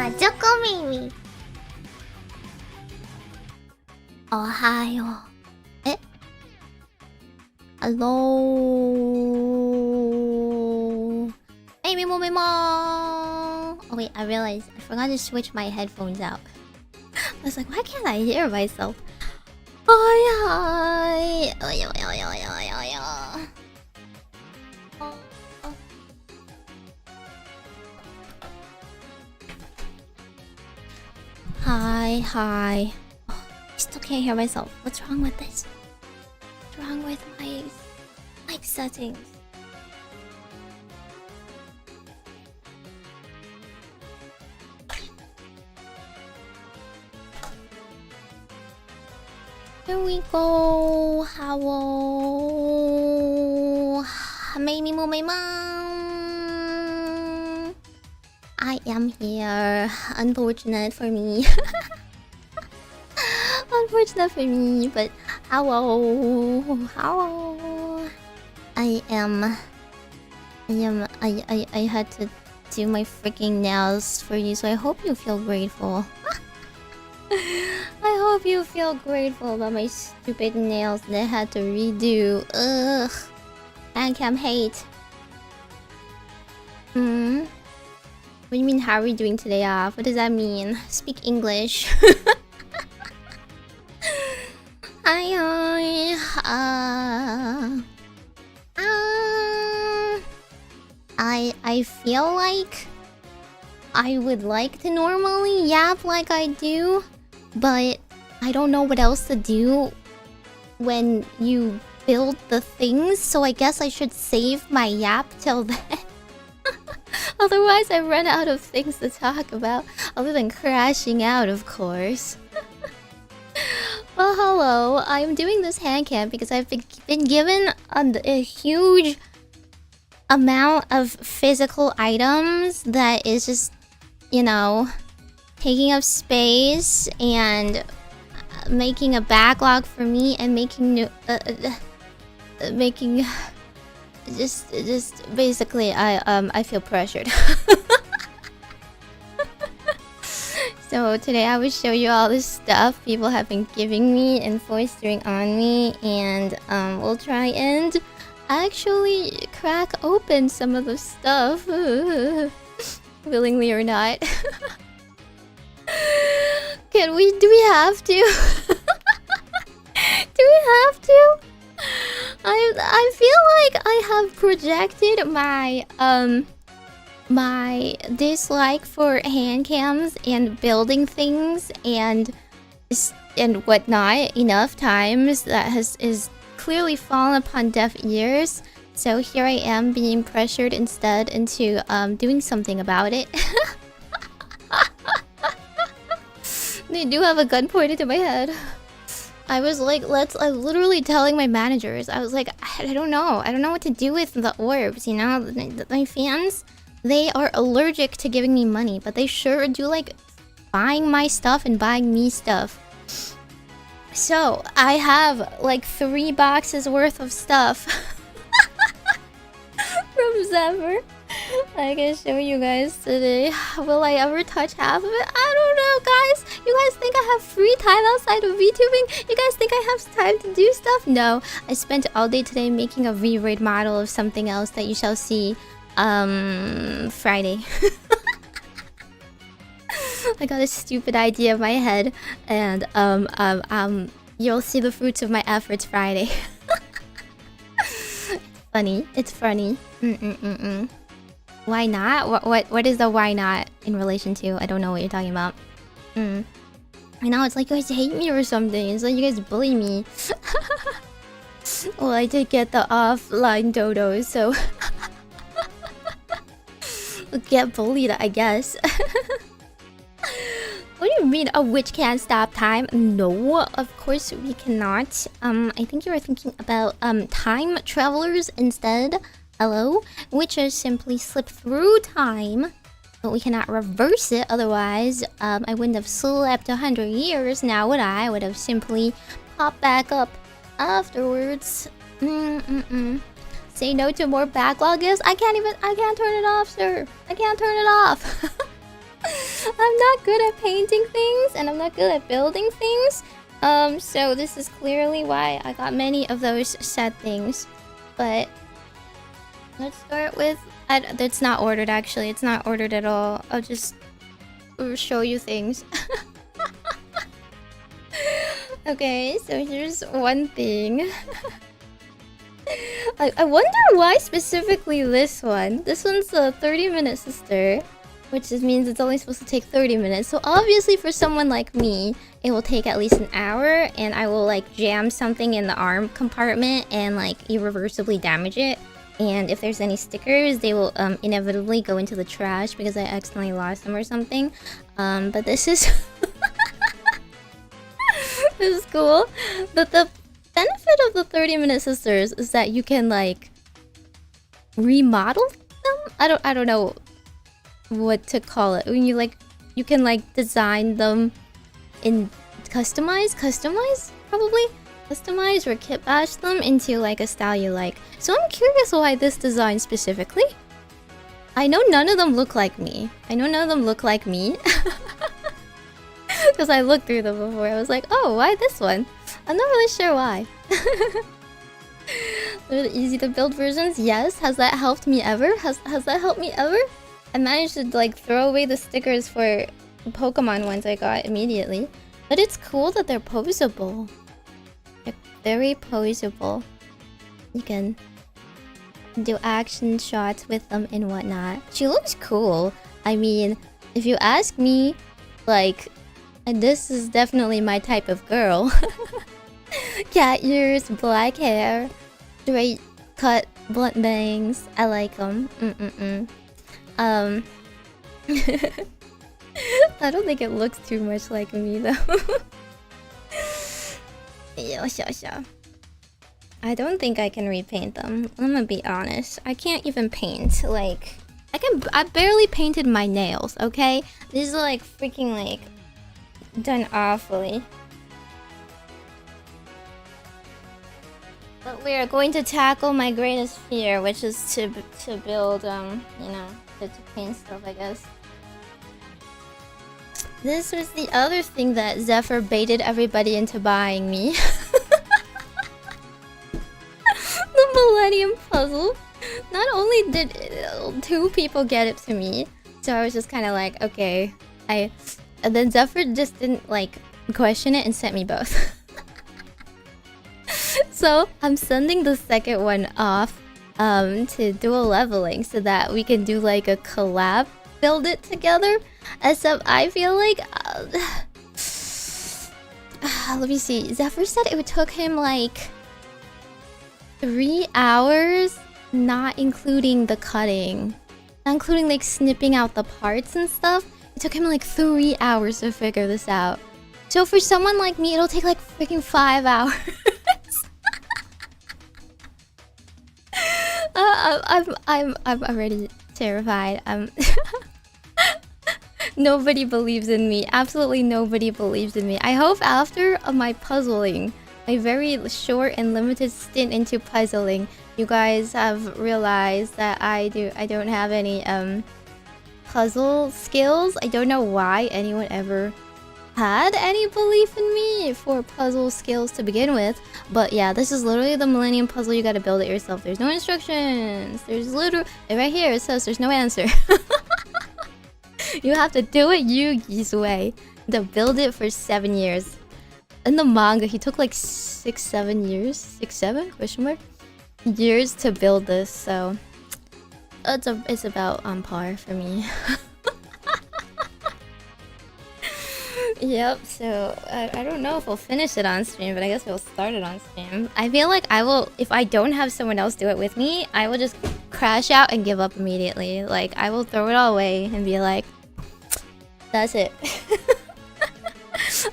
Majokko Meimi. Ohio. Hello. Meimi-mu-me-mo. Oh wait, I realized I forgot to switch my headphones out. I was like, why can't I hear myself? Hi. Hi. Oh, I still can't hear myself. What's wrong with this? What's wrong with my mic settings? Here we go. Hello. Meimi-mu-me-mo. I am here. Unfortunate for me. Unfortunate for me, but hello. I had to do my freaking nails for you, so I hope you feel grateful. I hope you feel grateful about my stupid nails that I had to redo. Ugh. Handcam hate. What do you mean, how are we doing today off? What does that mean? Speak English. I feel like I would like to normally yap like I do, but I don't know what else to do when you build the things, so I guess I should save my yap till then. Otherwise, I run out of things to talk about, other than crashing out, of course. Well, hello. I'm doing this handcam because I've been given a huge amount of physical items that is just, you know, taking up space and making a backlog for me and making new, just basically I feel pressured. So today I will show you all this stuff people have been giving me and foisting on me, and we'll try and actually crack open some of the stuff, willingly or not. Do we have to? Do we have to? I feel like I have projected my my dislike for hand cams and building things and whatnot enough times that is clearly fallen upon deaf ears. So here I am being pressured instead into doing something about it. They do have a gun pointed to my head. I was like, I was literally telling my managers, I was like, I don't know what to do with the orbs, you know? My fans, they are allergic to giving me money, but they sure do like buying my stuff and buying me stuff. So, I have like 3 boxes worth of stuff from Zephyr. I can show you guys today. Will I ever touch half of it? I don't know, guys. You guys think I have free time outside of VTubing? You guys think I have time to do stuff? No. I spent all day today making a V-Raid model of something else that you shall see Friday. I got a stupid idea in my head, and you'll see the fruits of my efforts Friday. It's funny. Why not? What is the why not in relation to? I don't know what you're talking about. I know, it's like you guys hate me or something. It's like you guys bully me. Well, I did get the offline dodos, so get bullied, I guess. What do you mean a witch can't stop time? No, of course we cannot. I think you were thinking about time travelers instead. Hello? Witches simply slip through time, but we cannot reverse it. Otherwise, I wouldn't have slept 100 years now, would I? I would have simply popped back up afterwards. Say no to more backlog gifts? I can't turn it off, sir. I can't turn it off. I'm not good at painting things, and I'm not good at building things. So this is clearly why I got many of those sad things. But let's start with... It's not ordered, actually. It's not ordered at all. I'll just show you things. Okay, so here's one thing. I wonder why specifically this one. This one's a 30-minute sister, which means it's only supposed to take 30 minutes. So obviously for someone like me, it will take at least an hour, and I will like jam something in the arm compartment and like irreversibly damage it. And if there's any stickers, they will inevitably go into the trash because I accidentally lost them or something. But this is... this is cool. But the benefit of the 30-minute sisters is that you can like remodel them. I don't know what to call it. When you can like design them in customize or kit bash them into like a style you like. So I'm curious why this design specifically. I know none of them look like me. Because I looked through them before. I was like, oh, why this one? I'm not really sure why. They're the easy to build versions. Yes. Has that helped me ever? Has that helped me ever? I managed to like throw away the stickers for Pokemon ones I got immediately. But it's cool that they're posable. They're very posable. You can do action shots with them and whatnot. She looks cool. I mean, if you ask me, like, this is definitely my type of girl. Cat ears, black hair, straight cut, blunt bangs. I like them. I don't think it looks too much like me though. Yeah. I don't think I can repaint them. I'm gonna be honest. I can't even paint. Like, I barely painted my nails. Okay, these are like freaking like done awfully. But we are going to tackle my greatest fear, which is to build you know, to paint stuff, I guess. This was the other thing that Zephyr baited everybody into buying me. The Millennium Puzzle. Not only did 2 people get it to me, so I was just kind of like, okay. And then Zephyr just didn't like question it and sent me both. So I'm sending the second one off to dual leveling so that we can do like a collab, build it together. Except I feel like let me see. Zephyr said it would took him like 3 hours, not including the cutting, not including like snipping out the parts and stuff. It took him like 3 hours to figure this out. So for someone like me, it'll take like freaking 5 hours. I'm already terrified. Nobody believes in me. Absolutely nobody believes in me. I hope after my puzzling, my very short and limited stint into puzzling, you guys have realized that I don't have any puzzle skills. I don't know why anyone ever had any belief in me for puzzle skills to begin with. But yeah, this is literally the Millennium Puzzle. You gotta build it yourself. There's no instructions. There's literally right here it says there's no answer. You have to do it Yugi's way. To build it for 7 years. In the manga, he took like 6-7 years. 6-7 question mark years to build this. So it's about on par for me. Yep, so I don't know if we'll finish it on stream, but I guess we'll start it on stream. I feel like I will, if I don't have someone else do it with me, I will just crash out and give up immediately. Like, I will throw it all away and be like, that's it.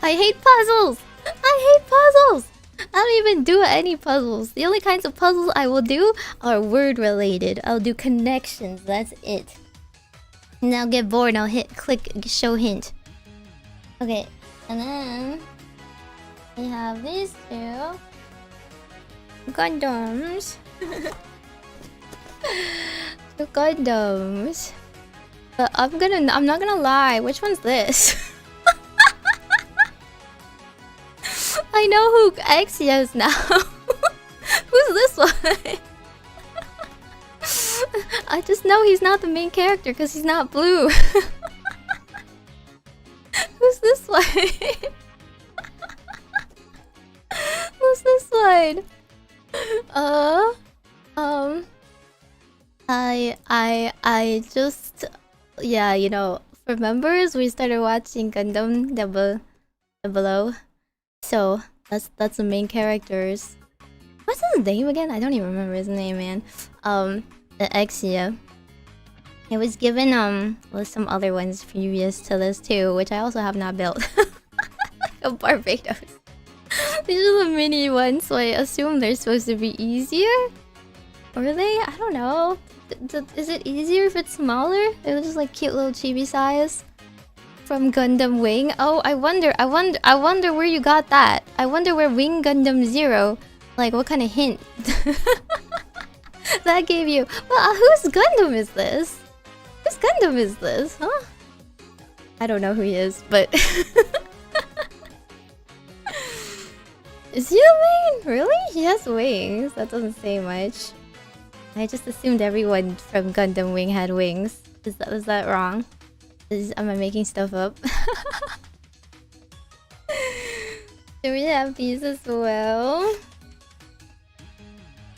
I hate puzzles! I hate puzzles! I don't even do any puzzles. The only kinds of puzzles I will do are word related. I'll do connections, that's it. And I'll get bored and I'll hit click show hint. Okay, and then we have these 2 Gundams. 2 Gundams. But I'm not gonna lie. Which one's this? I know who Exia is now. Who's this one? I just know he's not the main character because he's not blue. Who's this one? Who's this one? I just, yeah, you know, for members, we started watching Gundam Below. So that's the main characters. What's his name again? I don't even remember his name, man. The Exia. It was given with some other ones previous to this too, which I also have not built. Like Barbados. These are the mini ones, so I assume they're supposed to be easier. Were they? I don't know. Is it easier if it's smaller? It was just like cute little chibi size from Gundam Wing. Oh, I wonder where you got that. I wonder where Wing Gundam Zero. Like, what kind of hint that gave you? Well, whose Gundam is this? Whose Gundam is this? Huh? I don't know who he is, but is he the main? Really? He has wings. That doesn't say much. I just assumed everyone from Gundam Wing had wings. Was that wrong? Am I making stuff up? Do we have these as well?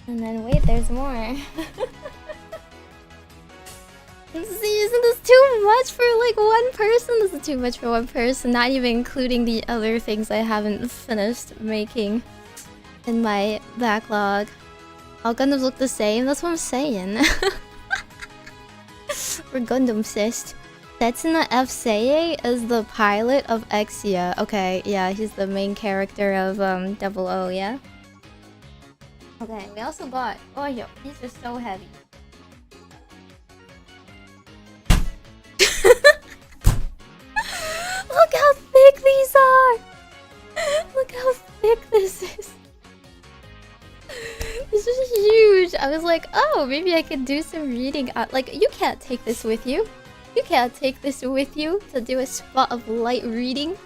And then wait, there's more. See, isn't this too much for like one person? This is too much for one person, not even including the other things I haven't finished making in my backlog. All Gundams look the same, that's what I'm saying. We're Gundam cyst. Setsuna F. Seiei is the pilot of Exia. Okay, yeah, he's the main character of 00, yeah? Okay, we also bought... Oh, yo, these are so heavy. Look how thick these are! Look how thick this is. This is huge. I was like, oh, maybe I could do some reading. Like, you can't take this with you. You can't take this with you to do a spot of light reading.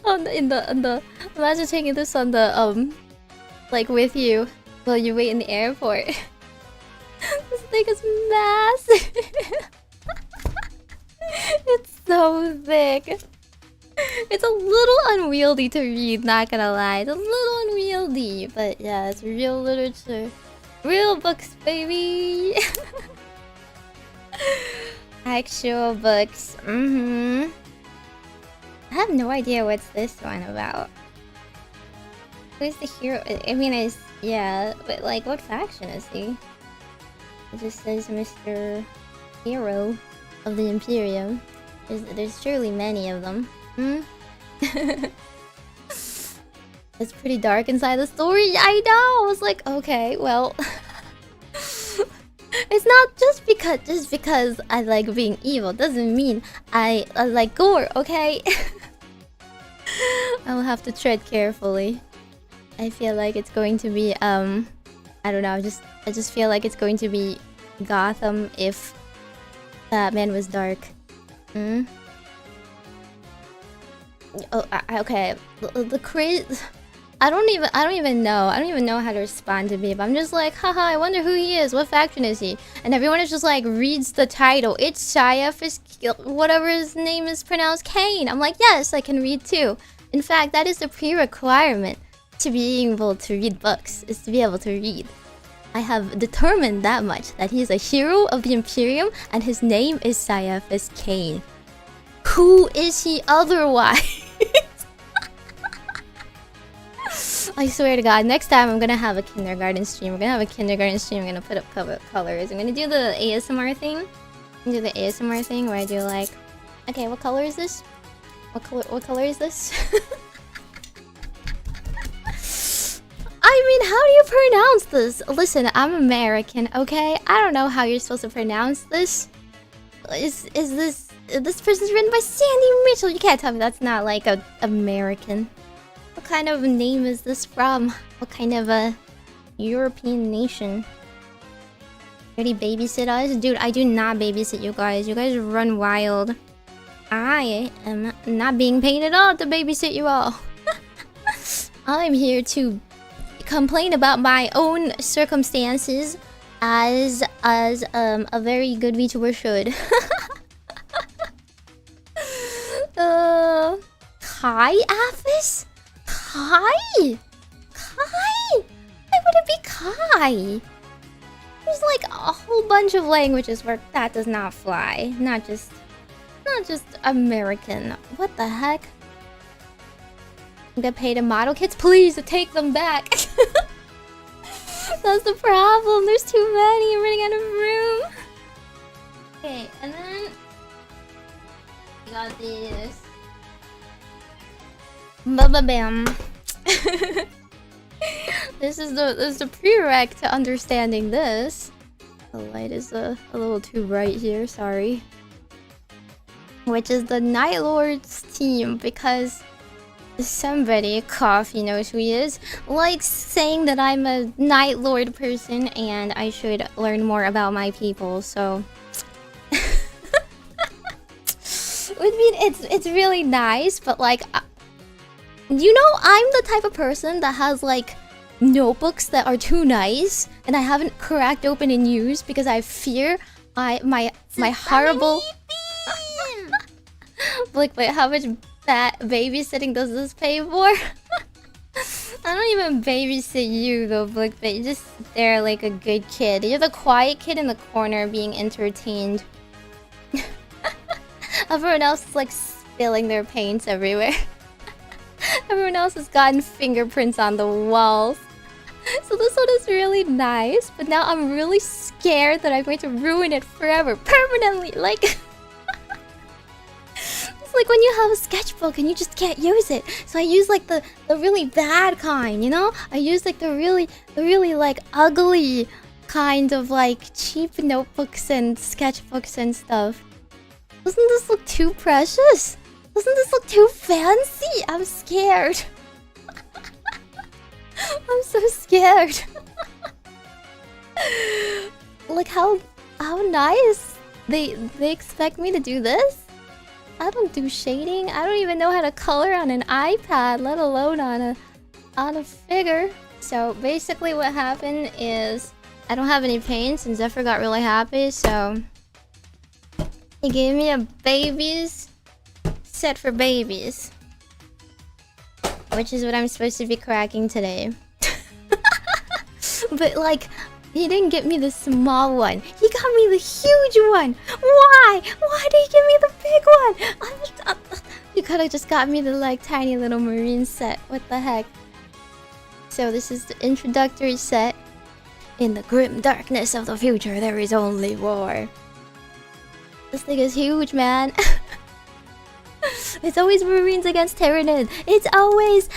Imagine taking this on the like with you while you wait in the airport. This thing is massive. It's so thick. It's a little unwieldy to read, not gonna lie. It's a little unwieldy, but yeah, it's real literature. Real books, baby! Actual books. I have no idea what's this one about. Who's the hero? I mean, yeah, but like, what faction is he? It just says Mr. Hero of the Imperium. There's surely many of them. It's pretty dark inside the story. I know. I was like, okay, well, it's not just because I like being evil doesn't mean I like gore. Okay, I will have to tread carefully. I feel like it's going to be I don't know. I just feel like it's going to be Gotham if Batman was dark. Oh, okay. The crazy. I don't even know how to respond to people. I'm just like, haha, I wonder who he is. What faction is he? And everyone is just like, reads the title. It's Shia, whatever his name is pronounced, Kane. I'm like, yes, I can read too. In fact, that is the pre-requirement to being able to read books, is to be able to read. I have determined that much, that he is a hero of the Imperium and his name is Caiaphas Cain. Who is he otherwise? I swear to God, next time I'm gonna have a kindergarten stream. I'm gonna put up colors. I'm gonna do the ASMR thing. Where I do like, okay, what color is this? What color is this? I mean, how do you pronounce this? Listen, I'm American, okay? I don't know how you're supposed to pronounce this. Is this person's written by Sandy Mitchell? You can't tell me that's not like a American. What kind of name is this from? What kind of a European nation? Ready babysit us? Dude, I do not babysit you guys. You guys run wild. I am not being paid at all to babysit you all. I'm here to complain about my own circumstances as a very good VTuber should. Kai Aphis? Kai? Kai? Why would it be Kai? There's like a whole bunch of languages where that does not fly. Not just American. What the heck? Get paid in model kits? Please take them back. That's the problem. There's too many. I'm running out of room. Okay, and then we got this. Bam. This is the prereq to understanding this. The light is a little too bright here. Sorry. Which is the Night Lord's team, because somebody, Coffee knows who he is, likes saying that I'm a Night Lord person and I should learn more about my people, so... I mean, it's really nice, but like... you know, I'm the type of person that has like notebooks that are too nice and I haven't cracked open and used because I fear my horrible... Like, wait, how much babysitting does this pay for? I don't even babysit you though, Blickbait. You just sit there like a good kid. You're the quiet kid in the corner being entertained. Everyone else is like spilling their paints everywhere. Everyone else has gotten fingerprints on the walls. So this one is really nice, but now I'm really scared that I'm going to ruin it forever, permanently. Like... like when you have a sketchbook and you just can't use it. So I use like the really bad kind, you know? I use like the really like ugly kind of like cheap notebooks and sketchbooks and stuff. Doesn't this look too precious? Doesn't this look too fancy? I'm scared. I'm so scared. Like how nice they expect me to do this? I don't do shading. I don't even know how to color on an iPad, let alone on a figure. So basically what happened is I don't have any paints and Zephyr got really happy, so he gave me a babies set for babies, which is what I'm supposed to be cracking today. But like, he didn't get me the small one. He got me the huge one. Why? Why did he give me the big one? You could have just got me the like tiny little marine set. What the heck? So this is the introductory set. In the grim darkness of the future, there is only war. This thing is huge, man. It's always Marines against Tyranid. It's always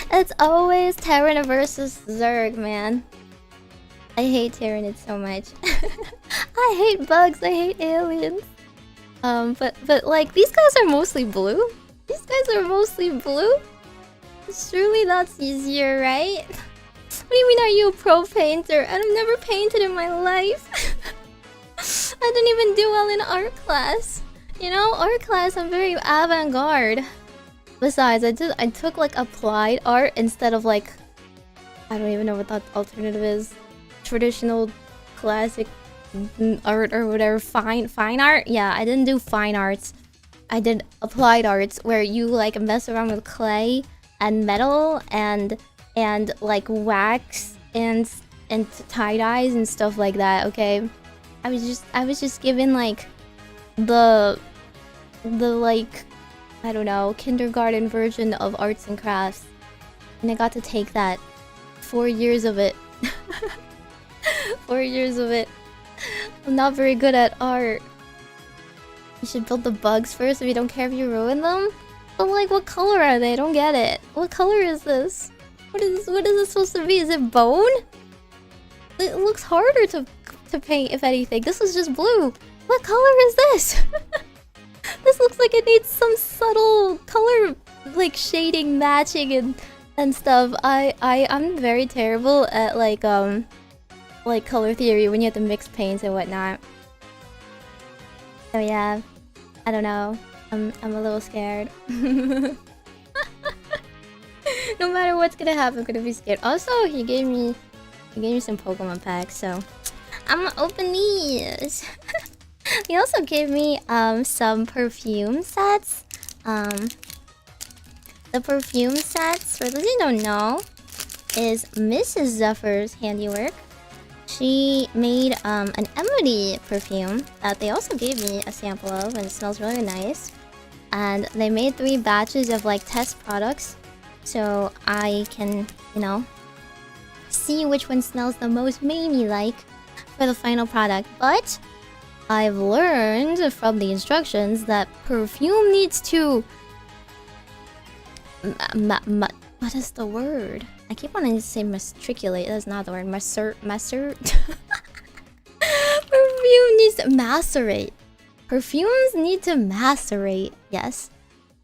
Tyranid versus Zerg, man. I hate Tyranid so much. I hate bugs, I hate aliens. But like, these guys are mostly blue. These guys are mostly blue. Surely that's easier, right? What do you mean, are you a pro painter? I've never painted in my life. I didn't even do well in art class. You know, art class, I'm very avant-garde. Besides, I took like applied art instead of like, I don't even know what that alternative is. Traditional, classic art or whatever. Fine art? Yeah, I didn't do fine arts. I did applied arts where you like mess around with clay and metal and like wax and tie-dyes and stuff like that, okay? I was just given like the like, I don't know, kindergarten version of arts and crafts. And I got to take that. 4 years of it. 4 years of it. I'm not very good at art. You should build the bugs first if you don't care if you ruin them? But like, what color are they? I don't get it. What color is this? What is this supposed to be? Is it bone? It looks harder to paint, if anything. This is just blue. What color is this? This looks like it needs some subtle color, like shading, matching, and stuff. I'm very terrible at like like color theory when you have to mix paints and whatnot. So yeah, I don't know. I'm a little scared. No matter what's gonna happen, I'm gonna be scared. Also, he gave me some Pokemon packs, so I'm gonna open these. He also gave me some perfume sets. The perfume sets, for those who don't know, is Mrs. Zephyr's handiwork. She made an Emily perfume that they also gave me a sample of, and it smells really nice. And they made 3 batches of like test products, so I can, you know, see which one smells the most Meimi-like for the final product. But I've learned from the instructions that perfume needs to what is the word? I keep wanting to say matriculate. That's not the word. Perfume needs to macerate. Perfumes need to macerate. Yes.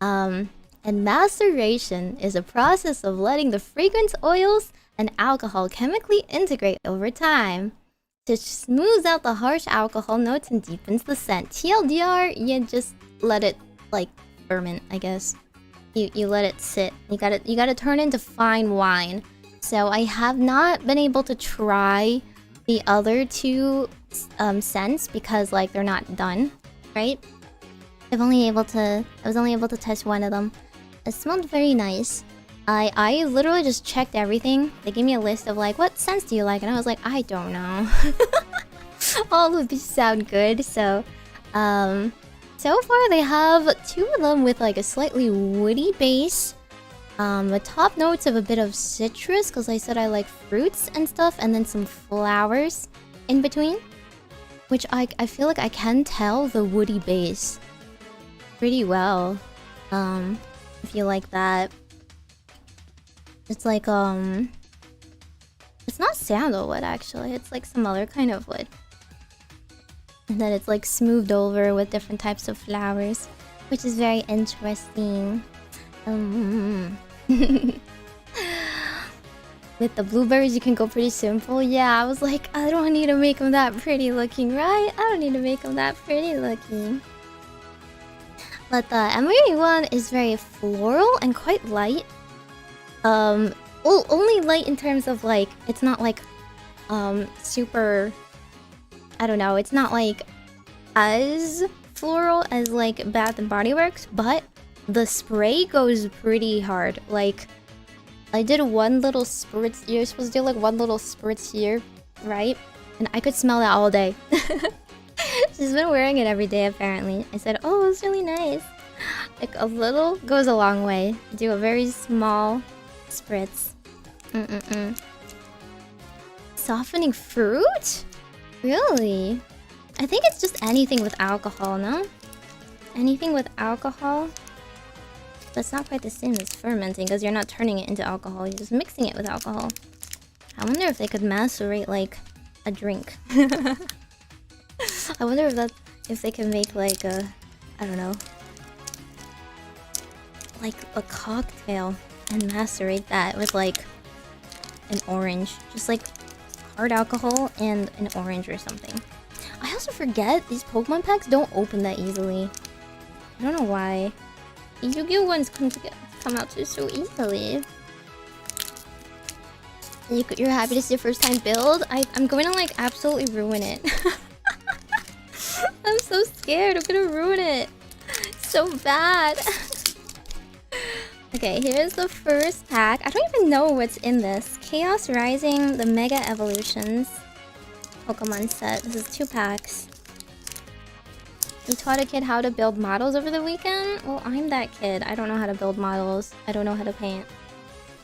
And maceration is a process of letting the fragrance oils and alcohol chemically integrate over time to smooth out the harsh alcohol notes and deepens the scent. TLDR, you just let it like ferment, I guess. You let it sit. You gotta turn into fine wine. So I have not been able to try the other 2 scents because like they're not done, right? I was only able to test one of them. It smelled very nice. I literally just checked everything. They gave me a list of like, what scents do you like? And I was like, I don't know. All of these sound good, so so far they have 2 of them with like a slightly woody base. The top notes of a bit of citrus, because I said I like fruits and stuff, and then some flowers in between. Which I feel like I can tell the woody base pretty well. If you like that. It's like it's not sandalwood actually, it's like some other kind of wood. And then it's like smoothed over with different types of flowers, which is very interesting. With the blueberries, you can go pretty simple. Yeah, I was like, I don't need to make them that pretty looking, right? I don't need to make them that pretty looking. But the Emery one is very floral and quite light. Well, only light in terms of like, it's not like, super, I don't know, it's not like as floral as like Bath and Body Works, but the spray goes pretty hard. Like, I did one little spritz. You're supposed to do like one little spritz here, right? And I could smell that all day. She's been wearing it every day apparently. I said, oh, it's really nice. Like a little goes a long way. Do a very small spritz. Softening fruit? Really? I think it's just anything with alcohol, no? Anything with alcohol? That's not quite the same as fermenting, because you're not turning it into alcohol, you're just mixing it with alcohol. I wonder if they could macerate like a drink. I wonder if they can make like a, I don't know, like a cocktail and macerate that with like an orange, just like hard alcohol and an orange or something. I also forget these Pokemon packs don't open that easily. I don't know why. The Yu-Gi-Oh ones come out so easily. You're happy to see your first time build? I'm going to like absolutely ruin it. I'm so scared. I'm gonna ruin it so bad. Okay, here's the first pack. I don't even know what's in this. Chaos Rising, the Mega Evolutions Pokemon set. This is 2 packs. You taught a kid how to build models over the weekend? Well, I'm that kid. I don't know how to build models. I don't know how to paint.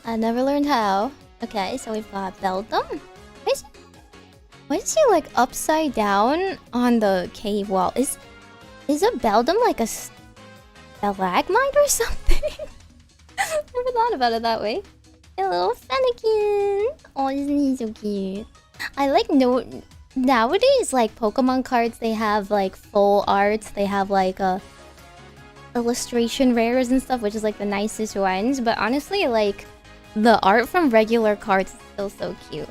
I never learned how. Okay, so we've got Beldum. Why is he like upside down on the cave wall? Is a Beldum like a stalagmite or something? Never thought about it that way. A little Fennekin. Oh, isn't he so cute? I like nowadays, like Pokemon cards, they have like full arts. They have like illustration rares and stuff, which is like the nicest ones. But honestly, like the art from regular cards is still so cute.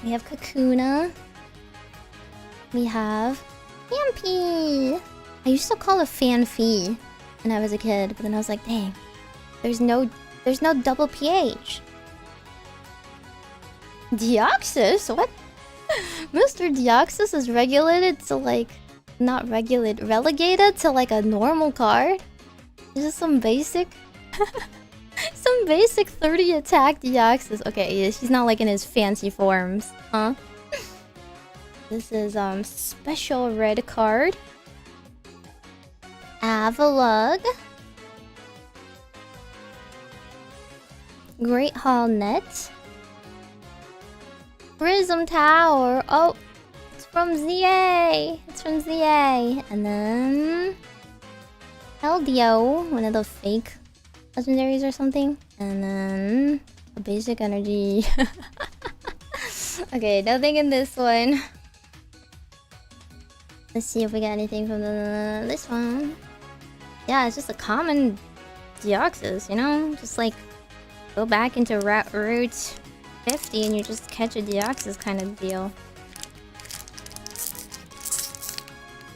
We have Kakuna. We have Fampi. I used to call it Fanfi when I was a kid, but then I was like, dang, there's no double PH. Deoxys? What? Mr. Deoxys is regulated to like... Not regulated, relegated to like a normal card? Is this some basic... some basic 30 attack Deoxys. Okay, yeah, he's not like in his fancy forms, huh? This is special red card. Avalug. Great Hall Net. Prism Tower. Oh, it's from ZA. It's from ZA. And then Eldio, one of the fake legendaries or something. And then a basic energy. Okay, nothing in this one. Let's see if we got anything from this one. Yeah, it's just a common Deoxys, you know? Just like go back into Route 50 and you just catch a Deoxys kind of deal.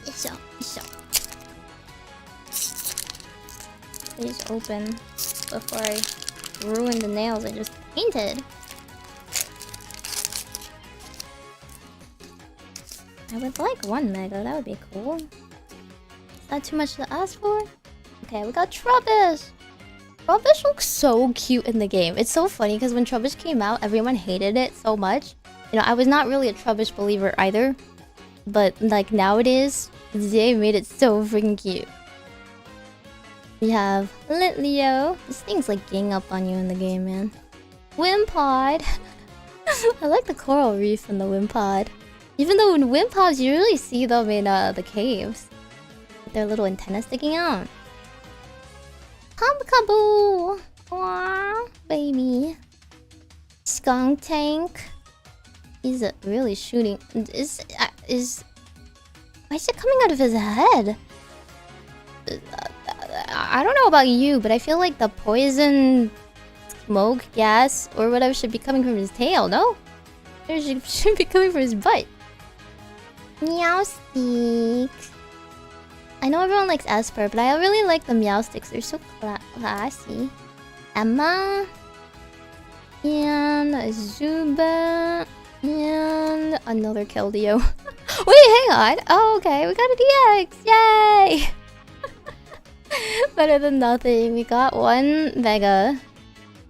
So. Please open before I ruin the nails I just painted. I would like one Mega, that would be cool. Is that too much to ask for? Okay, we got Trubbish! Trubbish looks so cute in the game. It's so funny because when Trubbish came out, everyone hated it so much. You know, I was not really a Trubbish believer either. But like nowadays, they made it so freaking cute. We have Litleo. This thing's like gang up on you in the game, man. Wimpod. I like the coral reef in the Wimpod. Even though in Wimpods you really see them in the caves. With their little antennas sticking out. Pumpkaboo! Aww, baby. Skunk Tank. He's really shooting. Why is it coming out of his head? I don't know about you, but I feel like the poison, smoke, gas, or whatever should be coming from his tail, no? It should be coming from his butt. Meowstick. I know everyone likes Esper, but I really like the Meowsticks. They're so classy. Emma. And Zuba. And another Keldeo. Wait, hang on. Oh, okay. We got a DX. Yay! Better than nothing. We got one Mega.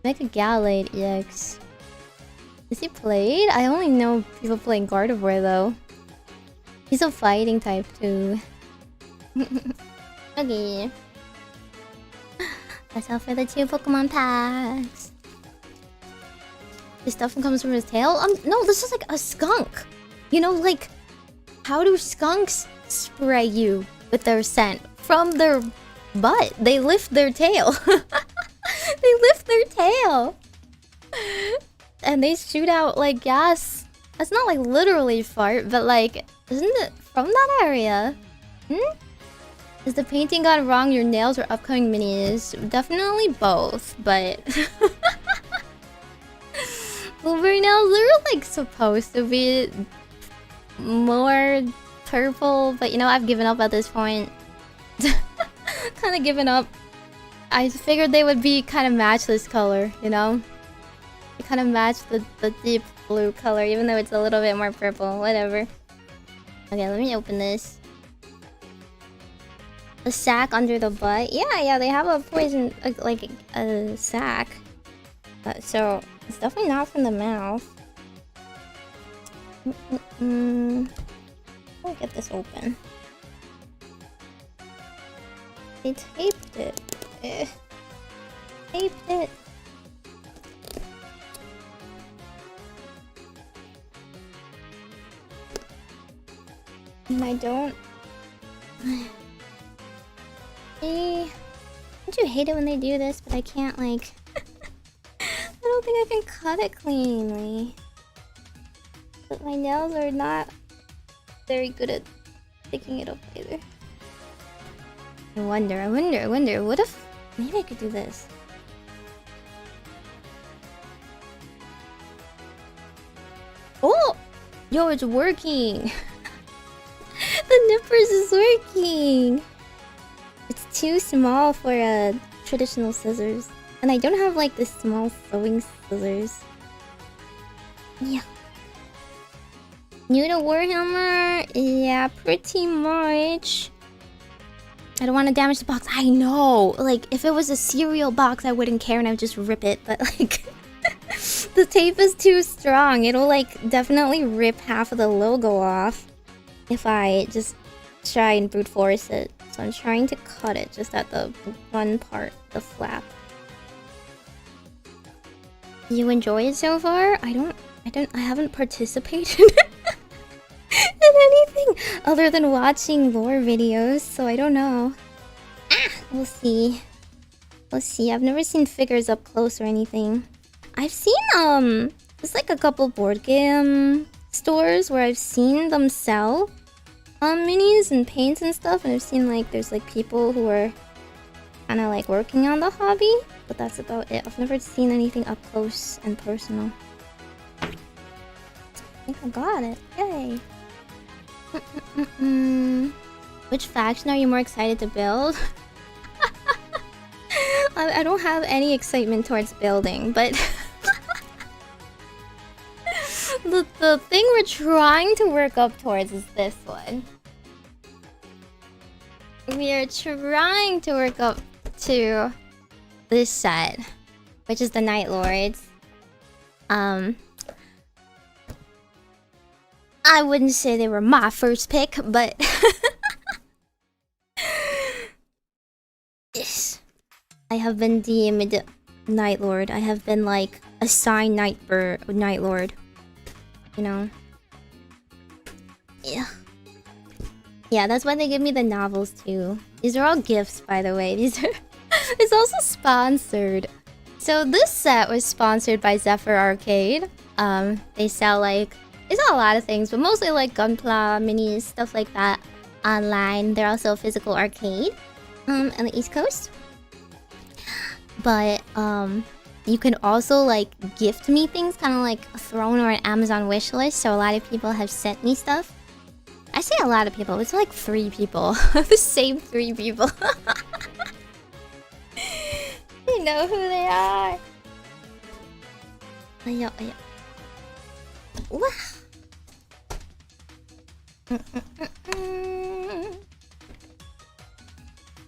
Mega Gallade EX. Is he played? I only know people playing Gardevoir though. He's a fighting type too. Okay. That's all for the 2 Pokemon packs. This stuff comes from his tail? No, this is like a skunk. You know, like, how do skunks spray you with their scent? From their butt. They lift their tail. They lift their tail. And they shoot out like gas. That's not like literally fart, but like, isn't it from that area? Hmm? Is the painting gone wrong, your nails, or upcoming minis? Definitely both, but... Blueberry nails, they're like supposed to be more purple, but you know, I've given up at this point. Kind of given up. I figured they would be kind of match this color, you know? They kind of match the deep blue color, even though it's a little bit more purple, whatever. Okay, let me open this. A sack under the butt? Yeah, they have a poison, like a sack. So, it's definitely not from the mouth. I'll get this open. They taped it. Taped it. And I don't... Don't you hate it when they do this? But I can't, like... I don't think I can cut it cleanly. But my nails are not very good at picking it up either. I wonder, what if... Maybe I could do this. Oh! Yo, it's working! The nippers is working! It's too small for a traditional scissors. And I don't have like the small sewing scissors. Yeah. New to Warhammer? Yeah, pretty much. I don't want to damage the box. I know! Like, if it was a cereal box, I wouldn't care and I would just rip it. But like... the tape is too strong. It'll like definitely rip half of the logo off if I just try and brute force it. So I'm trying to cut it just at the one part, the flap. You enjoy it so far? I haven't participated in anything other than watching lore videos, so I don't know. We'll see. We'll see. I've never seen figures up close or anything. I've seen there's like a couple board game stores where I've seen them sell minis and paints and stuff, and I've seen like there's like people who are kind of like working on the hobby, but that's about it. I've never seen anything up close and personal. I think I got it. Yay. Which faction are you more excited to build? I don't have any excitement towards building, but the thing we're trying to work up towards is this one. We are trying to work up to this set, which is the Night Lords. I wouldn't say they were my first pick, but yes. I have been deemed Night Lord. I have been like assigned Night Lord. You know? Yeah. Yeah, that's why they give me the novels too. These are all gifts, by the way. These are it's also sponsored. So this set was sponsored by Zephyr Arcade. They sell like they sell a lot of things, but mostly like Gunpla, minis, stuff like that online. They're also a physical arcade on the East Coast. But you can also like gift me things, kind of like a Throne or an Amazon wishlist. So a lot of people have sent me stuff. I say a lot of people. It's like 3 people. The same 3 people. You know who they are. Yeah.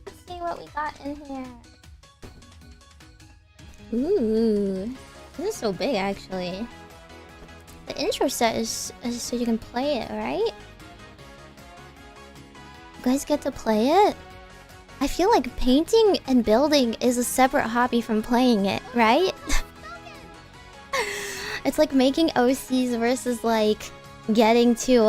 Let's see what we got in here. Ooh, this is so big actually. The intro set is so you can play it, right? You guys get to play it? I feel like painting and building is a separate hobby from playing it, right? It's like making OCs versus like getting to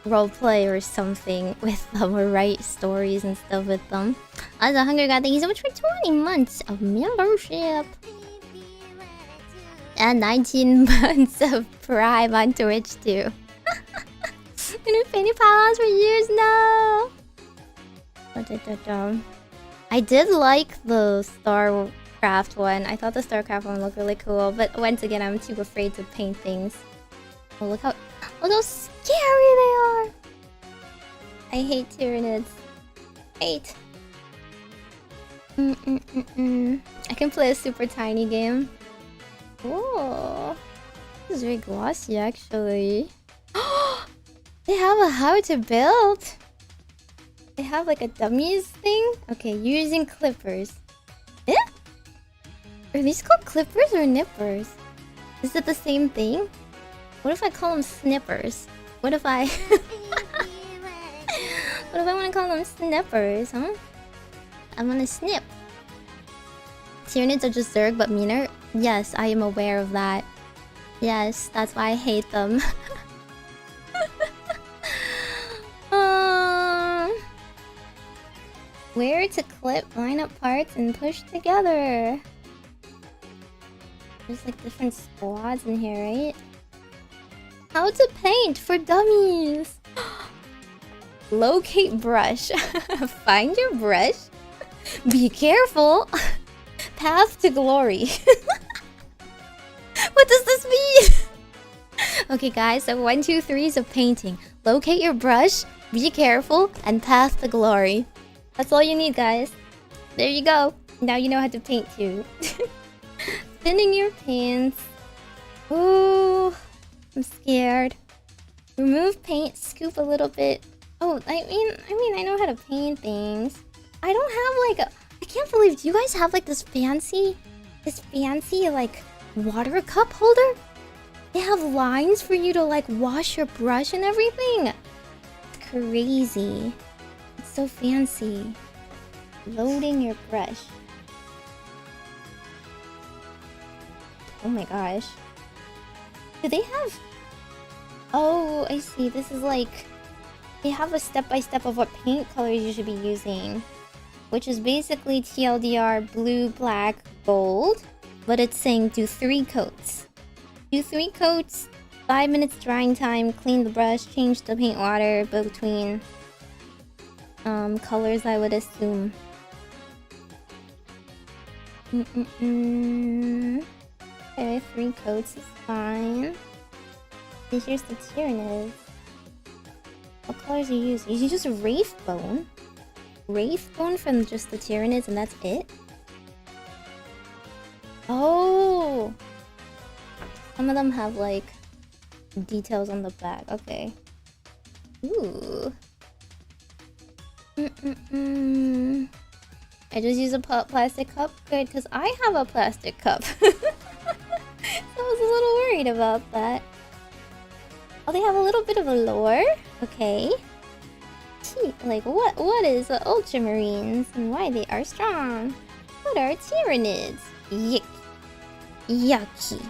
roleplay or something with them, or write stories and stuff with them. As a Hunger God, thank you so much for 20 months of membership. And 19 months of Prime on Twitch too. Been painting pylons for years now. I did like the StarCraft one. I thought the StarCraft one looked really cool, but once again, I'm too afraid to paint things. Oh, look how scary they are! I hate Tyranids. Hate. I can play a super tiny game. Oh, this is very glossy actually. They have a how to build. They have like a dummies thing. Okay, using clippers. Eh? Are these called clippers or nippers? Is it the same thing? What if I call them snippers? What if I... What if I want to call them snippers, huh? I'm gonna snip. Tyranids are just Zerg but meaner? Yes, I am aware of that. Yes, that's why I hate them. Where to clip, line up parts, and push together. There's like different squads in here, right? How to paint for dummies. Locate brush. Find your brush. Be careful. Path to glory. What does this mean? Okay, guys, so 1, 2, 3s of painting. Locate your brush, be careful, and path to glory. That's all you need, guys. There you go. Now you know how to paint too. Spinning your paints. Ooh, I'm scared. Remove paint, scoop a little bit. Oh, I mean, I know how to paint things. I don't have like a... I can't believe, do you guys have like this fancy like water cup holder? They have lines for you to like wash your brush and everything. It's crazy. It's so fancy. Loading your brush. Oh my gosh. Do they have... Oh, I see. This is like... They have a step-by-step of what paint colors you should be using. Which is basically TLDR blue, black, gold. But it's saying do 3 coats. Do 3 coats, 5 minutes drying time, clean the brush, change the paint water between colors, I would assume. Okay, 3 coats is fine. Here's the Tyranids. What colors are you using? You use Wraith Bone? Wraith Bone from just the Tyranids and that's it? Oh! Some of them have like details on the back. Okay. Ooh. I just use a plastic cup. Good, because I have a plastic cup. So I was a little worried about that. Oh, they have a little bit of a lore. Okay. Like what is Ultramarines and why they are strong? What are Tyranids? Yucky. Yucky.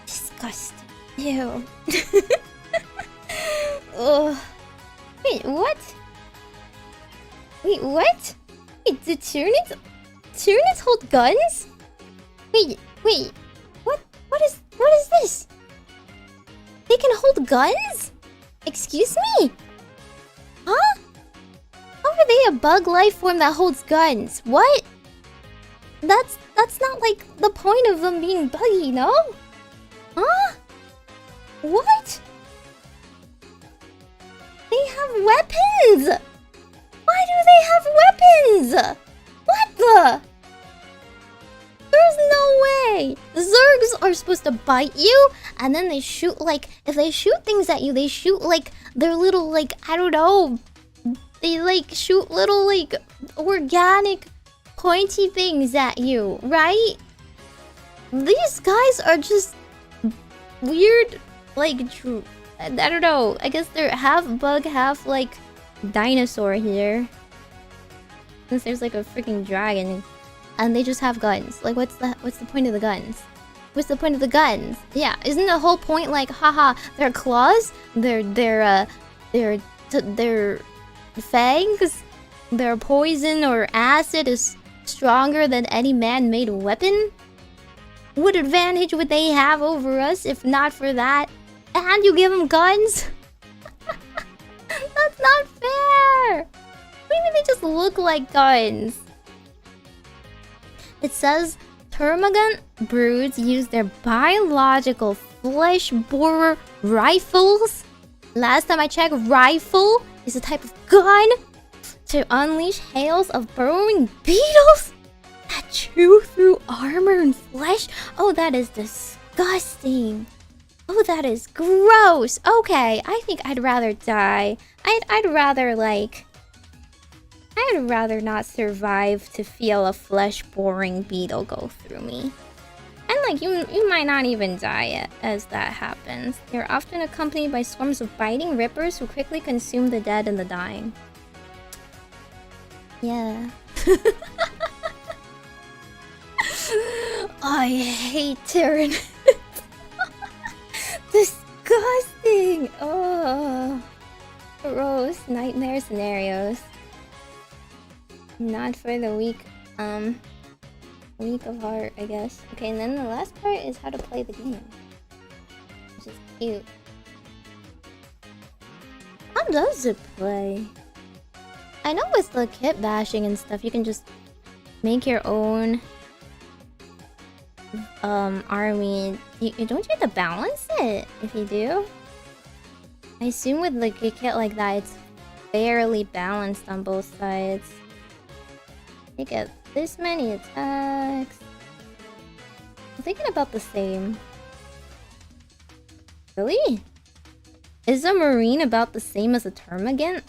Disgusting. Ew. Ugh. Wait, what? Wait, what? Wait, the Tyranids hold guns? Wait. What is this? They can hold guns? Excuse me? Huh? How are they a bug life form that holds guns? What? That's not like the point of them being buggy, no? Huh? What? They have weapons! Why do they have weapons? What the? There's no way! Zergs are supposed to bite you, and then they shoot like... If they shoot things at you, they shoot like their little like... I don't know. They like shoot little like organic pointy things at you, right? These guys are just weird, like... I don't know. I guess they're half bug, half like dinosaur here. Since there's like a freaking dragon. And they just have guns. Like, what's the point of the guns? What's the point of the guns? Yeah, isn't the whole point like, haha, their claws, their fangs, their poison or acid is stronger than any man-made weapon? What advantage would they have over us if not for that? And you give them guns? That's not fair! Maybe they just look like guns. It says Termagant broods use their biological flesh borer rifles. Last time I checked, rifle is a type of gun to unleash hails of burrowing beetles that chew through armor and flesh. Oh, that is disgusting. Oh, that is gross. Okay, I think I'd rather die. I'd rather not survive to feel a flesh-boring beetle go through me. And like, you might not even die as that happens. They're often accompanied by swarms of biting rippers who quickly consume the dead and the dying. Yeah. I hate Tyranids. Disgusting! Oh, gross. Nightmare scenarios. Not for the weak of heart, I guess. Okay, and then the last part is how to play the game. Which is cute. How does it play? I know with the kit bashing and stuff, you can just make your own army, don't you have to balance it if you do? I assume with like a kit like that, it's fairly balanced on both sides. You get this many attacks. I'm thinking about the same. Really? Is a marine about the same as a termagant?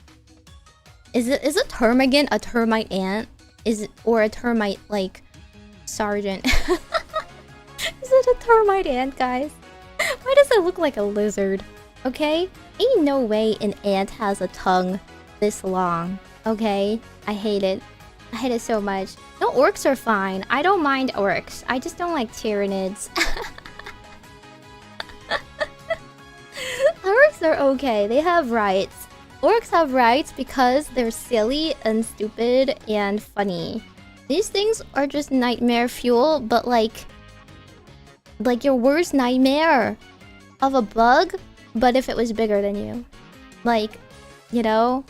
Is a termagant a termite ant? Is it, or a termite like sergeant? Is it a termite ant, guys? Why does it look like a lizard? Okay? Ain't no way an ant has a tongue this long. Okay? I hate it. I hate it so much. No, orcs are fine. I don't mind orcs. I just don't like tyrannids. Orcs are okay. They have rights. Orcs have rights because they're silly and stupid and funny. These things are just nightmare fuel, but like your worst nightmare of a bug, but if it was bigger than you. Like, you know?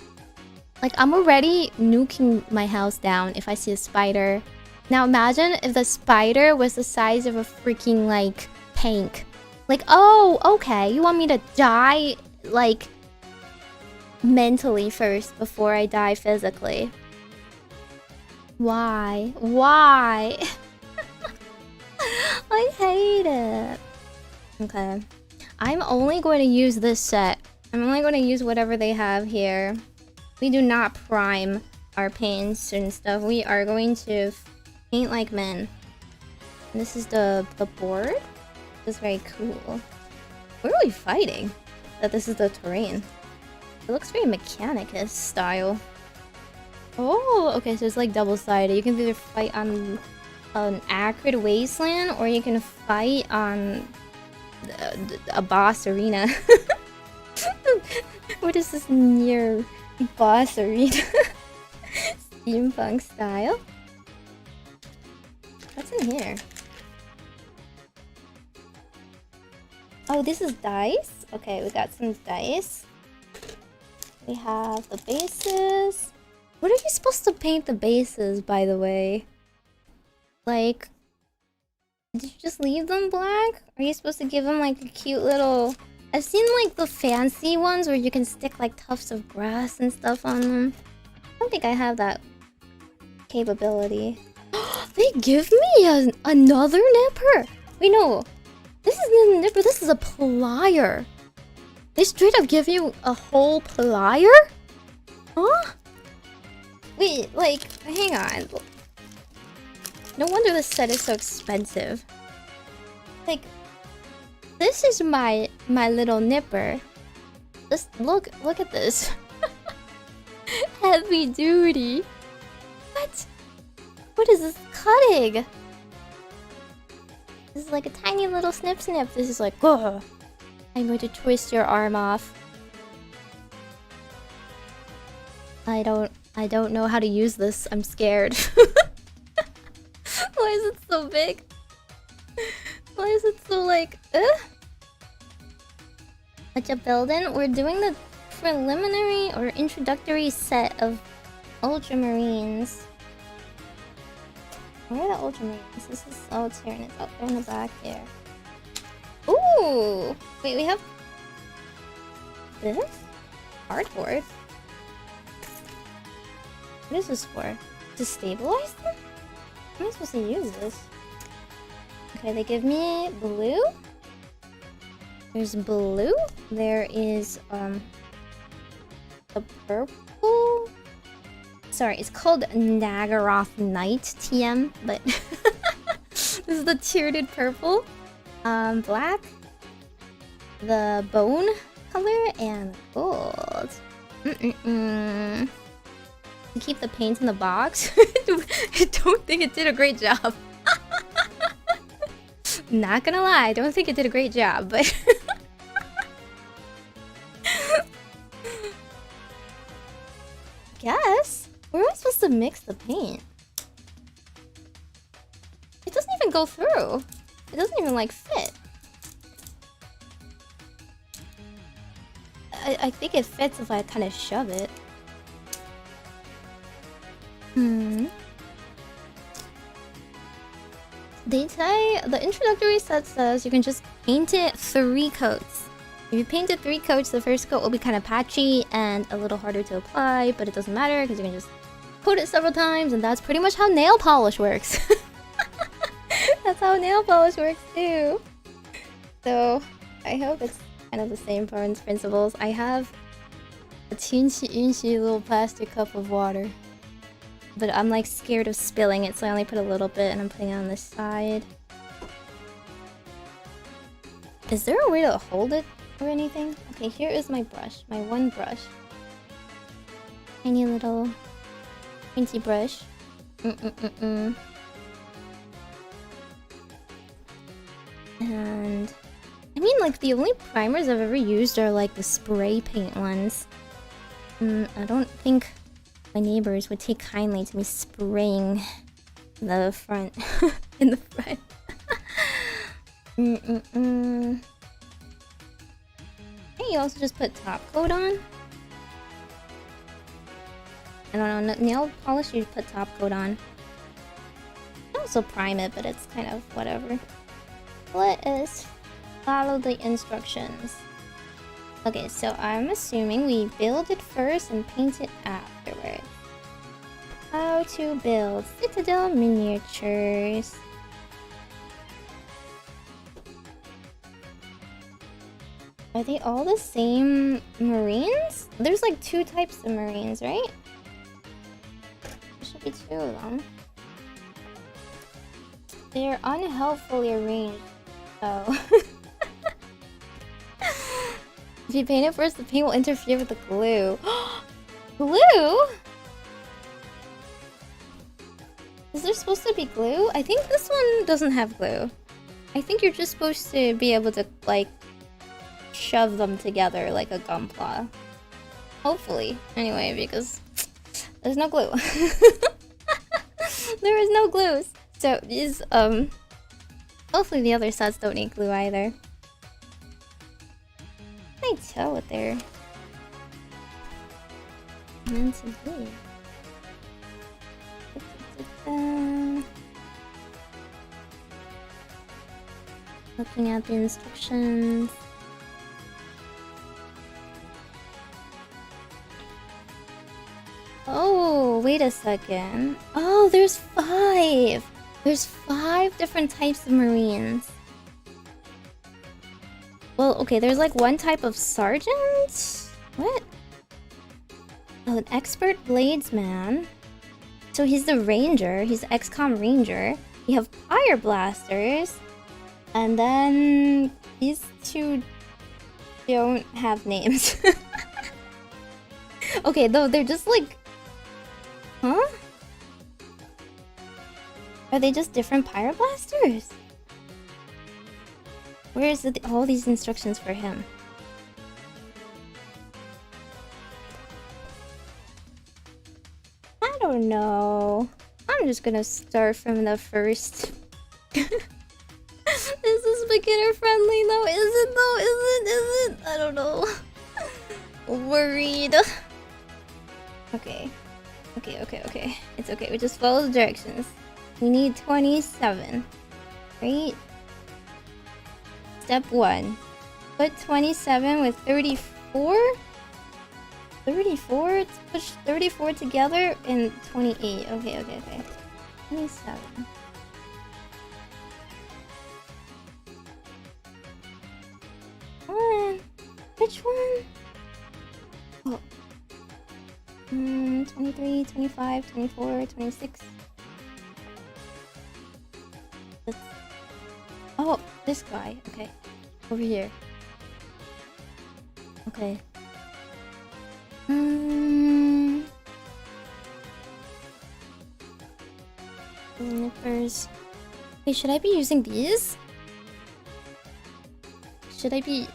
Like, I'm already nuking my house down if I see a spider. Now imagine if the spider was the size of a freaking, like, tank. Like, oh, okay, you want me to die, like, mentally first before I die physically. Why? Why? I hate it. Okay. I'm only going to use this set. I'm only going to use whatever they have here. We do not prime our paints and stuff. We are going to paint like men. And this is the board. This is very cool. Where are we fighting? That this is the terrain. It looks very Mechanicus style. Oh, okay, so it's like double-sided. You can either fight on an acrid wasteland, or you can fight on a boss arena. What is this near boss arena? Steampunk style. What's in here? Oh, this is dice? Okay, we got some dice. We have the bases. What are you supposed to paint the bases, by the way? Like, did you just leave them black? Are you supposed to give them like a cute little... I've seen like the fancy ones where you can stick like tufts of grass and stuff on them. I don't think I have that capability. They give me another nipper! Wait, no. This isn't a nipper, this is a plier. They straight up give you a whole plier? Huh? Wait, like, hang on. No wonder this set is so expensive. Like, this is my little nipper. Just look at this. Heavy duty. What? What is this cutting? This is like a tiny little snip. This is like, oh, I'm going to twist your arm off. I don't know how to use this. I'm scared. Why is it so big? Why is it so like, What you building? We're doing the preliminary or introductory set of Ultramarines. Where are the Ultramarines? This is, oh, it's here and it's up there in the back here. Ooh! Wait, we have this? Cardboard? What is this for? To stabilize them? How am I supposed to use this? Okay, they give me blue. There's blue. There is the purple. Sorry, it's called Nagaroth Knight TM, but this is the tiered purple. Black, the bone color, and gold. To keep the paint in the box. I don't think it did a great job. Not gonna lie, I don't think it did a great job, but guess. Where am I supposed to mix the paint? It doesn't even go through. It doesn't even like fit. I think it fits if I kind of shove it. They say the introductory set says you can just paint it 3 coats. If you paint it 3 coats, the first coat will be kind of patchy and a little harder to apply, but it doesn't matter because you can just coat it several times, and that's pretty much how nail polish works. That's how nail polish works too. So I hope it's kind of the same principles. I have a teensy little plastic cup of water, but I'm like scared of spilling it, so I only put a little bit and I'm putting it on this side. Is there a way to hold it or anything? Okay, here is my brush, my one brush. Tiny little pointy brush. And I mean, like, the only primers I've ever used are like the spray paint ones. I don't think my neighbors would take kindly to me spraying the front in the front. Can you also just put top coat on? I don't know, nail polish you put top coat on. You can also prime it, but it's kind of whatever. Let us follow the instructions. Okay, so I'm assuming we build it first and paint it afterwards. How to build Citadel miniatures. Are they all the same marines? There's like 2 types of marines, right? There should be 2 of them. They're unhelpfully arranged, so... If you paint it first, the paint will interfere with the glue. Glue? Is there supposed to be glue? I think this one doesn't have glue. I think you're just supposed to be able to, like, shove them together like a gunpla. Hopefully. Anyway, because there's no glue. There is no glues. So these, hopefully the other sets don't need glue either. I can't tell what they're meant to be. Looking at the instructions. Oh, wait a second. Oh, there's 5! There's 5 different types of marines. Well, okay, there's like 1 type of sergeant? What? Oh, an expert bladesman. So he's the ranger. He's the XCOM ranger. You have fire blasters. And then these 2 don't have names. Okay, though they're just like... Huh? Are they just different pyroblasters? Where is all these instructions for him? I don't know. I'm just gonna start from the first. Is this beginner friendly though? Is it though? Is it? I don't know. Worried. Okay. Okay. It's okay. We just follow the directions. We need 27. Right? Step 1. Put 27 with 34? 34? Let's push 34 together and 28. Okay. 27. Which one? Oh. 23, 25, 24, 26. Oh, this guy. Okay. Over here. Okay. Nippers. Wait, should I be using these? Should I be...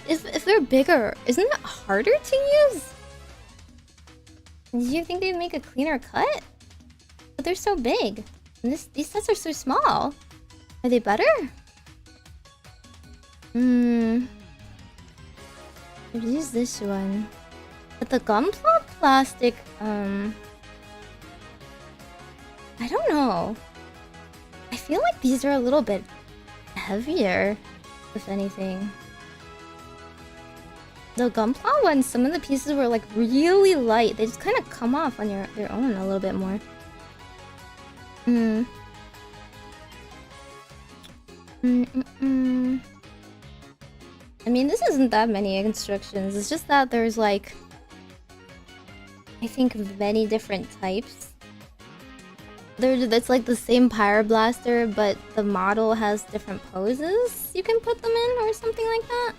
if they're bigger, isn't it harder to use? Do you think they'd make a cleaner cut? But they're so big. And these sets are so small. Are they better? Use this one. But the gunpla plastic, I don't know. I feel like these are a little bit heavier, if anything. The Gunpla ones, some of the pieces were like really light. They just kind of come off on their own a little bit more. I mean, this isn't that many instructions. It's just that there's like, I think, many different types. It's like the same Pyroblaster, but the model has different poses you can put them in or something like that.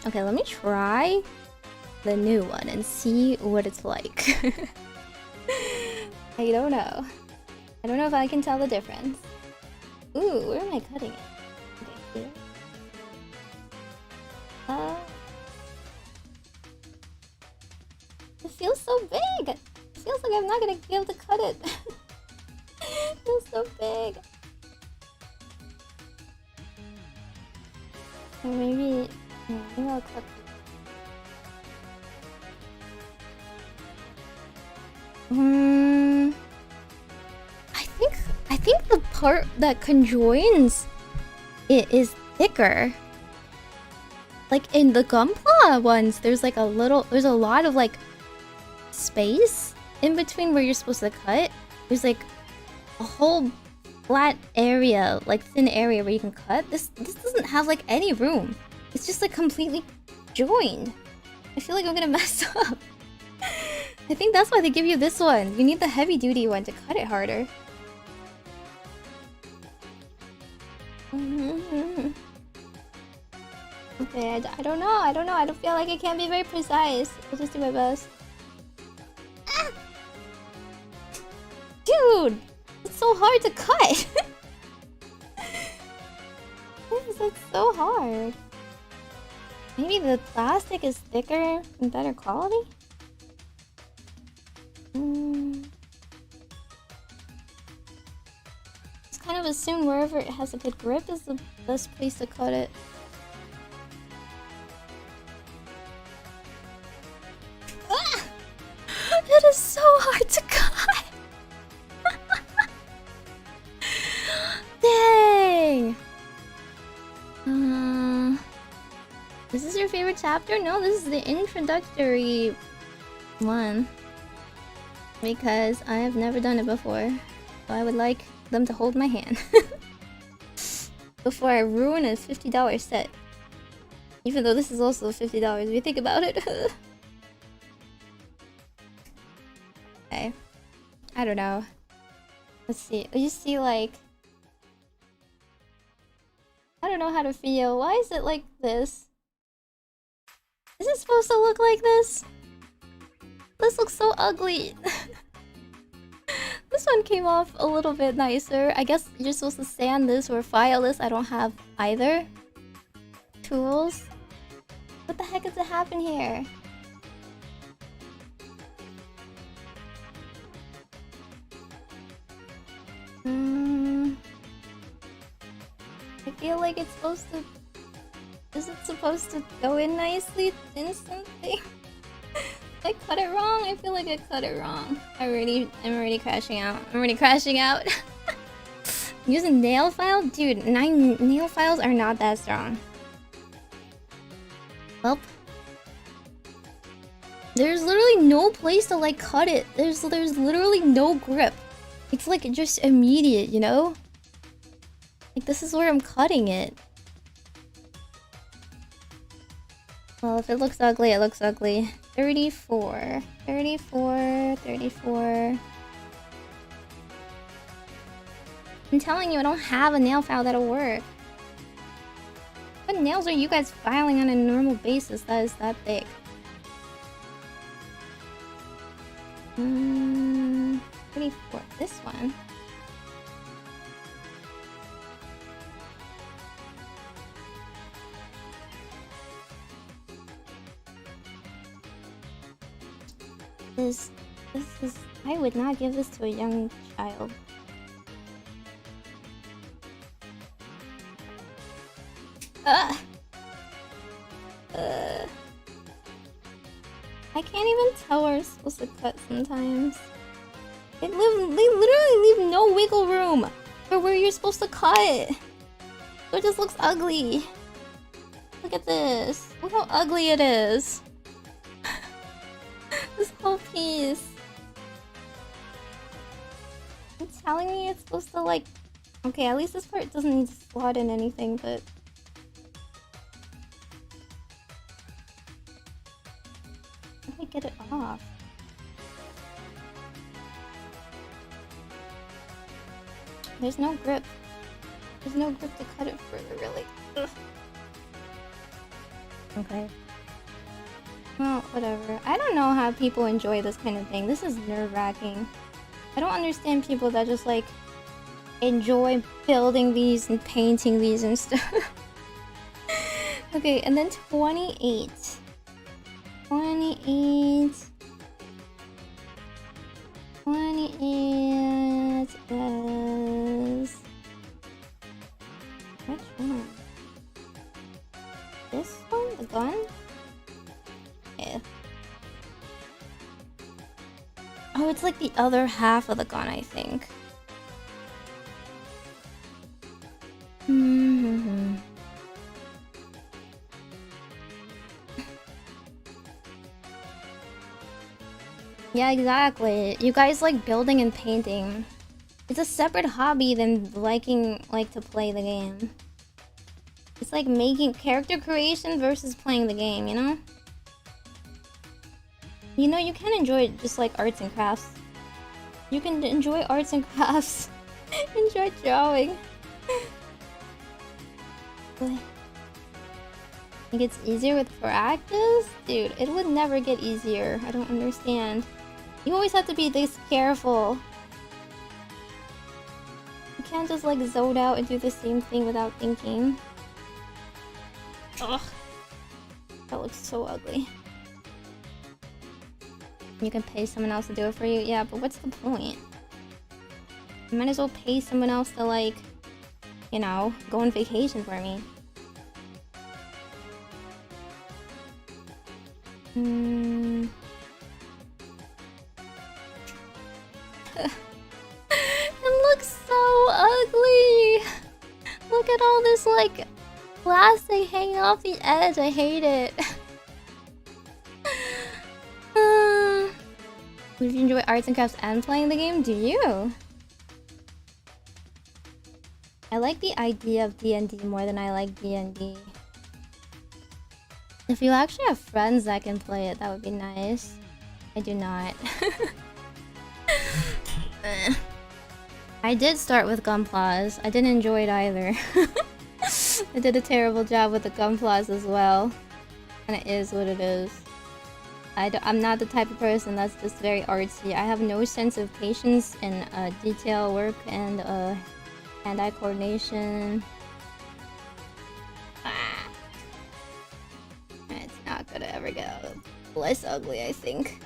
Okay, let me try the new one and see what it's like. I don't know. I don't know if I can tell the difference. Ooh, where am I cutting it? Okay, here. It feels so big! It feels like I'm not gonna be able to cut it. It feels so big. Or maybe I'll cut. I think the part that conjoins it is thicker. Like in the Gunpla ones, there's like a lot of like space in between where you're supposed to cut. There's like a whole flat area, like thin area where you can cut. This doesn't have like any room. It's just like completely joined. I feel like I'm gonna mess up. I think that's why they give you this one. You need the heavy duty one to cut it harder. Okay, I don't know. I don't feel like I can be very precise. I'll just do my best. Ah! Dude! It's so hard to cut! It's so hard. Maybe the plastic is thicker and better quality? Just kind of assume wherever it has a good grip is the best place to cut it. Ah! It is so hard to cut! Dang! Is this your favorite chapter? No, this is the introductory one. Because I have never done it before. So I would like them to hold my hand. Before I ruin a $50 set. Even though this is also $50 if you think about it. Okay. I don't know. Let's see. You see like... I don't know how to feel. Why is it like this? Is it supposed to look like this? This looks so ugly. This one came off a little bit nicer. I guess you're supposed to sand this or file this. I don't have either tools. What the heck is to happen here? I feel like it's supposed to... Is it supposed to go in nicely instantly? I cut it wrong? I feel like I cut it wrong. I'm already crashing out. I'm already crashing out. Using nail file? Dude, nail files are not that strong. Well, there's literally no place to like cut it. There's literally no grip. It's like just immediate, you know? Like this is where I'm cutting it. Well, if it looks ugly, it looks ugly. 34. 34. 34. I'm telling you, I don't have a nail file that'll work. What nails are you guys filing on a normal basis that is that big? 34. This one. This is... I would not give this to a young child. I can't even tell where I'm supposed to cut sometimes. They literally leave no wiggle room for where you're supposed to cut. So it just looks ugly. Look at this. Look how ugly it is. This whole piece. You're telling me it's supposed to like... Okay, at least this part doesn't need to slot in anything, but... How do I get it off? There's no grip. There's no grip to cut it further, really. Ugh. Okay. Well, whatever. I don't know how people enjoy this kind of thing. This is nerve-wracking. I don't understand people that just, like, enjoy building these and painting these and stuff. Okay, and then 28. 28 is... Which one? This one? The gun? Yeah. Oh, it's like the other half of the gun, I think. Yeah, exactly. You guys like building and painting. It's a separate hobby than liking to play the game. It's like making character creation versus playing the game, you know? You know, you can enjoy just like arts and crafts. You can enjoy arts and crafts. Enjoy drawing. Think it's easier with practice? Dude, it would never get easier. I don't understand. You always have to be this careful. You can't just like zone out and do the same thing without thinking. Ugh. That looks so ugly. You can pay someone else to do it for you? Yeah, but what's the point? You might as well pay someone else to like, you know, go on vacation for me. It looks so ugly! Look at all this like plastic hanging off the edge. I hate it. Would you enjoy arts and crafts and playing the game? Do you? I like the idea of D&D more than I like D&D. If you actually have friends that can play it, that would be nice. I do not. I did start with Gunplas. I didn't enjoy it either. I did a terrible job with the Gunplas as well. And it is what it is. I'm not the type of person that's just very artsy. I have no sense of patience in detail work and hand-eye coordination. It's not gonna ever get less ugly, I think.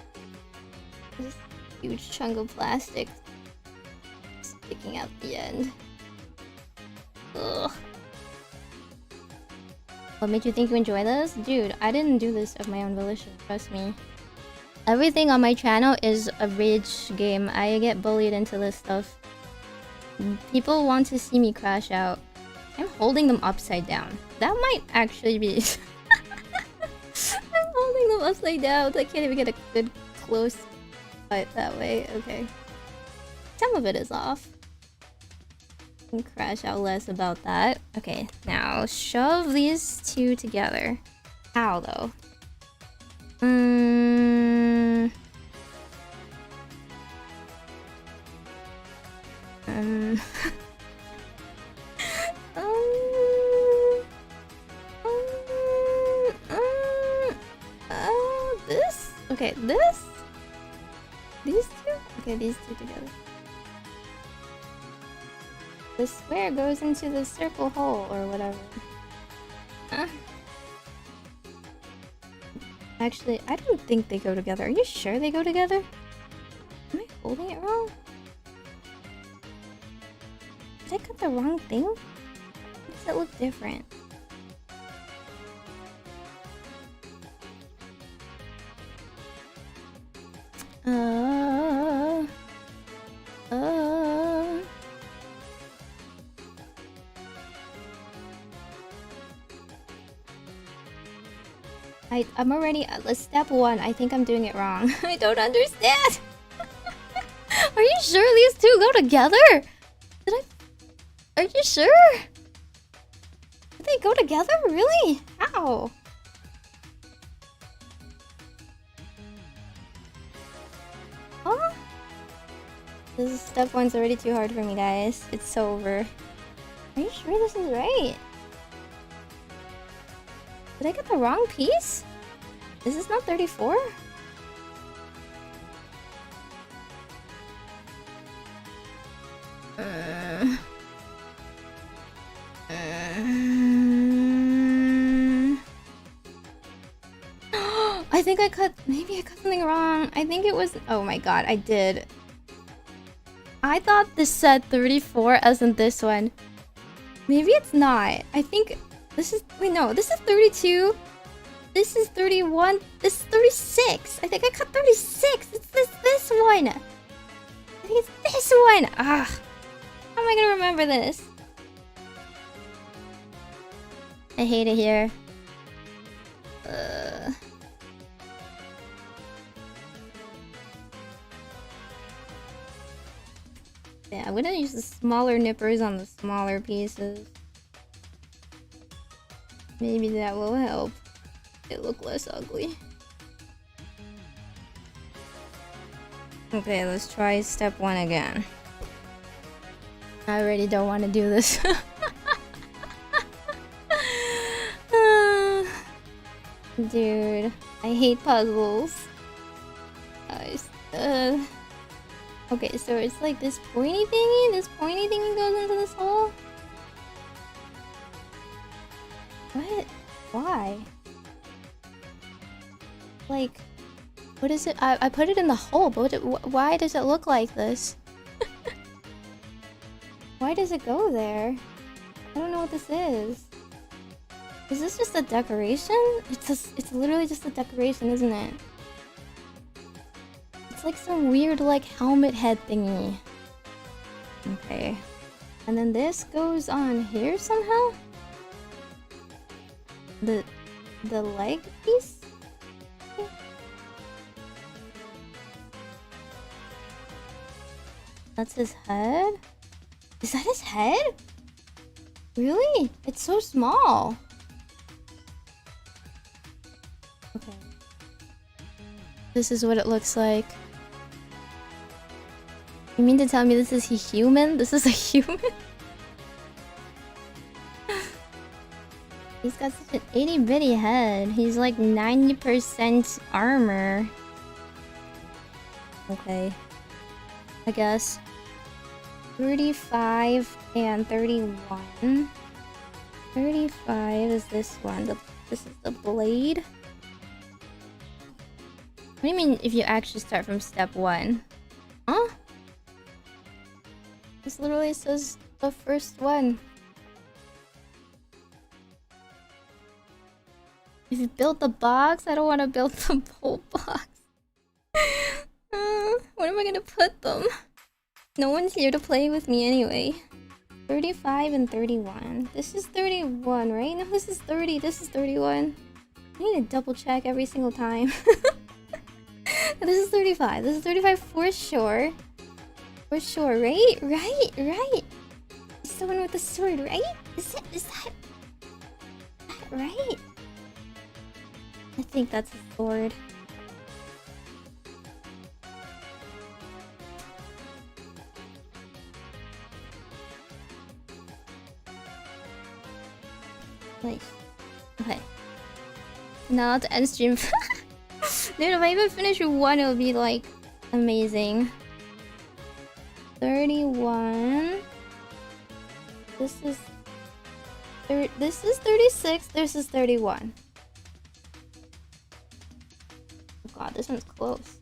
Just a huge chunk of plastic sticking out the end. Ugh. What made you think you enjoy this? Dude, I didn't do this of my own volition, trust me. Everything on my channel is a rage game. I get bullied into this stuff. People want to see me crash out. I'm holding them upside down. That might actually be... I'm holding them upside down. I can't even get a good close fight that way. Okay. Some of it is off. Can crash out less about that. Okay, now shove these two together. How though? This? Okay, this? These two? Okay, these two together. The square goes into the circle hole or whatever. Actually, I don't think they go together. Are you sure they go together? Am I holding it wrong? Did I cut the wrong thing? Why does it look different? I'm already at step 1. I think I'm doing it wrong. I don't understand. Are you sure these two go together? Are you sure? Do they go together? Really? How? Huh? Step 1's already too hard for me, guys. It's so over. Are you sure this is right? Did I get the wrong piece? Is this not 34? I think maybe I cut something wrong. I think it was, oh my god, I did. I thought this said 34 as in this one. Maybe it's not. I think this is, wait no, this is 32. This is 31. This is 36. I think I cut 36. It's this one. I think it's this one. Ah, how am I gonna remember this? I hate it here. Yeah, I'm gonna use the smaller nippers on the smaller pieces. Maybe that will help it look less ugly. Okay, let's try step 1 again. I already don't want to do this. Dude, I hate puzzles. Okay, so it's like this pointy thingy? This pointy thingy goes into this hole? What? Why? Like, what is it? I put it in the hole, but why does it look like this? Why does it go there? I don't know what this is. Is this just a decoration? It's literally just a decoration, isn't it? It's like some weird like helmet head thingy. Okay. And then this goes on here somehow? The leg piece? That's his head? Is that his head? Really? It's so small. Okay. This is what it looks like. You mean to tell me this is a human? This is a human? He's got such an itty bitty head. He's like 90% armor. Okay. I guess. 35 and 31. 35 is this one. This is the blade. What do you mean if you actually start from step 1? Huh? This literally says the first one. If you build the box, I don't want to build the whole box. Where am I gonna put them? No one's here to play with me anyway. 35 and 31. This is 31, right? No, this is 30. This is 31. I need to double check every single time. This is 35. This is 35 for sure. For sure, right? Right. It's the one with the sword, right? Is that right? I think that's a sword. Like, okay. Now to end stream. Dude, if I even finish one, it'll be like amazing. 31. This is 36. This is 31. Oh god, this one's close.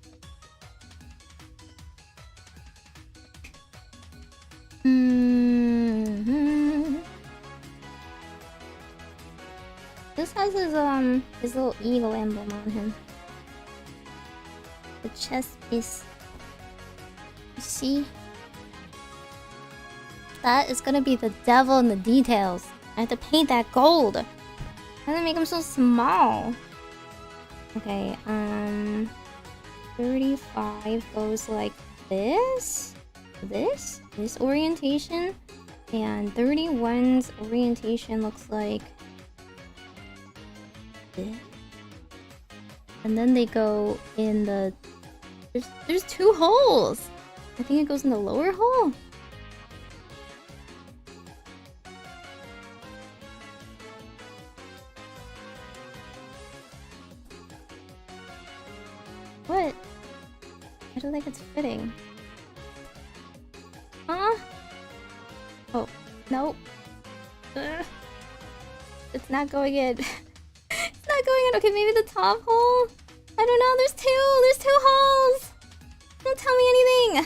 This has his little eagle emblem on him. The chest piece. You see? That is gonna be the devil in the details. I have to paint that gold. How do they make him so small? Okay, 35 goes like this, this orientation, and 31's orientation looks like this. And then they go in the... There's 2 holes! I think it goes in the lower hole? What? I don't think it's fitting. Huh? Oh, nope. Ugh. It's not going in. It's not going in. Okay, maybe the top hole? I don't know. There's 2 holes! Don't tell me anything!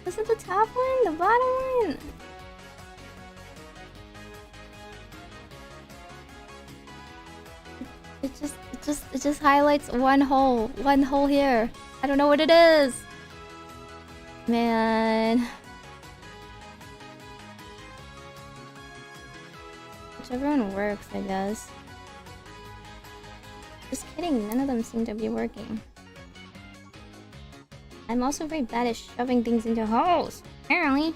Was it the top one? The bottom one? It just highlights one hole here. I don't know what it is. Man. Whichever one works, I guess. Just kidding, none of them seem to be working. I'm also very bad at shoving things into holes, apparently.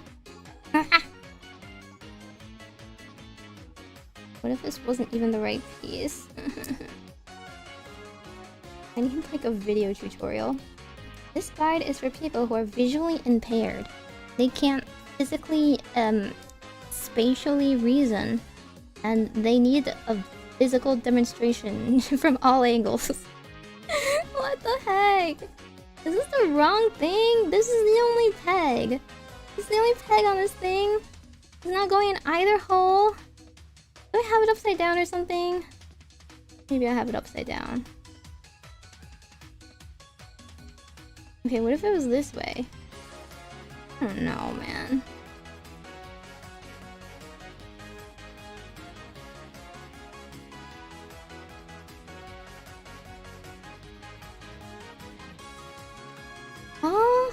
What if this wasn't even the right piece? I need like a video tutorial. This guide is for people who are visually impaired. They can't physically, spatially reason. And they need a physical demonstration from all angles. What the heck? Is this the wrong thing? This is the only peg. This is the only peg on this thing. It's not going in either hole. Do I have it upside down or something? Maybe I have it upside down. Okay, what if it was this way? I don't know, man. Huh?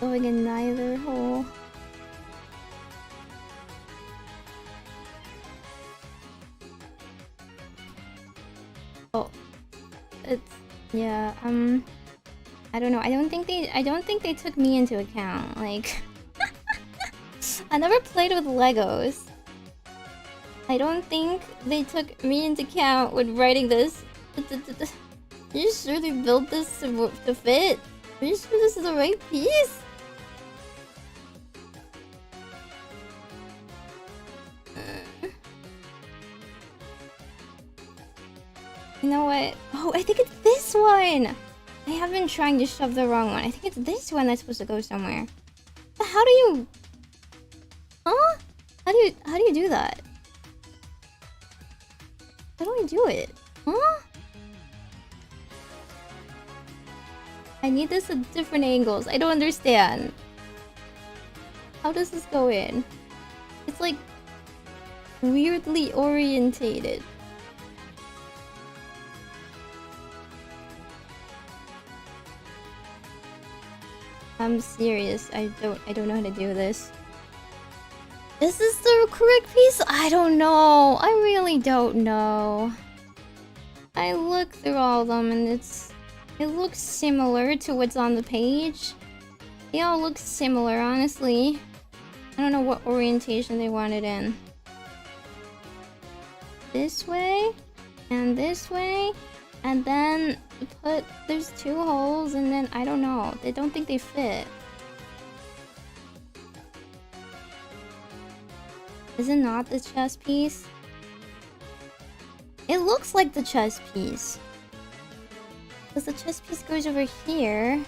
Going in neither hole. Oh, it's yeah. I don't know. I don't think they took me into account. Like, I never played with Legos. I don't think they took me into account when writing this. Are you sure they built this to fit? Are you sure this is the right piece? You know what? Oh, I think it's this one! I have been trying to shove the wrong one. I think it's this one that's supposed to go somewhere. But how do you... Huh? How do you do that? How do I do it? Huh? I need this at different angles. I don't understand. How does this go in? It's like... weirdly orientated. I'm serious. I don't know how to do this. Is this the correct piece? I don't know. I really don't know. I looked through all of them and it looks similar to what's on the page. They all look similar, honestly. I don't know what orientation they want it in. This way and this way, and then there's 2 holes, and then I don't know. They don't think they fit. Is it not the chest piece? It looks like the chest piece. Because the chest piece goes over here.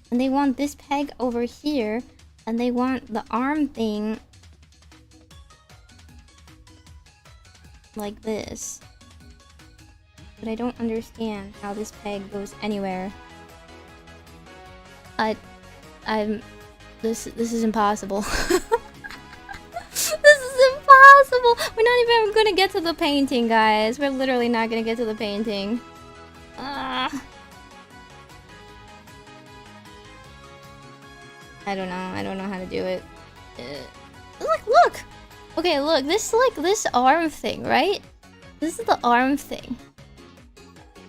And they want this peg over here. And they want the arm thing like this. But I don't understand how this peg goes anywhere. This is impossible. This is impossible! We're not even gonna get to the painting, guys. We're literally not gonna get to the painting. I don't know how to do it. Like, look! Okay, look, this arm thing, right? This is the arm thing.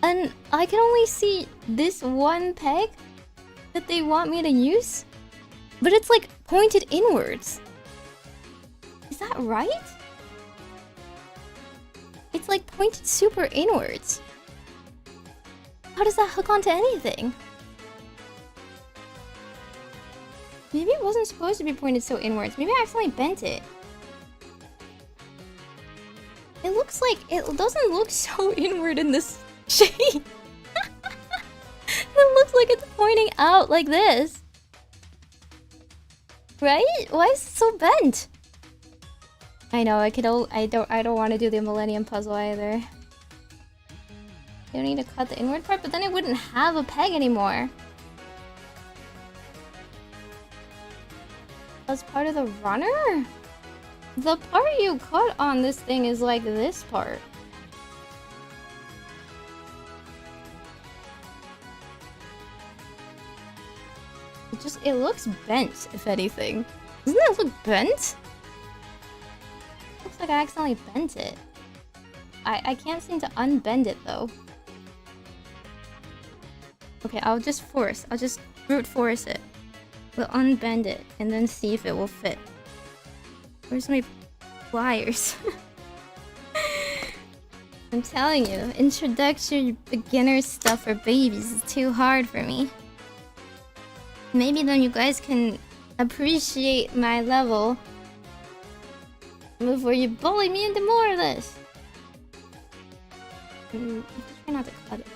And I can only see this one peg that they want me to use. But it's like pointed inwards. Is that right? It's like pointed super inwards. How does that hook onto anything? Maybe it wasn't supposed to be pointed so inwards. Maybe I accidentally bent it. It looks like it doesn't look so inward in this shape. It looks like it's pointing out like this. Right? Why is it so bent? I know, I don't want to do the Millennium Puzzle either. You don't need to cut the inward part, but then it wouldn't have a peg anymore. As part of the runner? The part you cut on this thing is like this part. It looks bent, if anything. Doesn't it look bent? Looks like I accidentally bent it. I can't seem to unbend it though. Okay, I'll just brute force it. We'll unbend it and then see if it will fit. Where's my pliers? I'm telling you, introductory beginner stuff for babies is too hard for me. Maybe then you guys can appreciate my level before you bully me into more of this. Try not to cut it.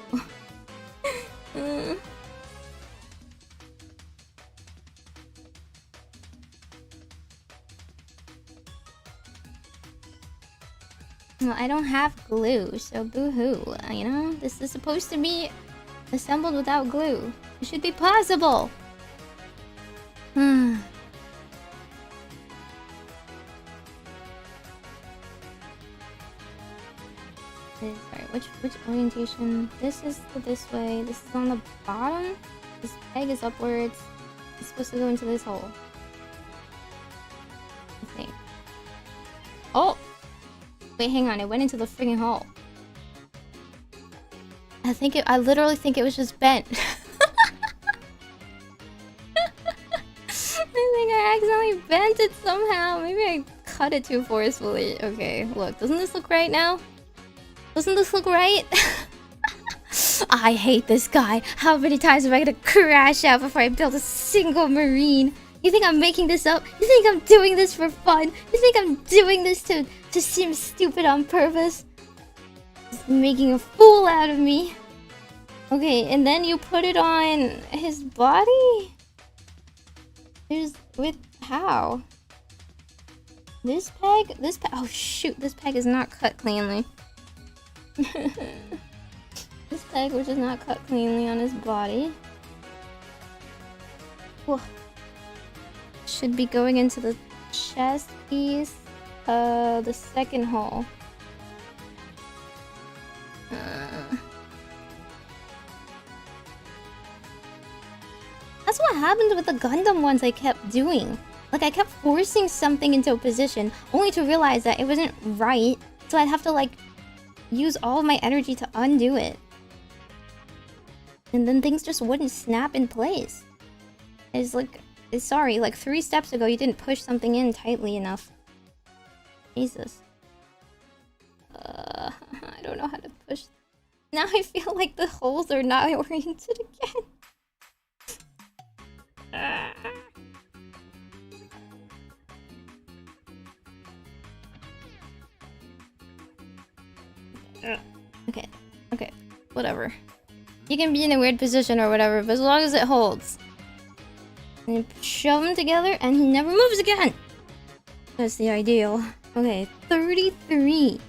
Well, I don't have glue, so boo-hoo, you know? This is supposed to be assembled without glue. It should be possible! Sorry, which orientation? This is this way, this is on the bottom, this peg is upwards, it's supposed to go into this hole. I think. Oh! Wait, hang on, it went into the friggin' hole. I literally think it was just bent. I think I accidentally bent it somehow. Maybe I cut it too forcefully. Okay, look, doesn't this look right now? Doesn't this look right? I hate this guy. How many times am I gonna crash out before I build a single marine? You think I'm making this up? You think I'm doing this for fun? You think I'm doing this to seem stupid on purpose? Just making a fool out of me. Okay, and then you put it on his body? How? This peg? Oh shoot, this peg is not cut cleanly. This peg was just not cut cleanly on his body. Whoa. Should be going into the chest piece, the second hole. That's what happened with the Gundam ones I kept doing. Like, I kept forcing something into a position, only to realize that it wasn't right, so I'd have to, like, use all of my energy to undo it. And then things just wouldn't snap in place. It's like, sorry, like 3 steps ago you didn't push something in tightly enough. Jesus. I don't know how to push. Now I feel like the holes are not oriented again. Okay, whatever. You can be in a weird position or whatever, but as long as it holds. And you shove them together and he never moves again! That's the ideal. Okay, 33.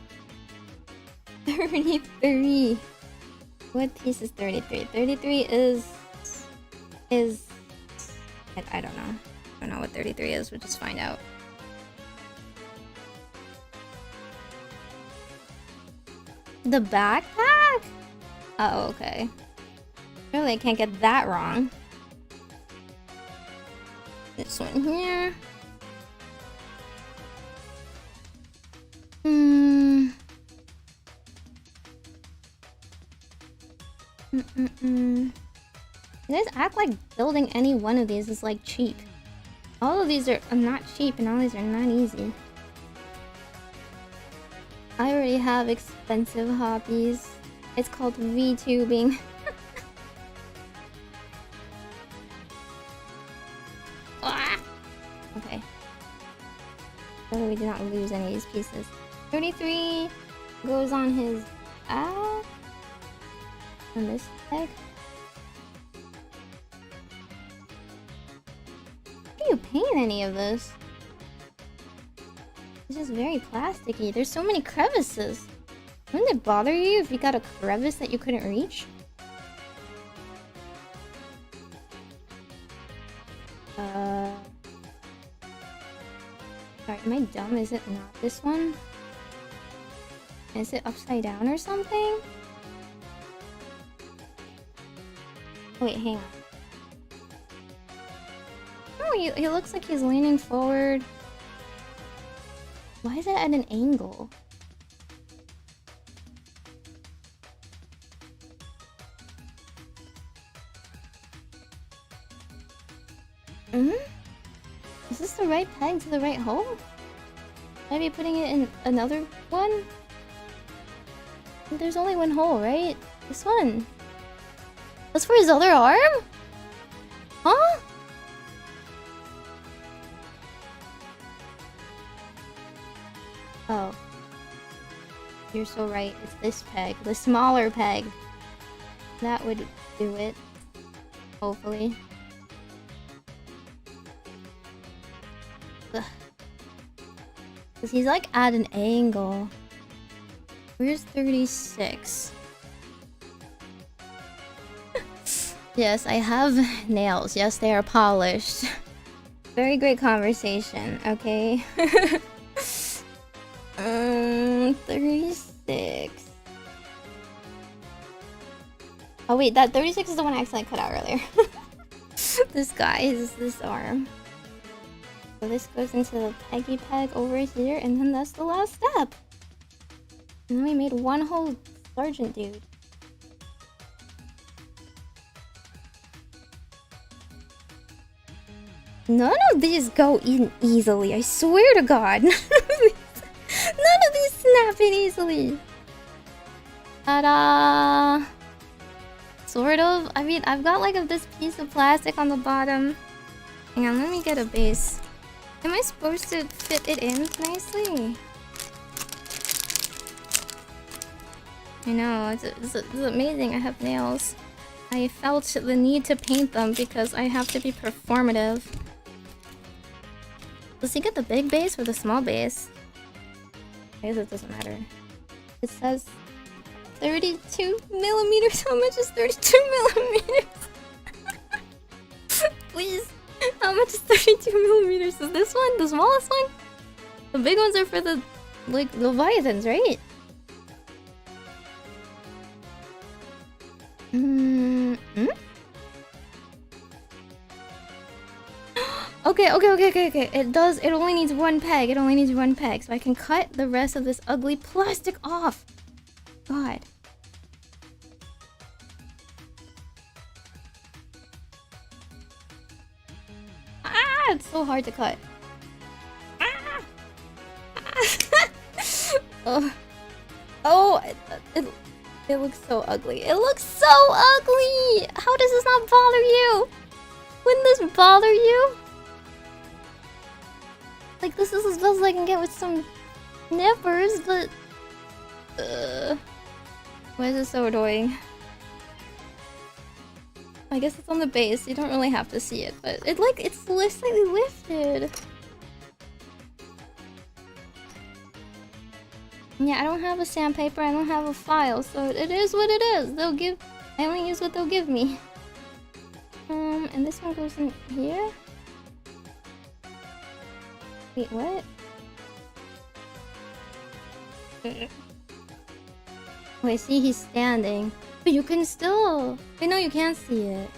33. What piece is 33? 33 is... I don't know. I don't know what 33 is, we'll just find out. The backpack? Oh, okay. Really, I can't get that wrong. This one here. You guys act like building any one of these is like cheap. All of these are not cheap and all these are not easy. I already have expensive hobbies. It's called VTubing. Okay. So we do not lose any of these pieces. 33 goes on his on this peg. How do you paint any of this? It's just very plasticky. There's so many crevices. Wouldn't it bother you if you got a crevice that you couldn't reach? Sorry, am I dumb? Is it not this one? Is it upside down or something? Wait, hang on. Oh, he looks like he's leaning forward. Why is it at an angle? Is this the right peg to the right hole? Should I be putting it in another one? There's only one hole, right? This one. That's for his other arm? Huh? Oh. You're so right. It's this peg. The smaller peg. That would do it. Hopefully. Because he's like at an angle. Where's 36? Yes, I have nails. Yes, they are polished. Very great conversation, okay? 36. Oh wait, that 36 is the one I accidentally cut out earlier. This guy is this arm. So this goes into the peggy peg over here, and then that's the last step. And then we made one whole sergeant dude. None of these go in easily, I swear to God. None of these snap in easily. Ta-da! Sort of. I mean, I've got like this piece of plastic on the bottom. Hang on, let me get a base. Am I supposed to fit it in nicely? I know, it's amazing I have nails. I felt the need to paint them because I have to be performative. Does he get the big base or the small base? I guess it doesn't matter. It says 32 millimeters. How much is 32 millimeters? Please. How much is 32 millimeters? Is this one the smallest one? The big ones are for the like Leviathans, right? Okay. It only needs one peg. It only needs one peg. So I can cut the rest of this ugly plastic off. God. Ah, it's so hard to cut. Ah! Oh, it looks so ugly. It looks so ugly! How does this not bother you? Wouldn't this bother you? Like, this is as best as I can get with some nippers, but... why is it so annoying? I guess it's on the base. You don't really have to see it, but it's slightly lifted. Yeah, I don't have a sandpaper. I don't have a file, so it is what it is. I only use what they'll give me. And this one goes in here. Wait, what? Wait, see, he's standing. But you can still... Wait, no, you can't see it.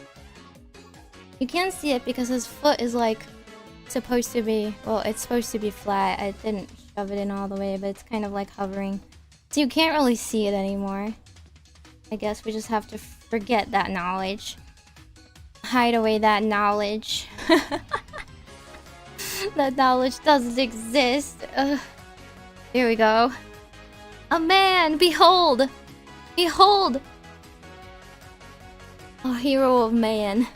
You can't see it because his foot is, like, supposed to be... Well, it's supposed to be flat. I didn't shove it in all the way, but it's kind of like hovering. So you can't really see it anymore. I guess we just have to forget that knowledge. Hide away that knowledge. That knowledge doesn't exist. Here we go. A man! Behold! Behold! A hero of man.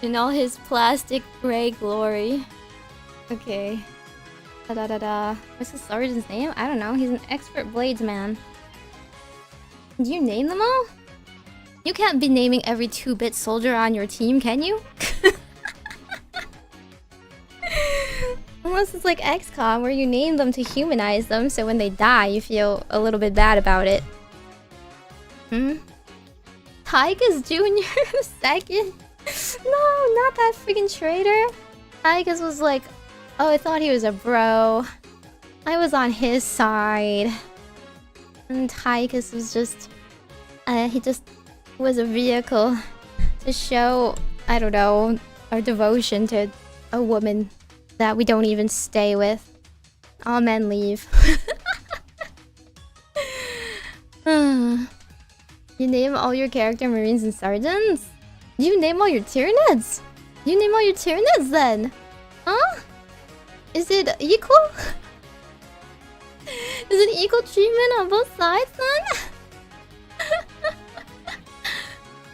In all his plastic gray glory. Okay. Da-da-da-da. What's the sergeant's name? I don't know. He's an expert bladesman. Do you name them all? You can't be naming every 2-bit soldier on your team, can you? Unless it's like XCOM, where you name them to humanize them, so when they die, you feel a little bit bad about it. Tygus Jr. Second? No, not that freaking traitor. Tygus was like, oh, I thought he was a bro. I was on his side. And Tygus was just... he just was a vehicle to show, I don't know, our devotion to a woman that we don't even stay with. All men leave. You name all your character Marines and Sergeants? You name all your Tyranids? You name all your Tyranids then? Huh? Is it equal? Is it equal treatment on both sides then?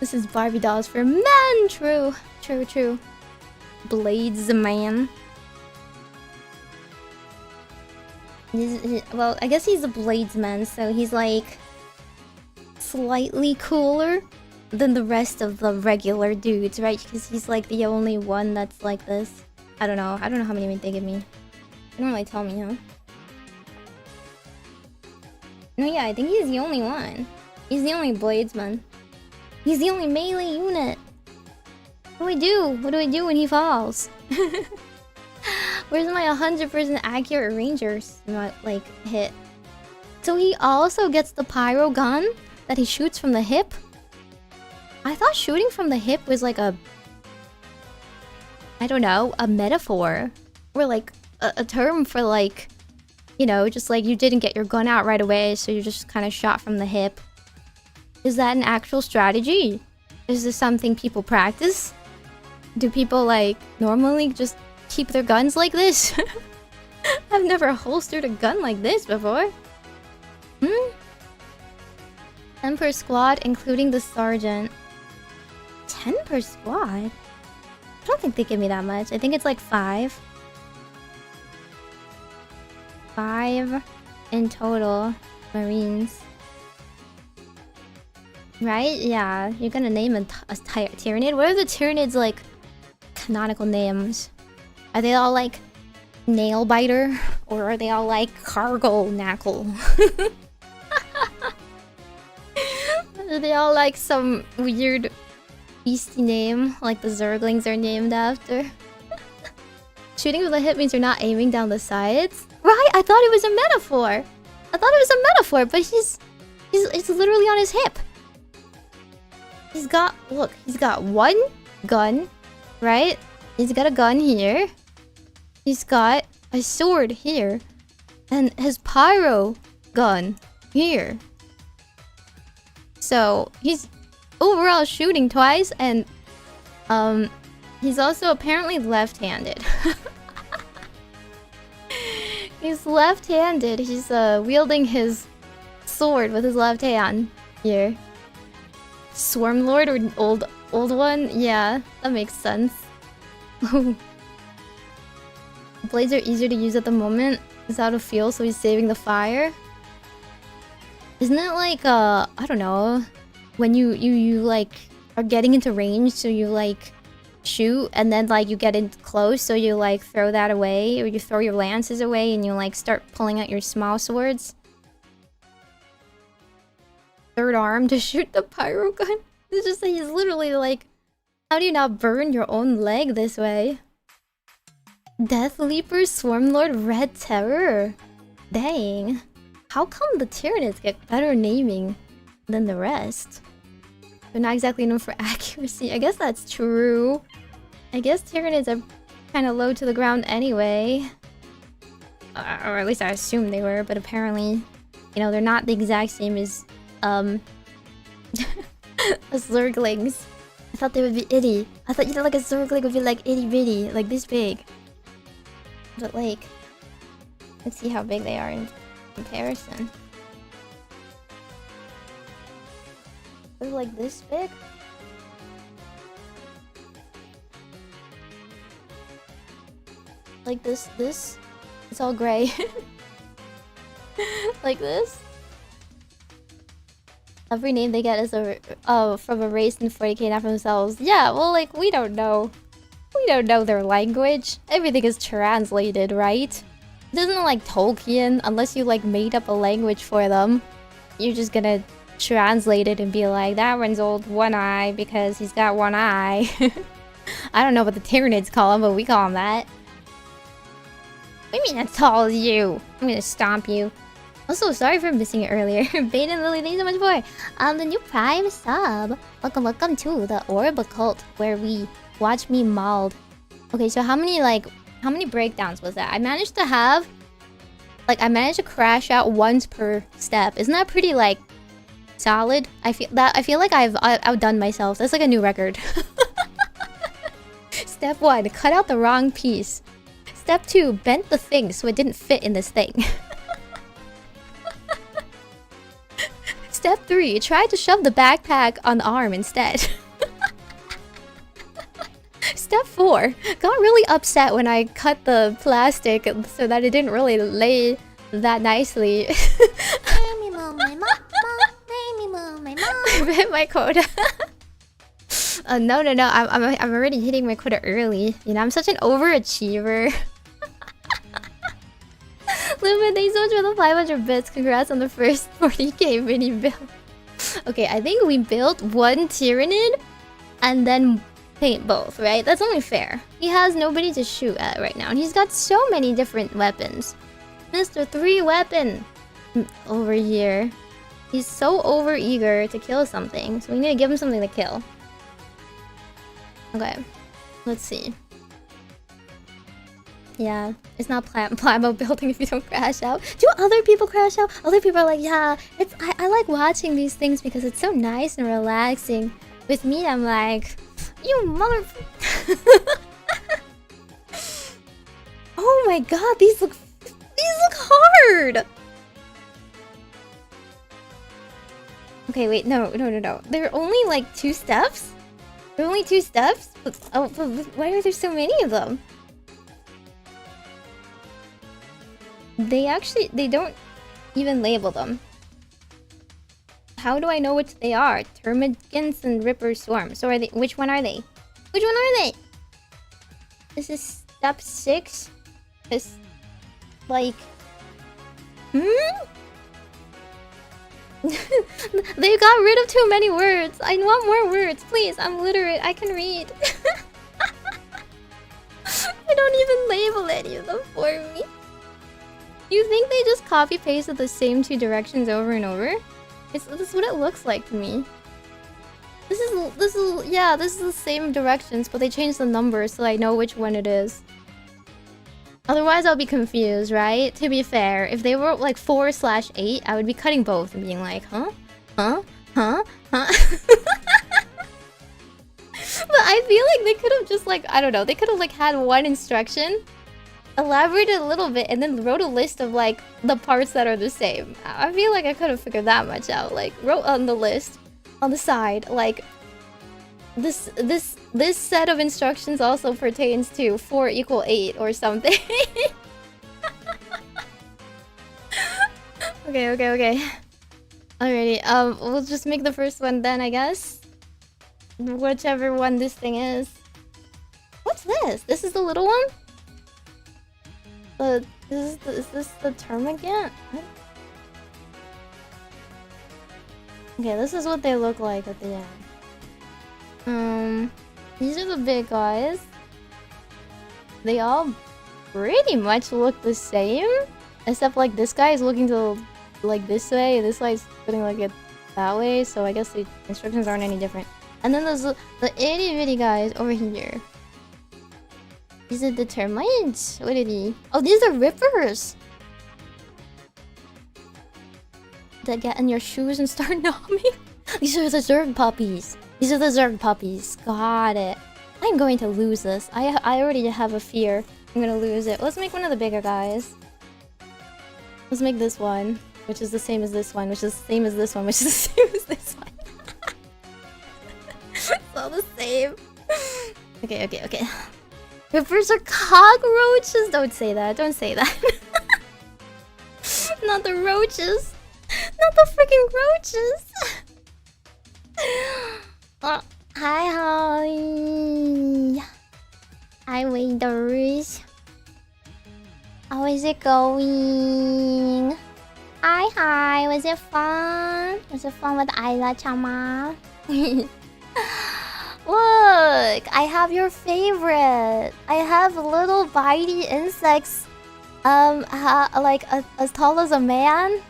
This is Barbie dolls for men! True. True, true. Blades man. Well, I guess he's a bladesman, so he's like... slightly cooler than the rest of the regular dudes, right? Because he's like the only one that's like this. I don't know. I don't know how many they give me. They don't really tell me, huh? No, yeah, I think he's the only one. He's the only bladesman. He's the only melee unit. What do we do? What do we do when he falls? Where's my 100% accurate rangers like hit? So he also gets the pyro gun that he shoots from the hip? I thought shooting from the hip was like a... I don't know, a metaphor. Or like a term for like... You know, just like you didn't get your gun out right away, so you just kind of shot from the hip. Is that an actual strategy? Is this something people practice? Do people like normally just keep their guns like this? I've never holstered a gun like this before. 10 per squad, including the sergeant. 10 per squad? I don't think they give me that much. I think it's like 5. 5 in total Marines. Right? Yeah. You're gonna name a Tyranid? What are the Tyranids like canonical names? Are they all like Nail Biter? Or are they all like Cargo Knackle? Are they all like some weird beastie name like the Zerglings are named after? Shooting with a hip means you're not aiming down the sides? Right? I thought it was a metaphor. I thought it was a metaphor, but it's literally on his hip. He's got, look, he's got one gun, right? He's got a gun here. He's got a sword here. And his pyro gun here. So, he's overall shooting twice, and he's also apparently left-handed. He's left-handed. He's wielding his sword with his left hand here. Swarmlord or old one? Yeah, that makes sense. Blades are easier to use at the moment. He's out of fuel, so he's saving the fire. Isn't it like I don't know, when you like are getting into range, so you like shoot and then like you get in close, so you like throw that away, or you throw your lances away and you like start pulling out your small swords. Third arm to shoot the pyro gun. It's just that he's literally like, how do you not burn your own leg this way? Death Leaper, Swarmlord, Red Terror. Dang. How come the Tyranids get better naming than the rest? They're not exactly known for accuracy. I guess that's true. I guess Tyranids are kind of low to the ground anyway. Or at least I assumed they were, but apparently, you know, they're not the exact same as as zerglings. I thought they would be itty. I thought, you know, like a zergling would be like itty bitty, like this big. But like, let's see how big they are in comparison. They're like this big. Like this, it's all gray. Like this. Every name they get is from a race in 40k, not from themselves. Yeah, well, like, we don't know. We don't know their language. Everything is translated, right? It isn't like Tolkien, unless you, like, made up a language for them. You're just gonna translate it and be like, that one's old one eye because he's got one eye. I don't know what the Tyranids call him, but we call him that. What do you mean as tall as you? I'm gonna stomp you. Also, sorry for missing it earlier. Bane and Lily, thanks so much for the new Prime sub. Welcome to the Orbacle, where we watch me mauled. Okay, so how many breakdowns was that? I managed to crash out once per step. Isn't that pretty, like, solid? I feel like I've outdone myself. That's like a new record. Step 1, cut out the wrong piece. Step 2, bent the thing so it didn't fit in this thing. Step 3, try to shove the backpack on the arm instead. Step 4, got really upset when I cut the plastic so that it didn't really lay that nicely. Meimi-mu-me-mo, Meimi-mu-me-mo. I've hit my quota. No, I'm already hitting my quota early. You know, I'm such an overachiever. Lumen, thanks so much for the 500 bits. Congrats on the first 40k mini build. Okay, I think we built one Tyranid and then paint both, right? That's only fair. He has nobody to shoot at right now, and he's got so many different weapons. Mr. 3 weapon over here. He's so over-eager to kill something, so we need to give him something to kill. Okay, let's see. Yeah, it's not Plamo building if you don't crash out. Do other people crash out? Other people are like, yeah, I like watching these things because it's so nice and relaxing. With me, I'm like, you mother... Oh my god, these look hard! Okay, wait, no. There are only like 2 steps? There are only 2 steps? Oh, but why are there so many of them? They don't even label them. How do I know which they are? Termagants and Ripper Swarm. So are they? Which one are they? Which one are they? This is step 6. This, like, They got rid of too many words. I want more words, please. I'm literate. I can read. I don't even label any of them for me. You think they just copy pasted the same 2 directions over and over? This is what it looks like to me. This is the same directions, but they changed the numbers so I know which one it is. Otherwise, I'll be confused, right? To be fair, if they were like 4/8, I would be cutting both and being like, huh? But I feel like they could have just, like, I don't know, they could have like had one instruction, elaborated a little bit, and then wrote a list of like the parts that are the same. I feel like I could have figured that much out. Like, wrote on the list on the side, like, this set of instructions also pertains to 4 = 8 or something. Okay. Alrighty, we'll just make the first one then, I guess. Whichever one this thing is. What's this? This is the little one? Is this the termagant? Okay, this is what they look like at the end. These are the big guys. They all pretty much look the same, except like this guy is looking to like this way, this guy's putting like it that way. So I guess the instructions aren't any different. And then there's the itty bitty guys over here. These are the termites. What are these? Oh, these are rippers. That get in your shoes and start gnawing. These are the Zerg puppies. These are the Zerg puppies. Got it. I'm going to lose this. I already have a fear. I'm gonna lose it. Let's make one of the bigger guys. Let's make this one, which is the same as this one, which is the same as this one, which is the same as this one. It's all the same. Okay. Rippers are cockroaches. Don't say that. Don't say that. Not the roaches. Not the freaking roaches. Oh, hi, Holly. Hi, waiters. How is it going? Hi. Was it fun? Was it fun with Ayla-chama? Look, I have your favorite. I have little bitey insects, like as tall as a man,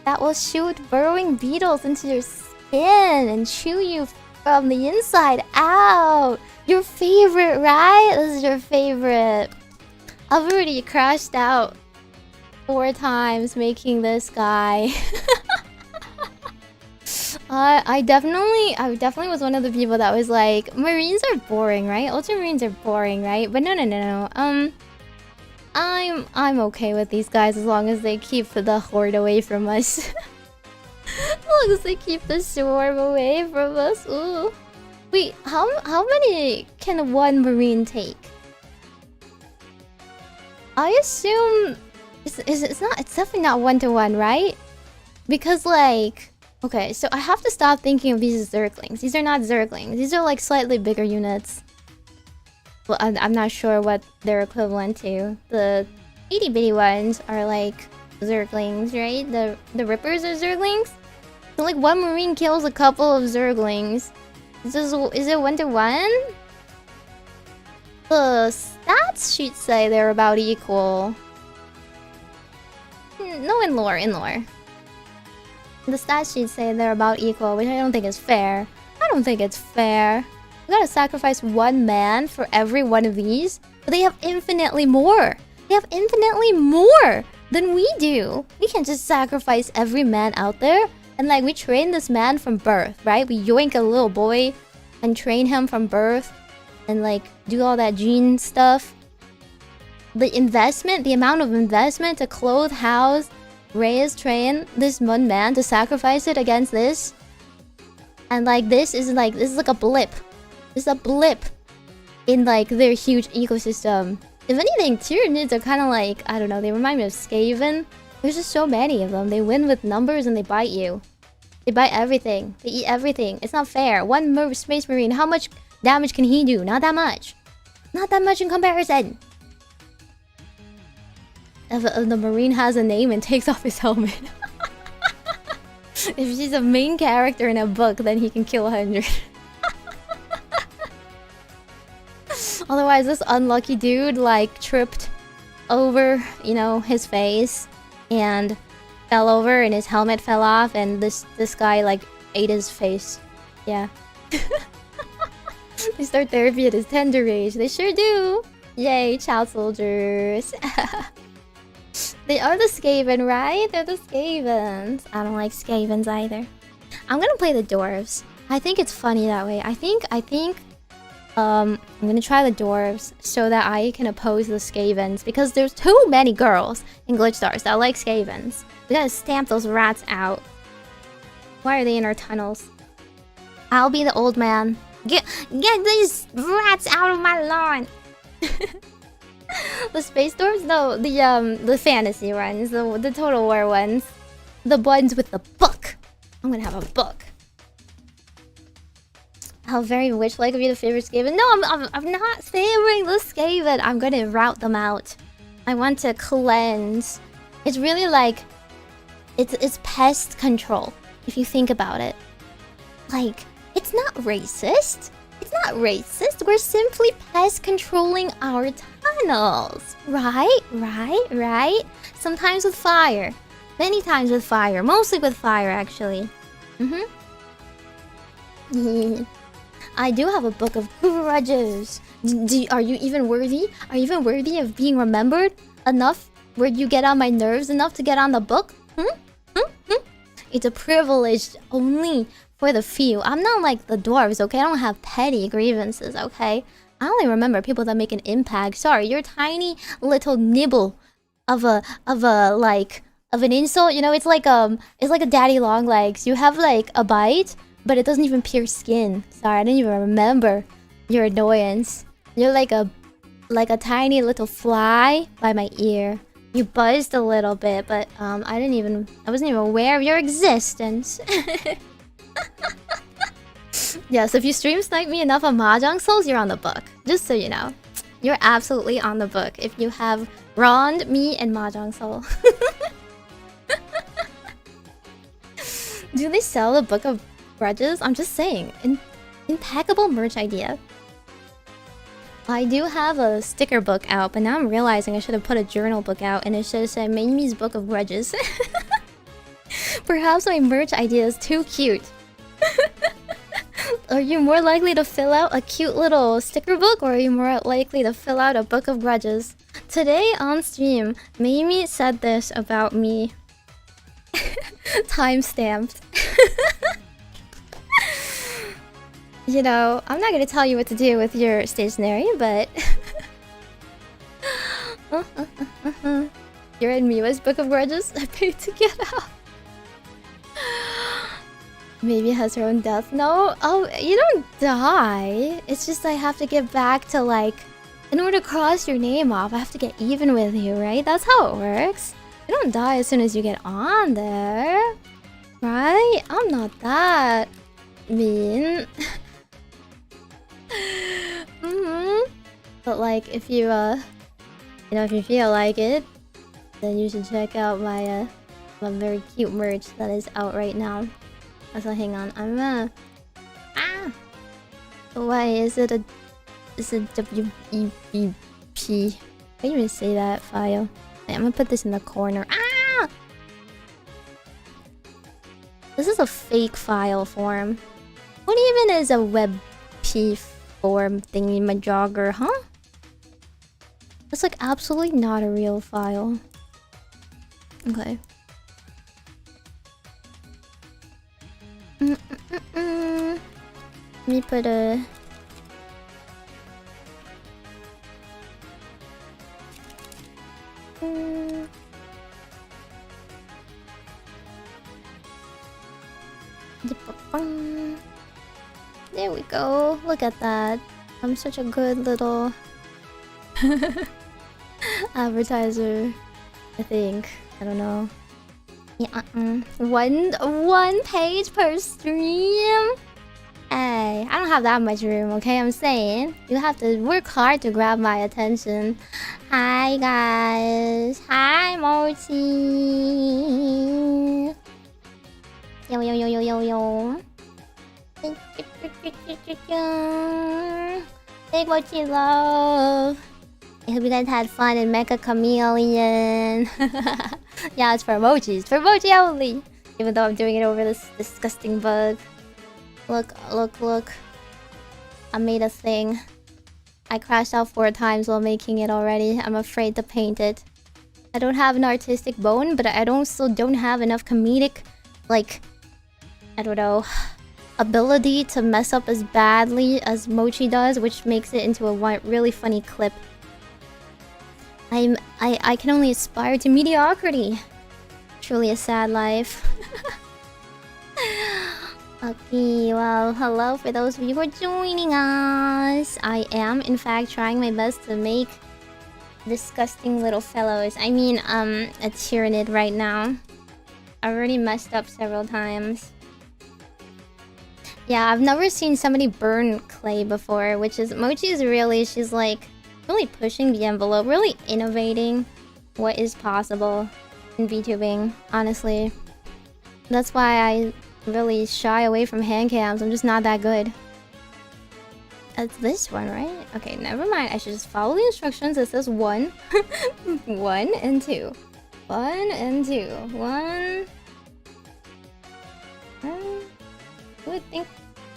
that will shoot burrowing beetles into your skin and chew you from the inside out. Your favorite, right? This is your favorite. I've already crashed out 4 times making this guy. I definitely was one of the people that was like, Marines are boring, right? Ultramarines are boring, right? But no. I'm okay with these guys as long as they keep the horde away from us. As long as they keep the swarm away from us. Ooh. Wait, how many can one Marine take? I assume it's definitely not 1-to-1, right? Because like, okay, so I have to stop thinking of these as Zerglings. These are not Zerglings. These are like slightly bigger units. Well, I'm not sure what they're equivalent to. The itty bitty ones are like Zerglings, right? The Rippers are Zerglings. So like one Marine kills a couple of Zerglings. Is it 1-to-1? The stats sheet say they're about equal. No, in lore. The stats sheets say they're about equal, which I don't think is fair. I don't think it's fair. We gotta sacrifice one man for every one of these, but they have infinitely more. They have infinitely more than we do. We can't just sacrifice every man out there. And like, we train this man from birth, right? We yoink a little boy and train him from birth and like do all that gene stuff. The investment, the amount of investment to clothe, house, raise, train this one man, to sacrifice it against this. And like, this is like a blip. This is a blip in like their huge ecosystem. If anything, Tyranids are kind of like, I don't know, they remind me of Skaven. There's just so many of them. They win with numbers and they bite you. They bite everything. They eat everything. It's not fair. One Space Marine, how much damage can he do? Not that much. Not that much in comparison. If the Marine has a name and takes off his helmet. If she's a main character in a book, then he can kill 100. Otherwise, this unlucky dude, like, tripped over, you know, his face and fell over and his helmet fell off and this guy, like, ate his face. Yeah. They start therapy at his tender age. They sure do. Yay, child soldiers. They are the Skaven, right? They're the Skavens. I don't like Skavens either. I'm gonna play the dwarves. I think it's funny that way. I think I'm gonna try the dwarves so that I can oppose the Skavens, because there's too many girls in Glitch Stars that like Skavens. We gotta stamp those rats out. Why are they in our tunnels? I'll be the old man. Get these rats out of my lawn. The space dwarves? No, the fantasy ones, the Total War ones. The ones with the book. I'm gonna have a book. How very witch-like of you to favor Skaven. No, I'm not favoring the Skaven. I'm gonna rout them out. I want to cleanse. It's really like, it's pest control, if you think about it. Like, it's not racist. It's not racist. We're simply pest controlling our tunnels. Right? Sometimes with fire. Many times with fire. Mostly with fire, actually. I do have a book of grudges. Are you even worthy? Are you even worthy of being remembered enough? Where you get on my nerves enough to get on the book? It's a privilege only for the few. I'm not like the dwarves, okay? I don't have petty grievances, okay? I only remember people that make an impact. Sorry, your tiny little nibble of an insult. You know, it's like a daddy long legs. You have like a bite, but it doesn't even pierce skin. Sorry, I didn't even remember your annoyance. You're like a tiny little fly by my ear. You buzzed a little bit, but I wasn't even aware of your existence. Yes, if you stream snipe me enough on Mahjong Souls, you're on the book. Just so you know. You're absolutely on the book if you have wronged me and Mahjong Soul. Do they sell the book of grudges? I'm just saying. Impeccable merch idea. I do have a sticker book out, but now I'm realizing I should have put a journal book out and it should have said Meimi's Book of Grudges. Perhaps my merch idea is too cute. Are you more likely to fill out a cute little sticker book, or are you more likely to fill out a book of grudges? Today on stream, Meimi said this about me. Time-stamped. You know, I'm not gonna tell you what to do with your stationery, but... You're in Miwa's Book of Grudges? I paid to get out. Maybe has her own death. No, oh, you don't die. It's just I have to get back to like... In order to cross your name off, I have to get even with you, right? That's how it works. You don't die as soon as you get on there. Right? I'm not that mean. But like, if you, if you feel like it, then you should check out my, my very cute merch that is out right now. So hang on, I'm why is it WEBP? Can you even say that file? Wait, I'm gonna put this in the corner. This is a fake file form. What even is a WebP form thingy majogger, huh? It's like absolutely not a real file. Okay. Let me put a... There we go. Look at that. I'm such a good little advertiser, I think. I don't know. Yeah, one page per stream. Hey, I don't have that much room, okay? I'm saying you have to work hard to grab my attention. Hi guys. Hi Mochi. Yo yo yo yo yo yo. Big Mochi love. I hope you guys had fun in Mecha Chameleon. Yeah, it's for emojis. For emoji only. Even though I'm doing it over this disgusting bug. Look, look, look. I made a thing. I crashed out 4 times while making it already. I'm afraid to paint it. I don't have an artistic bone, but I also don't have enough comedic, like, I don't know, ability to mess up as badly as Mochi does, which makes it into a really funny clip. I can only aspire to mediocrity. Truly a sad life. Okay, well, hello for those of you who are joining us. I am, in fact, trying my best to make disgusting little fellows. I mean, a Tyrannid right now. I've already messed up several times. Yeah, I've never seen somebody burn clay before, which is... Mochi is really... She's like... really pushing the envelope, really innovating what is possible in VTubing, honestly. That's why I really shy away from hand cams. I'm just not that good. It's this one, right? Okay, never mind. I should just follow the instructions. It says 1. 1 and 2. 1 and 2. 1.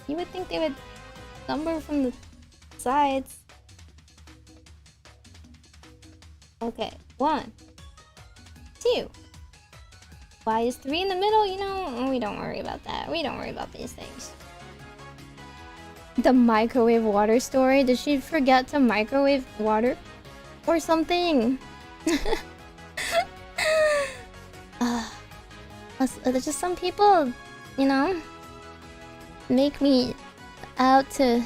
You would think they would number from the sides. Okay, 1, 2. Why is 3 in the middle? You know, we don't worry about that. We don't worry about these things. The microwave water story. Did she forget to microwave water? Or something? There's just some people, you know, make me out to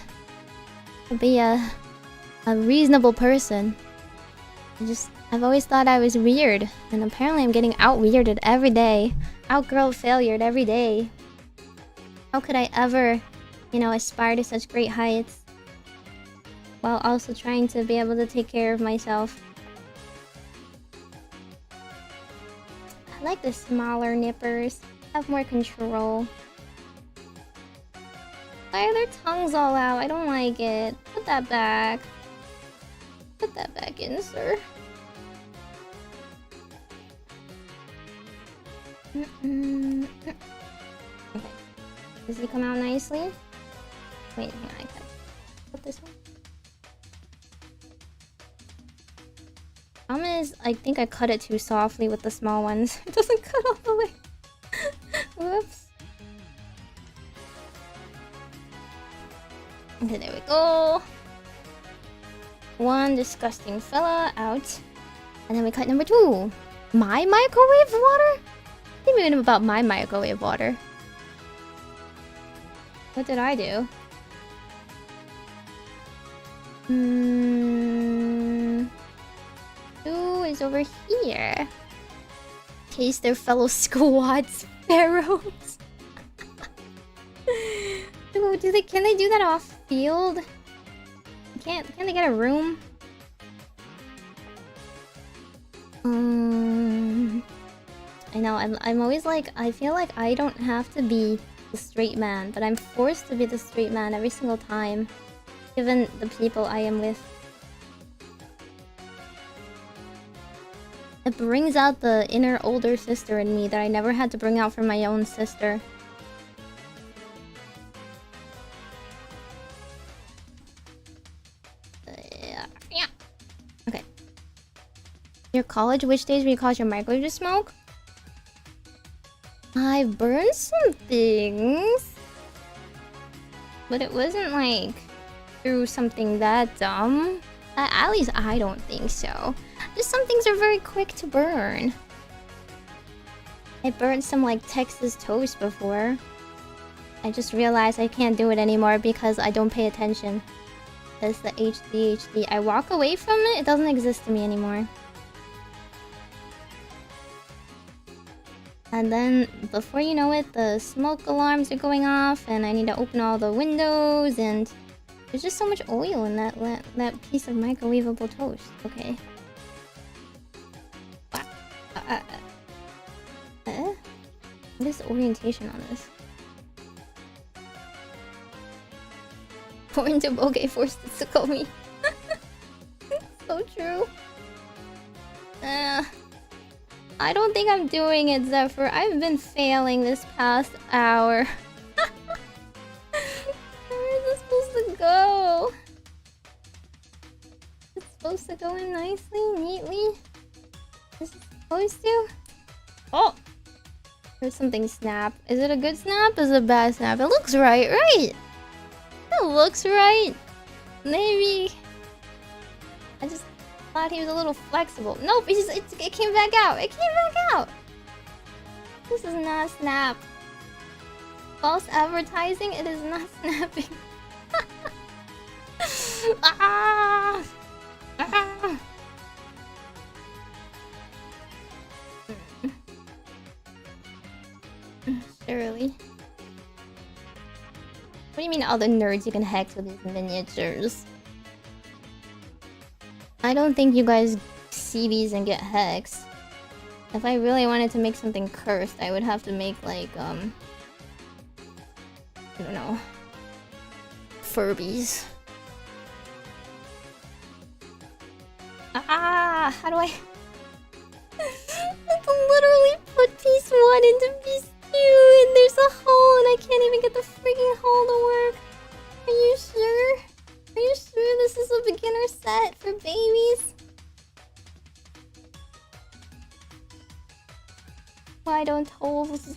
be a reasonable person. I've always thought I was weird, and apparently I'm getting out-weirded every day. Out-girl failured every day. How could I ever, you know, aspire to such great heights while also trying to be able to take care of myself? I like the smaller nippers. Have more control. Why are their tongues all out? I don't like it. Put that back. Put that back in, sir. Okay. Does he come out nicely? Wait, hang on, I gotta put this one. Problem is, I think I cut it too softly with the small ones. It doesn't cut all the way. Whoops. Okay, there we go. One disgusting fella out. And then we cut number 2. My microwave water? What do you mean about my microwave water? What did I do? 2 is over here. Case their fellow squad sparrows. Can they do that off field? Can they get a room? I know, I'm always like, I feel like I don't have to be the straight man, but I'm forced to be the straight man every single time, given the people I am with. It brings out the inner older sister in me that I never had to bring out for my own sister. Yeah. Okay. Your college, which days will you cause your microwave to smoke? I burned some things, but it wasn't like through something that dumb. At least I don't think so. Just some things are very quick to burn. I burned some like Texas toast before. I just realized I can't do it anymore because I don't pay attention. That's the HDHD. I walk away from it, it doesn't exist to me anymore. And then, before you know it, the smoke alarms are going off, and I need to open all the windows, and there's just so much oil in that piece of microwavable toast. Okay. What is the orientation on this? Born to bokeh forced to call me. So true. I don't think I'm doing it, Zephyr. I've been failing this past hour. Where is this supposed to go? It's supposed to go in nicely, neatly. Is it supposed to? Oh! There's something snap. Is it a good snap? Is it a bad snap? It looks right, right? It looks right. Maybe. I just thought he was a little flexible. Nope, it came back out. It came back out. This is not a snap. False advertising. It is not snapping. Ah! Ah! Surely. What do you mean other nerds you can hex with these miniatures? I don't think you guys see these and get hexed. If I really wanted to make something cursed, I would have to make like, I don't know, Furbies. Ah, how do I have to literally put piece 1 into piece 2 and there's a hole and I can't even get the freaking hole to work. Are you sure? Are you sure this is a beginner set for babies? Why don't holes...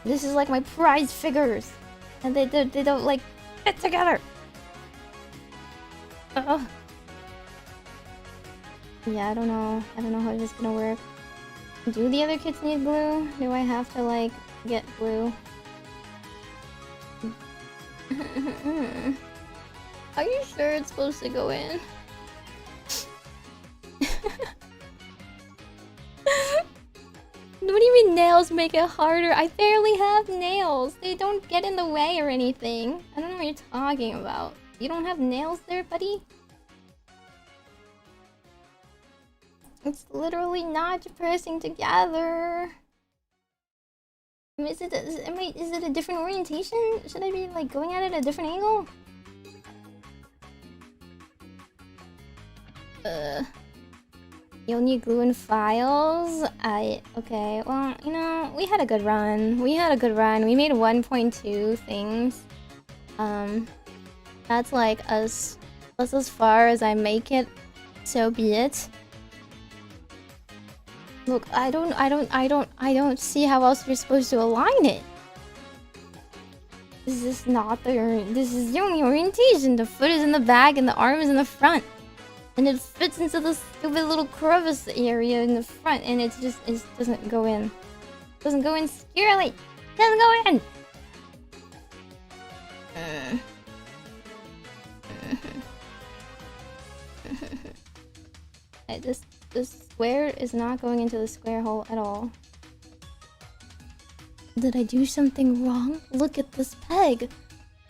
This is like my prize figures. And they don't like fit together. Ugh. Yeah, I don't know how this is gonna work. Do the other kids need glue? Do I have to like get glue? Are you sure it's supposed to go in? What do you mean nails make it harder? I barely have nails. They don't get in the way or anything. I don't know what you're talking about. You don't have nails there, buddy? It's literally not pressing together. Is it a different orientation? Should I be like going at it at a different angle? You'll need glue and files. Okay, well, you know, we had a good run. We made 1.2 things. That's like that's as far as I make it. So be it. Look, I don't see how else you're supposed to align it. This is the only orientation. The foot is in the back and the arm is in the front. And it fits into the stupid little crevice area in the front, and it doesn't go in. It doesn't go in securely. It doesn't go in. This square is not going into the square hole at all. Did I do something wrong? Look at this peg.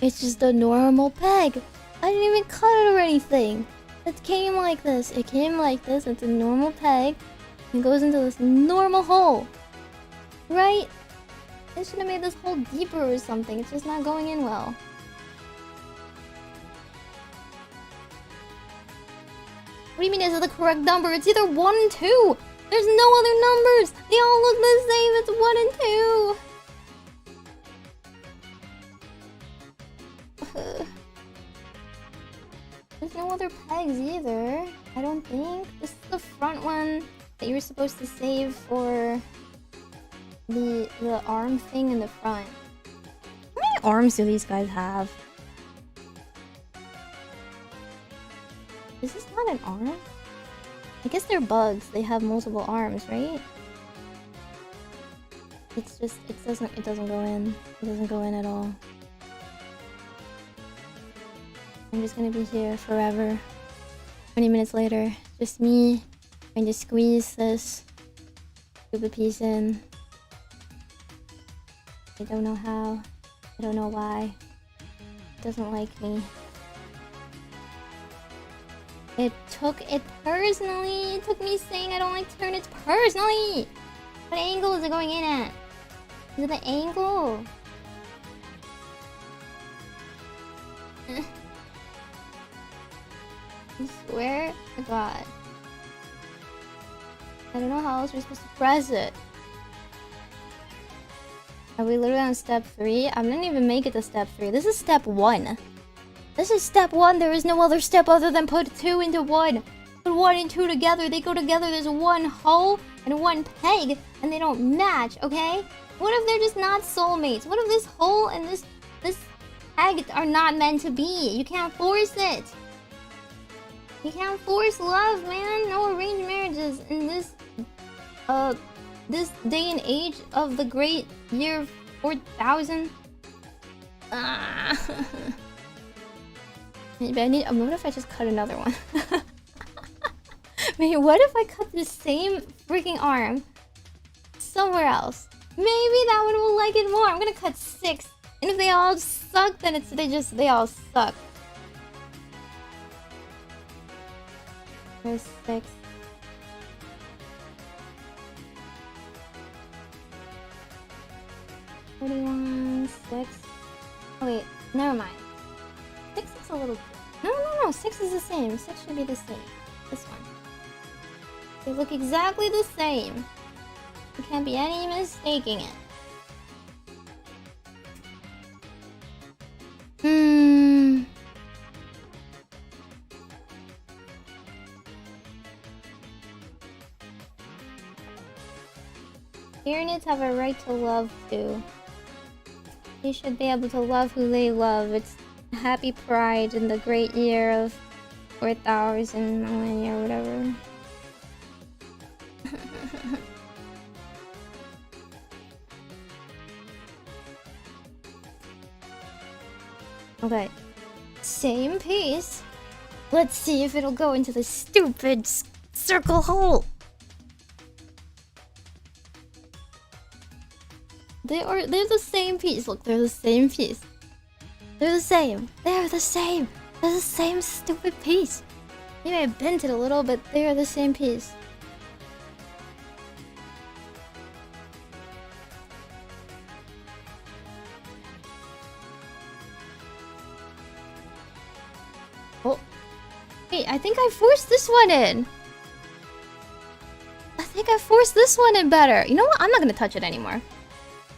It's just a normal peg. I didn't even cut it or anything. It came like this. It came like this. It's a normal peg. It goes into this normal hole. Right? I should have made this hole deeper or something. It's just not going in well. What do you mean is it the correct number? It's either 1 and 2. There's no other numbers. They all look the same. It's 1 and 2. There's no other pegs either. I don't think. This is the front one that you were supposed to save for the arm thing in the front. How many arms do these guys have? Is this not an arm? I guess they're bugs. They have multiple arms, right? It's just it doesn't go in. It doesn't go in at all. I'm just gonna be here forever. 20 minutes later, just me trying to squeeze this stupid piece in. I don't know how. I don't know why. It doesn't like me. It took it personally. It took me saying I don't like turn it personally. What angle is it going in at? Is it the angle? I swear to God. I don't know how else we're supposed to press it. Are we literally on step 3? I'm not even make it to step 3. This is step 1. This is step 1. There is no other step other than put 2 into 1. Put 1 and 2 together. They go together. There's one hole and one peg, and they don't match, okay? What if they're just not soulmates? What if this hole and this peg are not meant to be? You can't force it. You can't force love, man. No arranged marriages in this day and age of the great year 4000. Maybe what if I just cut another one? Maybe what if I cut the same freaking arm somewhere else? Maybe that one will like it more. I'm gonna cut 6, and if they all suck, then they all suck. There's 6. $41, 6. Oh wait, never mind. 6 is a little... No, 6 is the same. 6 should be the same. This one. They look exactly the same. There can't be any mistaking it. Tyrannids have a right to love too. They should be able to love who they love. It's happy pride in the great year of 4,000 millennia or whatever. Okay. Same piece. Let's see if it'll go into the stupid circle hole. They're the same piece. Look, they're the same piece. They're the same. They're the same. They're the same stupid piece. Maybe I bent it a little, but they're the same piece. Oh. Wait, I think I forced this one in. I think I forced this one in better. You know what? I'm not gonna touch it anymore.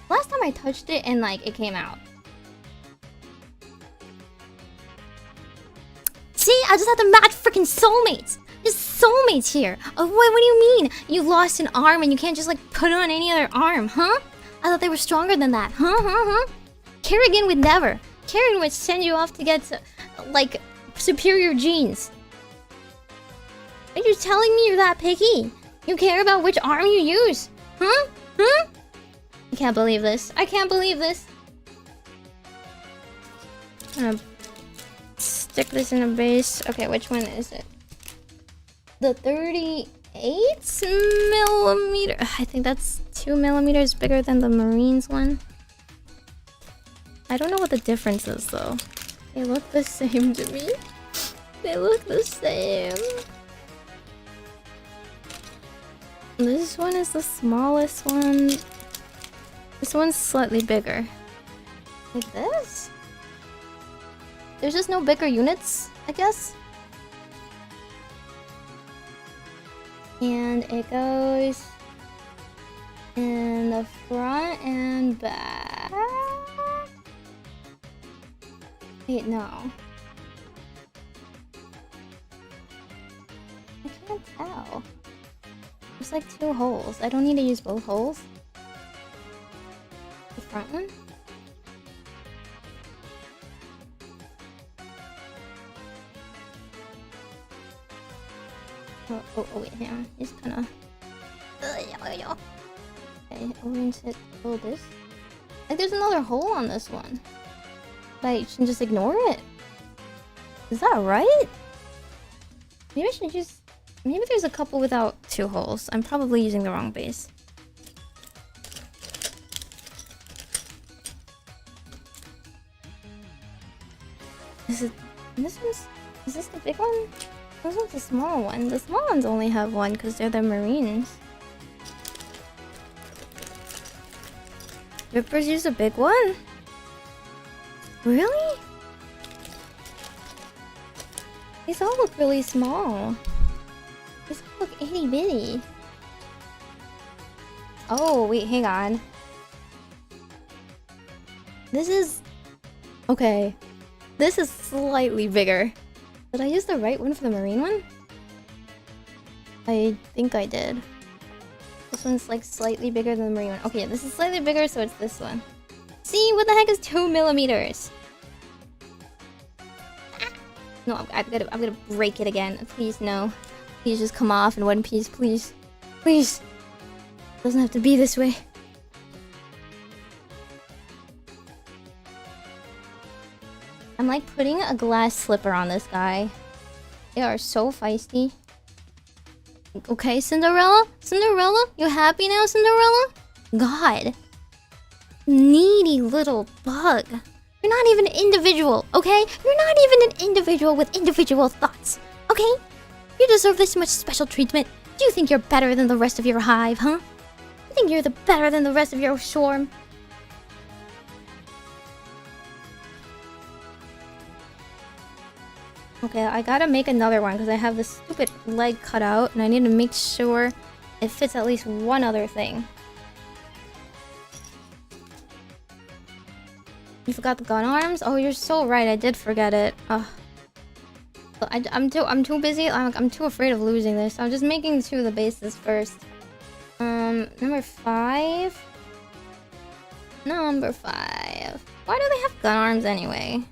Last time I touched it and like it came out. See, I just had to match freaking soulmates. There's soulmates here. Oh, wait, what do you mean? You lost an arm and you can't just like put on any other arm, huh? I thought they were stronger than that, huh? Kerrigan would never. Kerrigan would send you off to get like superior genes. Are you telling me you're that picky? You care about which arm you use, huh? I can't believe this. I can't believe this. I'm gonna stick this in a base. Okay, which one is it? The 38 millimeter. I think that's 2 millimeters bigger than the Marines one. I don't know what the difference is though. They look the same to me. They look the same. This one is the smallest one. This one's slightly bigger. Like this? There's just no bigger units, I guess. And it goes in the front and back. Wait, no. I can't tell. There's like 2 holes. I don't need to use both holes. The front one? Oh, wait, hang on. It's kinda... Okay, orange it. Oh, this? Like, there's another hole on this one. I should just ignore it. Is that right? Maybe I should just... Maybe there's a couple without 2 holes. I'm probably using the wrong base. Is this the big one? This one's the small one. The small ones only have 1 because they're the Marines. Rippers use a big one? Really? These all look really small. These all look itty bitty. Oh, wait, hang on. This is... Okay. This is slightly bigger. Did I use the right one for the Marine one? I think I did. This one's like slightly bigger than the Marine one. Okay, this is slightly bigger, so it's this one. See, what the heck is 2 millimeters? No, I'm gonna break it again. Please, no. Please just come off in one piece, please. Please. It doesn't have to be this way. I'm like putting a glass slipper on this guy. They are so feisty. Okay, Cinderella? Cinderella? You happy now, Cinderella? God. Needy little bug. You're not even an individual, okay? You're not even an individual with individual thoughts, okay? You deserve this much special treatment. Do you think you're better than the rest of your hive, huh? You think you're better than the rest of your swarm? Okay, I gotta make another one because I have this stupid leg cut out and I need to make sure it fits at least one other thing. You forgot the gun arms? Oh, you're so right. I did forget it. Ugh. I'm too busy. I'm too afraid of losing this. I'm just making 2 of the bases first. Number 5. Number 5. Why do they have gun arms anyway?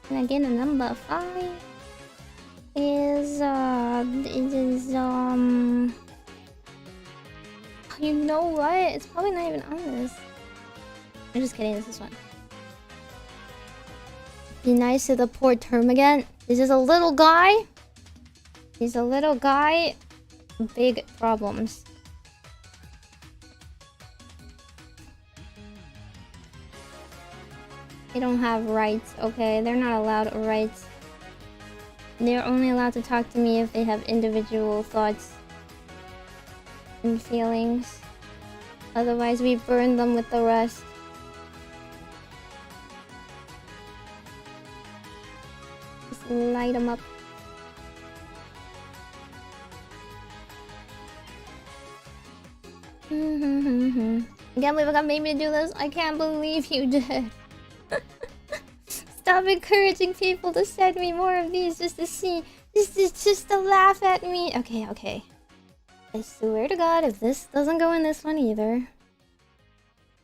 And again, the number 5 is you know what? It's probably not even on this. I'm just kidding, this is one. Be nice to the poor termagant. This is a little guy. He's a little guy. Big problems. They don't have rights, okay? They're not allowed rights. They're only allowed to talk to me if they have individual thoughts and feelings. Otherwise, we burn them with the rest. Just light them up. I can't believe I got Meimi to do this. I can't believe you did. Stop encouraging people to send me more of these just to see. Just to laugh at me. Okay, okay. I swear to God, if this doesn't go in this one either,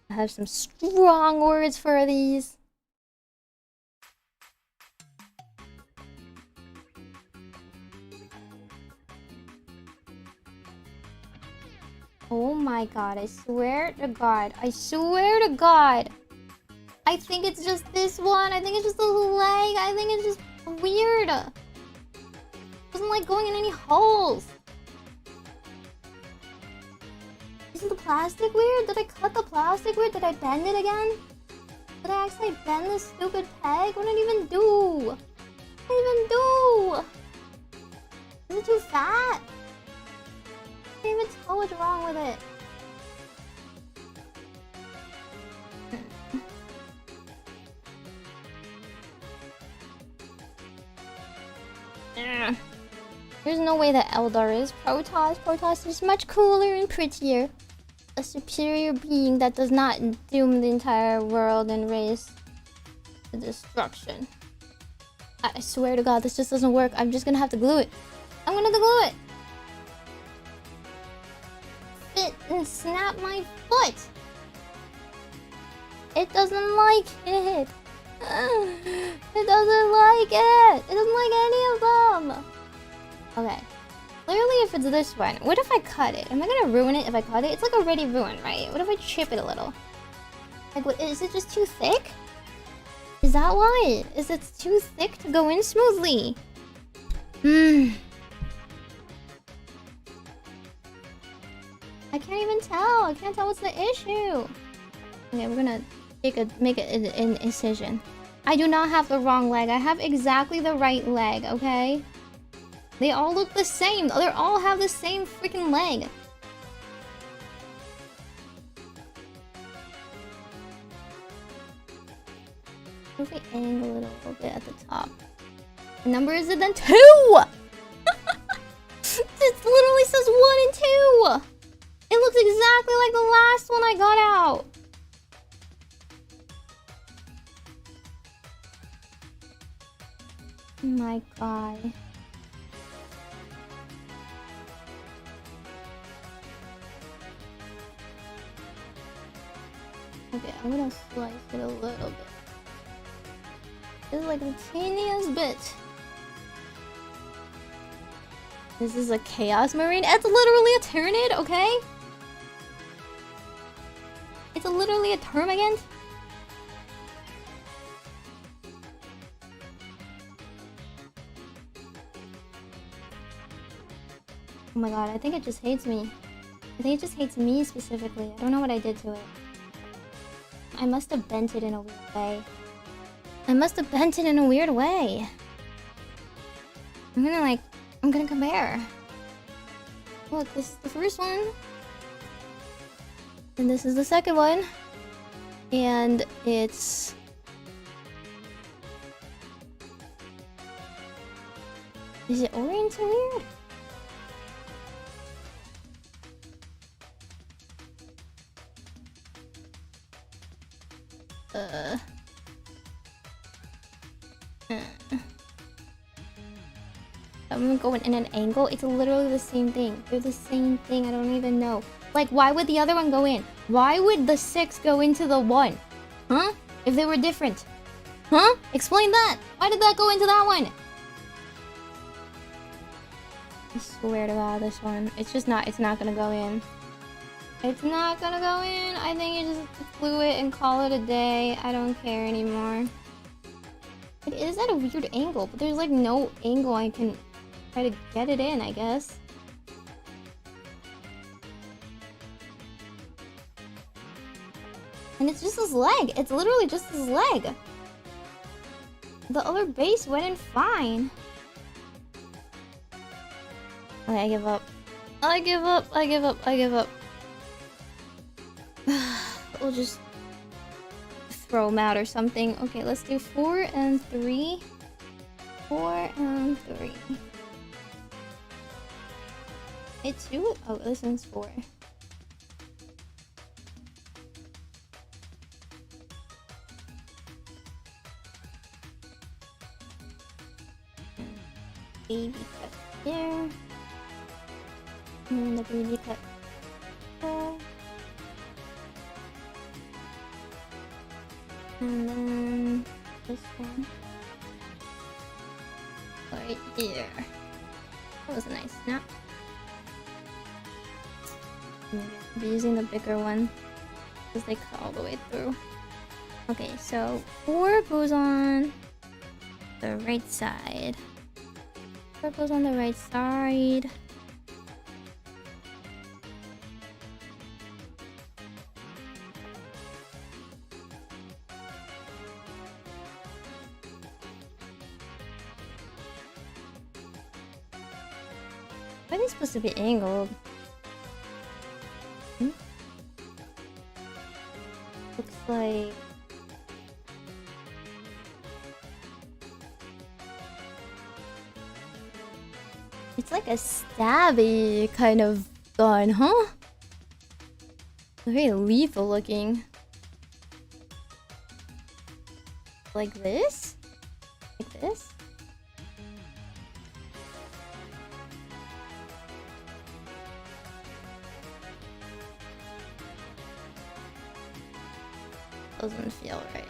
I have some strong words for these. Oh my God, I swear to God. I swear to God. I think it's just this one. I think it's just a little leg. I think it's just weird. It doesn't like going in any holes. Is the plastic weird? Did I cut the plastic weird? Did I bend it again? Did I actually bend this stupid peg? What did I even do? What did I even do? Is it too fat? I can't even tell what's wrong with it. There's no way that Eldar is Protoss. Protoss is much cooler and prettier. A superior being that does not doom the entire world and race to destruction. I swear to God, this just doesn't work. I'm just gonna have to glue it. I'm gonna glue it. Fit and snap my foot. It doesn't like it. It doesn't like it. It doesn't like any of them. Okay. Clearly, if it's this one, what if I cut it? Am I gonna ruin it if I cut it? It's like already ruined, right? What if I chip it a little? Like, what, is it just too thick? Is that why? Is it too thick to go in smoothly? I can't even tell. I can't tell what's the issue. Okay, we're gonna make an incision. I do not have the wrong leg. I have exactly the right leg, okay? They all look the same. They all have the same freaking leg. If we angle it a little bit at the top. The number is then 2! It literally says 1 and 2! It looks exactly like the last one I got out. Oh my God. Okay, I'm gonna slice it a little bit. It's like the teeniest bit. This is a Chaos Marine. It's literally a Tyranid, okay? It's literally a Termagant. Oh my God, I think it just hates me. I think it just hates me specifically. I don't know what I did to it. I must have bent it in a weird way. I'm gonna compare. Look, this is the first one. And this is the second one. And it's... Is it oriented weird? I'm going in an angle. It's literally the same thing. They're the same thing. I don't even know. Like, why would the other one go in? Why would the 6 go into the 1? Huh? If they were different. Huh? Explain that. Why did that go into that one? I swear to God, this one. It's just not. It's not gonna go in. It's not gonna go in. I think you just glue it and call it a day. I don't care anymore. It is at a weird angle, but there's like no angle I can try to get it in, I guess. And it's just his leg. It's literally just his leg. The other base went in fine. Okay, I give up. I give up. I give up. I give up. We'll just throw him out or something. Okay, let's do 4 and 3. 4 and 3. Hey, 2? Oh, this one's 4. Baby cut there. And the baby cut there. And then this one right here. That was a nice snap. I'll be using the bigger one because they cut all the way through. Okay, so 4 goes on the right side. 4 goes on the right side. Why are they supposed to be angled? Looks like... It's like a stabby kind of gun, huh? Very lethal looking. Like this? Like this? Doesn't feel right.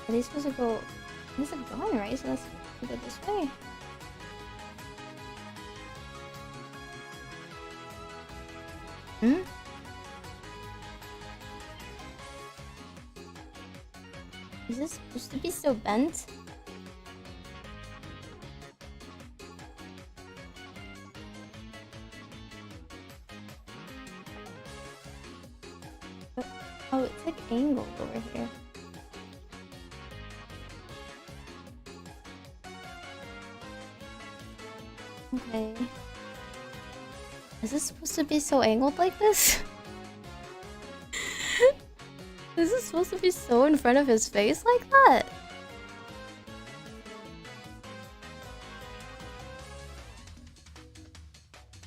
Are they supposed to go... This is a gun, right? So let's go this way. Hmm? Is this supposed to be so bent? Oh, it's like angled over here. Okay. Is this supposed to be so angled like this? Is this supposed to be so in front of his face like that?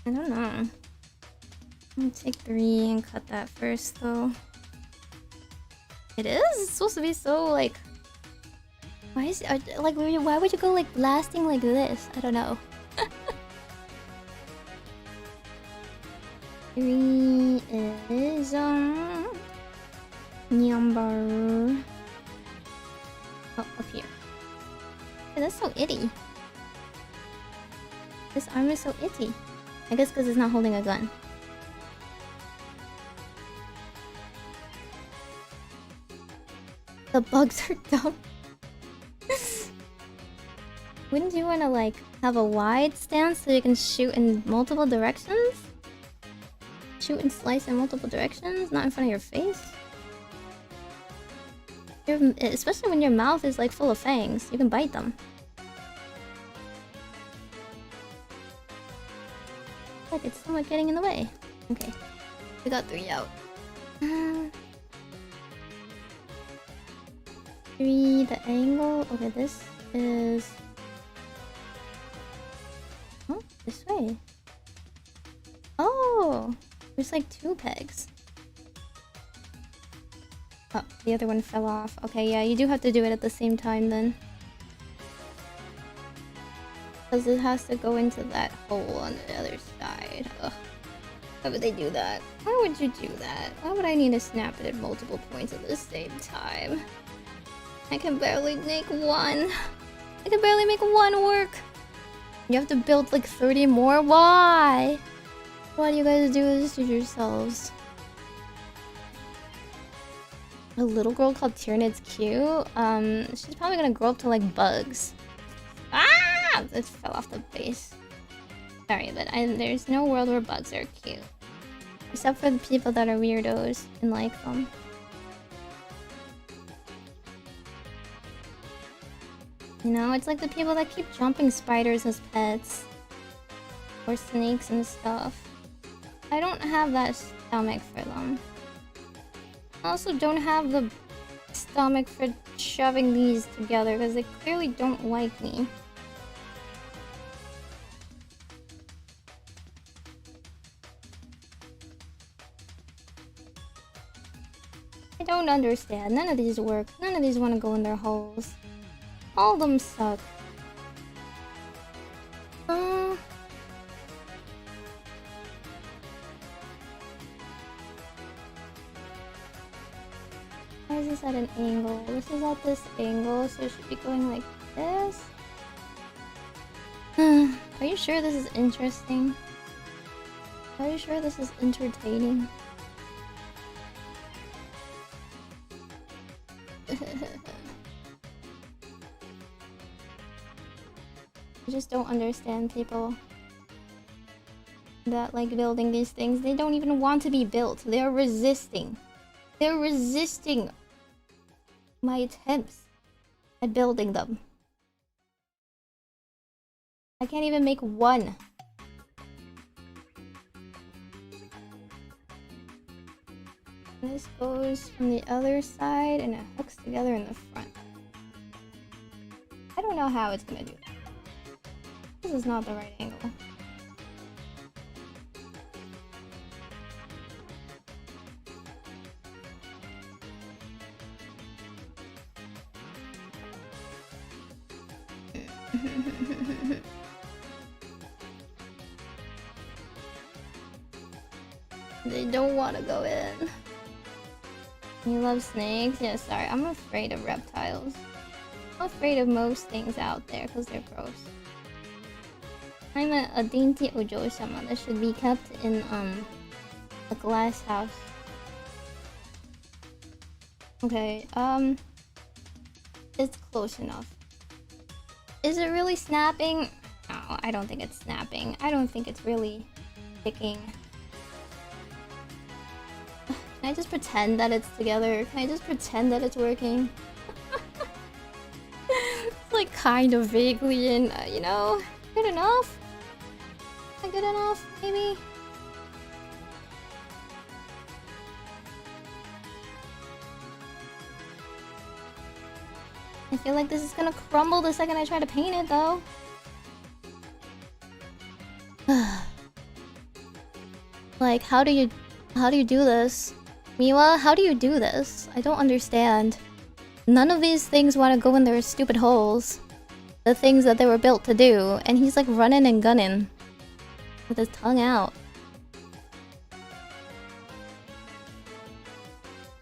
I don't know. I'm gonna take 3 and cut that first though. It is? It's supposed to be so like... Why is it... Like, why would you go like blasting like this? I don't know. 3 is number... Oh, up here. Hey, that's so itty. This arm is so itty. I guess because it's not holding a gun. The bugs are dumb. Wouldn't you want to like have a wide stance so you can shoot in multiple directions? Shoot and slice in multiple directions, not in front of your face? Especially when your mouth is like full of fangs, you can bite them. Like it's somewhat getting in the way. Okay, we got 3 out. 3, the angle. Okay, this is... Oh, this way. Oh, there's like 2 pegs. Oh, the other one fell off. Okay, yeah, you do have to do it at the same time then. because it has to go into that hole on the other side. Ugh. Why would they do that? Why would you do that? Why would I need to snap it at multiple points at the same time? I can barely make one. I can barely make one work. You have to build like 30 more? Why? Why do you guys do this to yourselves? A little girl called Tyrannid's cute. She's probably gonna grow up to like bugs. Ah! It fell off the base. Sorry, but there's no world where bugs are cute. Except for the people that are weirdos and like them. You know, it's like the people that keep jumping spiders as pets. Or snakes and stuff. I don't have that stomach for them. I also don't have the stomach for shoving these together because they clearly don't like me. I don't understand. None of these work. None of these want to go in their holes. All of them suck. Why is this at an angle? This is at this angle, so it should be going like this. Are you sure this is interesting? Are you sure this is entertaining? I just don't understand people that like building these things. They don't even want to be built. They're resisting. They're resisting my attempts at building them. I can't even make one. This goes from the other side and it hooks together in the front. I don't know how it's gonna do that. This is not the right angle. They don't want to go in. You love snakes? Yeah, sorry. I'm afraid of reptiles. I'm afraid of most things out there because they're gross. I'm a dainty ojo-sama that should be kept in a glass house. Okay, it's close enough. Is it really snapping? No, I don't think it's snapping. I don't think it's really sticking. Can I just pretend that it's together? Can I just pretend that it's working? It's like kind of vaguely in, you know, good enough? Is that good enough, maybe? I feel like this is gonna crumble the second I try to paint it, though. Like, how do you do this? Miwa, how do you do this? I don't understand. None of these things want to go in their stupid holes. The things that they were built to do. And he's like running and gunning. With his tongue out.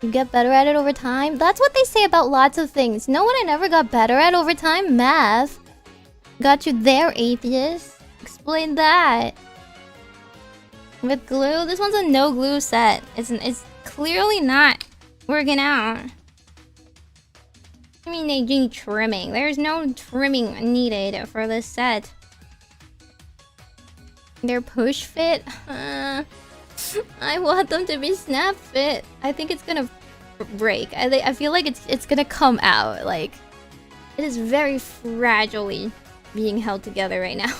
You get better at it over time? That's what they say about lots of things. You know what I never got better at over time? Math. Got you there, atheist. Explain that. With glue? This one's a no glue set. It's clearly not working out. I mean, they need trimming. There's no trimming needed for this set. They're push fit? I want them to be snap fit. I think it's gonna break. I feel like it's gonna come out. Like, it is very fragilely being held together right now.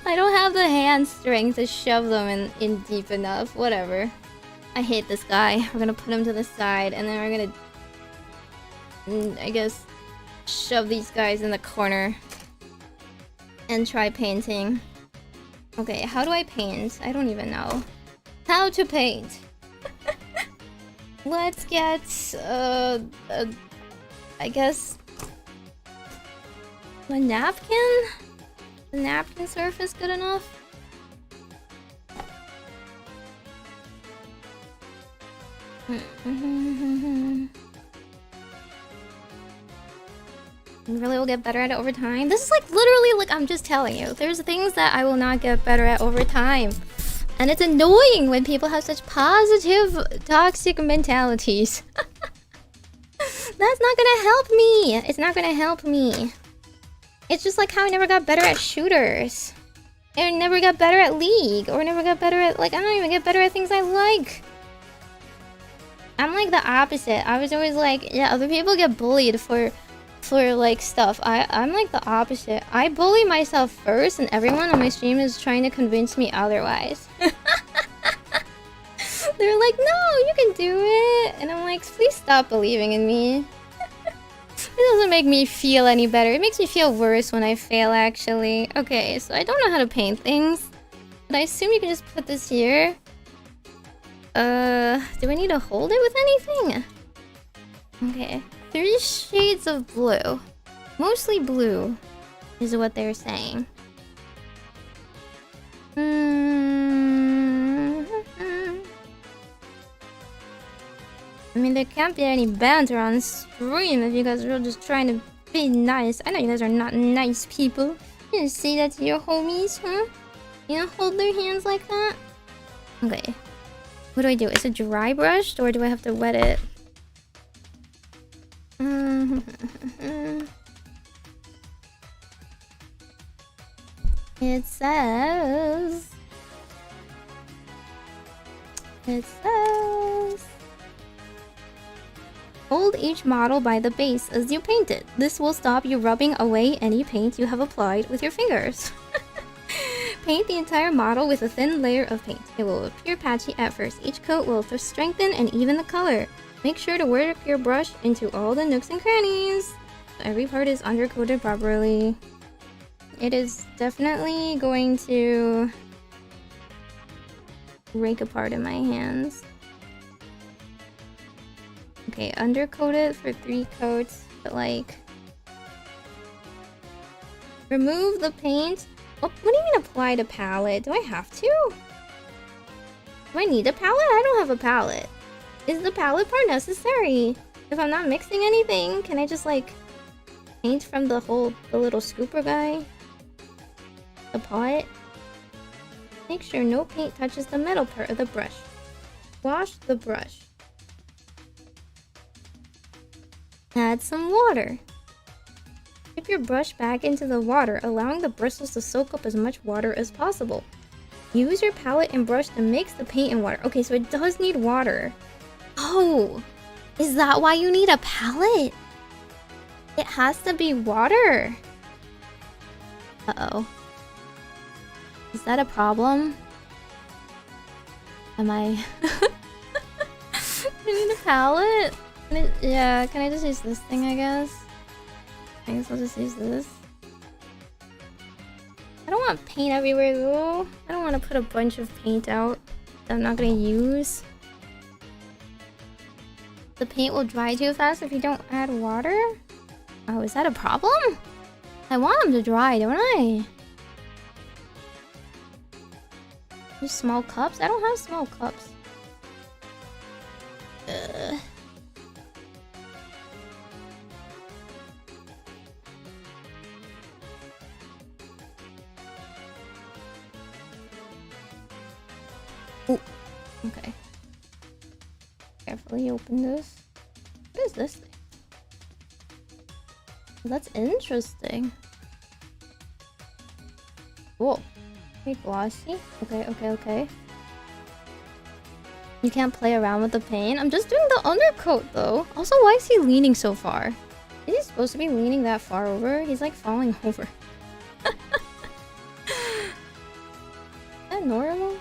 I don't have the hand strength to shove them in deep enough. Whatever. I hate this guy. We're gonna put him to the side, and then we're gonna, I guess, shove these guys in the corner and try painting. Okay, how do I paint? I don't even know how to paint. Let's get, I guess, A napkin? The napkin surface good enough? Really will get better at it over time. This is like literally like I'm just telling you. There's things that I will not get better at over time. And it's annoying when people have such positive toxic mentalities. That's not gonna help me. It's not gonna help me. It's just like how I never got better at shooters. I never got better at League. Or never got better at, like, I don't even get better at things I like. I'm like the opposite. I was always like, yeah, other people get bullied for like stuff. I'm like the opposite. I bully myself first and everyone on my stream is trying to convince me otherwise. They're like, no, you can do it. And I'm like, please stop believing in me. It doesn't make me feel any better. It makes me feel worse when I fail, actually. Okay, so I don't know how to paint things. But I assume you can just put this here. Do I need to hold it with anything? Okay. 3 shades of blue. Mostly blue is what they're saying. I mean, there can't be any banter on stream if you guys are just trying to be nice. I know you guys are not nice people. You didn't say that to your homies, huh? You don't hold their hands like that? Okay. What do I do? Is it dry brushed or do I have to wet it? It says... Hold each model by the base as you paint it. This will stop you rubbing away any paint you have applied with your fingers. Paint the entire model with a thin layer of paint. It will appear patchy at first. Each coat will strengthen and even the color. Make sure to work your brush into all the nooks and crannies. So every part is undercoated properly. It is definitely going to break apart in my hands. Okay, undercoat it for 3 coats, but like... Remove the paint. What do you mean apply to palette? Do I have to? Do I need a palette? I don't have a palette. Is the palette part necessary? If I'm not mixing anything, can I just like paint from the little scooper guy? The pot? Make sure no paint touches the metal part of the brush. Wash the brush. Add some water. Dip your brush back into the water, allowing the bristles to soak up as much water as possible. Use your palette and brush to mix the paint and water. Okay, so it does need water. Oh, is that why you need a palette? It has to be water. Uh-oh. Is that a problem? Am I... I need a palette? Yeah, can I just use this thing, I guess? I guess I'll just use this. I don't want paint everywhere, though. I don't want to put a bunch of paint out that I'm not going to use. The paint will dry too fast if you don't add water? Oh, is that a problem? I want them to dry, don't I? Use small cups? I don't have small cups. Ugh. Ooh. Okay. Carefully open this. What is this thing? That's interesting. Cool. Okay, glossy. Okay. You can't play around with the paint. I'm just doing the undercoat though. Also, why is he leaning so far? Is he supposed to be leaning that far over? He's like falling over. Is that normal?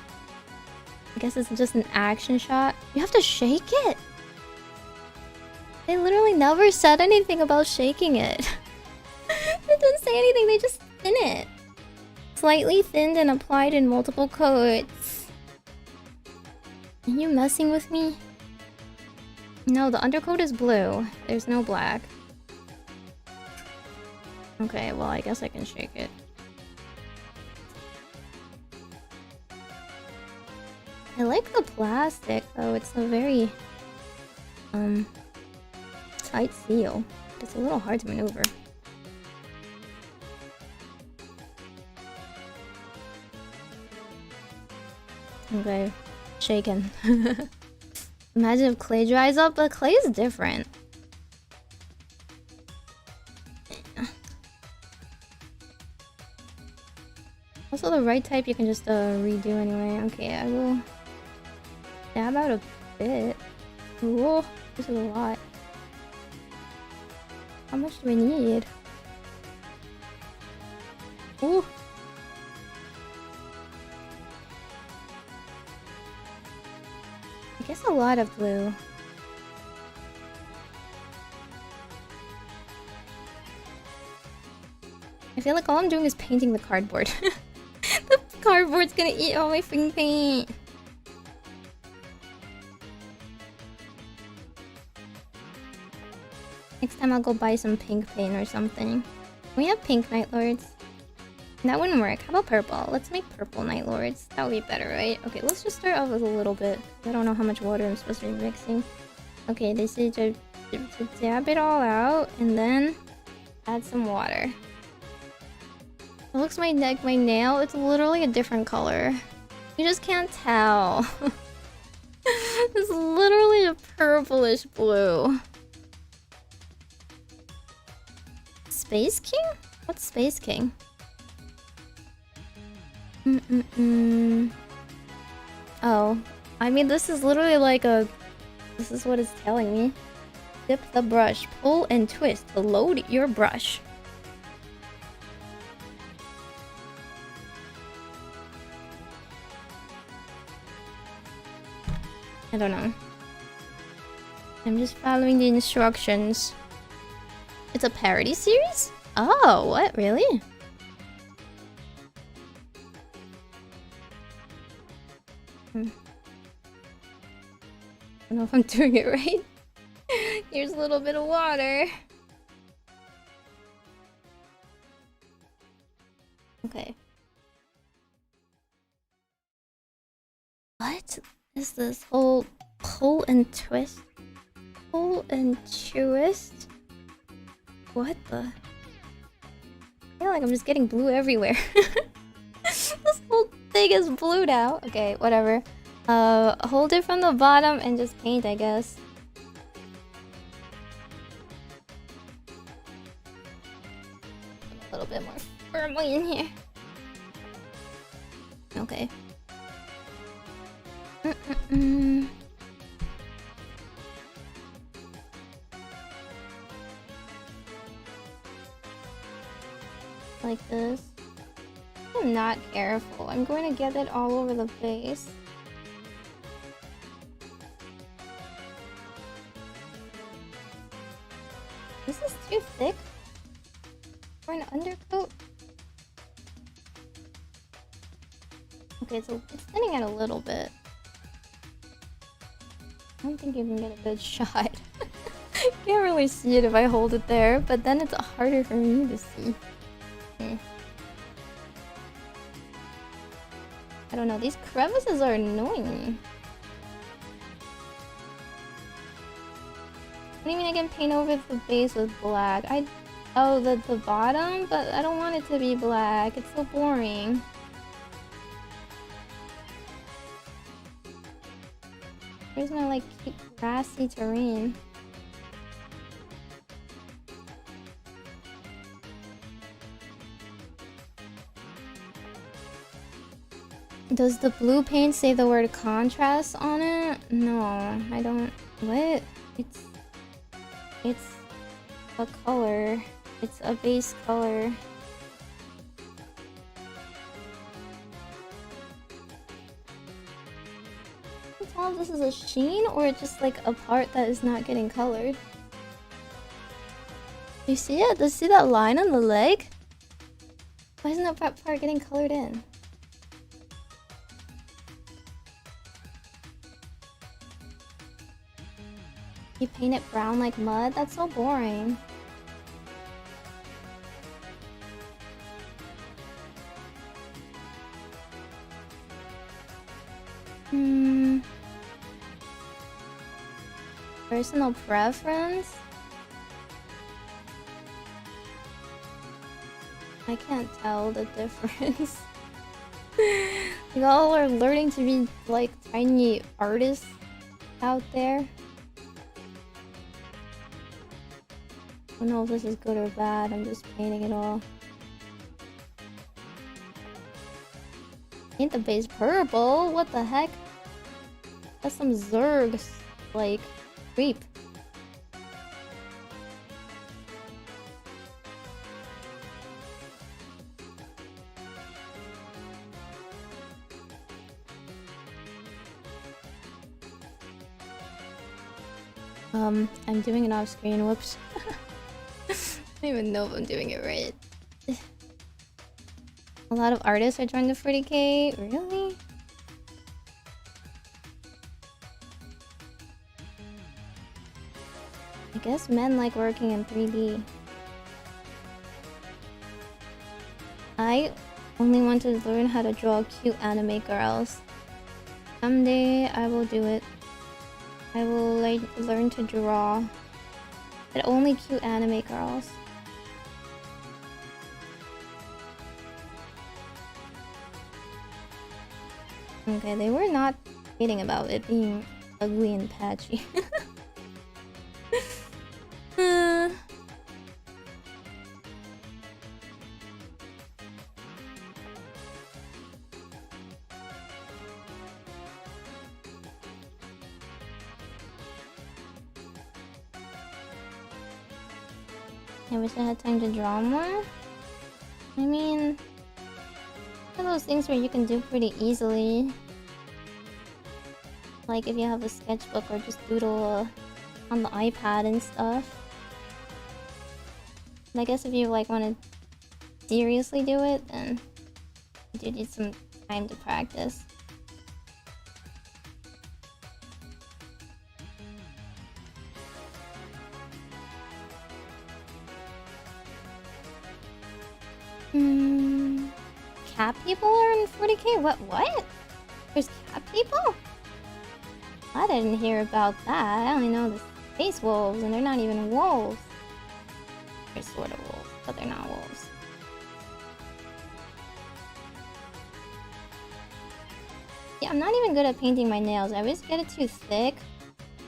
I guess it's just an action shot. You have to shake it. They literally never said anything about shaking it. They didn't say anything, they just thin it. Slightly thinned and applied in multiple coats. Are you messing with me? No, the undercoat is blue. There's no black. Okay, well, I guess I can shake it. I like the plastic, though. It's a very, tight seal. It's a little hard to maneuver. Okay, shaken. Imagine if clay dries up, but clay is different. Also, the right type you can just redo anyway. Okay, I will dab out a bit. Whoa, this is a lot. How much do we need? Ooh. I guess a lot of blue. I feel like all I'm doing is painting the cardboard. The cardboard's gonna eat all my freaking paint. Next time I'll go buy some pink paint or something. We have pink Night Lords. That wouldn't work. How about purple? Let's make purple Night Lords. That would be better, right? Okay, let's just start off with a little bit. I don't know how much water I'm supposed to be mixing. Okay, this is to dab it all out and then add some water. It looks my neck, my nail. It's literally a different color. You just can't tell. It's literally a purplish blue. Space King? What's Space King? Oh, I mean, this is literally like a... This is what it's telling me. Dip the brush, pull and twist to load your brush. I don't know. I'm just following the instructions. It's a parody series? Oh, what? Really? I don't know if I'm doing it right. Here's a little bit of water. Okay. What is this whole pull and twist? Pull and twist? What the? I feel like I'm just getting blue everywhere. This whole thing is blued out. Okay, whatever. Hold it from the bottom and just paint, I guess. A little bit more firmly in here. Okay. Like this. I'm not careful. I'm going to get it all over the face. This is too thick for an undercoat. Okay, it's thinning out a little bit. I don't think you can get a good shot. Can't really see it if I hold it there, but then it's harder for me to see. I don't know, these crevices are annoying me. What do you mean I can paint over the base with black? Oh, the bottom? But I don't want it to be black. It's so boring. Here's my, like, cute grassy terrain. Does the blue paint say the word contrast on it? No, I don't. What? It's a color. It's a base color. Can you tell if this is a sheen or it's just like a part that is not getting colored? You see it? Do you see that line on the leg? Why isn't that part getting colored in? You paint it brown like mud? That's so boring. Personal preference? I can't tell the difference. Y'all are learning to be like tiny artists out there. I don't know if this is good or bad. I'm just painting it all. Paint the base purple? What the heck? That's some Zergs, like, creep. I'm doing it off screen, whoops. I don't even know if I'm doing it right. A lot of artists are trying to 40k, really? I guess men like working in 3D. I only want to learn how to draw cute anime girls. Someday I will do it. I will learn to draw, but only cute anime girls. Okay, they were not kidding about it being ugly and patchy. I wish I had time to draw more. I mean, one of those things where you can do pretty easily. Like if you have a sketchbook or just doodle on the iPad and stuff. And I guess if you like want to seriously do it, then you do need some time to practice. Cat people are in 40k? What? There's cat people? I didn't hear about that. I only know the space wolves, and they're not even wolves. They're sort of wolves, but they're not wolves. Yeah, I'm not even good at painting my nails. I always get it too thick.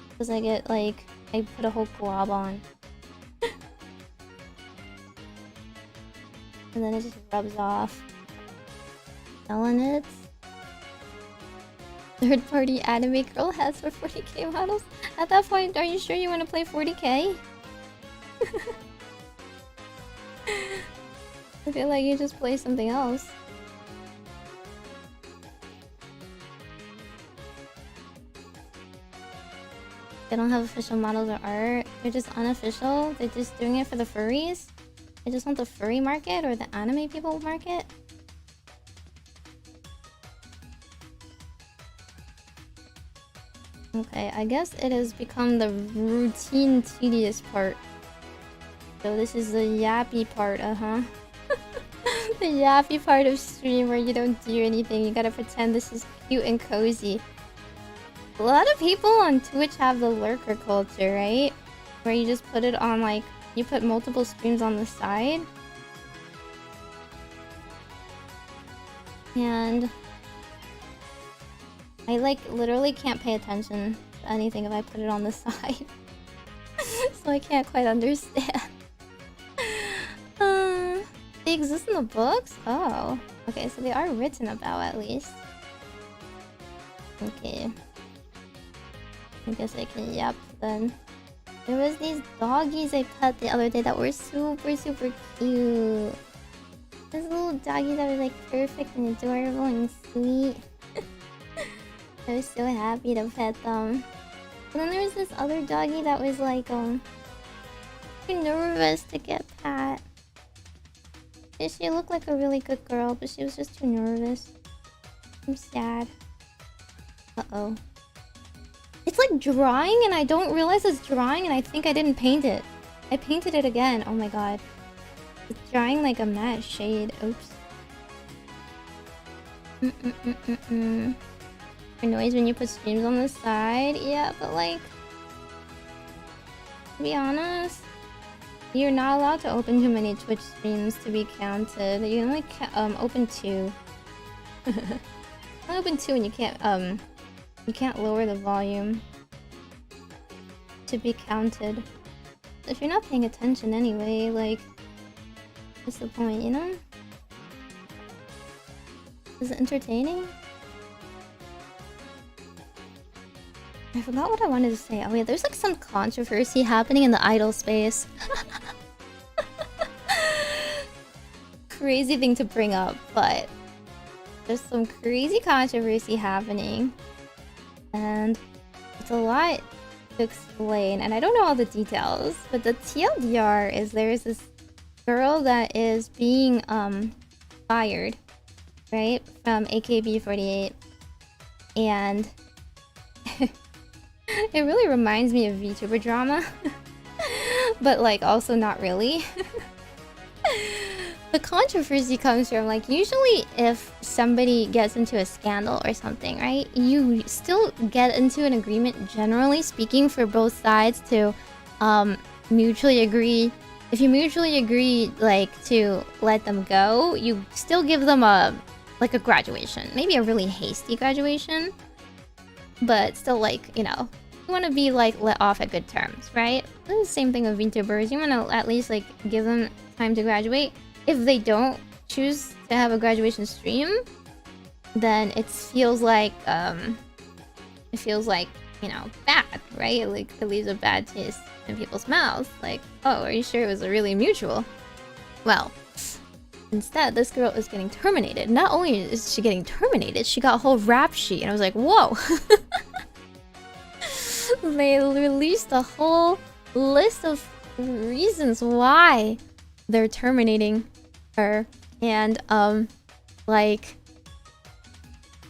Because I get, like, I put a whole glob on. And then it just rubs off. Selling it. Third-party anime girl hats for 40k models. At that point, are you sure you want to play 40k? I feel like you just play something else. They don't have official models or art. They're just unofficial. They're just doing it for the furries. They just want the furry market or the anime people market. Okay, I guess it has become the routine, tedious part. So this is the yappy part, the yappy part of stream where you don't do anything. You gotta pretend this is cute and cozy. A lot of people on Twitch have the lurker culture, right? Where you just put it on, like, you put multiple streams on the side. And I, like, literally can't pay attention to anything if I put it on the side. So I can't quite understand. They exist in the books? Oh. Okay, so they are written about at least. Okay. I guess I can yap then. There was these doggies I pet the other day that were super cute. This little doggy that was like perfect and adorable and sweet. I was so happy to pet them. And then there was this other doggy that was like too nervous to get pet. She looked like a really good girl, but she was just too nervous. I'm sad. Uh-oh. It's like drying and I don't realize it's drying and I think I didn't paint it. I painted it again. Oh my god. It's drying like a matte shade. Oops. For noise when you put streams on the side. Yeah, but like... To be honest, you're not allowed to open too many Twitch streams to be counted. You can only open 2. Open 2 and you can't lower the volume to be counted. If you're not paying attention anyway, like, what's the point, you know? Is it entertaining? I forgot what I wanted to say. Oh yeah, there's like some controversy happening in the idol space. Crazy thing to bring up, but there's some crazy controversy happening. And it's a lot to explain, and I don't know all the details, but the TLDR is there's this girl that is being fired, right, from AKB48, and it really reminds me of VTuber drama, but like also not really. The controversy comes from, like, usually if somebody gets into a scandal or something, right, you still get into an agreement, generally speaking, for both sides to mutually agree. If you mutually agree, like, to let them go, you still give them a graduation. Maybe a really hasty graduation, but still, like, you know, you want to be, like, let off at good terms, right? It's the same thing with VTubers. You want to at least, like, give them time to graduate. If they don't choose to have a graduation stream, then it feels like, you know, bad, right? Like, it leaves a bad taste in people's mouths. Like, oh, are you sure it was really mutual? Well, instead, this girl is getting terminated. Not only is she getting terminated, she got a whole rap sheet, and I was like, whoa. They released a whole list of reasons why they're terminating her, and like,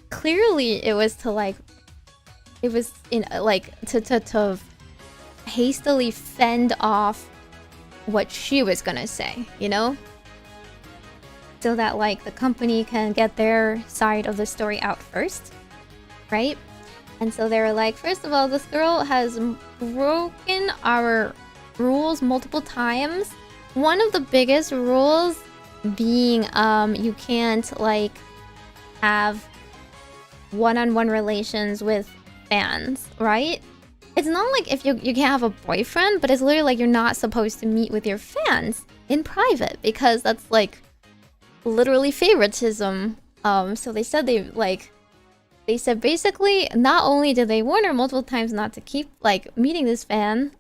clearly it was to, like, it was in, like, to hastily fend off what she was gonna say, you know, so that, like, the company can get their side of the story out first, right? And so they were like, first of all, this girl has broken our rules multiple times. One of the biggest rules being you can't, like, have one-on-one relations with fans, right? It's not like if you can't have a boyfriend, but it's literally like you're not supposed to meet with your fans in private, because that's, like, literally favoritism. So they said they said basically, not only did they warn her multiple times not to keep, like, meeting this fan,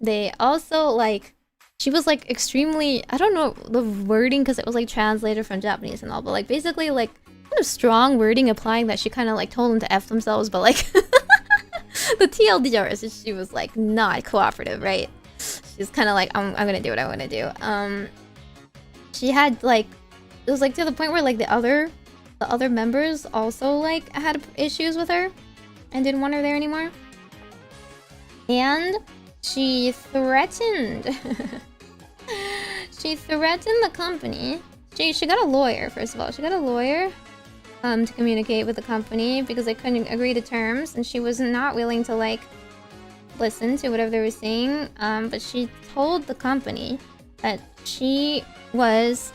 they also, like, she was, like, extremely, I don't know the wording because it was, like, translated from Japanese and all, but, like, basically, like, kind of strong wording applying that she kind of, like, told them to F themselves, but, like, the TLDR is she was, like, not cooperative, right? She's kind of like, I'm gonna do what I want to do. She had, like, it was, like, to the point where, like, the other members also, like, had issues with her and didn't want her there anymore. And she threatened she threatened the company. She got a lawyer, first of all. She got a lawyer to communicate with the company because they couldn't agree to terms, and she was not willing to, like, listen to whatever they were saying. But she told the company that she was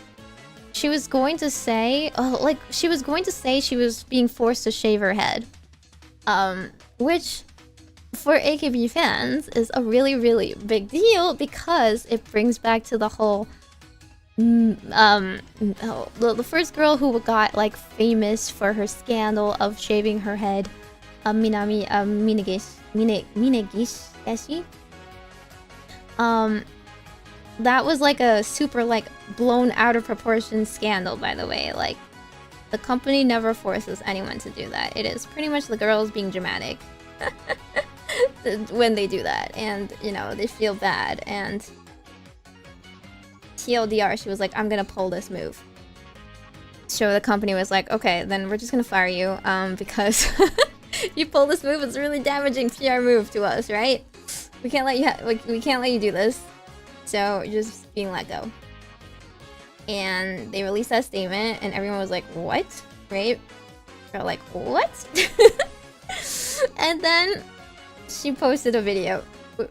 going to say, she was being forced to shave her head. Which, for AKB fans, is a really, really big deal because it brings back to the whole... the first girl who got, like, famous for her scandal of shaving her head, Meiges. That was, like, a super, like, blown out of proportion scandal, by the way. Like, the company never forces anyone to do that. It is pretty much the girls being dramatic when they do that, and, you know, they feel bad. And TLDR, she was like, I'm gonna pull this move. So the company was like, okay, then we're just gonna fire you, because if you pull this move, it's a really damaging PR move to us, right? We can't let you we can't let you do this. So you're just being let go. And they released that statement, and everyone was like, what? Right? They're like, what? And then she posted a video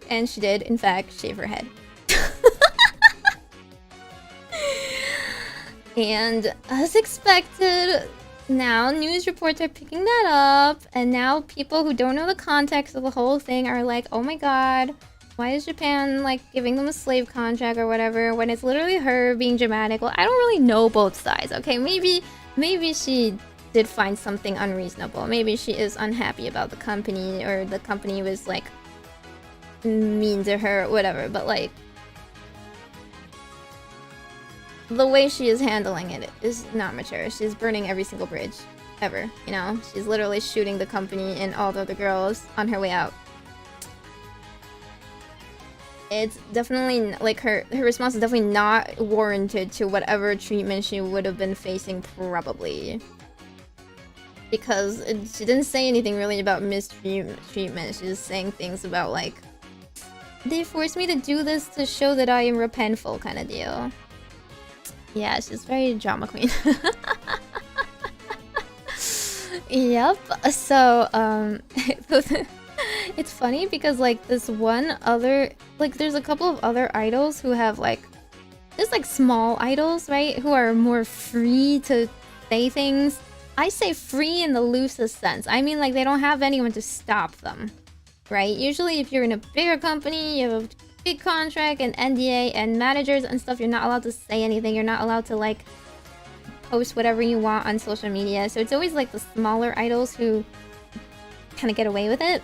And she did, in fact, shave her head. And as expected, now news reports are picking that up, and now people who don't know the context of the whole thing are like, oh my god, why is Japan like giving them a slave contract or whatever when it's literally her being dramatic? Well, I don't really know both sides. Okay, maybe she did find something unreasonable. Maybe she is unhappy about the company, or the company was like mean to her, whatever. But like, the way she is handling it is not mature. She's burning every single bridge ever, you know? She's literally shooting the company and all the other girls on her way out. It's definitely, like, her response is definitely not warranted to whatever treatment she would have been facing, probably. Because she didn't say anything really about mistreatment. She's just saying things about, like, they forced me to do this to show that I am repentful, kind of deal. Yeah, she's very drama queen. Yep. So, it's funny because like this one other, like there's a couple of other idols who have like, just like small idols, right? Who are more free to say things. I say free in the loosest sense. I mean like they don't have anyone to stop them, right? Usually if you're in a bigger company, you have a big contract and NDA and managers and stuff, you're not allowed to say anything. You're not allowed to like post whatever you want on social media. So it's always like the smaller idols who kind of get away with it.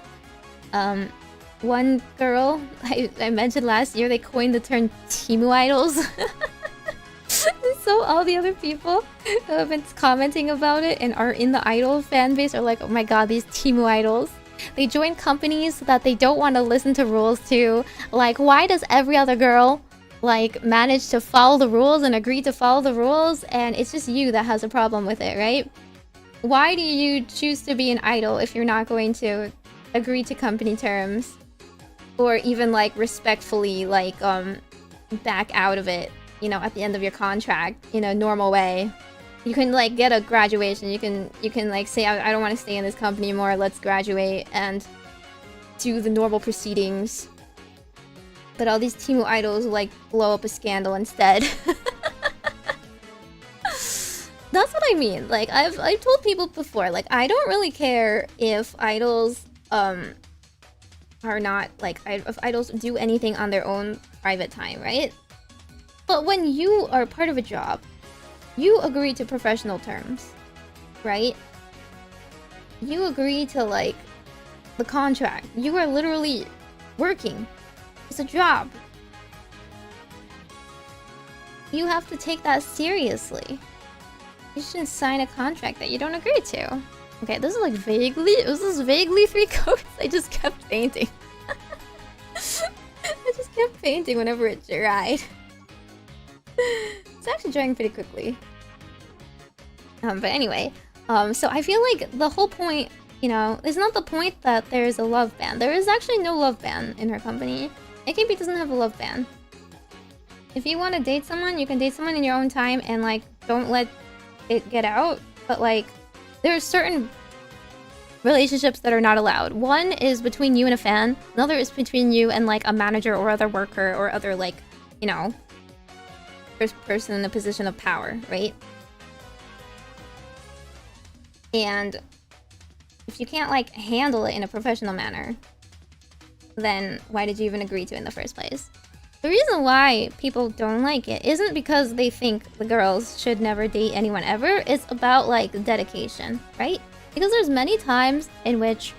One girl I mentioned last year, they coined the term Timu idols. So all the other people who have been commenting about it and are in the idol fan base are like, oh my god, these Timu idols. They join companies that they don't want to listen to rules to. Like, why does every other girl like manage to follow the rules and agree to follow the rules, and it's just you that has a problem with it, right? Why do you choose to be an idol if you're not going to agree to company terms, or even like respectfully like back out of it, you know, at the end of your contract in a normal way? You can like get a graduation, you can like say I don't want to stay in this company anymore, let's graduate and do the normal proceedings. But all these Timu idols like blow up a scandal instead. That's what I mean. Like I've told people before, like I don't really care if idols are not like if idols do anything on their own private time, right? But when you are part of a job, you agree to professional terms, right? You agree to like the contract. You are literally working. It's a job. You have to take that seriously. You shouldn't sign a contract that you don't agree to. Okay, this is like vaguely 3 coats. I just kept painting. I just kept painting whenever it dried. It's actually drying pretty quickly. But anyway, so I feel like the whole point, you know, is not the point that there's a love ban. There is actually no love ban in her company. AKB doesn't have a love ban. If you want to date someone, you can date someone in your own time and like don't let it get out. But like there are certain relationships that are not allowed. One is between you and a fan. Another is between you and like a manager or other worker or other like, you know, first person in a position of power, right? And if you can't like handle it in a professional manner, then why did you even agree to it in the first place? The reason why people don't like it isn't because they think the girls should never date anyone ever. It's about like dedication, right? Because there's many times in which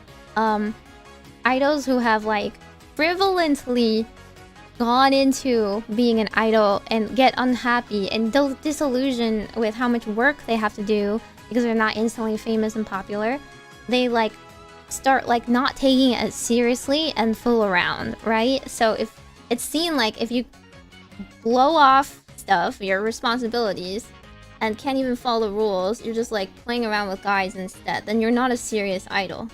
idols who have like frivolently gone into being an idol and get unhappy and disillusioned with how much work they have to do because they're not instantly famous and popular, they like start like not taking it as seriously and fool around, right? So if it's seen like if you blow off stuff, your responsibilities, and can't even follow the rules, you're just like playing around with guys instead, then you're not a serious idol,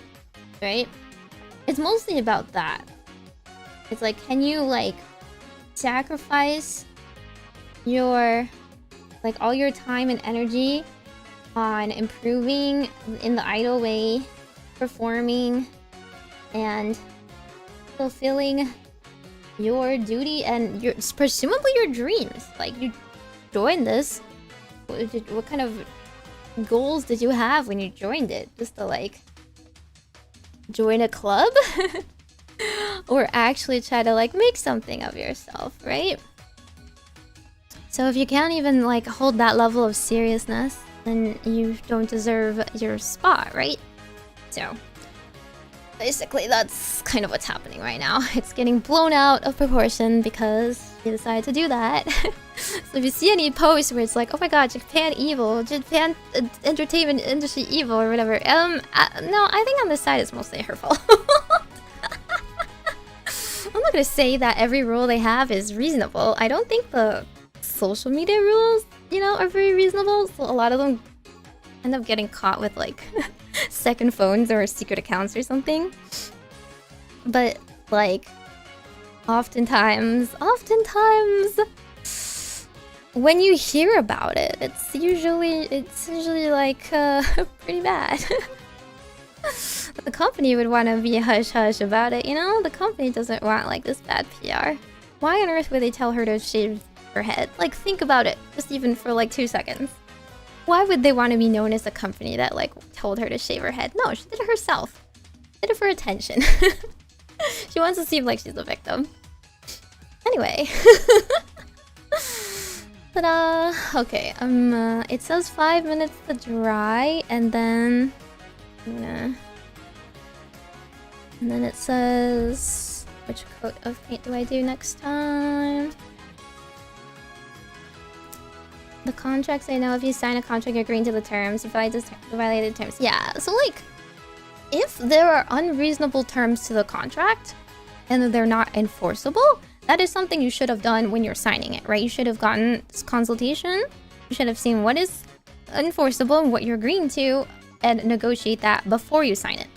right? It's mostly about that. It's like, can you like sacrifice your like all your time and energy on improving in the idol way, performing, and fulfilling your duty and your presumably your dreams. Like, you joined this. What kind of goals did you have when you joined it? Just to like join a club? Or actually try to like make something of yourself, right? So if you can't even like hold that level of seriousness, then you don't deserve your spot, right? So basically that's kind of what's happening right now. It's getting blown out of proportion because they decided to do that. So if you see any posts where it's like, oh my god, Japan evil, Japan entertainment industry evil or whatever, no, I think on this side it's mostly her fault. I'm not gonna say that every rule they have is reasonable. I don't think the social media rules, you know, are very reasonable. So a lot of them end up getting caught with like second phones or secret accounts or something. But like, oftentimes, when you hear about it, it's usually like pretty bad. The company would want to be hush-hush about it, you know? The company doesn't want, like, this bad PR. Why on earth would they tell her to shave her head? Like, think about it, just even for, like, 2 seconds. Why would they want to be known as a company that, like, told her to shave her head? No, she did it herself. She did it for attention. She wants to seem like she's a victim. Anyway. Ta-da! Okay, it says 5 minutes to dry, and then... And then it says, which coat of paint do I do next time? The contracts, I know if you sign a contract, you're agreeing to the terms. If I just violated terms. Yeah, so like, if there are unreasonable terms to the contract, and they're not enforceable, that is something you should have done when you're signing it, right? You should have gotten this consultation. You should have seen what is enforceable and what you're agreeing to, and negotiate that before you sign it.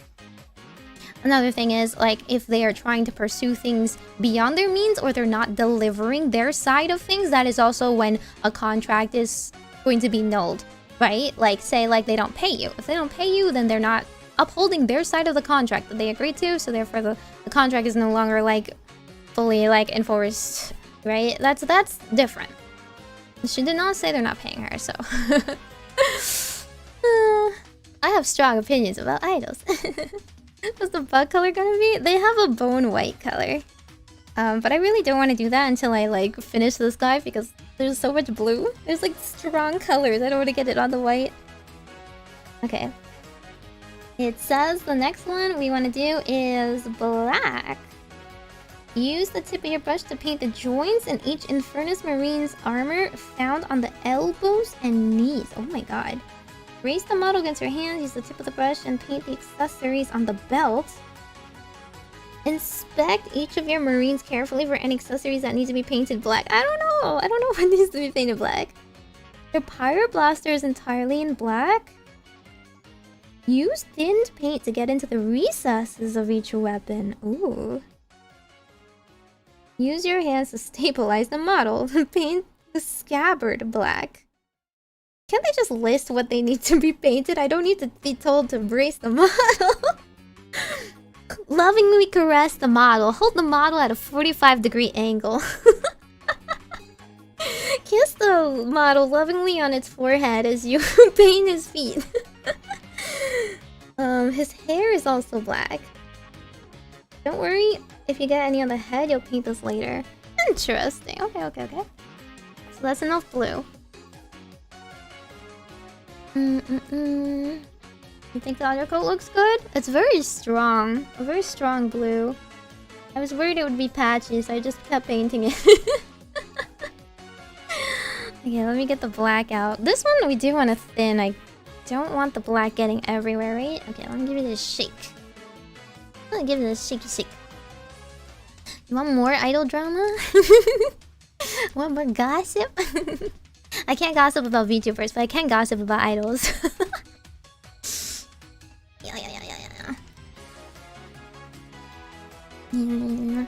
Another thing is, like, if they are trying to pursue things beyond their means or they're not delivering their side of things, that is also when a contract is going to be nulled, right? Like, say, like, they don't pay you. If they don't pay you, then they're not upholding their side of the contract that they agreed to, so therefore the contract is no longer, like, fully, like, enforced, right? That's different. She did not say they're not paying her, so... I have strong opinions about idols. What's the bug color gonna be? They have a bone white color. But I really don't want to do that until I like finish this guy because there's so much blue. There's like strong colors. I don't want to get it on the white. Okay. It says the next one we want to do is black. Use the tip of your brush to paint the joints in each Infernus Marine's armor found on the elbows and knees. Oh my god. Raise the model against your hand, use the tip of the brush, and paint the accessories on the belt. Inspect each of your marines carefully for any accessories that need to be painted black. I don't know what needs to be painted black. Your Pyroblaster is entirely in black. Use thinned paint to get into the recesses of each weapon. Ooh. Use your hands to stabilize the model. Paint the scabbard black. Can't they just list what they need to be painted? I don't need to be told to brace the model. Lovingly caress the model. Hold the model at a 45-degree angle. Kiss the model lovingly on its forehead as you paint his feet. His hair is also black. Don't worry, if you get any on the head, you'll paint this later. Interesting. Okay. So that's enough blue. You think the undercoat looks good? It's very strong. A very strong blue. I was worried it would be patchy, so I just kept painting it. Okay, let me get the black out. This one we do want to thin. I don't want the black getting everywhere, right? Okay, let me give it a shake. I'm gonna give it a shaky shake. You want more idol drama? Want more gossip? I can't gossip about VTubers, but I can gossip about idols. Yeah.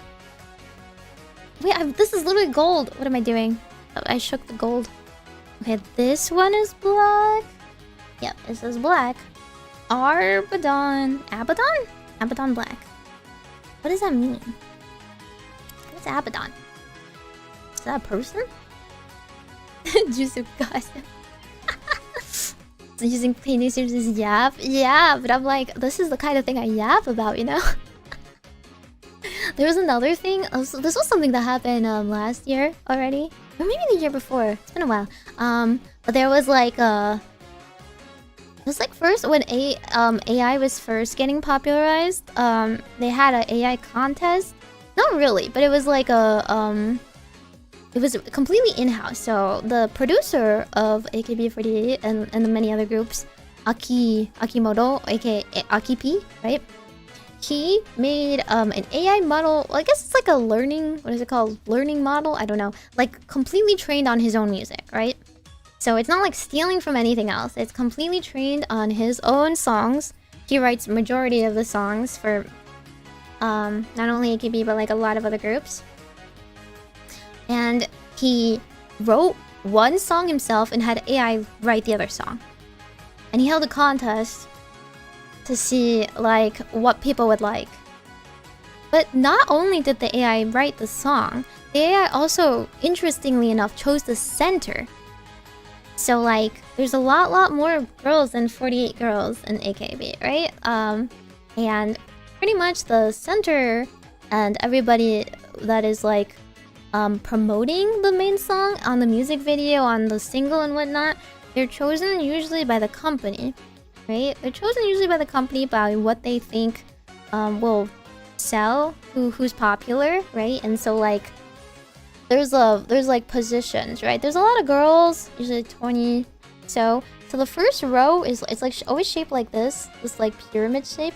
Wait, this is literally gold. What am I doing? Oh, I shook the gold. Okay, this one is black. Yep, this is black. Abaddon black. What does that mean? What's Abaddon? Is that a person? Juicy gossip. Using painting services yap? Yeah, but I'm like, this is the kind of thing I yap about, you know? There was another thing. This was something that happened last year already. Or maybe the year before. It's been a while. But there was like it was like first when AI was first getting popularized, they had an AI contest. Not really, but it was like it was completely in-house. So the producer of AKB48 and the many other groups, Akimoto, aka Aki-P, right? He made an AI model. Well, I guess it's like a learning, what is it called? Learning model? I don't know. Like completely trained on his own music, right? So it's not like stealing from anything else. It's completely trained on his own songs. He writes majority of the songs for not only AKB but like a lot of other groups. And he wrote one song himself and had AI write the other song. And he held a contest to see like what people would like. But not only did the AI write the song, the AI also, interestingly enough, chose the center. So like there's a lot more girls than 48 girls in AKB, right? And pretty much the center and everybody that is like promoting the main song on the music video, on the single and whatnot, they're chosen usually by the company, right? They're chosen usually by the company by what they think will sell, who's popular, right? And so like there's like positions, right? There's a lot of girls, usually 20. So the first row is it's like always shaped like this like pyramid shape.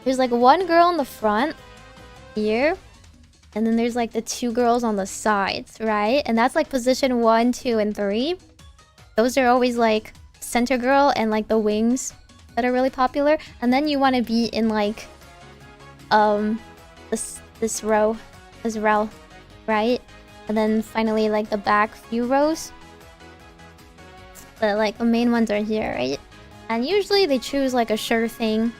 There's like one girl in the front here, and then there's like the two girls on the sides, right? And that's like position 1, 2, and 3. Those are always like center girl and like the wings that are really popular. And then you want to be in like this row as well, right? And then finally like the back few rows. But like the main ones are here, right? And usually they choose like a sure thing.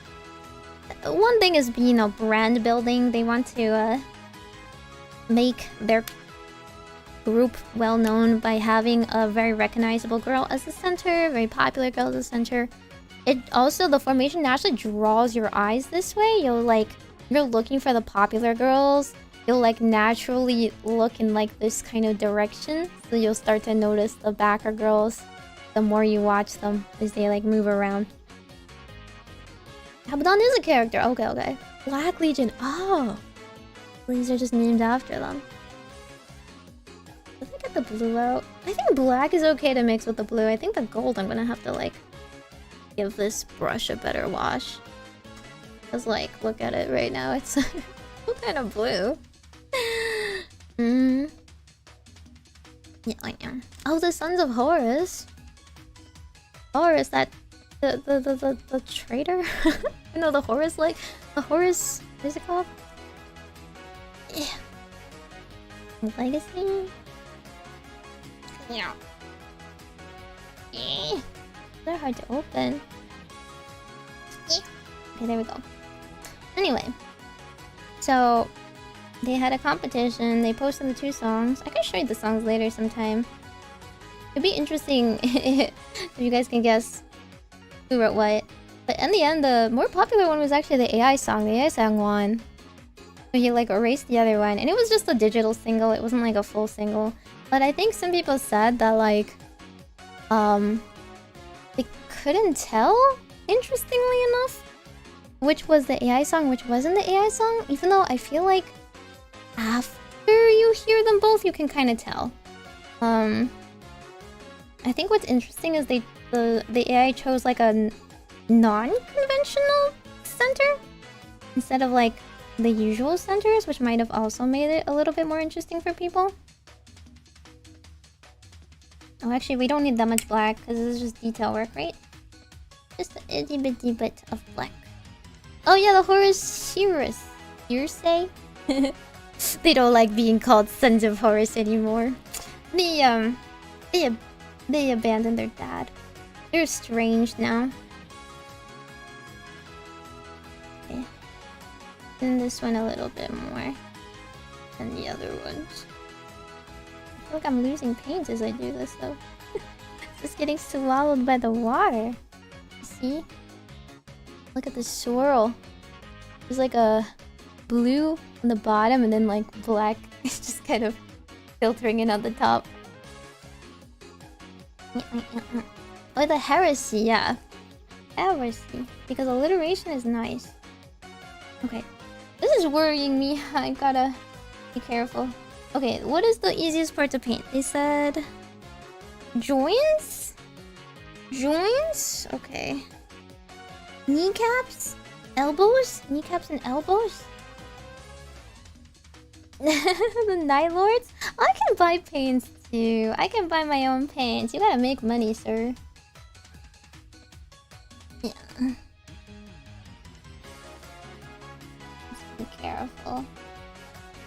One thing is being a brand building. They want to make their group well known by having a very recognizable girl as the center, very popular girl as the center. It also, the formation naturally draws your eyes this way. You're looking for the popular girls. You'll like naturally look in like this kind of direction. So you'll start to notice the backer girls the more you watch them as they like move around. Abaddon is a character. Okay. Black Legion. Oh. These are just named after them. Let me get the blue out. I think black is okay to mix with the blue. I think the gold I'm gonna have to like give this brush a better wash. Cause like, look at it right now. It's what kind of blue? Yeah, I am. Oh, the Sons of Horus. Horus, that the traitor? You know, the Horus, like the Horus, what is it called? Yeah. Legacy? Yeah. They're hard to open. Okay, there we go. Anyway, so they had a competition. They posted the 2 songs. I can show you the songs later sometime. It'd be interesting if you guys can guess who wrote what. But in the end, the more popular one was actually the AI song. The AI song won. So he like erased the other one. And it was just a digital single. It wasn't like a full single. But I think some people said that like they couldn't tell, interestingly enough, which was the AI song, which wasn't the AI song. Even though I feel like after you hear them both, you can kind of tell. I think what's interesting is the AI chose like a non-conventional center instead of like the usual centers, which might have also made it a little bit more interesting for people. Oh, actually, we don't need that much black because this is just detail work, right? Just a itty bitty bit of black. Oh yeah, the Horus hearsay. They don't like being called Sons of Horus anymore. They abandoned their dad. They're estranged now. Okay. thin this one a little bit more than the other ones. I feel like I'm losing paint as I do this though. It's just getting swallowed by the water. See? Look at the swirl. There's like a blue on the bottom and then like black. It's just kind of filtering in on the top. Oh, the heresy, yeah. Heresy. Because alliteration is nice. Okay. This is worrying me. I gotta be careful. Okay, what is the easiest part to paint? They said... joints? Joints? Okay. Kneecaps? Elbows? Kneecaps and elbows? The Night Lords? I can buy paints too. I can buy my own paints. You gotta make money, sir. Yeah. Let's be careful.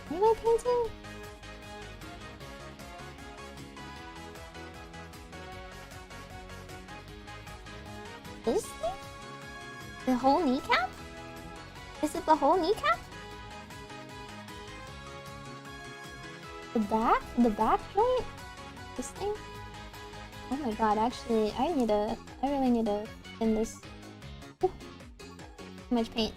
What am I painting? This thing? The whole kneecap? Is it the whole kneecap? The back? The back joint? This thing? Oh my god, actually, I really need to thin this. Ooh. Too much paint.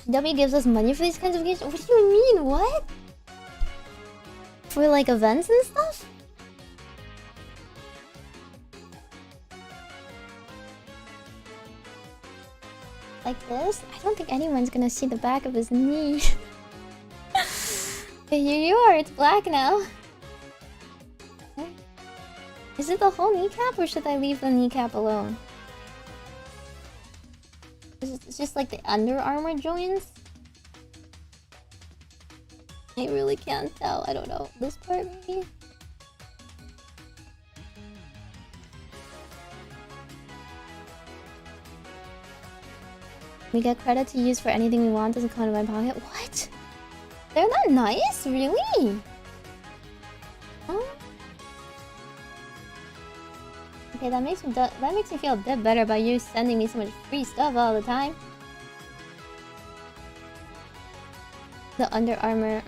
W gives us money for these kinds of games? What do you mean? What? For like events and stuff? Like this? I don't think anyone's gonna see the back of his knee. But here you are, it's black now. Okay. Is it the whole kneecap or should I leave the kneecap alone? It's just like the Under Armour joints? I really can't tell, I don't know. This part maybe? We get credit to use for anything we want, doesn't come out of my pocket. What? They're not nice? Really? Huh? Okay, that makes me feel a bit better about you sending me so much free stuff all the time. The Under Armour.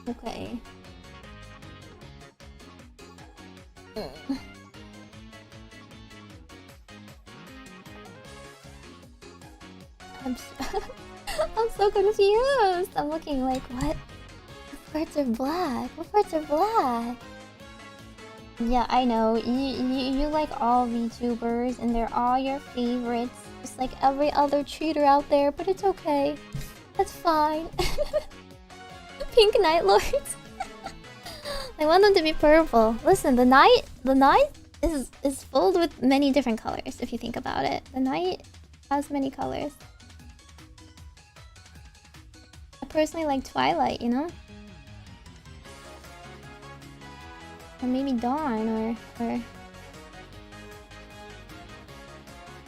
Okay. I'm so confused. I'm looking like, what? What parts are black? What parts are black? Yeah, I know. You like all VTubers and they're all your favorites. Just like every other cheater out there, but it's okay. That's fine. Pink Night Lords. I want them to be purple. Listen, the night is filled with many different colors if you think about it. The night has many colors. I personally like Twilight, you know? Or maybe Dawn, or...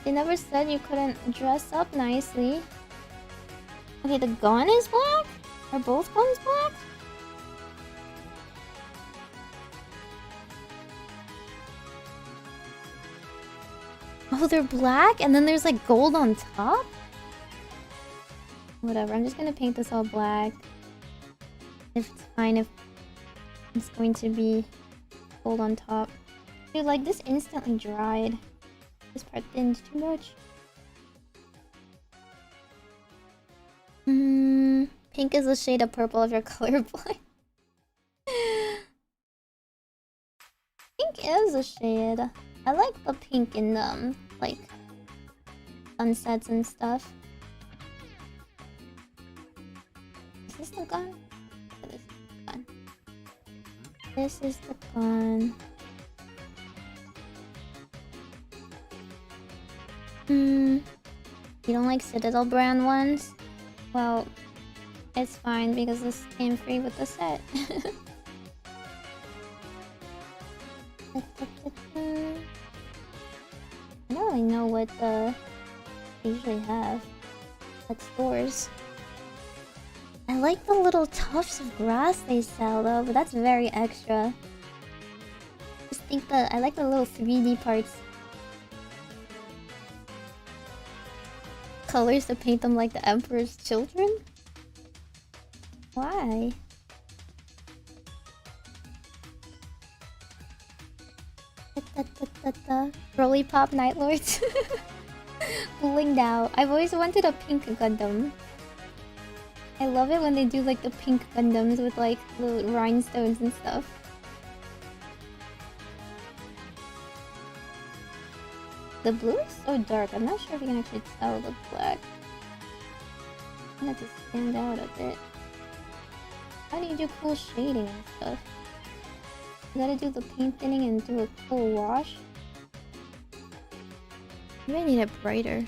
They never said you couldn't dress up nicely. Okay, the gun is black? Are both guns black? Oh, they're black? And then there's like gold on top? Whatever, I'm just gonna paint this all black. If it's fine, if it's going to be gold on top. Dude, like this instantly dried. This part thinned too much. Pink is a shade of purple if you're colorblind. Pink is a shade. I like the pink in like sunsets and stuff. Is this the gun? This is the gun. This is the gun. You don't like Citadel brand ones? Well, it's fine because this came free with the set. I don't really know what they usually have at stores. I like the little tufts of grass they sell though, but that's very extra. I like the little 3D parts. Colors to paint them like the Emperor's children? Why? Rolly Pop Night Lords. Blinged out. I've always wanted a pink Gundam. I love it when they do like the pink Gundams with like the rhinestones and stuff. The blue is so dark, I'm not sure if you can actually tell the black. I have to stand out a bit. How do you do cool shading and stuff? You gotta do the paint thinning and do a cool wash? Maybe I need it brighter.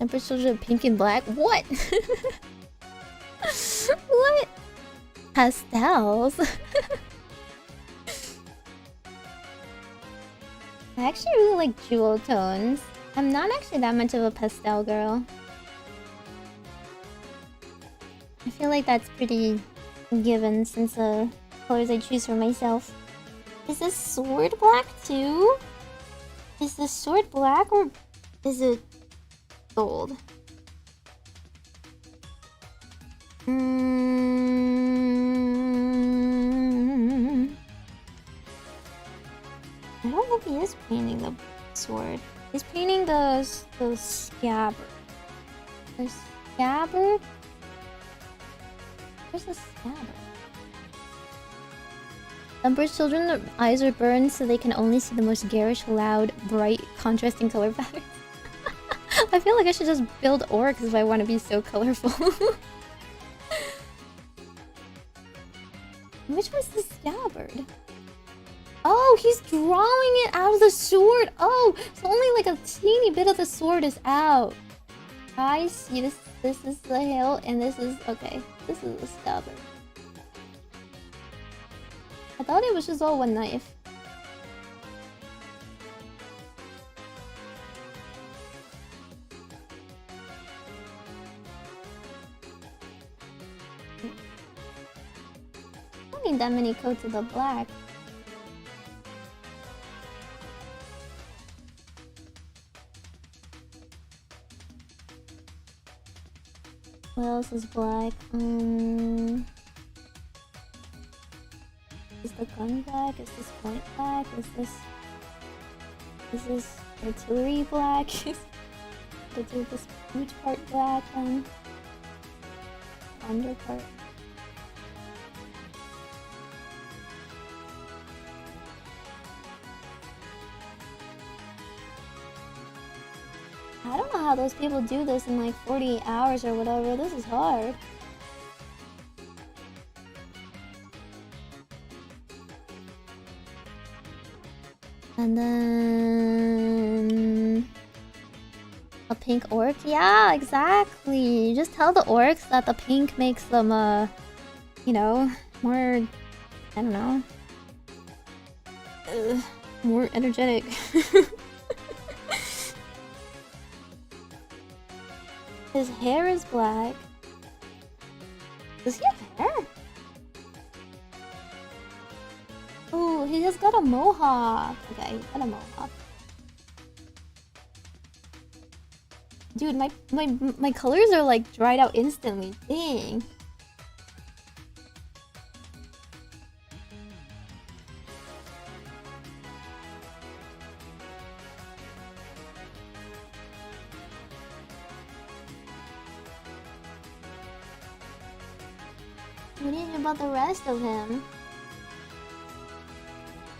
Emperor Children pink and black? What? What? Pastels? I actually really like jewel tones. I'm not actually that much of a pastel girl. I feel like that's pretty given since the colors I choose for myself. Is this sword black too? Is the sword black or is it gold? I don't think he is painting the sword. He's painting the scabbard. The scabbard? Where's the scabbard? Emperor's children, their eyes are burned so they can only see the most garish, loud, bright, contrasting color patterns. I feel like I should just build orcs if I want to be so colorful. Which was the scabbard? Oh, he's drawing it out of the sword. Oh, so only like a teeny bit of the sword is out. I see. This is the hilt, and this is okay. This is the scabbard. I thought it was just all one knife. I don't need that many coats of the black. What else is black? Is the gun black? Is this point black? Is this artillery black? Is this boot part black then? Under part. I don't know how those people do this in like 48 hours or whatever. This is hard. And then a pink orc? Yeah, exactly. You just tell the orcs that the pink makes them, you know, more, I don't know, more energetic. His hair is black. Does he have hair? Oh, he just got a mohawk. Okay, he's got a mohawk. Dude, my colors are like dried out instantly. Dang. What do you think about the rest of him?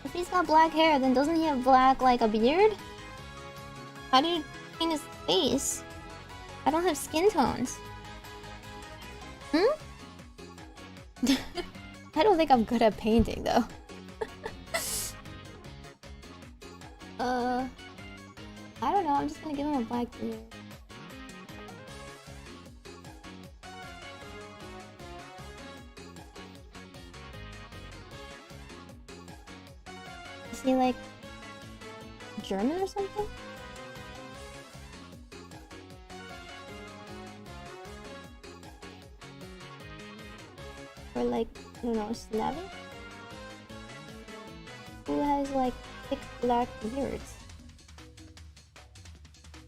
If he's got black hair, then doesn't he have black like a beard? How do you paint his face? I don't have skin tones. Hmm? I don't think I'm good at painting though. I don't know, I'm just gonna give him a black beard. Is he like German or something? Or like I don't know, snappy? Who has like thick black beards?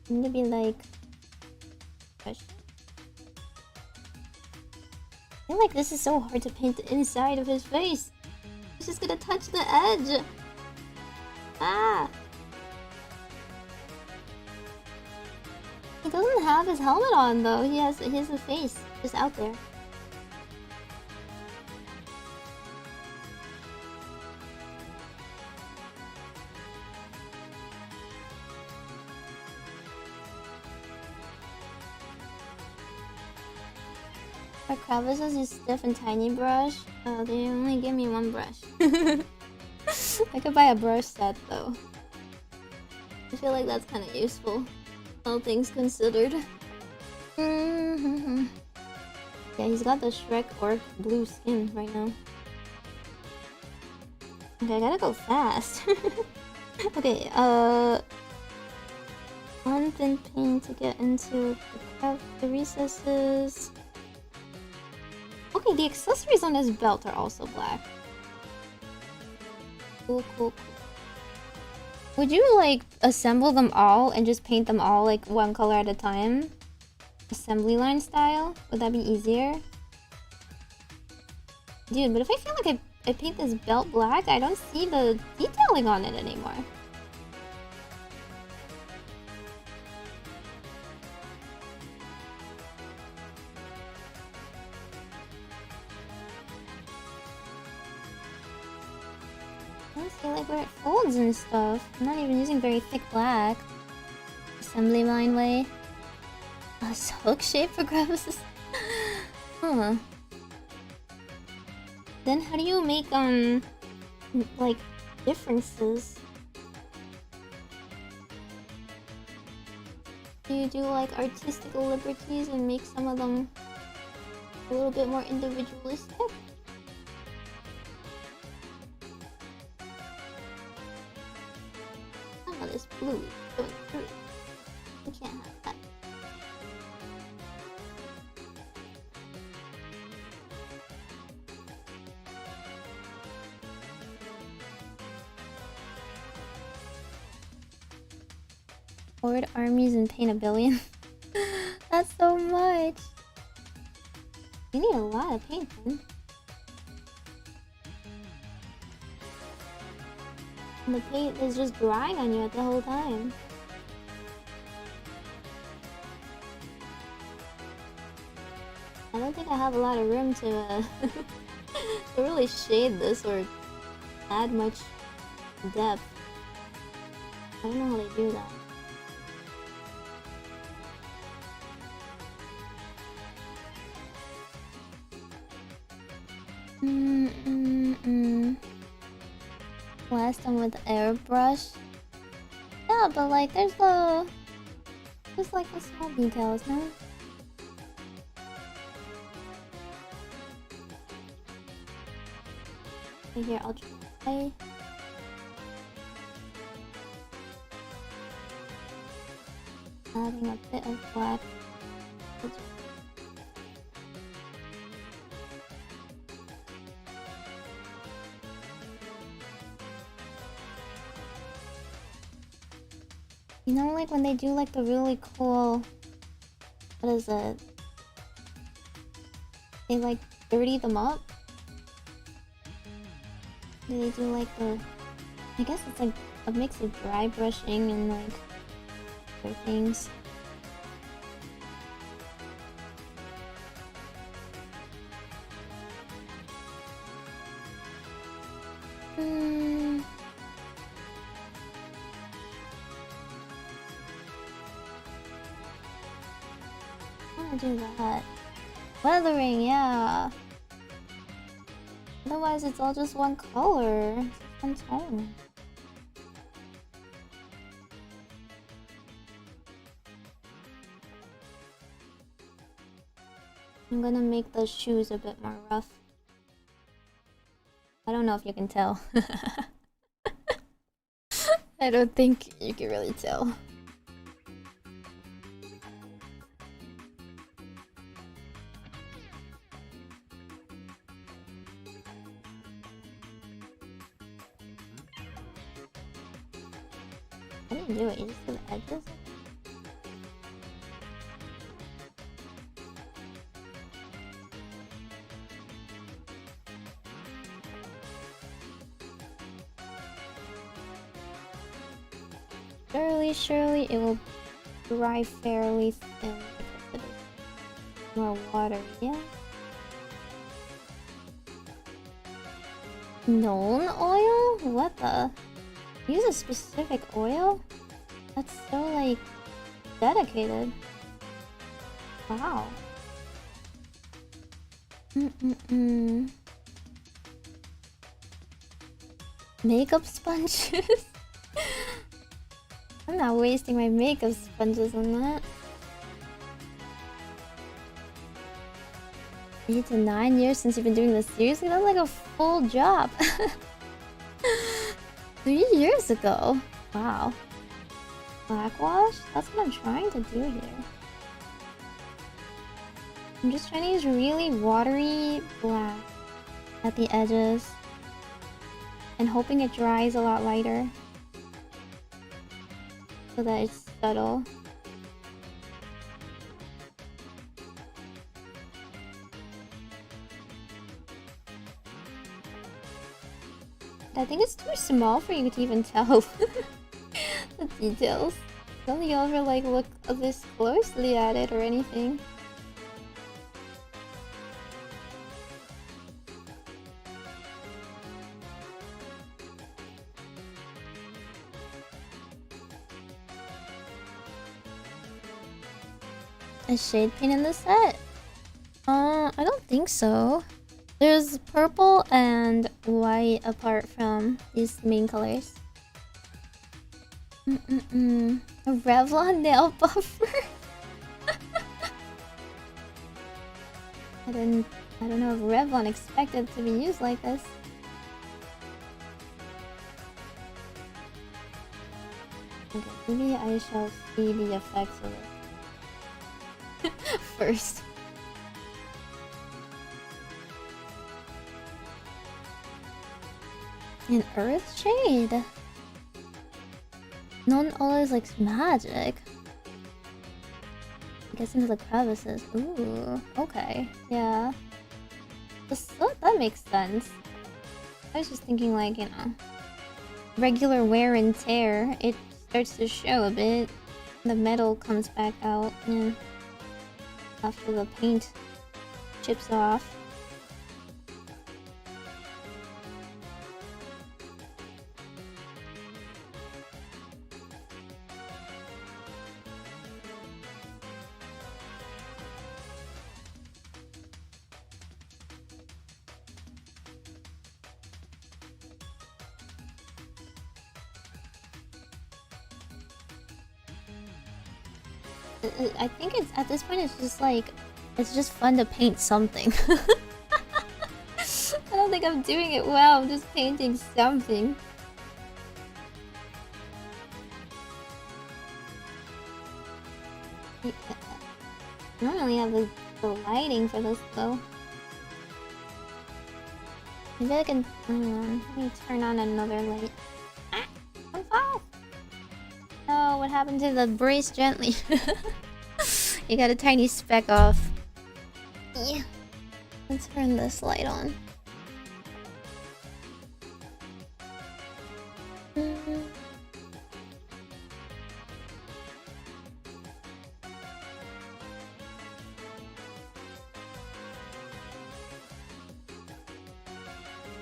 Maybe like question? I feel like this is so hard to paint the inside of his face. He's just gonna touch the edge. Ah! He doesn't have his helmet on though. He has a face just out there. For crevices, use stiff and tiny brush. Oh, they only give me one brush. I could buy a brush set though. I feel like that's kind of useful, all things considered. Yeah, he's got the Shrek orc blue skin right now. Okay, I gotta go fast. Okay, one thin paint to get into the recesses. Okay, the accessories on his belt are also black. Cool, cool, cool. Would you like assemble them all and just paint them all like one color at a time? Assembly line style? Would that be easier? Dude, but if I feel like I paint this belt black, I don't see the detailing on it anymore. I see like where it folds and stuff. I'm not even using very thick black. Assembly line way. It's hook shape for crevices. Huh. Then how do you make like differences? Do you do like artistical liberties and make some of them a little bit more individualistic? Some of this blue is going through. You can't have that. Horde armies and paint a billion. That's so much. You need a lot of paint then. And the paint is just drying on you the whole time. I don't think I have a lot of room to to really shade this or add much depth. I don't know how they do that. Blast them with airbrush. Yeah, but like there's like the small details, no? Okay, here I'll try. Adding a bit of black. You know, like when they do like the really cool, what is it? They like dirty them up. They do like the, I guess it's like a mix of dry brushing and like other things. Do that. Weathering, yeah. Otherwise, it's all just one color, one tone. I'm gonna make the shoes a bit more rough. I don't know if you can tell. I don't think you can really tell. How do you do it? You just do the edges? Surely it will dry fairly thin because it is more water, yeah? Known oil? What the? Use a specific oil? That's so, like, dedicated. Wow. Makeup sponges? I'm not wasting my makeup sponges on that. 8 to 9 years since you've been doing this? Seriously? That's like a full job. 3 years ago. Wow. Blackwash? That's what I'm trying to do here. I'm just trying to use really watery black at the edges and hoping it dries a lot lighter so that it's subtle. I think it's too small for you to even tell the details. Don't think you'll ever like look this closely at it or anything. A shade paint in the set? I don't think so. There's purple and white apart from these main colors. A Revlon nail buffer? I don't know if Revlon expected to be used like this. Okay, maybe I shall see the effects of it first. An earth shade? Known always likes magic. Gets into the crevices. Ooh, okay. Yeah. That makes sense. I was just thinking like, you know, regular wear and tear, it starts to show a bit. The metal comes back out and after the paint chips off. I think it's at this point it's just fun to paint something. I don't think I'm doing it well, I'm just painting something. I don't really have the lighting for this though. Maybe I can let me turn on another light. Don't fall! Oh, what happened to the brace gently? You got a tiny speck off. Yeah. Let's turn this light on.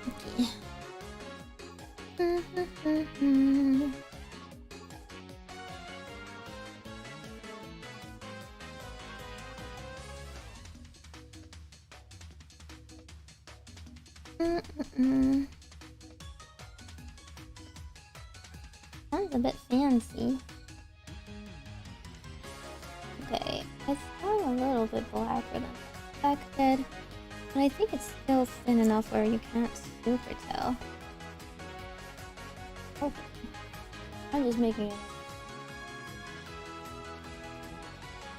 Okay. Sounds a bit fancy. Okay, it's going a little bit blacker than expected, but I think it's still thin enough where you can't super tell. Okay. I'm just making it.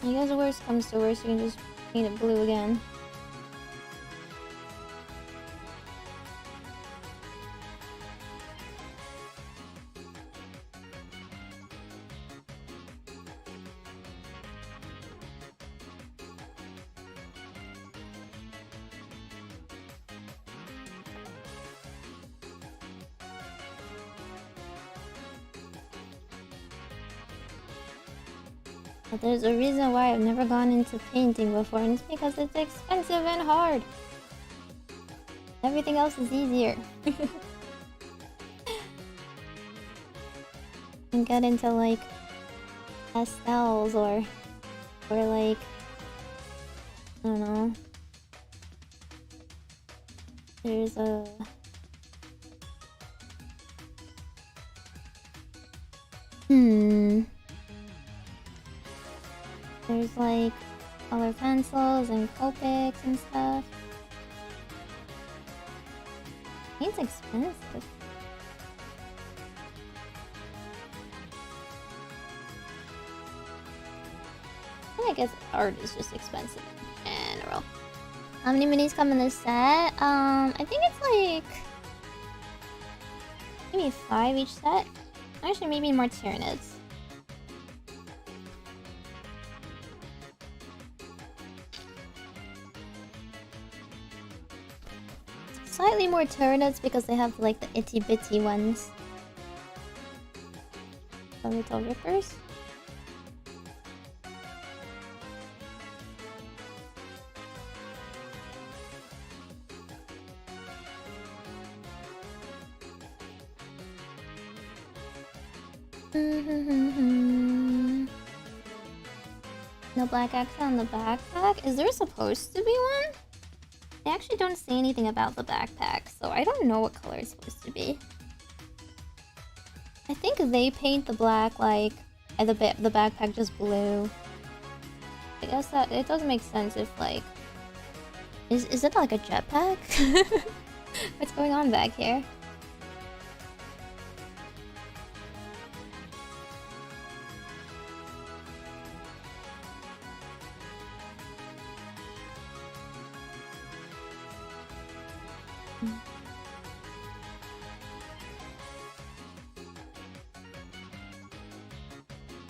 I guess the worst comes to worst, you can just paint it blue again. But there's a reason why I've never gone into painting before, and it's because it's expensive and hard. Everything else is easier. And get into like pastels or like, I don't know. There's a there's like color pencils and Copics and stuff. It's expensive. I guess art is just expensive in general. How many minis come in this set? I think it's like maybe 5 each set. Actually, maybe more Tyranids. Slightly more Tyranids because they have like the itty bitty ones. The little rippers. No black X on the backpack? Is there supposed to be one? They actually don't say anything about the backpack, so I don't know what color it's supposed to be. I think they paint the black like and the backpack just blue. I guess that it doesn't make sense if like is it like a jetpack? What's going on back here?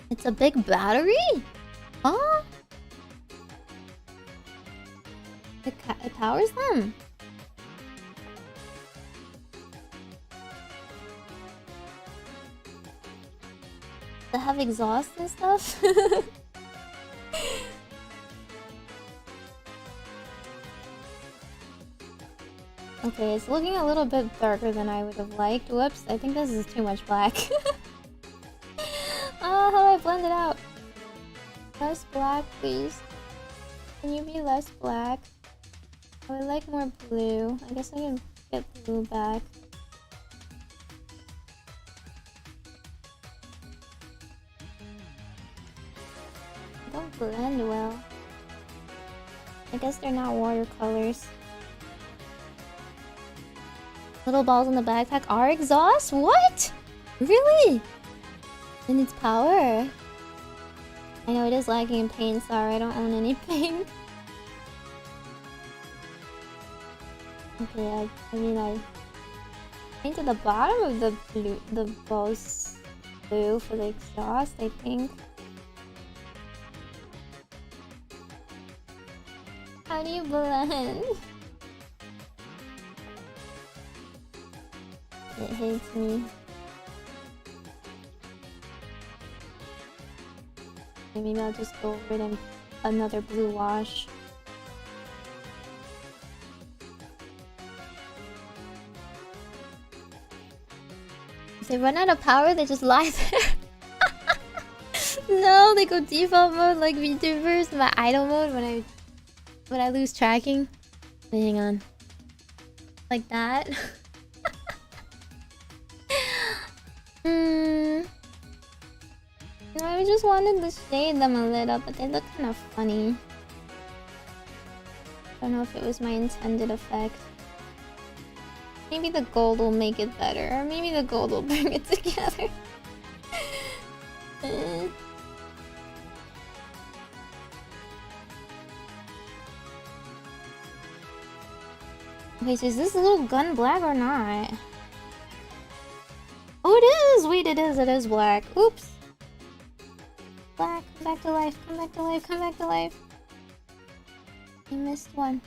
It's a big battery? Huh? It powers them? They have exhaust and stuff? Okay, it's looking a little bit darker than I would have liked. Whoops, I think this is too much black. Oh, how do I blend it out? Less black, please. Can you be less black? I would like more blue. I guess I can get blue back. They don't blend well. I guess they're not watercolors. Little balls in the backpack are exhaust? What? Really? It needs power. I know it is lacking in paint. Sorry, I don't own any paint. Okay, I mean I painted the bottom of the balls blue for the exhaust, I think. How do you blend? It hates me. Maybe I'll just go over it in another blue wash. If they run out of power, they just lie there. No, they go default mode like VTubers. My idle mode when I lose tracking. Wait, hang on. Like that. I just wanted to shade them a little, but they look kind of funny. I don't know if it was my intended effect. Maybe the gold will make it better, or maybe the gold will bring it together. Okay, so is this little gun black or not? Oh, it is! Wait, it is black. Oops. Black, come back to life, come back to life, come back to life. You missed one.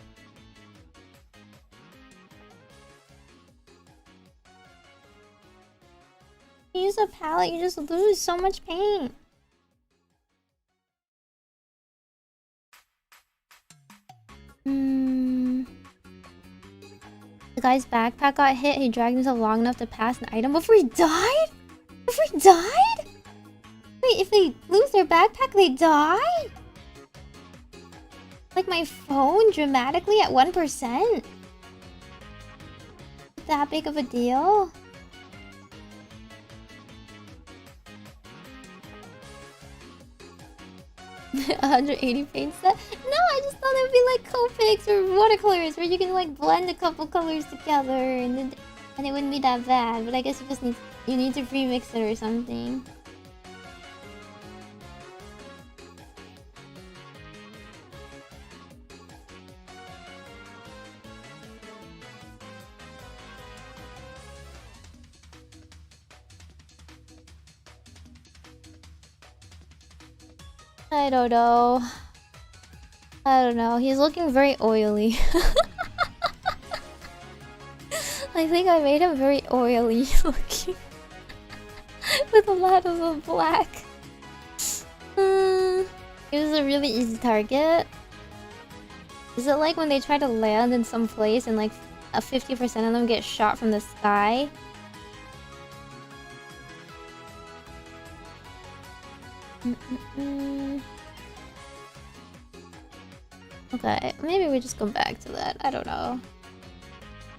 You use a palette, you just lose so much paint. The guy's backpack got hit. He dragged himself long enough to pass an item before he died? Before he died? Wait, if they lose their backpack, they die? Like my phone dramatically at 1%? That big of a deal? $180 paint set? No, I just thought it would be like Copics or watercolors where you can like blend a couple colors together and it wouldn't be that bad. But I guess you need to pre-mix it or something. I don't know. I don't know. He's looking very oily. I think I made him very oily looking. With a lot of the black. It was a really easy target. Is it like when they try to land in some place and like a 50% of them get shot from the sky? Okay, maybe we just go back to that. I don't know.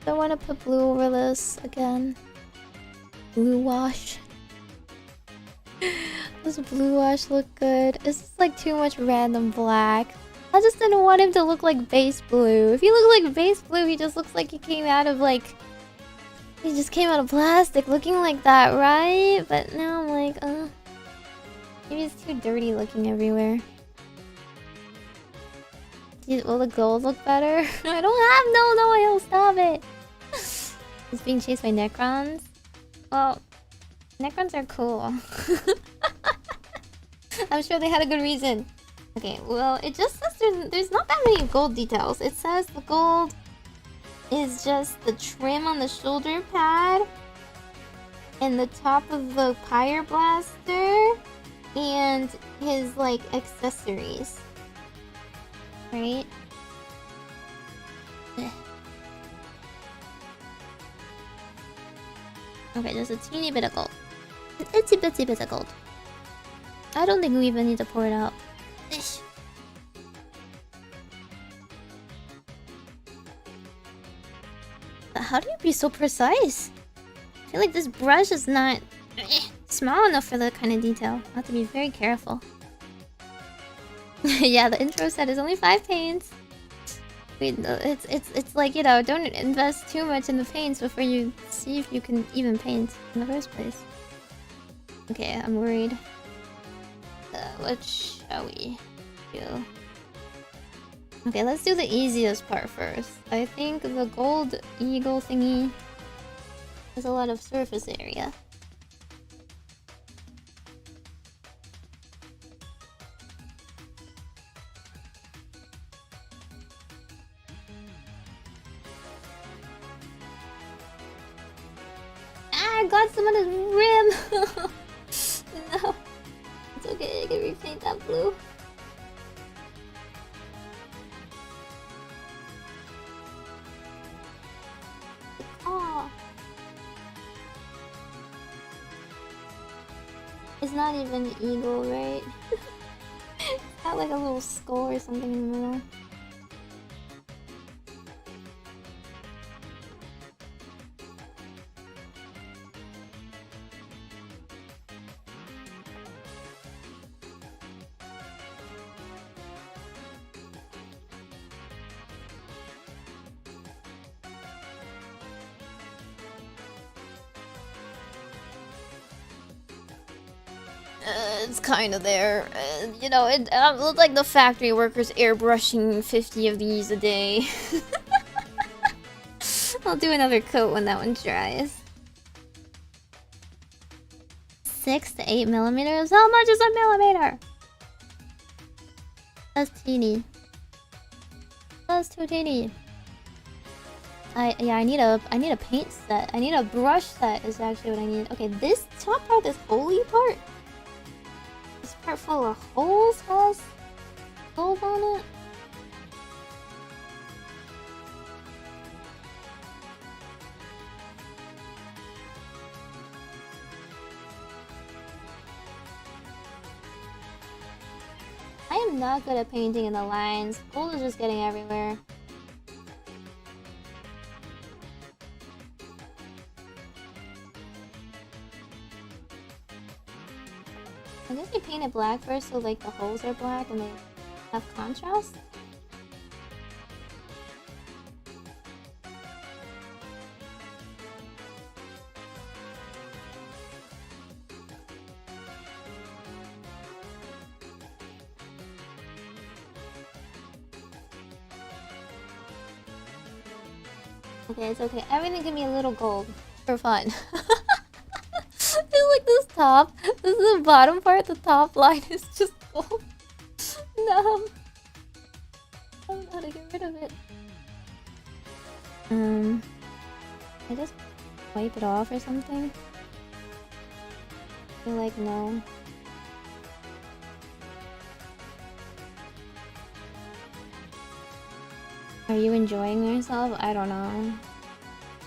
Do I want to put blue over this again? Blue wash. Does blue wash look good? Is this like too much random black? I just didn't want him to look like base blue. If he looked like base blue, he just looks like he came out of like... He just came out of plastic looking like that, right? But now I'm like, maybe it's too dirty looking everywhere. Will the gold look better? I don't have no oil, stop it! It's being chased by Necrons? Well, Necrons are cool. I'm sure they had a good reason. Okay, well, it just says there's not that many gold details. It says the gold is just the trim on the shoulder pad and the top of the Pyre Blaster and his, like, accessories. Right? Okay, just a teeny bit of gold. An itsy bitsy bit of gold. I don't think we even need to pour it out. Ish. How do you be so precise? I feel like this brush is not small enough for that kind of detail. I have to be very careful. Yeah, the intro set is only 5 paints. It's like, you know, don't invest too much in the paints before you see if you can even paint in the first place. Okay, I'm worried. What shall we do? Okay, let's do the easiest part first. I think the gold eagle thingy has a lot of surface area. I got some on his rim! No. It's okay, I can repaint that blue. Oh. It's not even an eagle, right? It's got like a little skull or something in the middle. It's kind of there. You know, it looks like the factory workers airbrushing 50 of these a day. I'll do another coat when that one dries. 6 to 8 millimeters? How much is a millimeter? That's teeny. That's too teeny. I need a paint set. I need a brush set is actually what I need. Okay, this top part, this holy part. This part full of holes has gold on it. I'm not good at painting in the lines. Gold is just getting everywhere. I guess you paint it black first so like the holes are black and they have contrast. Okay, it's okay. Everything can be a little gold for fun. It's like this top. This is the bottom part. The top line is just gold. No. I don't know how to get rid of it. I just wipe it off or something. I feel like no. Are you enjoying yourself? I don't know.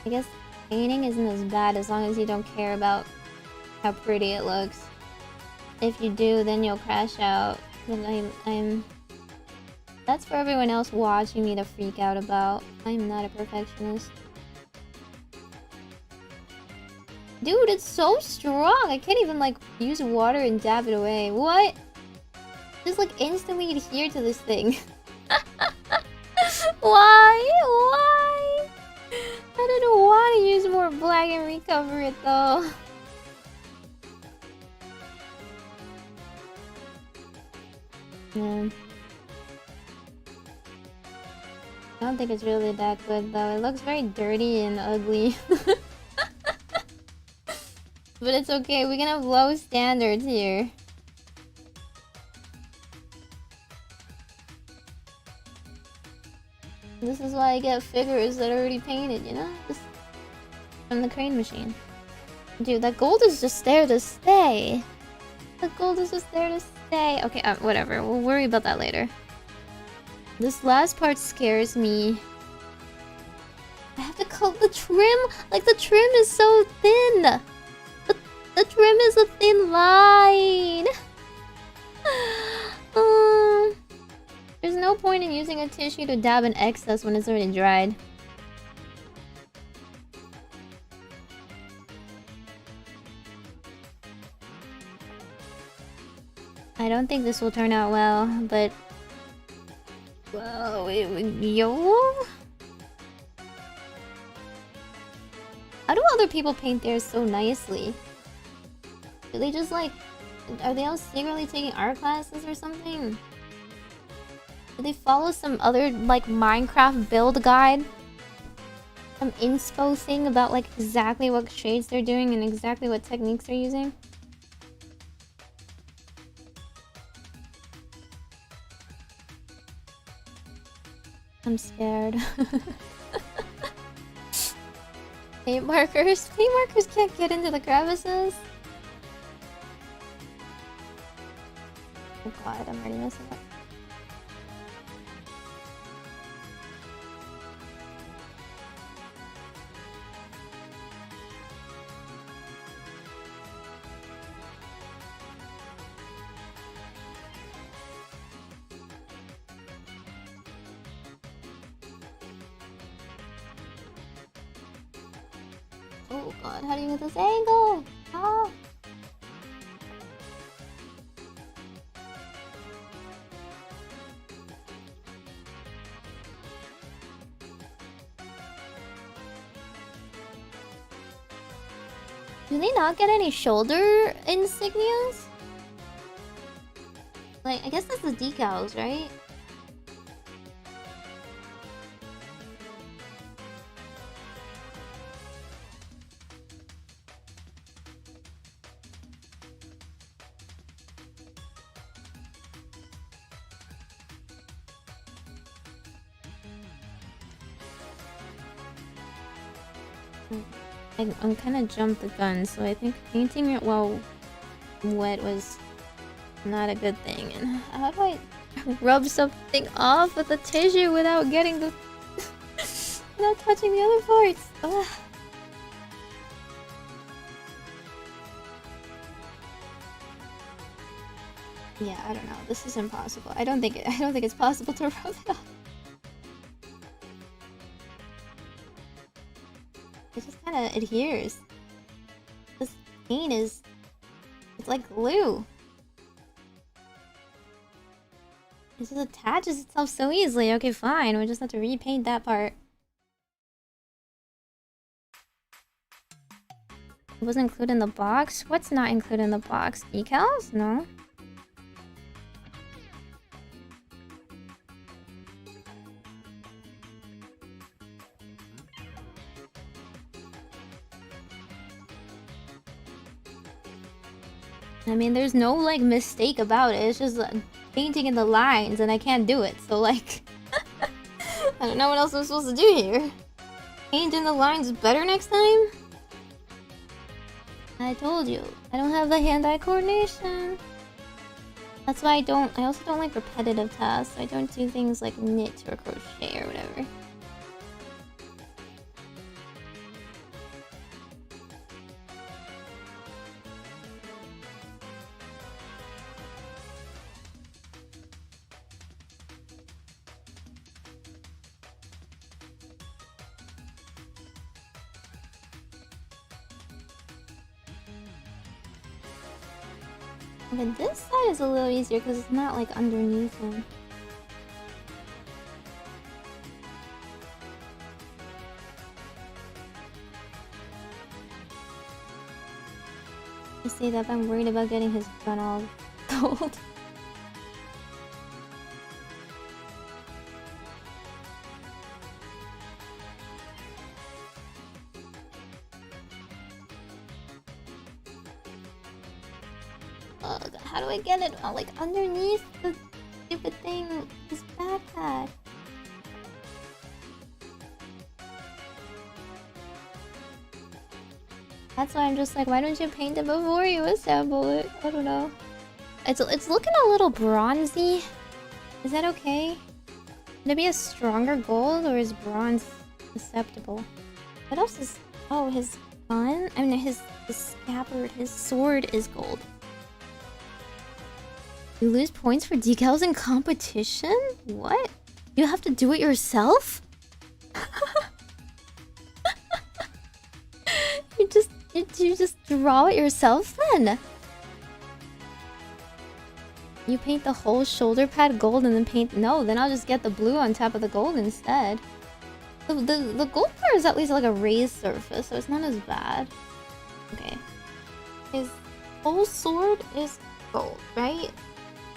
I guess painting isn't as bad as long as you don't care about how pretty it looks. If you do, then you'll crash out. But I'm... That's for everyone else watching me to freak out about. I'm not a perfectionist. Dude, it's so strong! I can't even, like, use water and dab it away. What? Just, like, instantly adhere to this thing. Why? Why? I don't know why to use more black and recover it, though. Man. I don't think it's really that good, though. It looks very dirty and ugly. But it's okay, we can have low standards here. This is why I get figures that are already painted, you know? Just from the crane machine. Dude, that gold is just there to stay. The gold is just there to stay. Okay, whatever. We'll worry about that later. This last part scares me. I have to coat the trim. Like, the trim is so thin. The trim is a thin line. There's no point in using a tissue to dab an excess when it's already dried. I don't think this will turn out well, but... Whoa, yo? How do other people paint theirs so nicely? Do they just like... Are they all secretly taking art classes or something? Do they follow some other, like, Minecraft build guide? Some inspo thing about, like, exactly what shades they're doing and exactly what techniques they're using? I'm scared. Paint markers? Paint markers can't get into the crevices? Oh god, I'm already messing up. Oh god, how do you get this angle? Ah! Do they not get any shoulder insignias? Like, I guess that's the decals, right? I'm kind of jumped the gun, so I think painting it while wet was not a good thing. And how do I rub something off with a tissue without getting the... without touching the other parts? Ugh. Yeah, I don't know. This is impossible. I don't think it's possible to rub it off. It just kind of adheres. This paint it's like glue. It just attaches itself so easily. Okay, fine. We just have to repaint that part. It wasn't included in the box? What's not included in the box? Decals? No. I mean, there's no, like, mistake about it. It's just painting in the lines, and I can't do it. So, like, I don't know what else I'm supposed to do here. Paint in the lines better next time? I told you, I don't have the hand-eye coordination. That's why I also don't like repetitive tasks. I don't do things like knit or crochet or whatever. But this side is a little easier because it's not like underneath him. I say that, but I'm worried about getting his gun all gold. How do I get it? Oh, like underneath the stupid thing, his backpack. That's why I'm just like, why don't you paint it before you assemble it? I don't know. It's looking a little bronzy. Is that okay? Can it be a stronger gold, or is bronze acceptable? What else is? Oh, his gun. I mean, his scabbard. His sword is gold. You lose points for decals in competition? What? You have to do it yourself? You just draw it yourself then? You paint the whole shoulder pad gold and then paint... No, then I'll just get the blue on top of the gold instead. The gold part is at least like a raised surface, so it's not as bad. Okay. His whole sword is gold, right?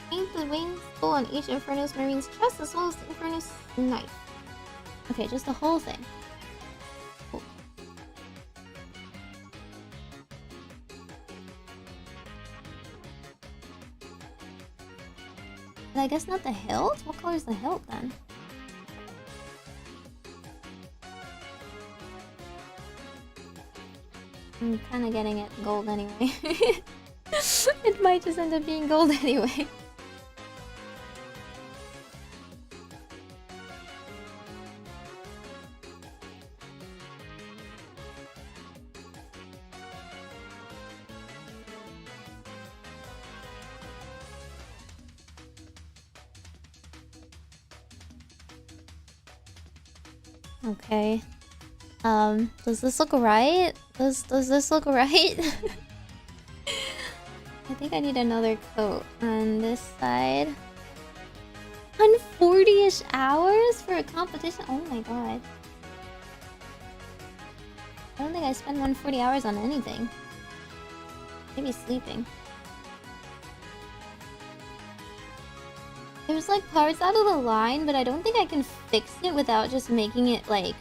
Paint the wings full on each Infernus Marine's chest as well as the Infernus knife. Okay, just the whole thing. Cool. And I guess not the hilt? What color is the hilt then? I'm kind of getting it gold anyway. It might just end up being gold anyway. Okay. Does this look right? Does this look right? I think I need another coat on this side. 140-ish hours for a competition? Oh my god. I don't think I spend 140 hours on anything. Maybe sleeping. There's like parts out of the line, but I don't think I can fix it without just making it like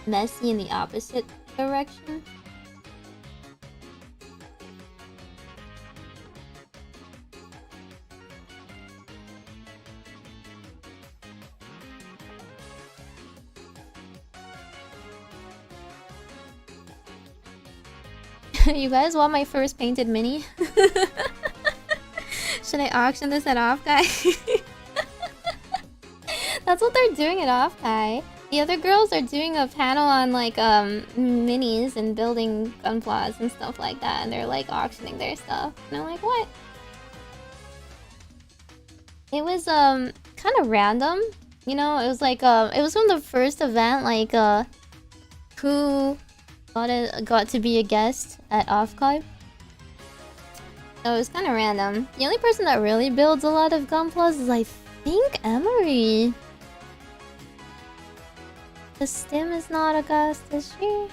messy in the opposite direction. You guys want my first painted mini? Should I auction this at Offguy? That's what they're doing at Offguy. The other girls are doing a panel on like minis and building gunplas and stuff like that, and they're like auctioning their stuff. And I'm like, what? It was kind of random, you know. It was like it was from the first event, like who got to be a guest at Offclive. So it was kind of random. The only person that really builds a lot of Gunplas is, I think, Emery. The Stim is not a guest, is she?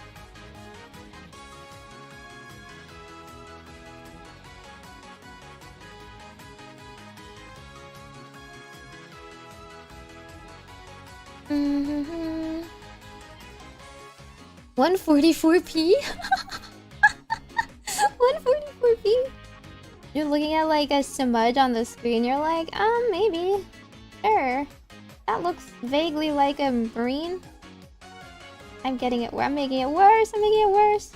Mm-hmm. 144p? 144p? You're looking at like a smudge on the screen, you're like, maybe. Sure. That looks vaguely like a marine. I'm making it worse, I'm making it worse.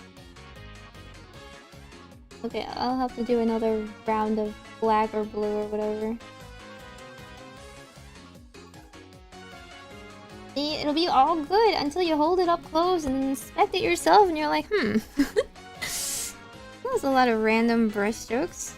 Okay, I'll have to do another round of black or blue or whatever. See, it'll be all good until you hold it up close and inspect it yourself and you're like, That was a lot of random brushstrokes.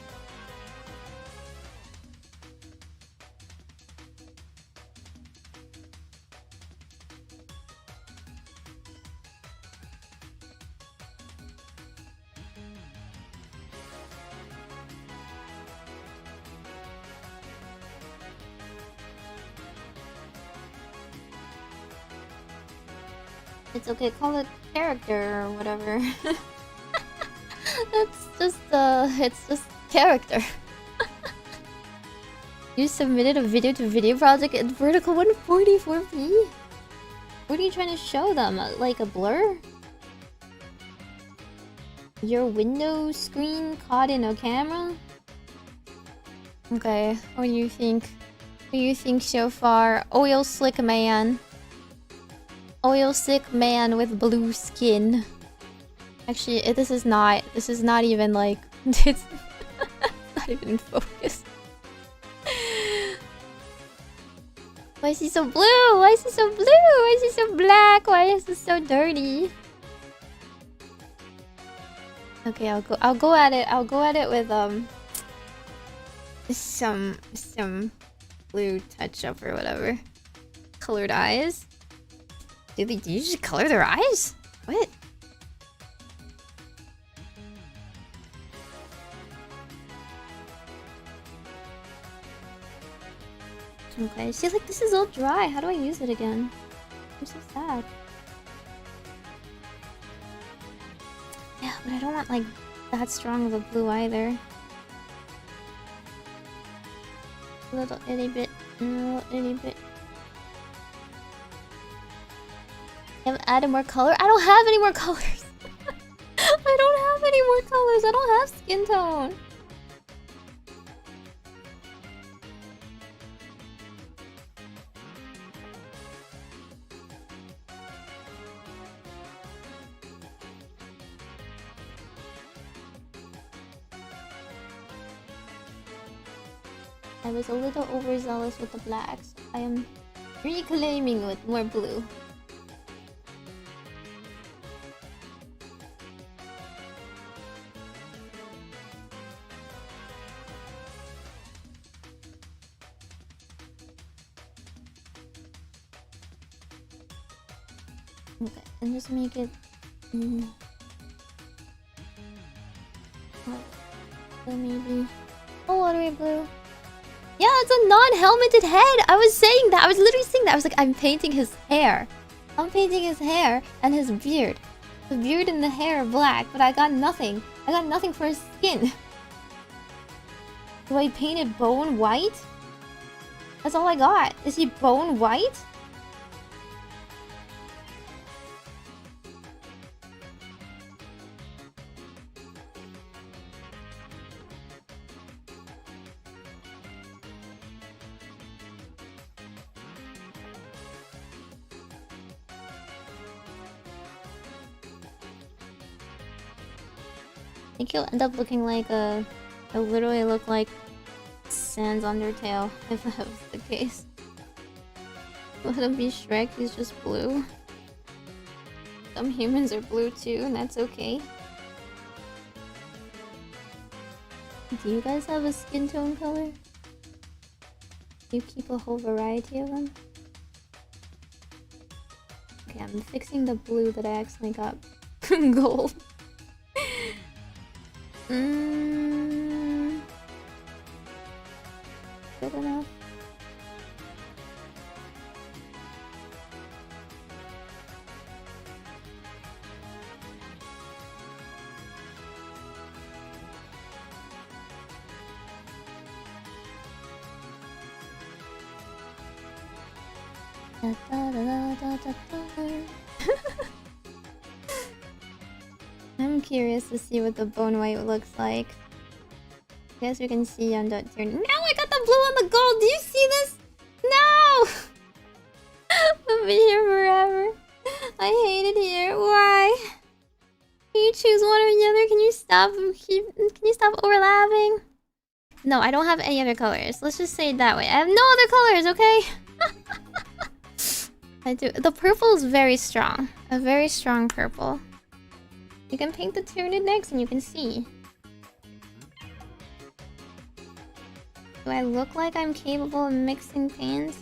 It's okay, call it character or whatever. It's just character. You submitted a video to video project at vertical 144p? What are you trying to show them? Like a blur? Your window screen caught in a camera? Okay, what do you think? What do you think so far? Oil slick man. Oil slick man with blue skin. Actually, this is not even like it's not even in focus. Why is he so blue? Why is he so blue? Why is he so black? Why is he so dirty? Okay, I'll go at it with some blue touch up or whatever. Colored eyes. Do you just color their eyes? What? Okay, see, like, this is all dry. How do I use it again? I'm so sad. Yeah, but I don't want, like, that strong of a blue either. A little itty bit. A little itty bit. You have added more color? I don't have any more colors! I don't have any more colors! I don't have skin tone! I was a little overzealous with the blacks. I am reclaiming with more blue. Okay, and just make it... So maybe... Oh, watery blue. Yeah, it's a non-helmeted head! I was saying that! I was literally saying that! I was like, I'm painting his hair. I'm painting his hair and his beard. The beard and the hair are black, but I got nothing. I got nothing for his skin. Do I paint it bone white? That's all I got. Is he bone white? I think he'll end up looking like he'll literally look like Sans Undertale if that was the case. Let him be Shrek, he's just blue. Some humans are blue too, and that's okay. Do you guys have a skin tone color? You keep a whole variety of them? Okay, I'm fixing the blue that I accidentally got gold. Good enough. I'm curious to see what the bone white looks like. Guess we can see on the turn. No, I got the blue on the gold. Do you see this? No! I'll be here forever. I hate it here. Why? Can you choose one or the other? Can you stop? Can you stop overlapping? No, I don't have any other colors. Let's just say it that way. I have no other colors, okay? I do. The purple is very strong. A very strong purple. You can paint the Tyranid next and you can see. Do I look like I'm capable of mixing paints?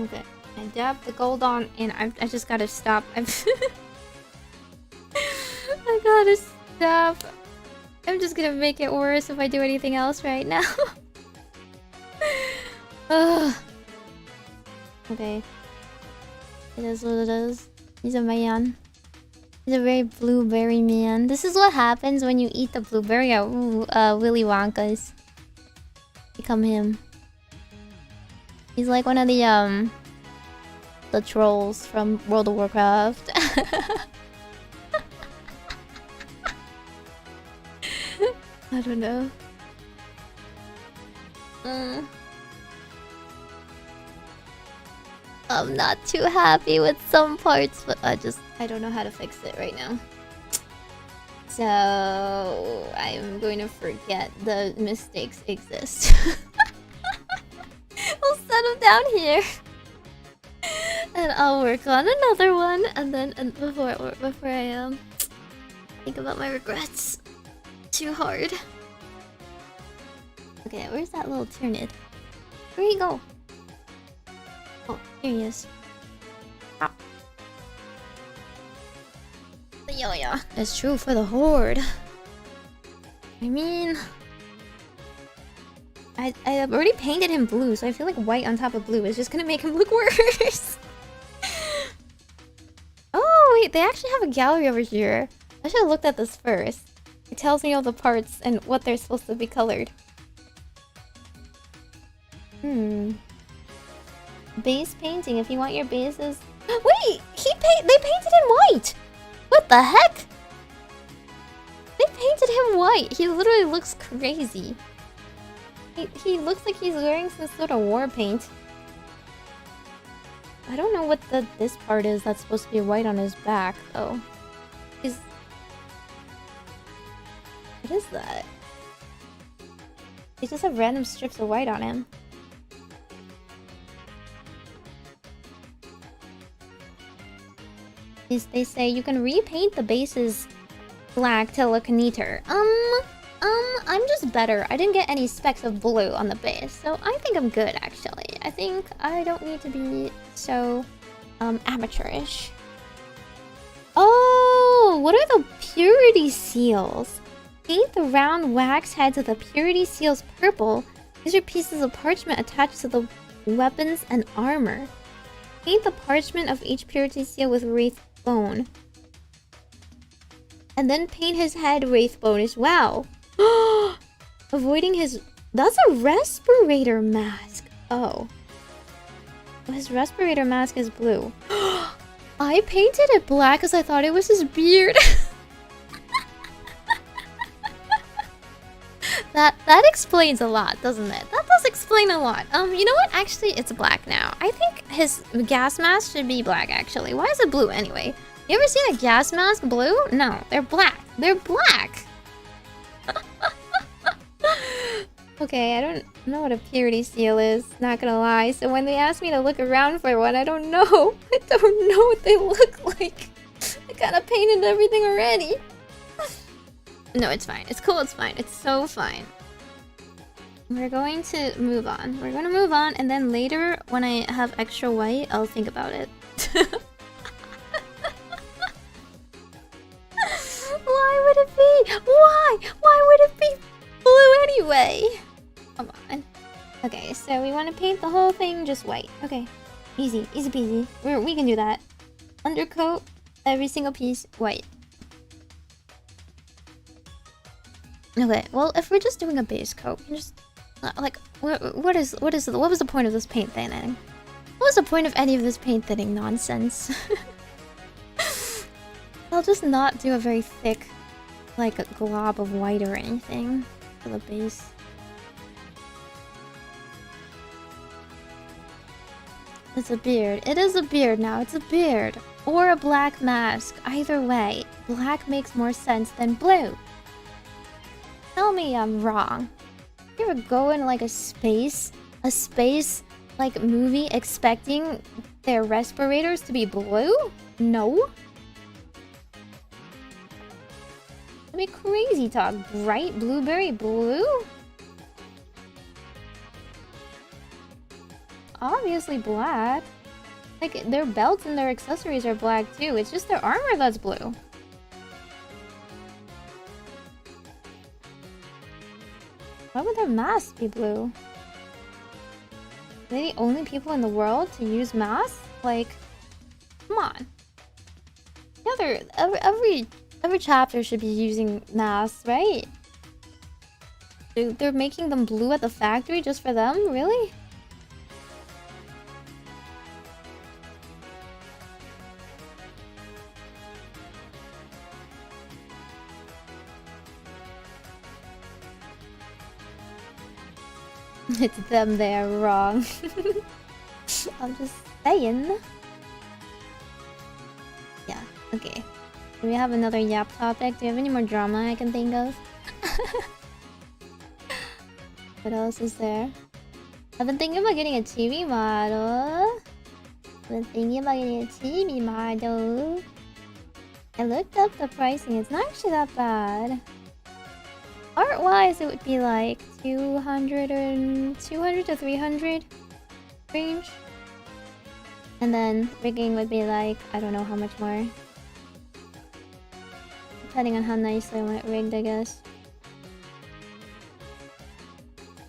Okay. I dabbed the gold on and I just gotta stop. I gotta stop. I'm just gonna make it worse if I do anything else right now. Okay. It is what it is. He's a man. He's a very blueberry man. This is what happens when you eat the blueberry at Willy Wonka's. Become him. He's like one of the trolls from World of Warcraft. I don't know. I'm not too happy with some parts, but I don't know how to fix it right now. So I'm going to forget the mistakes exist. I'll set them down here. And I'll work on another one, and then before I think about my regrets too hard. Okay, where's that little Tyranid? Where'd he go? Oh, here he is. Ah. Yeah. It's true for the Horde. I mean, I have already painted him blue, so I feel like white on top of blue is just gonna make him look worse. Oh wait, they actually have a gallery over here. I should have looked at this first. It tells me all the parts and what they're supposed to be colored. Base painting. If you want your bases. Wait, they painted him white. What the heck? They painted him white. He literally looks crazy. He looks like he's wearing some sort of war paint. I don't know what this part is that's supposed to be white on his back, though. What is that? They just have random strips of white on him. They say you can repaint the bases black to look neater. I'm just better. I didn't get any specks of blue on the base, so I think I'm good, actually. I think I don't need to be so, amateurish. Oh, what are the purity seals? Paint the round wax heads of the purity seals purple. These are pieces of parchment attached to the weapons and armor. Paint the parchment of each purity seal with wraith bone. And then paint his head wraith bone as well. Avoiding his... That's a respirator mask. Oh. His respirator mask is blue. I painted it black because I thought it was his beard. That explains a lot, doesn't it? That does explain a lot. You know what? Actually, it's black now. I think his gas mask should be black, actually. Why is it blue anyway? You ever seen a gas mask blue? No, they're black. They're black! Okay, I don't know what a purity seal is, not gonna lie. So when they ask me to look around for one, I don't know. I don't know what they look like. I kinda painted everything already. No, it's fine. It's cool, it's fine. It's so fine. We're going to move on. We're gonna move on, and then later, when I have extra white, I'll think about it. Why would it be? Why? Why would it be blue anyway? Come on. Okay, so we want to paint the whole thing just white. Okay, easy, easy peasy. We can do that. Undercoat, every single piece white. Okay, well, if we're just doing a base coat, we can just like what was the point of this paint thinning? What was the point of any of this paint thinning nonsense? I'll just not do a very thick, like a glob of white or anything for the base. It's a beard. It is a beard now. It's a beard. Or a black mask. Either way, black makes more sense than blue. Tell me I'm wrong. You ever go in like a space like movie expecting their respirators to be blue? No. That'd be crazy talk. Bright blueberry blue? Obviously black. Like, their belts and their accessories are black too. It's just their armor that's blue. Why would their masks be blue? Are they the only people in the world to use masks? Like, come on. Yeah, every chapter should be using masks, right? They're making them blue at the factory just for them? Really? It's them, they're wrong. I'm just saying. Yeah, okay. Do we have another yap topic? Do you have any more drama I can think of? What else is there? I've been thinking about getting a TV model. I looked up the pricing. It's not actually that bad. Art-wise, it would be like 200 to 300 range. And then rigging would be like, I don't know how much more. Depending on how nicely I want it rigged, I guess.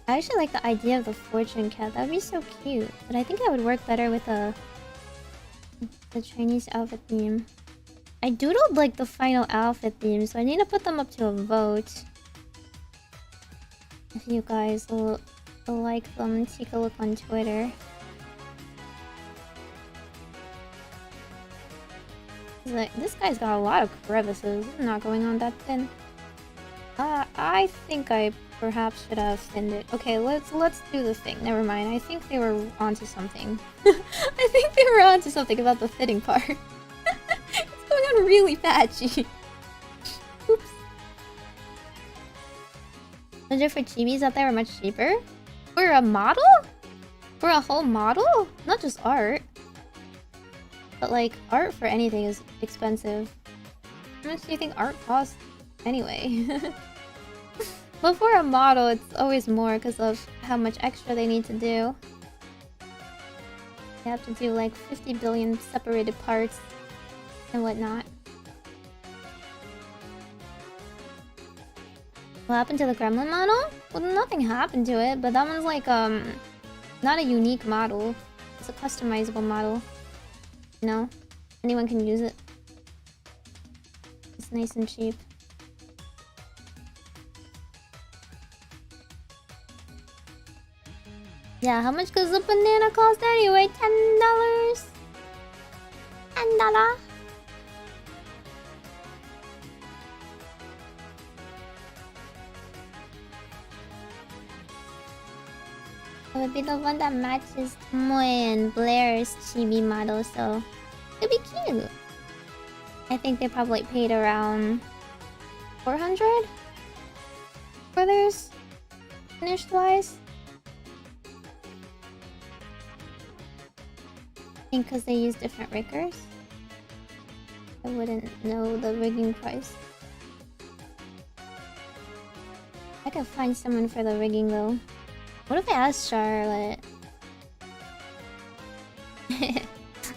I actually like the idea of the fortune cat. That would be so cute. But I think that would work better with the Chinese outfit theme. I doodled like the final outfit theme, so I need to put them up to a vote. If you guys will like them, take a look on Twitter. Like, this guy's got a lot of crevices. It's not going on that thin. I think I perhaps should have thinned it. Okay, let's do the thing. Never mind. I think they were onto something. I think they were onto something about the fitting part. It's going on really patchy. Oops. Wonder for chibis out there are much cheaper? For a model? For a whole model? Not just art. But like, art for anything is expensive. How much do you think art costs anyway? But for a model, it's always more because of how much extra they need to do. They have to do like 50 billion separated parts and whatnot. What happened to the Gremlin model? Well, nothing happened to it, but that one's like, not a unique model. It's a customizable model. You know? Anyone can use it. It's nice and cheap. Yeah, how much does a banana cost anyway? $10? $10? It would be the one that matches Tomoe and Blair's chibi model, so it'd be cute. I think they probably paid around 400 for theirs. finished wise? I think because they use different riggers. I wouldn't know the rigging price. I could find someone for the rigging though. What if I ask Charlotte?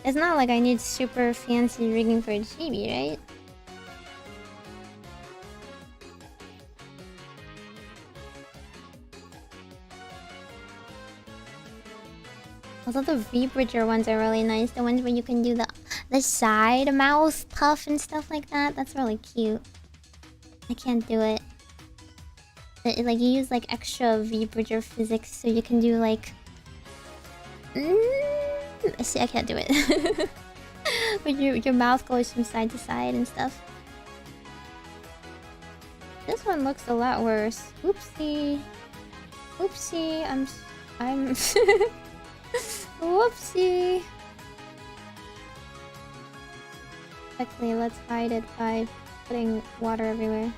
It's not like I need super fancy rigging for a chibi, right? Although the V-bridger ones are really nice. The ones where you can do the side mouth puff and stuff like that. That's really cute. I can't do it. Like you use like extra V-bridger physics so you can do like... See, I can't do it. But your mouth goes from side to side and stuff. This one looks a lot worse. Oopsie. Oopsie. I'm Whoopsie. Quickly, let's hide it by putting water everywhere.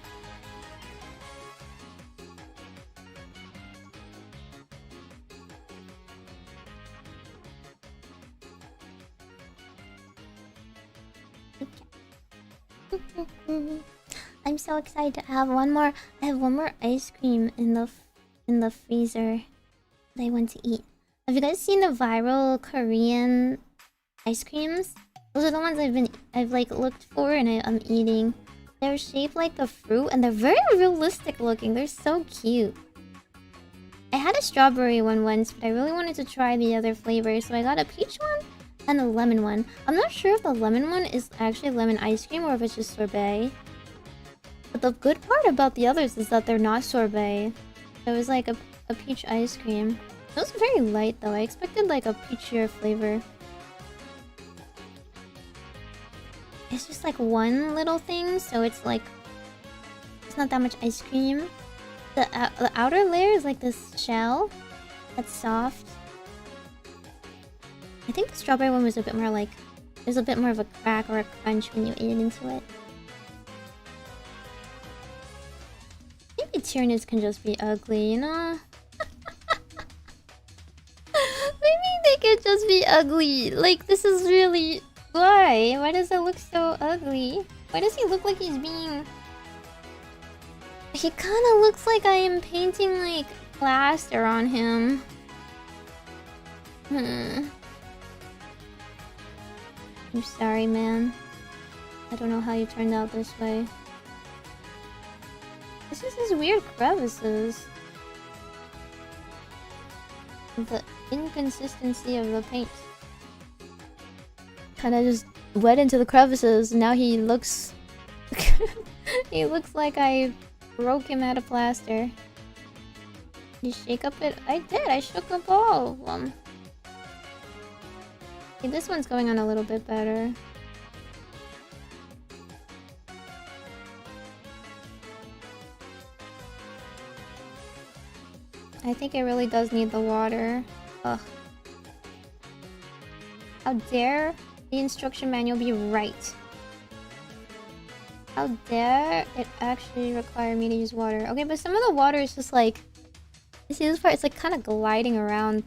I'm so excited. I have one more ice cream in the freezer that I want to eat. Have you guys seen the viral Korean ice creams? Those are the ones I've like looked for and I'm eating. They're shaped like the fruit and they're very realistic looking. They're so cute. I had a strawberry one once, but I really wanted to try the other flavors, so I got a peach one and a lemon one. I'm not sure if the lemon one is actually lemon ice cream or if it's just sorbet. But the good part about the others is that they're not sorbet. It was like a peach ice cream. It was very light though. I expected like a peachier flavor. It's just like one little thing, so it's like it's not that much ice cream. The outer layer is like this shell that's soft. I think the strawberry one was a bit more like there's a bit more of a crack or a crunch when you ate into it. Maybe Tyranids can just be ugly, you know? Maybe they could just be ugly. Like, this is really... Why? Why does it look so ugly? Why does he look like he's being... He kinda looks like I am painting, like, plaster on him. I'm sorry, man. I don't know how you turned out this way. This is these weird crevices. The inconsistency of the paint. Kinda just wet into the crevices. Now he looks... he looks like I broke him out of plaster. You shake up it? I did! I shook up all of them. Okay, this one's going on a little bit better. I think it really does need the water. Ugh. How dare the instruction manual be right? How dare it actually require me to use water? Okay, but some of the water is just like... You see this part? It's like kind of gliding around.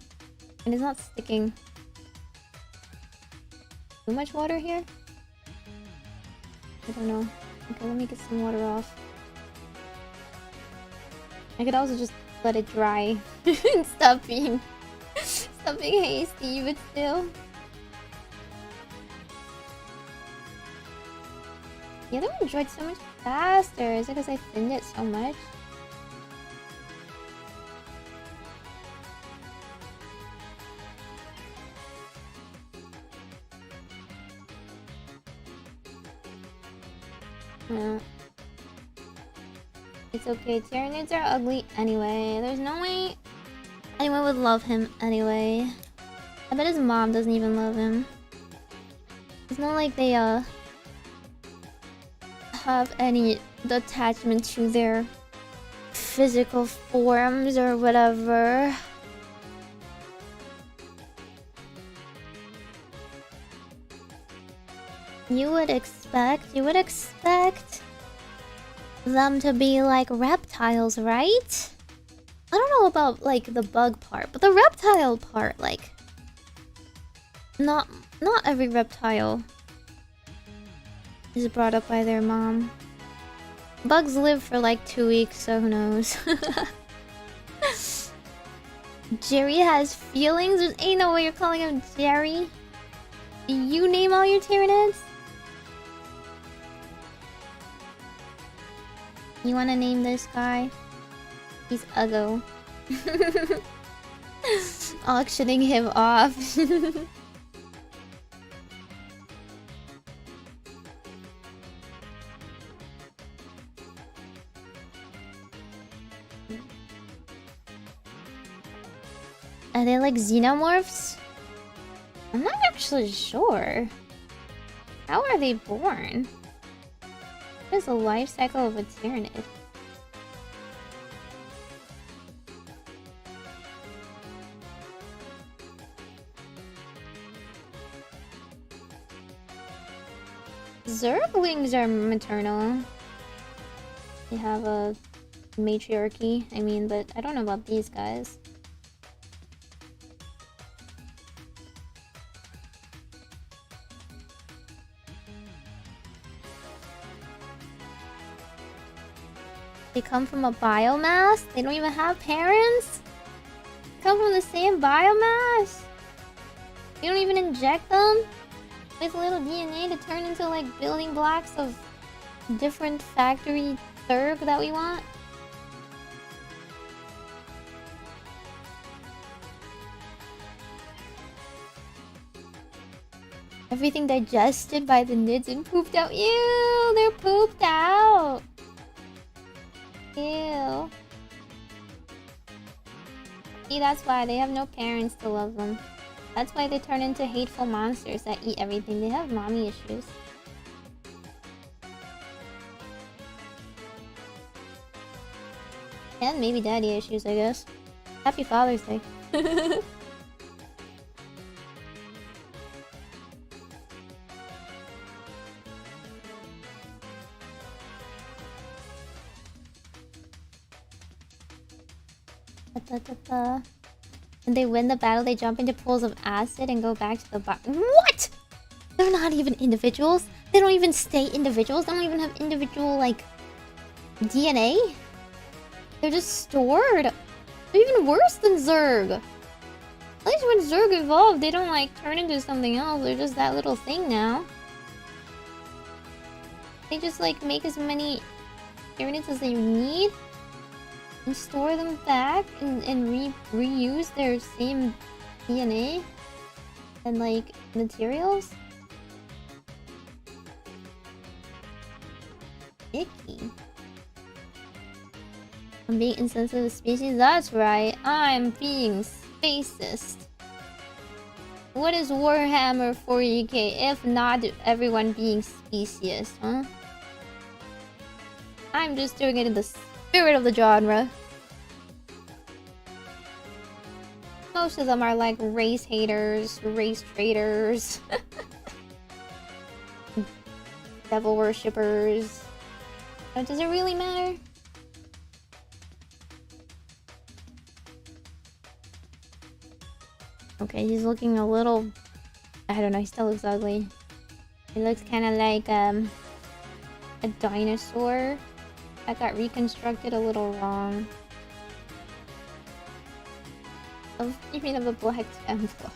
And it's not sticking. Too much water here? I don't know. Okay, let me get some water off. I could also just let it dry and stop being hasty, but still. The other one dried so much faster. Is it because I thinned it so much? It's okay, Tyranids are ugly anyway. There's no way anyone would love him anyway. I bet his mom doesn't even love him. It's not like they have any attachment to their physical forms or whatever. You would expect them to be like reptiles, right? I don't know about like the bug part, but the reptile part, like, not every reptile is brought up by their mom. Bugs live for like 2 weeks, so who knows? Jerry has feelings? There ain't no way you're calling him Jerry. Do you name all your Tyranids? You wanna name this guy? He's Uggo. Auctioning him off. Are they like xenomorphs? I'm not actually sure. How are they born? What is the life cycle of a Tyranid? Zerglings are maternal. They have a matriarchy, I mean, but I don't know about these guys. They come from a biomass? They don't even have parents? They come from the same biomass? You don't even inject them with little DNA to turn into like building blocks of different factory Zerg that we want? Everything digested by the nids and pooped out. Ew, they're pooped out. Ew. See, that's why they have no parents to love them. That's why they turn into hateful monsters that eat everything. They have mommy issues. And maybe daddy issues, I guess. Happy Father's Day. When they win the battle, they jump into pools of acid and go back to the What? They're not even individuals? They don't even stay individuals? They don't even have individual, like, DNA? They're just stored. They're even worse than Zerg. At least when Zerg evolve, they don't, like, turn into something else. They're just that little thing now. They just, like, make as many units as they need and store them back and reuse their same DNA and like materials. Icky. I'm being insensitive to species? That's right, I'm being spacist. What is Warhammer 40k if not everyone being speciest, huh? I'm just doing it in the spirit of the genre. Most of them are like race haters, race traitors, devil worshippers. But does it really matter? Okay, he's looking a little... I don't know, he still looks ugly. He looks kind of like a dinosaur that got reconstructed a little wrong. Oh, you mean of a black Templar?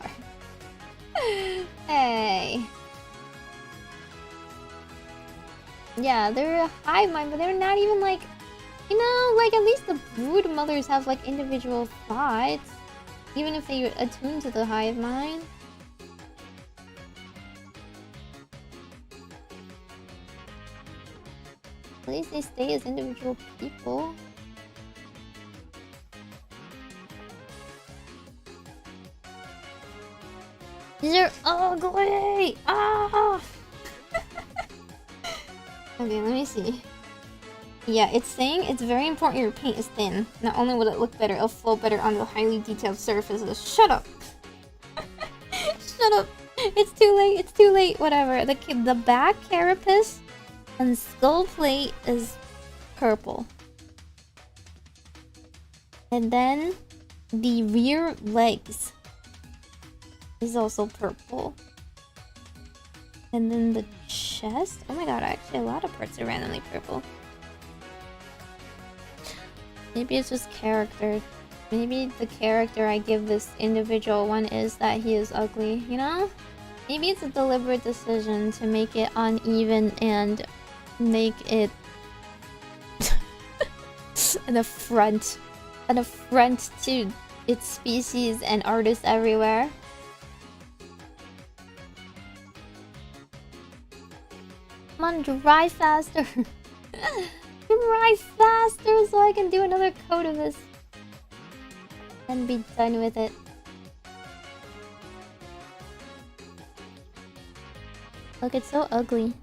Hey. Yeah, they're a hive mind, but they're not even like... You know, like at least the brood mothers have like individual thoughts. Even if they attune to the hive mind. At least they stay as individual people. These are ugly! Ah! Okay, let me see. Yeah, it's saying it's very important your paint is thin. Not only will it look better, it'll flow better on the highly detailed surfaces. Shut up! Shut up! It's too late, it's too late, whatever. The back carapace and skull plate is purple. And then the rear legs is also purple. And then the chest. Oh my god, actually a lot of parts are randomly purple. Maybe it's just character. Maybe the character I give this individual one is that he is ugly, you know? Maybe it's a deliberate decision to make it uneven and make it an affront to its species and artists everywhere. Come on, drive faster. Drive faster so I can do another coat of this and be done with it. Look, it's so ugly.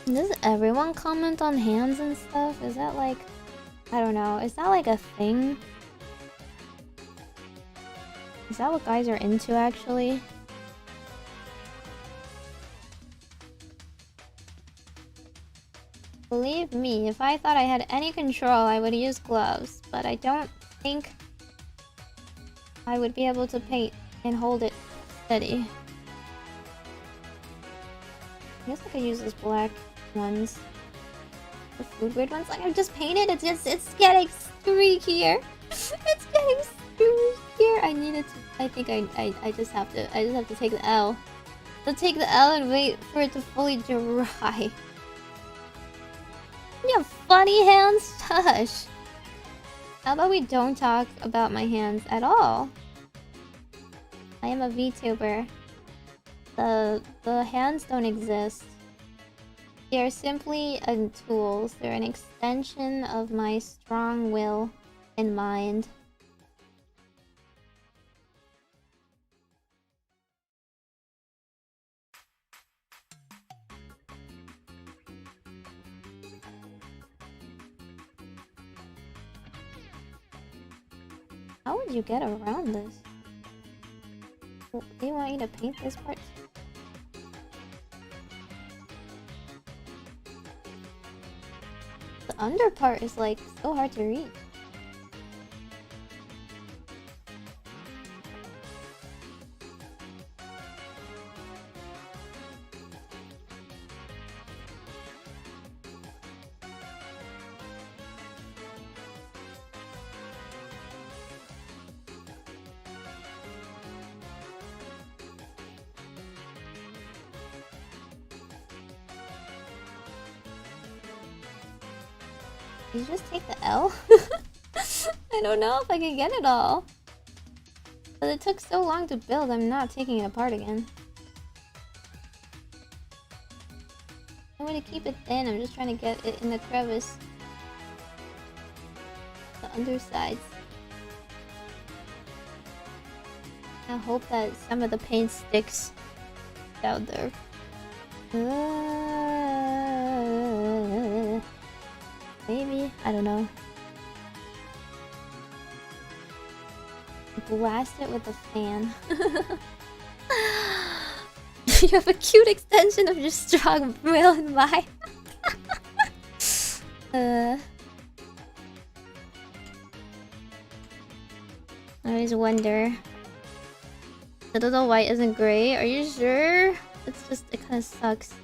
Does everyone comment on hands and stuff? Is that like... I don't know. Is that like a thing? Is that what guys are into actually? Believe me, if I thought I had any control, I would use gloves. But I don't think I would be able to paint and hold it steady. I guess I could use those black ones. The food grade ones. Like I just painted. It's getting streakier. It's getting streakier. I needed to. I think I just have to. I just have to take the L. So take the L and wait for it to fully dry. You have funny hands, Hush. How about we don't talk about my hands at all? I am a VTuber. The hands don't exist. They are simply tools. They're an extension of my strong will and mind. How would you get around this? They want you to paint this part? The under part is like so hard to reach. Did you just take the L? I don't know if I can get it all. But it took so long to build, I'm not taking it apart again. I'm gonna keep it thin, I'm just trying to get it in the crevice. The undersides. I hope that some of the paint sticks down there. Maybe? I don't know. Blast it with a fan. You have a cute extension of your strong will and mind. I always wonder. The little white isn't gray. Are you sure? It's just, it kind of sucks.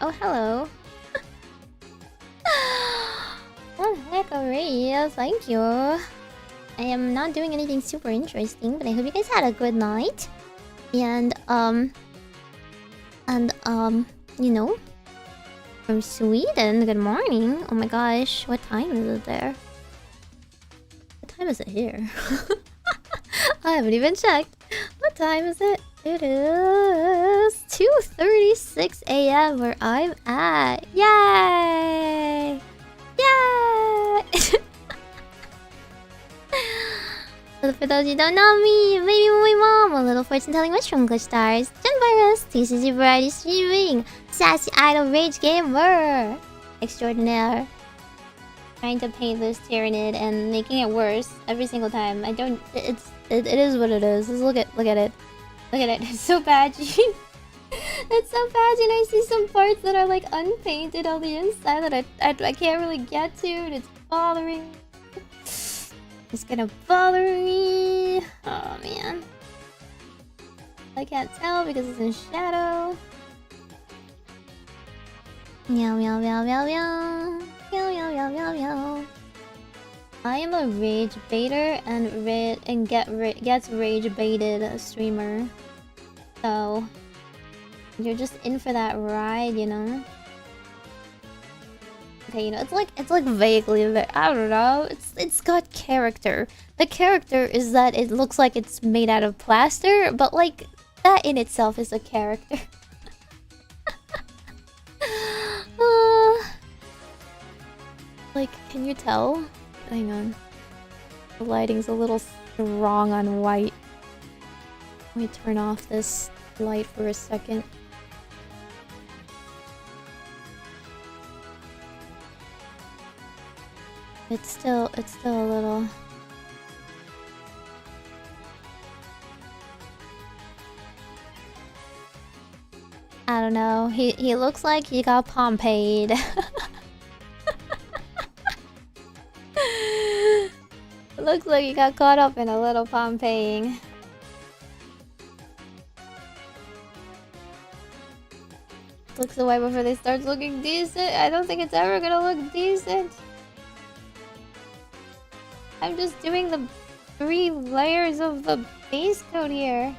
Oh, hello. Oh, heck, alright. Thank you. I am not doing anything super interesting, but I hope you guys had a good night. And, you know, from Sweden, good morning. Oh my gosh, what time is it there? What time is it here? I haven't even checked. What time is it? It is 2:36 a.m. where I'm at. Yay! Yay! For those who don't know me, Meimi-mu-me-mo, a little fortune-telling witch from Glitch Stars, Gen Virus, TCG Variety Streaming, Sassy Idol Rage Gamer, Extraordinaire. Trying to paint this Tyrannid and making it worse every single time. I don't. It is what it is. Just look at it. Look at it. It's so bad. It's so bad, you know, I see some parts that are like unpainted on the inside that I can't really get to, and it's bothering me. It's gonna bother me. Oh man. I can't tell because it's in shadow. Meow meow meow meow meow. Meow meow meow meow meow. I am a rage baiter and gets rage baited streamer. So you're just in for that ride, you know? Okay, you know, it's like vaguely, I don't know. It's got character. The character is that it looks like it's made out of plaster, but like that in itself is a character. Like, can you tell? Hang on. The lighting's a little strong on white. Let me turn off this light for a second. It's still a little... I don't know. He looks like he got Pompeyed. Looks like he got caught up in a little Pompeying. Looks away before they start looking decent. I don't think it's ever gonna look decent. I'm just doing the 3 layers of the base coat here.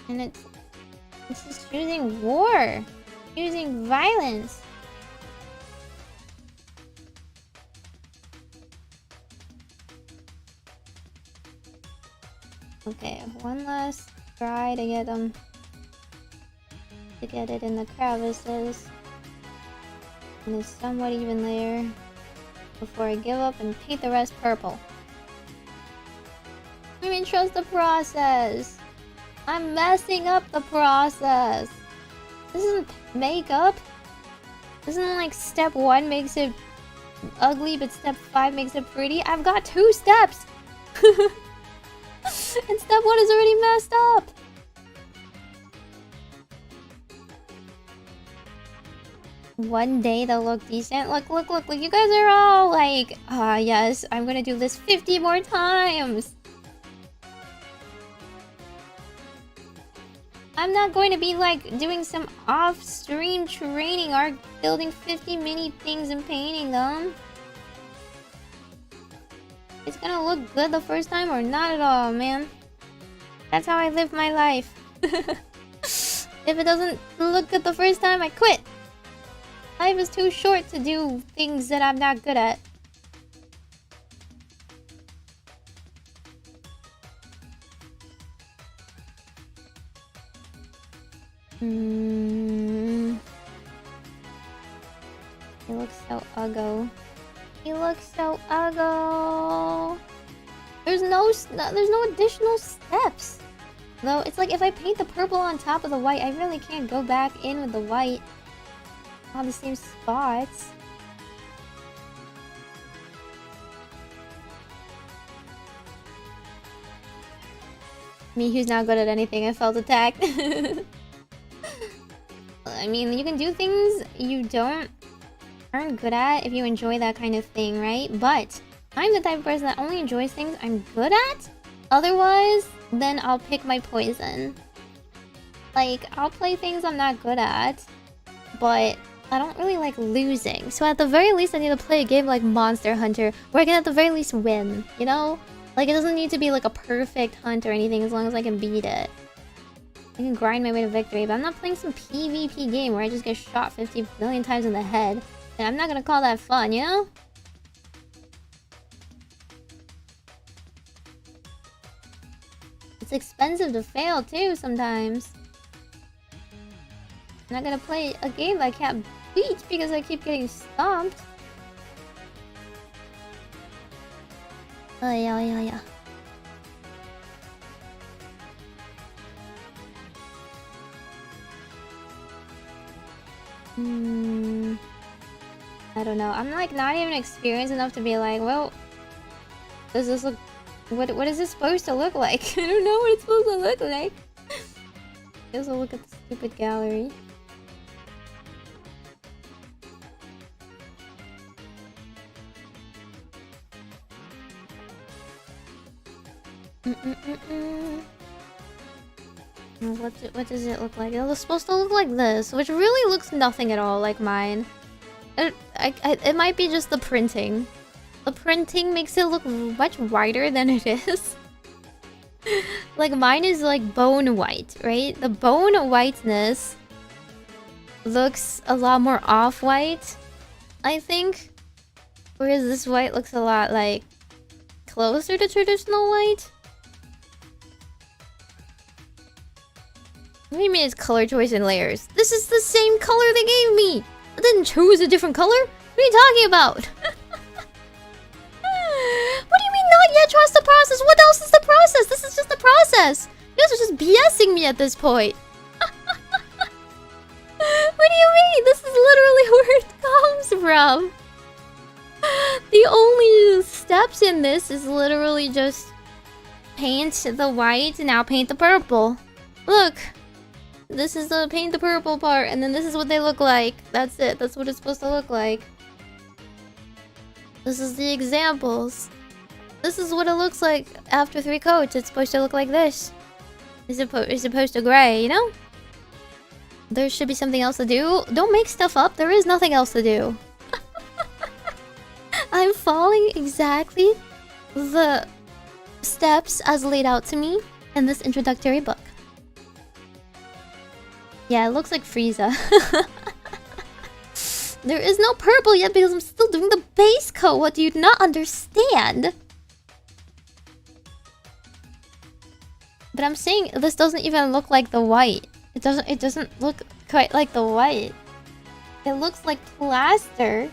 And it's just choosing war. Choosing violence. Okay, one last try to get them to get it in the crevices. And it's somewhat even there before I give up and paint the rest purple. I mean, trust the process. I'm messing up the process. This isn't makeup. This isn't like step 1 makes it ugly, but step 5 makes it pretty. I've got 2 steps. And step 1 is already messed up. One day they'll look decent. Look, you guys are all like, yes, I'm gonna do this 50 more times. I'm not going to be like doing some off-stream training or building 50 mini things and painting them. It's gonna look good the first time or not at all, man. That's how I live my life. If it doesn't look good the first time, I quit. Life is too short to do things that I'm not good at. He looks so uggo. He looks so uggo. There's no additional steps. Though it's like if I paint the purple on top of the white, I really can't go back in with the white on the same spots. Me who's not good at anything, I felt attacked. I mean, you can do things you aren't good at if you enjoy that kind of thing, right? But I'm the type of person that only enjoys things I'm good at. Otherwise, then I'll pick my poison. Like, I'll play things I'm not good at, but I don't really like losing. So at the very least, I need to play a game like Monster Hunter, where I can at the very least win, you know? Like, it doesn't need to be like a perfect hunt or anything, as long as I can beat it. I can grind my way to victory, but I'm not playing some PvP game where I just get shot 50 million times in the head. And I'm not gonna call that fun, you know? It's expensive to fail too sometimes. I'm not gonna play a game that I can't beat because I keep getting stomped. Oh yeah. I don't know. I'm like not even experienced enough to be like, well, does this look What is this supposed to look like? I don't know what it's supposed to look like. Let's look at the stupid gallery. What does it look like? It was supposed to look like this, which really looks nothing at all like mine. It might be just the printing. The printing makes it look much whiter than it is. Like mine is like bone white, right? The bone whiteness looks a lot more off-white, I think. Whereas this white looks a lot like closer to traditional white. What do you mean it's color choice and layers? This is the same color they gave me! I didn't choose a different color! What are you talking about? What do you mean not yet trust the process? What else is the process? This is just the process! You guys are just BSing me at this point. What do you mean? This is literally where it comes from. The only steps in this is literally just paint the white and now paint the purple. Look. This is the paint the purple part, and then this is what they look like. That's it. That's what it's supposed to look like. This is the examples. This is what it looks like after 3 coats. It's supposed to look like this. It's supposed to gray, you know? There should be something else to do. Don't make stuff up. There is nothing else to do. I'm following exactly the steps as laid out to me in this introductory book. Yeah, it looks like Frieza. There is no purple yet because I'm still doing the base coat. What do you not understand? But I'm saying this doesn't even look like the white. It doesn't look quite like the white. It looks like plaster.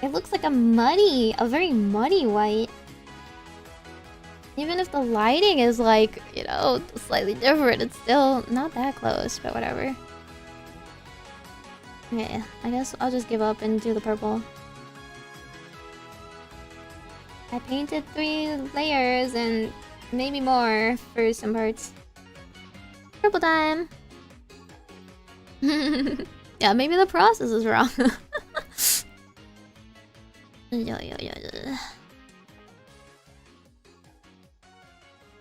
It looks like a very muddy white. Even if the lighting is like, you know, slightly different, it's still not that close, but whatever. Okay, I guess I'll just give up and do the purple. I painted 3 layers and maybe more for some parts. Purple time! Yeah, maybe the process is wrong.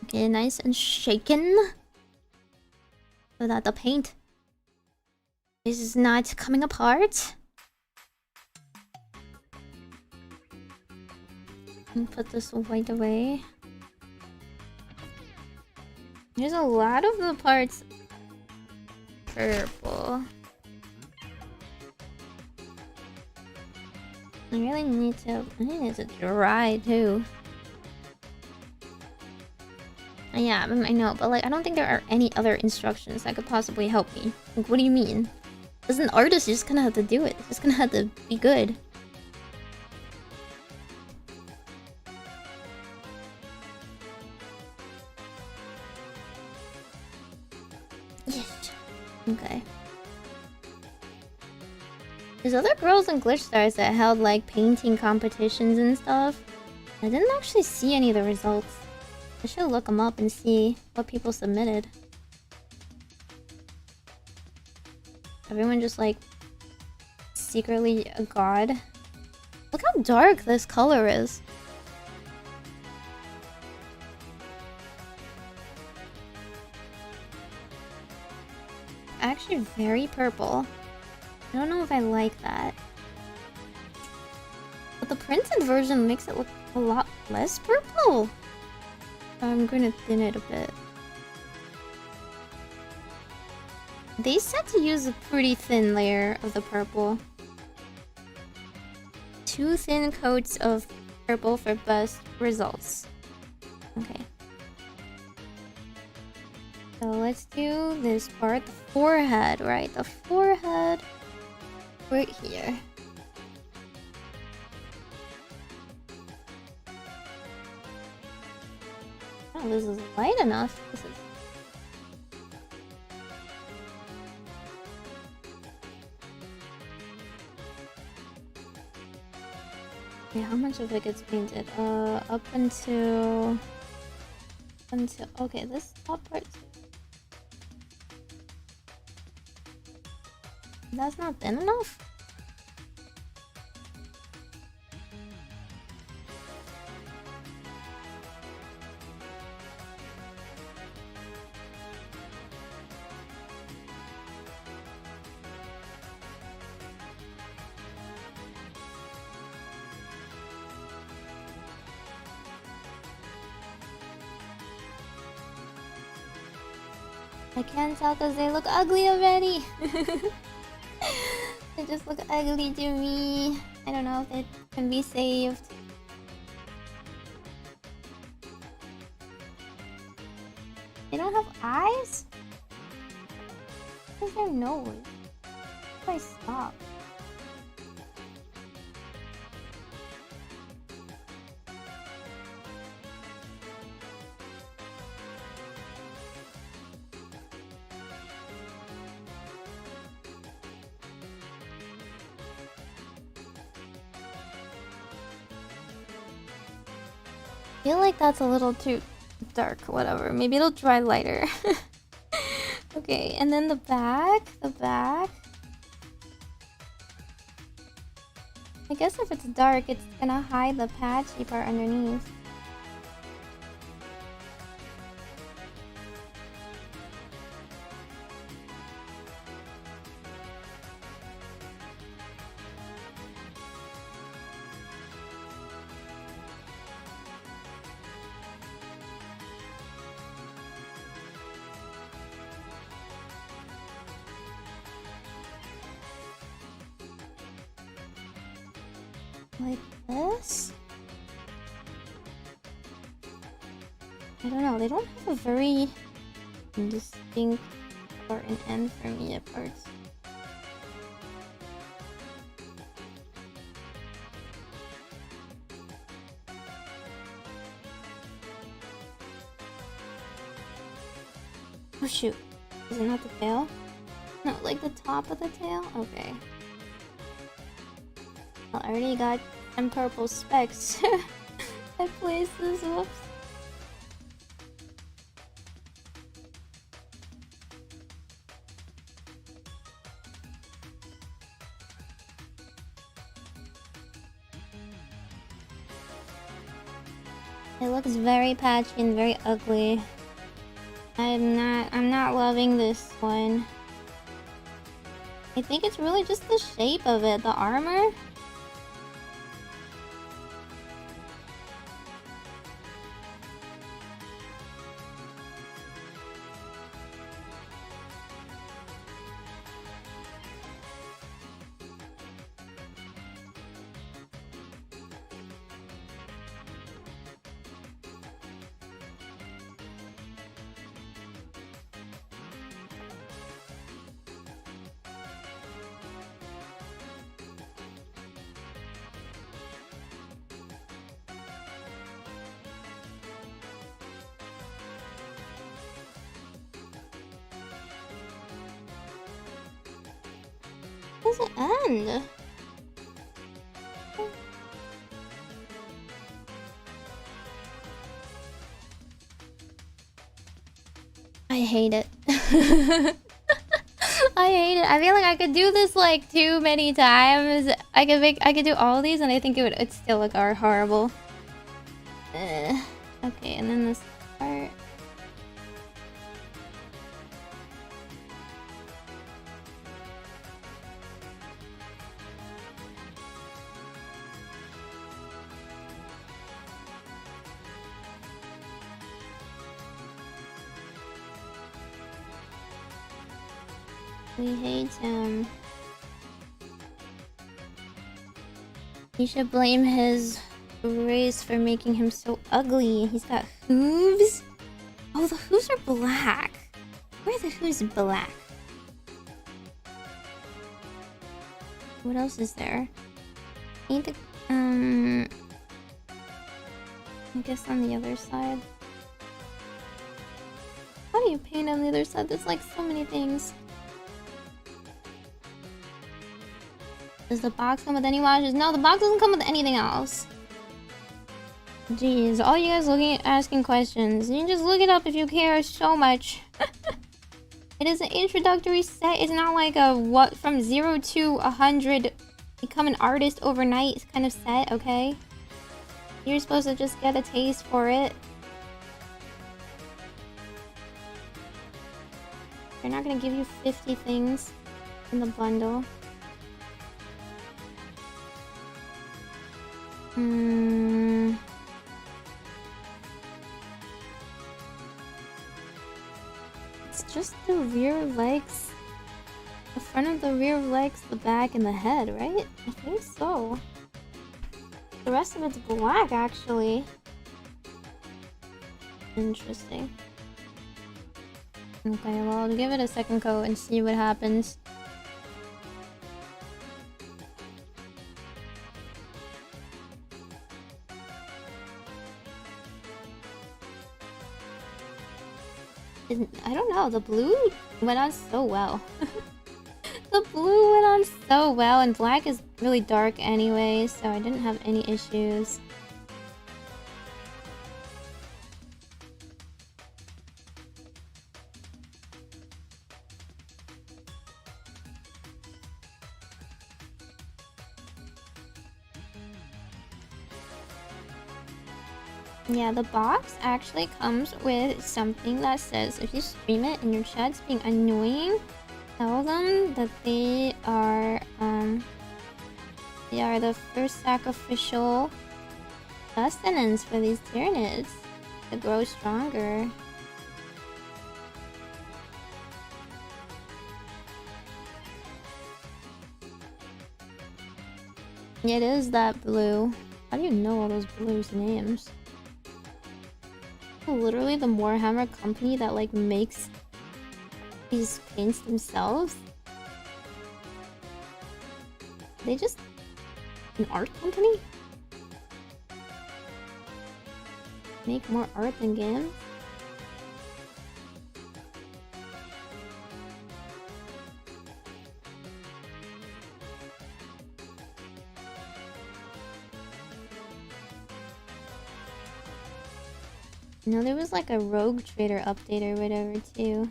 Okay, nice and shaken. So that the paint is not coming apart. And put this white away. There's a lot of the parts purple. I really need to dry too. Yeah, I know, but like I don't think there are any other instructions that could possibly help me. Like, what do you mean? As an artist, you're just gonna have to do it. You're just gonna have to be good. Yes. Okay. There's other girls in Glitch Stars that held like painting competitions and stuff. I didn't actually see any of the results. I should look them up and see what people submitted. Everyone just like secretly a god. Look how dark this color is. Actually very purple. I don't know if I like that. But the printed version makes it look a lot less purple. I'm gonna thin it a bit. They said to use a pretty thin layer of the purple. 2 thin coats of purple for best results. Okay. So let's do this part. The forehead, right? The forehead. Right here. Oh, this is light enough. This is... Yeah, how much of it gets painted? Up until okay, this top part. That's not thin enough? I can't tell because they look ugly already. They just look ugly to me. I don't know if it can be saved. They don't have eyes? Where's their nose? How do I stop? I feel like that's a little too dark. Whatever. Maybe it'll dry lighter. Okay, and then the back. I guess if it's dark, it's gonna hide the patchy part underneath. Like this? I don't know, they don't have a very distinct start and end for me at parts. Oh shoot, is it not the tail? No, like the top of the tail? Okay. I already got some purple specks at places. Whoops. It looks very patchy and very ugly. I'm not loving this one. I think it's really just the shape of it, the armor. Does it end? I hate it. I hate it. I feel like I could do this like too many times. I could do all these and I think it'd still look horrible. Okay, and then this part. We hate him. You should blame his race for making him so ugly. He's got hooves. Oh, the hooves are black. Where are the hooves black? What else is there? Ain't the I guess on the other side. How do you paint on the other side? There's like so many things. Does the box come with any washes? No, the box doesn't come with anything else. Jeez, all you guys asking questions. You can just look it up if you care so much. It is an introductory set. It's not like a what from 0 to 100 become an artist overnight kind of set, okay? You're supposed to just get a taste for it. They're not gonna give you 50 things in the bundle. It's just the rear legs. The front of the rear legs, the back, and the head, right? I think so. The rest of it's black, actually. Interesting. Okay, well, I'll give it a second coat and see what happens. I don't know, the blue went on so well. The blue went on so well, and black is really dark anyway, so I didn't have any issues. Yeah, the box actually comes with something that says if you stream it and your chat's being annoying, tell them that they are the first sacrificial sustenance for these Tyranids to grow stronger. It is that blue. How do you know all those blues' names? Literally the Warhammer company that like makes these paints themselves. They just an art company? Make more art than games? No, there was like a Rogue Trader update or whatever too.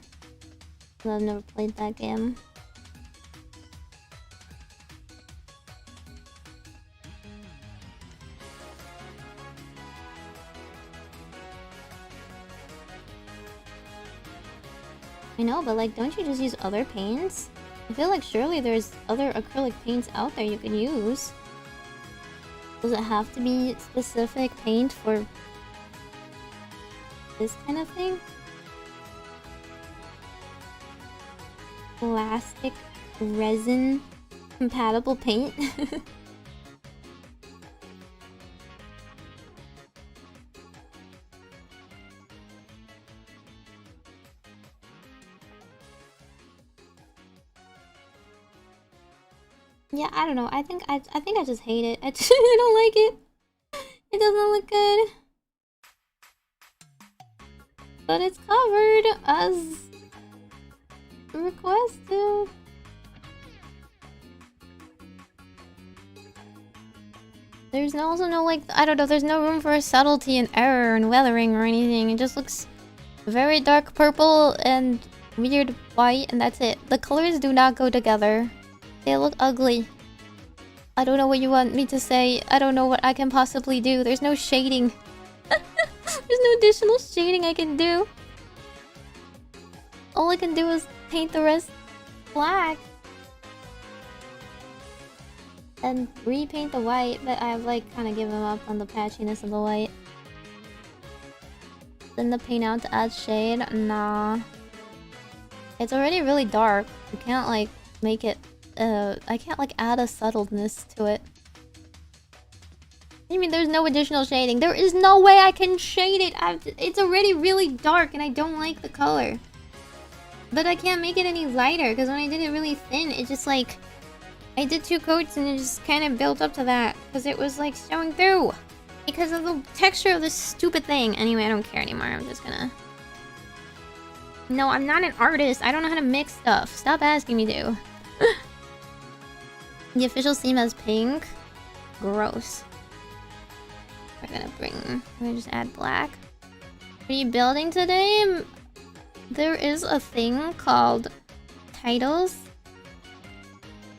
I've never played that game. I know, but like, don't you just use other paints? I feel like surely there's other acrylic paints out there you could use. Does it have to be specific paint for this kind of thing? Plastic resin compatible paint? Yeah, I don't know. I think I just hate it. I don't like it. It doesn't look good. But it's covered as requested. There's also no like, I don't know, there's no room for subtlety and error and weathering or anything. It just looks very dark purple and weird white, and that's it. The colors do not go together. They look ugly. I don't know what you want me to say. I don't know what I can possibly do. There's no shading. There's no additional shading I can do. All I can do is paint the rest black. And repaint the white, but I've like kind of given up on the patchiness of the white. Then the paint out to add shade? Nah. It's already really dark. You can't like make it... I can't like add a subtleness to it. You mean there's no additional shading? There is no way I can shade it! It's already really dark and I don't like the color. But I can't make it any lighter because when I did it really thin, it just like... I did 2 coats and it just kind of built up to that because it was like showing through. Because of the texture of this stupid thing. Anyway, I don't care anymore. I'm just gonna... No, I'm not an artist. I don't know how to mix stuff. Stop asking me to. The official theme is pink. Gross. We're gonna just add black. What are you building today? There is a thing called titles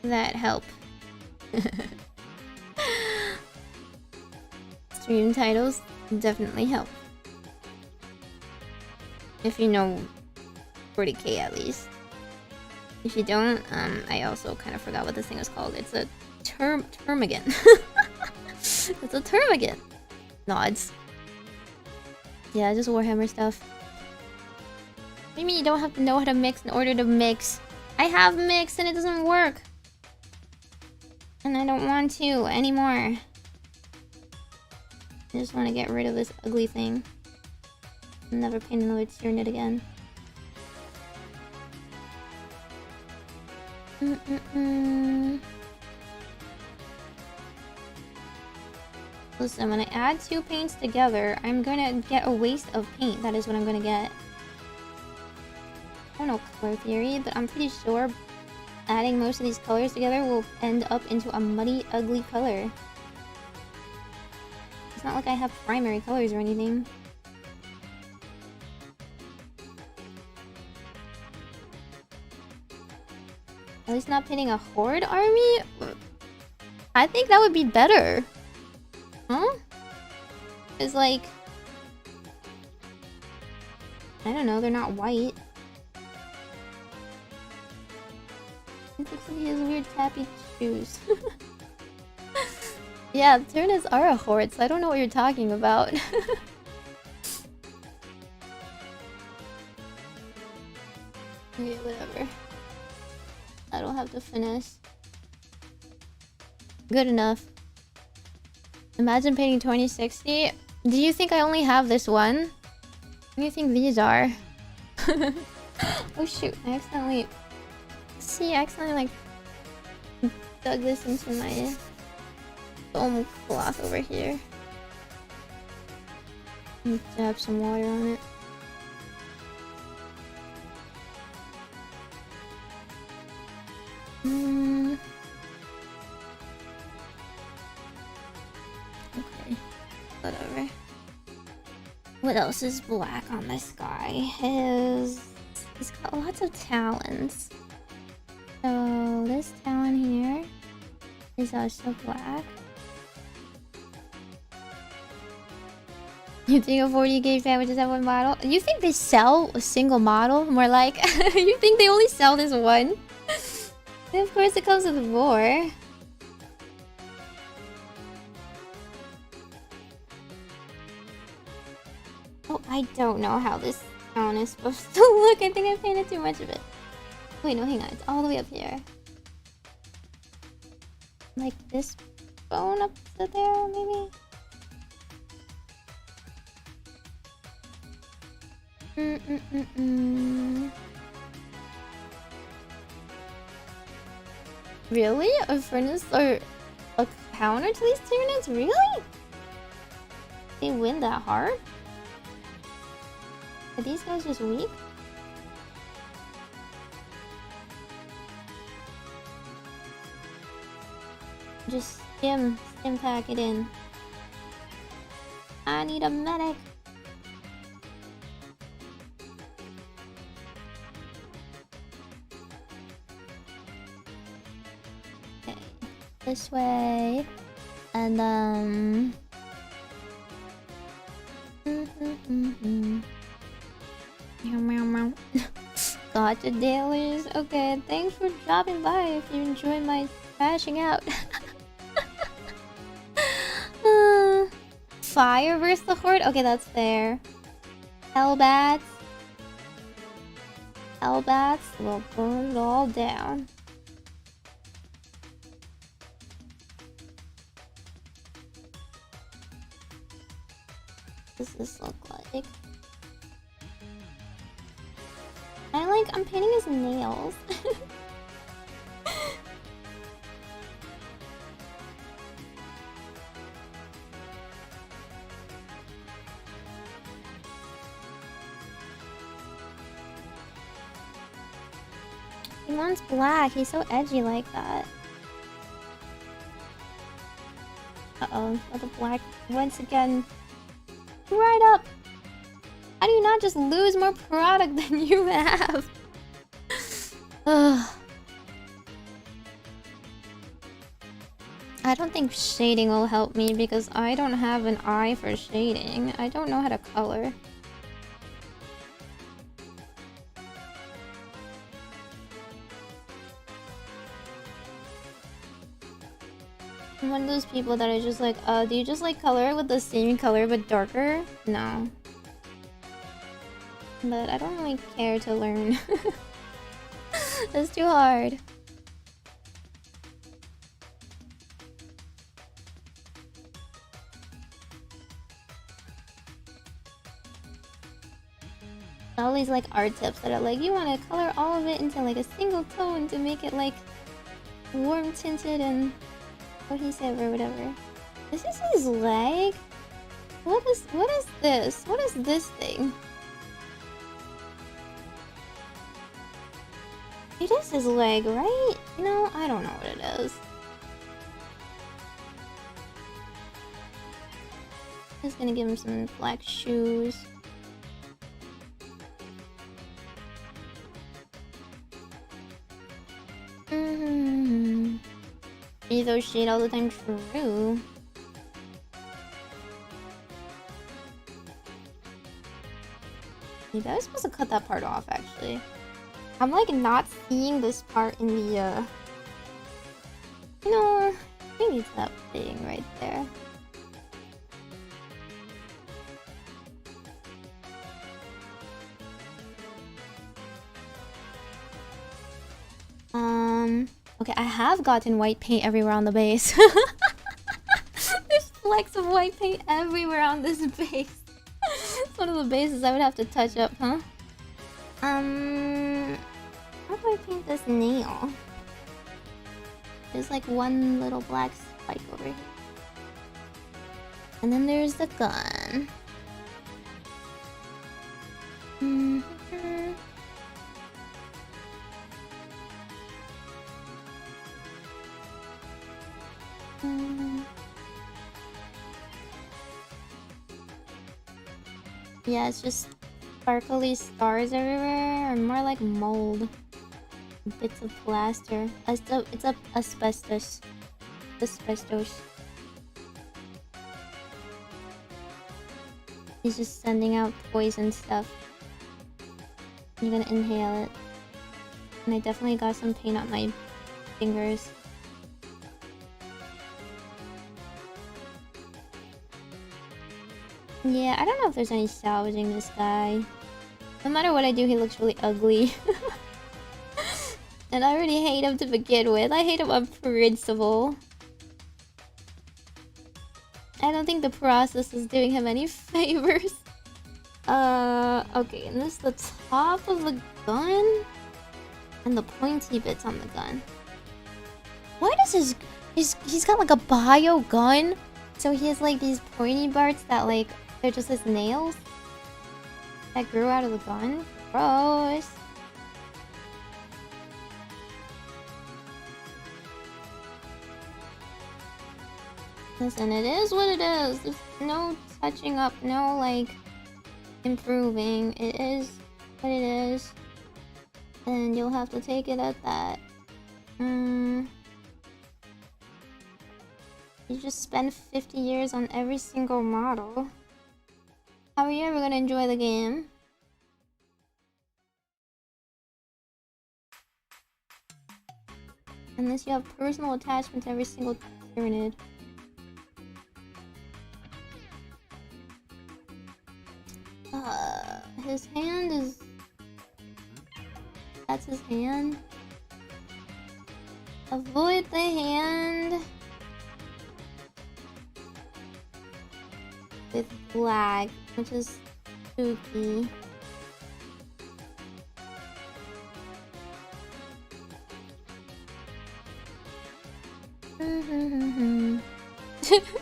that help. Stream titles definitely help. If you know 40k at least. If you don't, I also kind of forgot what this thing is called. It's a term again. It's a term again. Nods. Yeah, just Warhammer stuff. What do you mean you don't have to know how to mix in order to mix? I have mix and it doesn't work. And I don't want to anymore. I just want to get rid of this ugly thing. I'll never paint another Tyranid again. Listen, when I add two paints together, I'm gonna get a waste of paint. That is what I'm gonna get. I don't know color theory, but I'm pretty sure adding most of these colors together will end up into a muddy, ugly color. It's not like I have primary colors or anything. At least not painting a horde army? I think that would be better. Huh? It's like... I don't know, they're not white. It looks like he has weird tappy shoes. Yeah, Tyranids are a horde, so I don't know what you're talking about. Okay, whatever. I don't have to finesse. Good enough. Imagine painting 2060. Do you think I only have this one? What do you think these are? Oh shoot, I accidentally... See, I accidentally like... dug this into my... foam cloth over here. Dab some water on it. Okay, whatever. What else is black on this guy? He's got lots of talons. So this talon here is also black. You think a 40k fan would just have one model? You think they sell a single model? More like, you think they only sell this one? And of course it comes with more. Oh, I don't know how this town is supposed to look. I think I painted too much of it. Wait, no, hang on. It's all the way up here. Like this bone up to there, maybe? Really? A furnace or a counter to these Tyranids? Really? They win that hard? Are these guys just weak? Just stim pack it in. I need a medic. Okay, this way, and Meow meow meow. Gotcha dealers. Okay, thanks for dropping by. If you enjoy my crashing out. Fire versus the horde? Okay, that's fair. Hellbats. Hellbats will burn it all down. What does this look like? I'm painting his nails. He wants black. He's so edgy like that. Uh-oh, the black once again. Right up! How do you not just lose more product than you have? Ugh. I don't think shading will help me because I don't have an eye for shading. I don't know how to color. I'm one of those people that are just like, do you just like color with the same color but darker? No. But I don't really care to learn. It's too hard. All these like art tips that are like, you want to color all of it into like a single tone to make it like warm tinted and cohesive or whatever. This is his leg? What is this? What is this thing? It is his leg, right? You know, I don't know what it is. Just gonna give him some black shoes. Those shade all the time, true. Maybe I was supposed to cut that part off, actually. I'm like not seeing this part in the no, I think it's that thing right there. Okay, I have gotten white paint everywhere on the base. There's flecks of white paint everywhere on this base. It's one of the bases I would have to touch up, huh? How do I paint this nail? There's like one little black spike over here. And then there's the gun. Yeah, it's just sparkly stars everywhere, or more like mold. Bits of plaster. It's a asbestos. Asbestos. He's just sending out poison stuff. I'm gonna inhale it. And I definitely got some paint on my fingers. Yeah, I don't know if there's any salvaging this guy. No matter what I do, he looks really ugly. And I already hate him to begin with. I hate him on principle. I don't think the process is doing him any favors. Okay, and this is the top of the gun? And the pointy bits on the gun. Why does he's got like a bio gun? So he has like these pointy parts that like, they're just his nails? That grew out of the gun? Gross. Listen, it is what it is. There's no touching up, no like improving. It is what it is. And you'll have to take it at that. You just spend 50 years on every single model. How are you ever gonna enjoy the game? Unless you have personal attachment to every single Tyranid. His hand is... That's his hand. Avoid the hand. With black, which is spooky.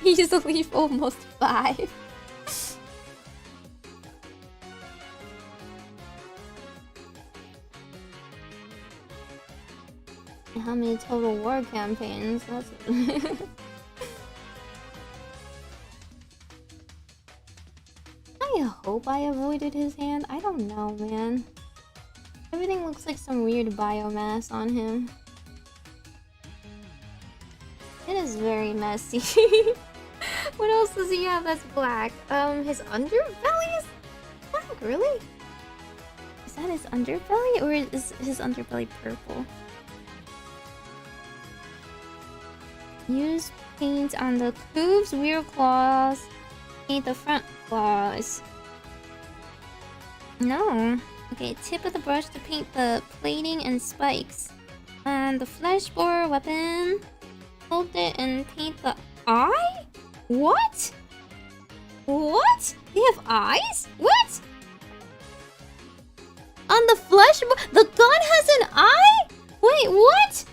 Easily almost 5. How many total war campaigns? That's hope I avoided his hand. I don't know, man. Everything looks like some weird biomass on him. It is very messy. What else does he have that's black? His underbelly is black, really? Is that his underbelly, or is his underbelly purple? Use paint on the hooves, rear claws, paint the front claws. No. Okay, tip of the brush to paint the plating and spikes. And the flesh borer weapon. Hold it and paint the eye? What? What? They have eyes? What? On the flesh the gun has an eye? Wait, what?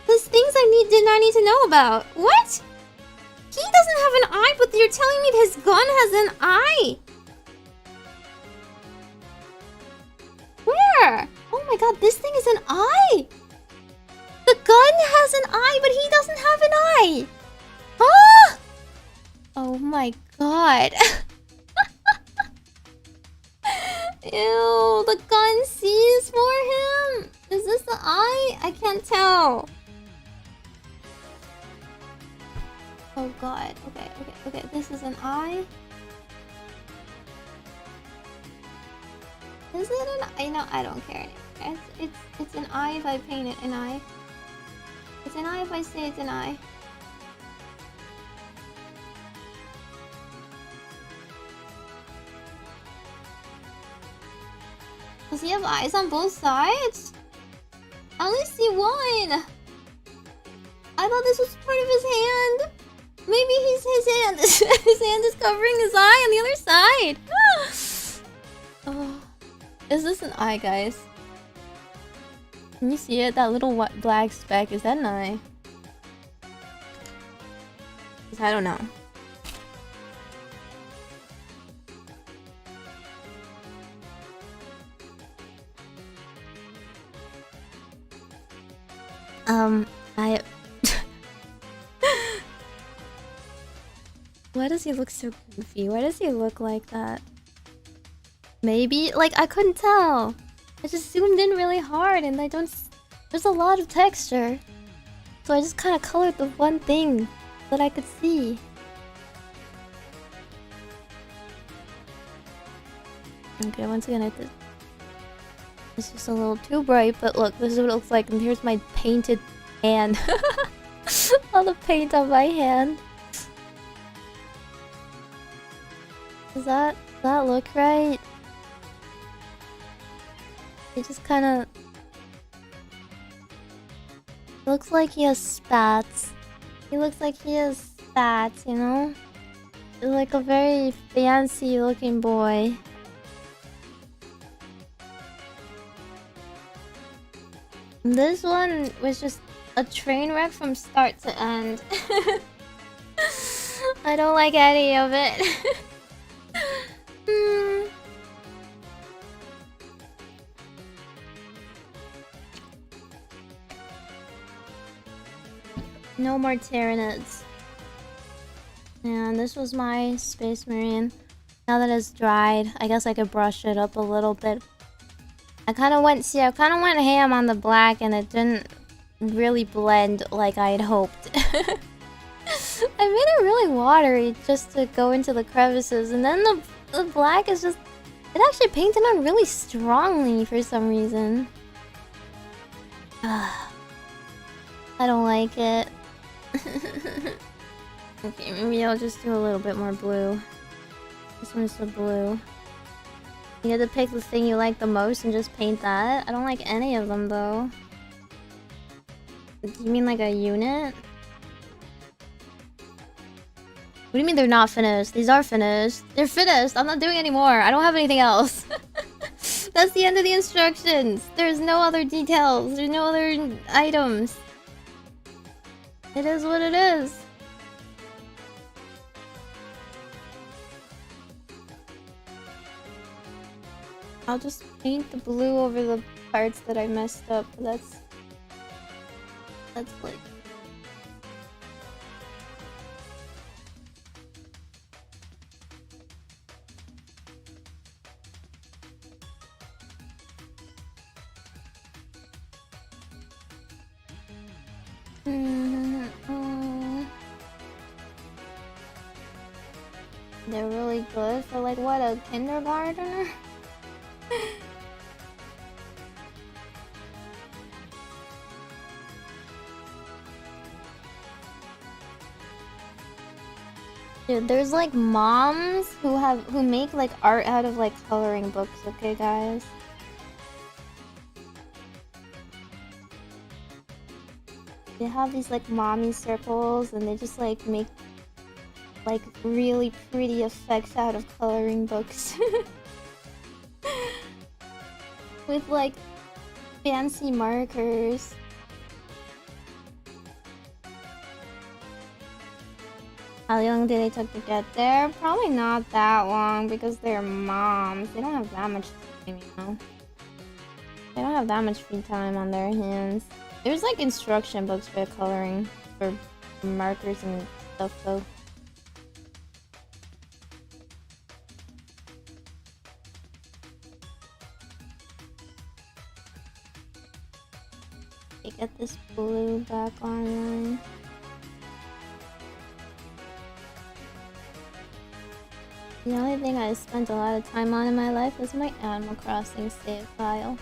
There's things I did not need to know about. What? He doesn't have an eye, but you're telling me his gun has an eye? Where? Oh my god, this thing is an eye! The gun has an eye, but he doesn't have an eye! Huh? Oh my god. Ew, the gun sees for him? Is this the eye? I can't tell. Oh god. Okay. This is an eye. Is it an eye? No, I don't care. It's an eye if I paint it an eye. It's an eye if I say it's an eye. Does he have eyes on both sides? I only see one. I thought this was part of his hand. Maybe his hand. His hand is covering his eye on the other side. Oh, is this an eye, guys? Can you see it? That little black speck. Is that an eye? I don't know. Why does he look so goofy? Why does he look like that? Maybe? Like, I couldn't tell. I just zoomed in really hard and I don't... There's a lot of texture. So I just kind of colored the one thing that I could see. Okay, once again, it's just a little too bright, but look, this is what it looks like, and here's my painted hand. All the paint on my hand. Does that look right? It just kind of looks like he has spats. He looks like he has spats, you know? He's like a very fancy looking boy. This one was just a train wreck from start to end. I don't like any of it. No more Tyranids. And this was my Space Marine. Now that it's dried, I guess I could brush it up a little bit. I kind of went ham on the black, and it didn't really blend like I had hoped. I made it really watery just to go into the crevices, and then the black is just... It actually painted on really strongly for some reason. I don't like it. Okay, maybe I'll just do a little bit more blue. This one's the blue. You have to pick the thing you like the most and just paint that? I don't like any of them though. Do you mean like a unit? What do you mean they're not finished? These are finished. They're finished. I'm not doing any more. I don't have anything else. That's the end of the instructions. There's no other details. There's no other items. It is what it is. I'll just paint the blue over the parts that I messed up. That's like... They're really good for like what, a kindergartner? Dude, there's like moms who make like art out of like coloring books, okay guys? They have these like mommy circles and they just like make like really pretty effects out of coloring books. With like fancy markers. How long did they take to get there? Probably not that long because they're moms. They don't have that much time, you know? They don't have that much free time on their hands. There's like instruction books for coloring, for markers and stuff though. Okay, get this blue back online. The only thing I spent a lot of time on in my life is my Animal Crossing save file.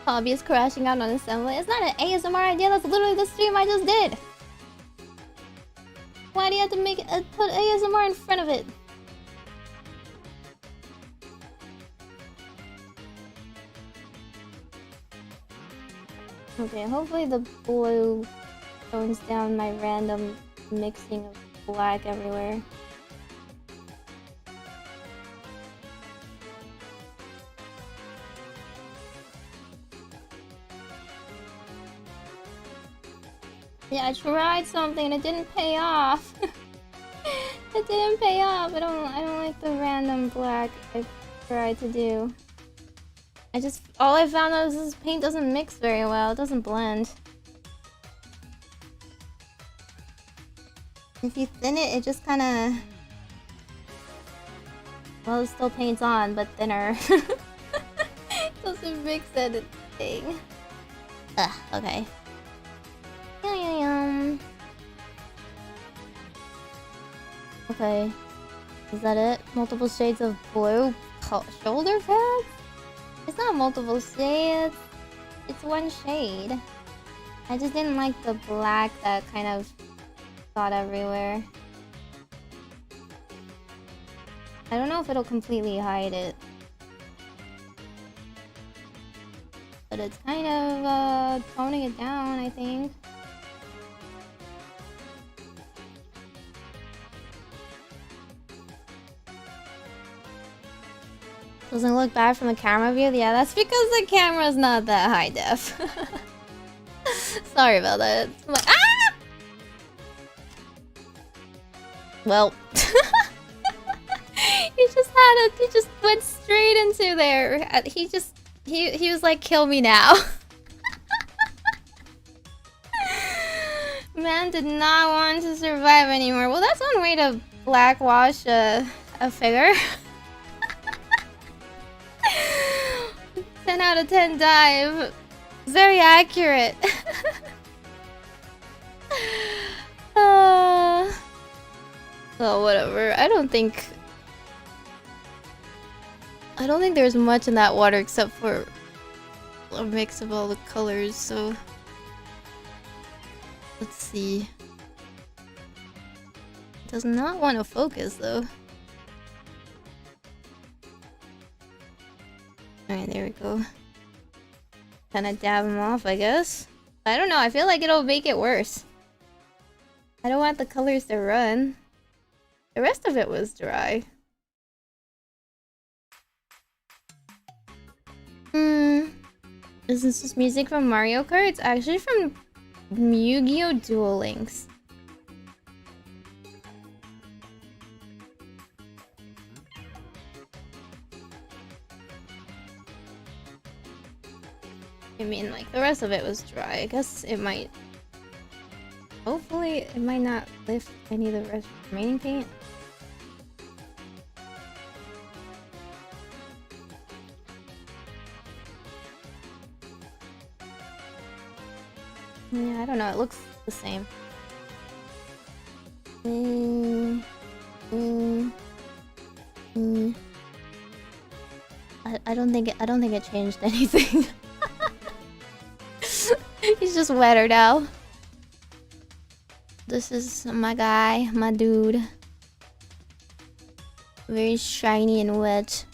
Hobby is crashing out on assembly. It's not an ASMR idea, that's literally the stream I just did! Why do you have to put ASMR in front of it? Okay, hopefully the blue tones down my random mixing of black everywhere. Yeah, I tried something and it didn't pay off. It didn't pay off. I don't like the random black I tried to do. All I found out is this paint doesn't mix very well. It doesn't blend. If you thin it, it just kind of... Well, it still paints on, but thinner. It doesn't mix anything. Ugh, okay. Okay. Is that it? Multiple shades of blue shoulder pads? It's not multiple shades. It's one shade. I just didn't like the black that kind of got everywhere. I don't know if it'll completely hide it. But it's kind of toning it down, I think. Doesn't look bad from the camera view? Yeah, that's because the camera's not that high def. Sorry about that. I'm like, ah! Well. He just went straight into there. He was like, kill me now. Man did not want to survive anymore. Well, that's one way to blackwash a figure. 10 out of 10 dive. Very accurate. Oh, whatever. I don't think there's much in that water except for a mix of all the colors, so let's see. It does not want to focus though. Alright, there we go. Kinda dab them off, I guess. I don't know, I feel like it'll make it worse. I don't want the colors to run. The rest of it was dry. Is this just music from Mario Kart? It's actually from Yu-Gi-Oh! Duel Links. I mean, like, the rest of it was dry. I guess it might... Hopefully, it might not lift any of the remaining paint. Yeah, I don't know. It looks the same. I don't think it changed anything. He's just wetter now. This is my guy, my dude. Very shiny and wet.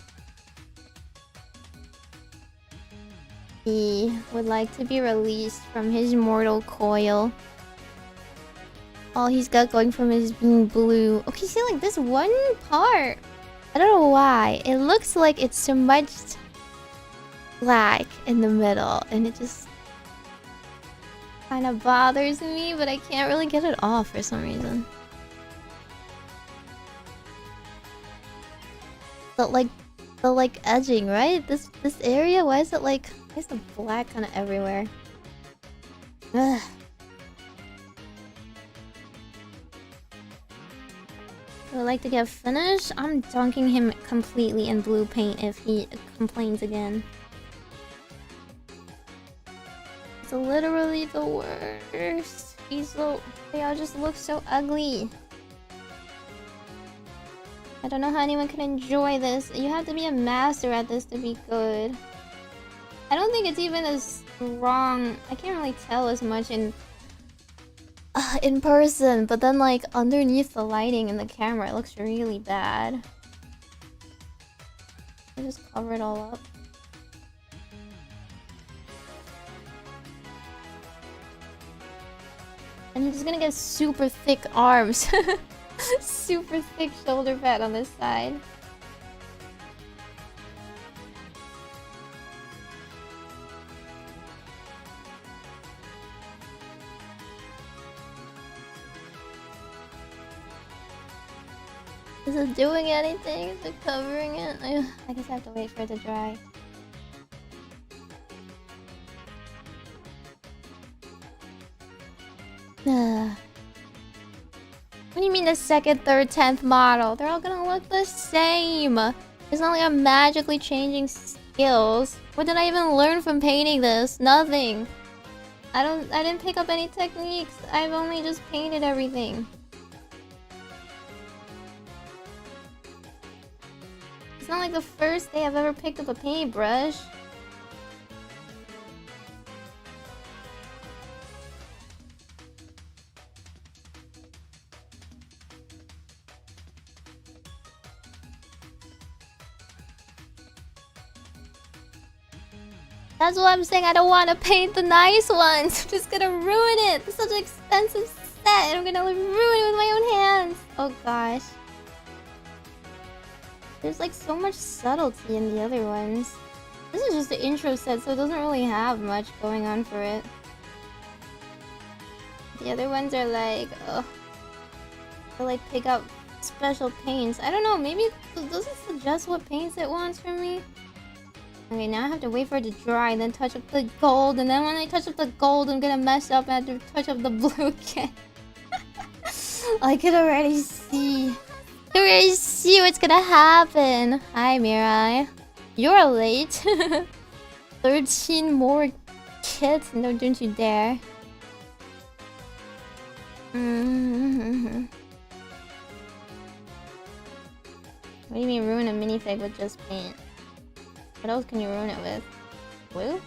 He would like to be released from his mortal coil. All he's got going from his being blue. Okay, see, like this one part, I don't know why. It looks like it's smudged black in the middle, and it just kind of bothers me, but I can't really get it off for some reason. But like the edging, right? This area, why is it like, why is the black kind of everywhere? Ugh. I would like to get finished. I'm dunking him completely in blue paint if he complains again. It's literally the worst. They all just look so ugly. I don't know how anyone can enjoy this. You have to be a master at this to be good. I don't think it's even as strong. I can't really tell as much in person, but then like underneath the lighting in the camera, it looks really bad. I just cover it all up. And he's gonna get super thick arms. Super thick shoulder pad on this side. Is it doing anything? Is it covering it? I guess I have to wait for it to dry. What do you mean the second, third, 10th model? They're all gonna look the same. It's not like I'm magically changing skills. What did I even learn from painting this? Nothing. I didn't pick up any techniques. I've only just painted everything. It's not like the first day I've ever picked up a paintbrush. That's what I'm saying. I don't want to paint the nice ones. I'm just gonna ruin it. It's such an expensive set, and I'm gonna ruin it with my own hands. Oh gosh. There's like so much subtlety in the other ones. This is just the intro set, so it doesn't really have much going on for it. The other ones are like, they like pick up special paints. I don't know, maybe it doesn't suggest what paints it wants from me. Okay, now I have to wait for it to dry, then touch up the gold, and then when I touch up the gold, I'm gonna mess up and have to touch up the blue again. I can already see. I can already see what's gonna happen. Hi, Mirai. You're late. 13 more kits? No, don't you dare. What do you mean ruin a minifig with just paint? What else can you ruin it with? Glue?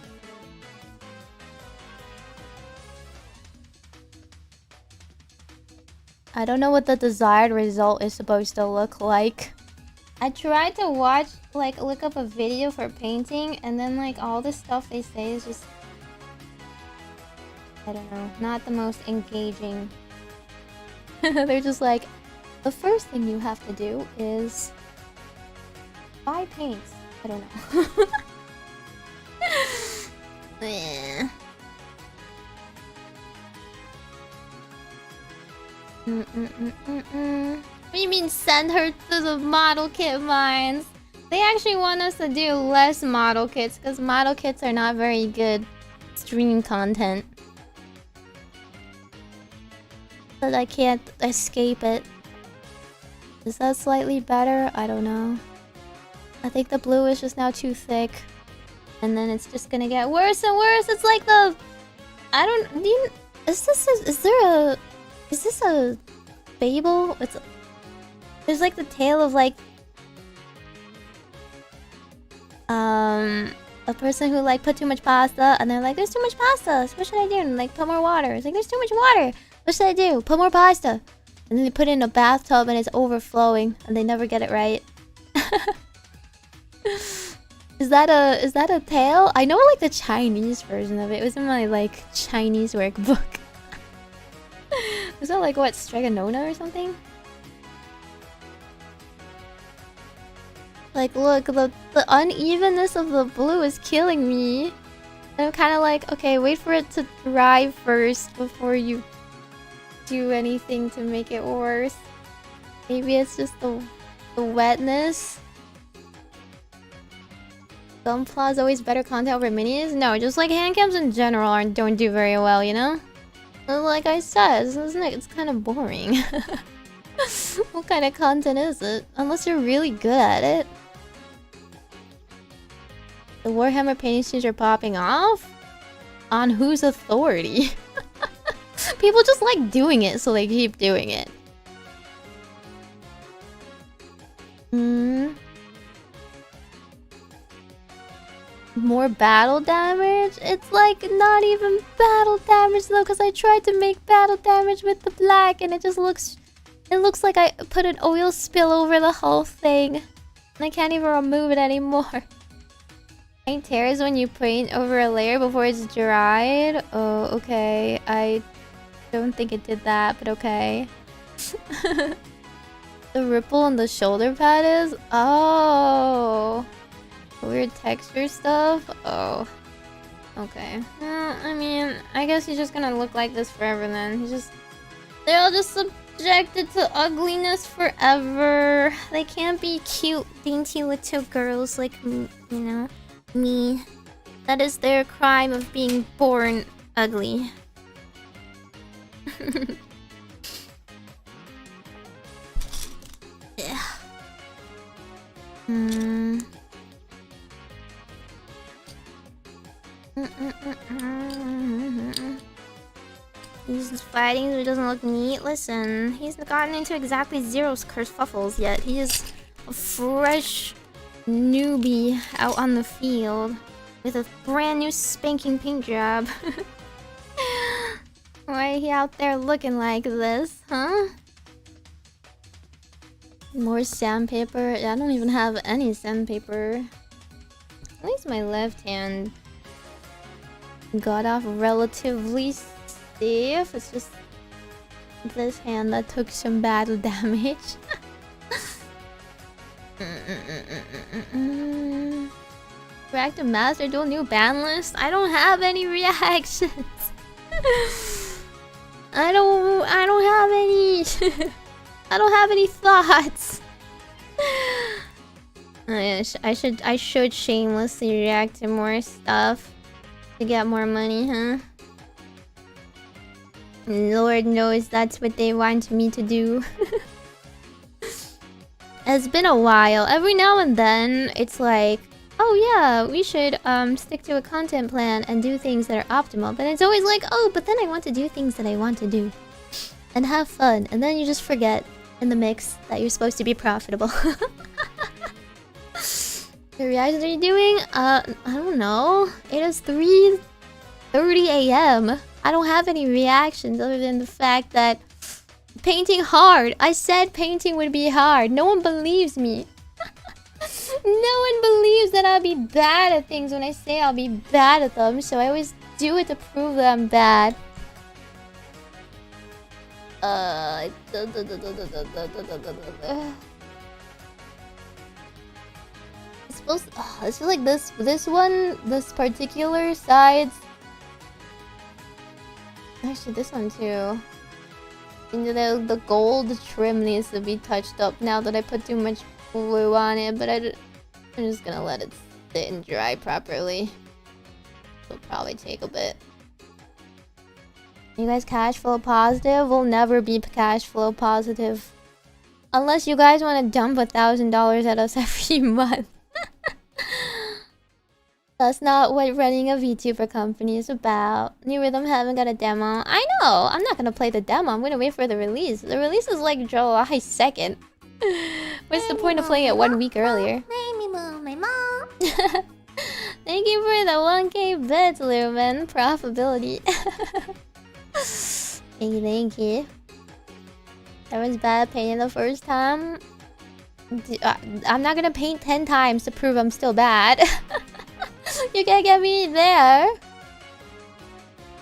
I don't know what the desired result is supposed to look like. I tried to look up a video for painting, and then like all the stuff they say is just, I don't know, not the most engaging. They're just like, the first thing you have to do is buy paints. I don't know. What do you mean send her to the model kit mines? They actually want us to do less model kits because model kits are not very good stream content. But I can't escape it. Is that slightly better? I don't know. I think the blue is just now too thick. And then it's just gonna get worse and worse. It's like the... Is this a fable? There's like the tale of like a person who like put too much pasta and they're like, there's too much pasta, so what should I do? And like, put more water. It's like, there's too much water, what should I do? Put more pasta. And then they put it in a bathtub and it's overflowing and they never get it right. Is that a tale? I know like the Chinese version of it. It was in my like Chinese workbook. Was that like what, Stregonona or something? Like, look, the unevenness of the blue is killing me. And I'm kind of like, okay, wait for it to dry first before you do anything to make it worse. Maybe it's just the wetness. Gunpla is always better content over minis? No, just like handcams in general don't do very well, you know? Like I said, isn't it? It's kind of boring. What kind of content is it? Unless you're really good at it. The Warhammer painting streams are popping off? On whose authority? People just like doing it, so they keep doing it. More battle damage? It's like not even battle damage though, because I tried to make battle damage with the black and it looks like I put an oil spill over the whole thing. And I can't even remove it anymore. Paint tears when you paint over a layer before it's dried? Oh, okay. I don't think it did that, but okay. The ripple on the shoulder pad is? Oh. Weird texture stuff? Oh. Okay. I mean, I guess he's just gonna look like this forever then. They're all just subjected to ugliness forever. They can't be cute, dainty little girls like, you know, me. That is their crime of being born ugly. Yeah. He's fighting so he doesn't look neat. Listen, he's gotten into exactly zero kerfuffles yet. He is a fresh newbie out on the field with a brand new spanking paint job. Why is he out there looking like this, huh? More sandpaper? I don't even have any sandpaper. At least my left hand got off relatively safe. It's just this hand that took some battle damage. Reactive Master dual new ban list? I don't have any reactions. I don't have any. I don't have any thoughts. I should shamelessly react to more stuff to get more money, huh? Lord knows that's what they want me to do. It's been a while. Every now and then, it's like, oh yeah, we should stick to a content plan and do things that are optimal. But it's always like, oh, but then I want to do things that I want to do. And have fun. And then you just forget in the mix that you're supposed to be profitable. The reactions are you doing? I don't know. It is 3:30 AM. I don't have any reactions other than the fact that painting hard. I said painting would be hard. No one believes me. No one believes that I'll be bad at things when I say I'll be bad at them. So I always do it to prove that I'm bad. It's supposed to, it's just like this particular sides. Actually, this one too. The gold trim needs to be touched up now that I put too much glue on it, but I'm just gonna let it sit and dry properly. It'll probably take a bit. You guys cash flow positive? We'll never be cash flow positive. Unless you guys want to dump $1,000 at us every month. That's not what running a VTuber company is about. New Rhythm haven't got a demo. I know! I'm not gonna play the demo. I'm gonna wait for the release. The release is like July 2nd. What's the point of playing it 1 week earlier? Meimi-mu-me-mo. Thank you for the 1k bits, Lumen. Profitability. Thank you. That was bad painting the first time. I'm not gonna paint 10 times to prove I'm still bad. You can't get me there.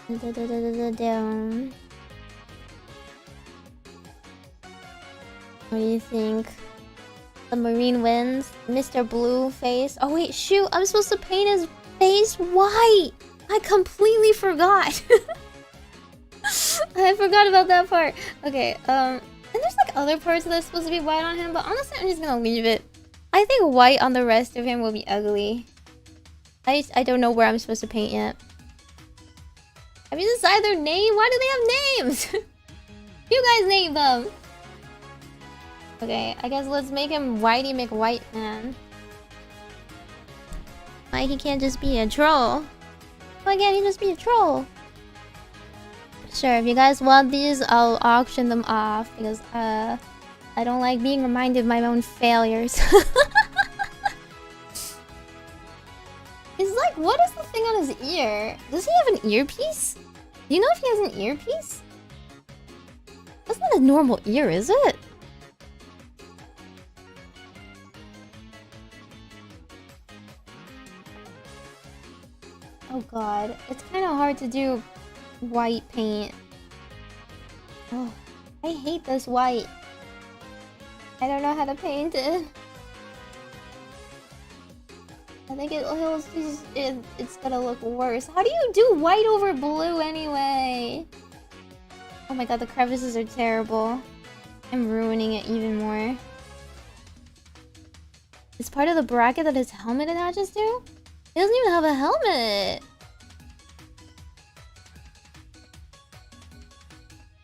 What do you think? The marine wins. Mr. Blue face. Oh wait, shoot! I'm supposed to paint his face white. I completely forgot. I forgot about that part. Okay. And there's like other parts that's supposed to be white on him, but honestly, I'm just gonna leave it. I think white on the rest of him will be ugly. I don't know where I'm supposed to paint yet. Have you decided their name? Why do they have names? You guys name them. Okay, I guess let's make him Whitey McWhite Man. Why he can't just be a troll? Why can't he just be a troll? Sure, if you guys want these, I'll auction them off because I don't like being reminded of my own failures. He's like, what is the thing on his ear? Does he have an earpiece? Do you know if he has an earpiece? That's not a normal ear, is it? Oh god, it's kind of hard to do white paint. Oh, I hate this white. I don't know how to paint it. I think it's gonna look worse. How do you do white over blue anyway? Oh my god, the crevices are terrible. I'm ruining it even more. It's part of the bracket that his helmet attaches to? He doesn't even have a helmet!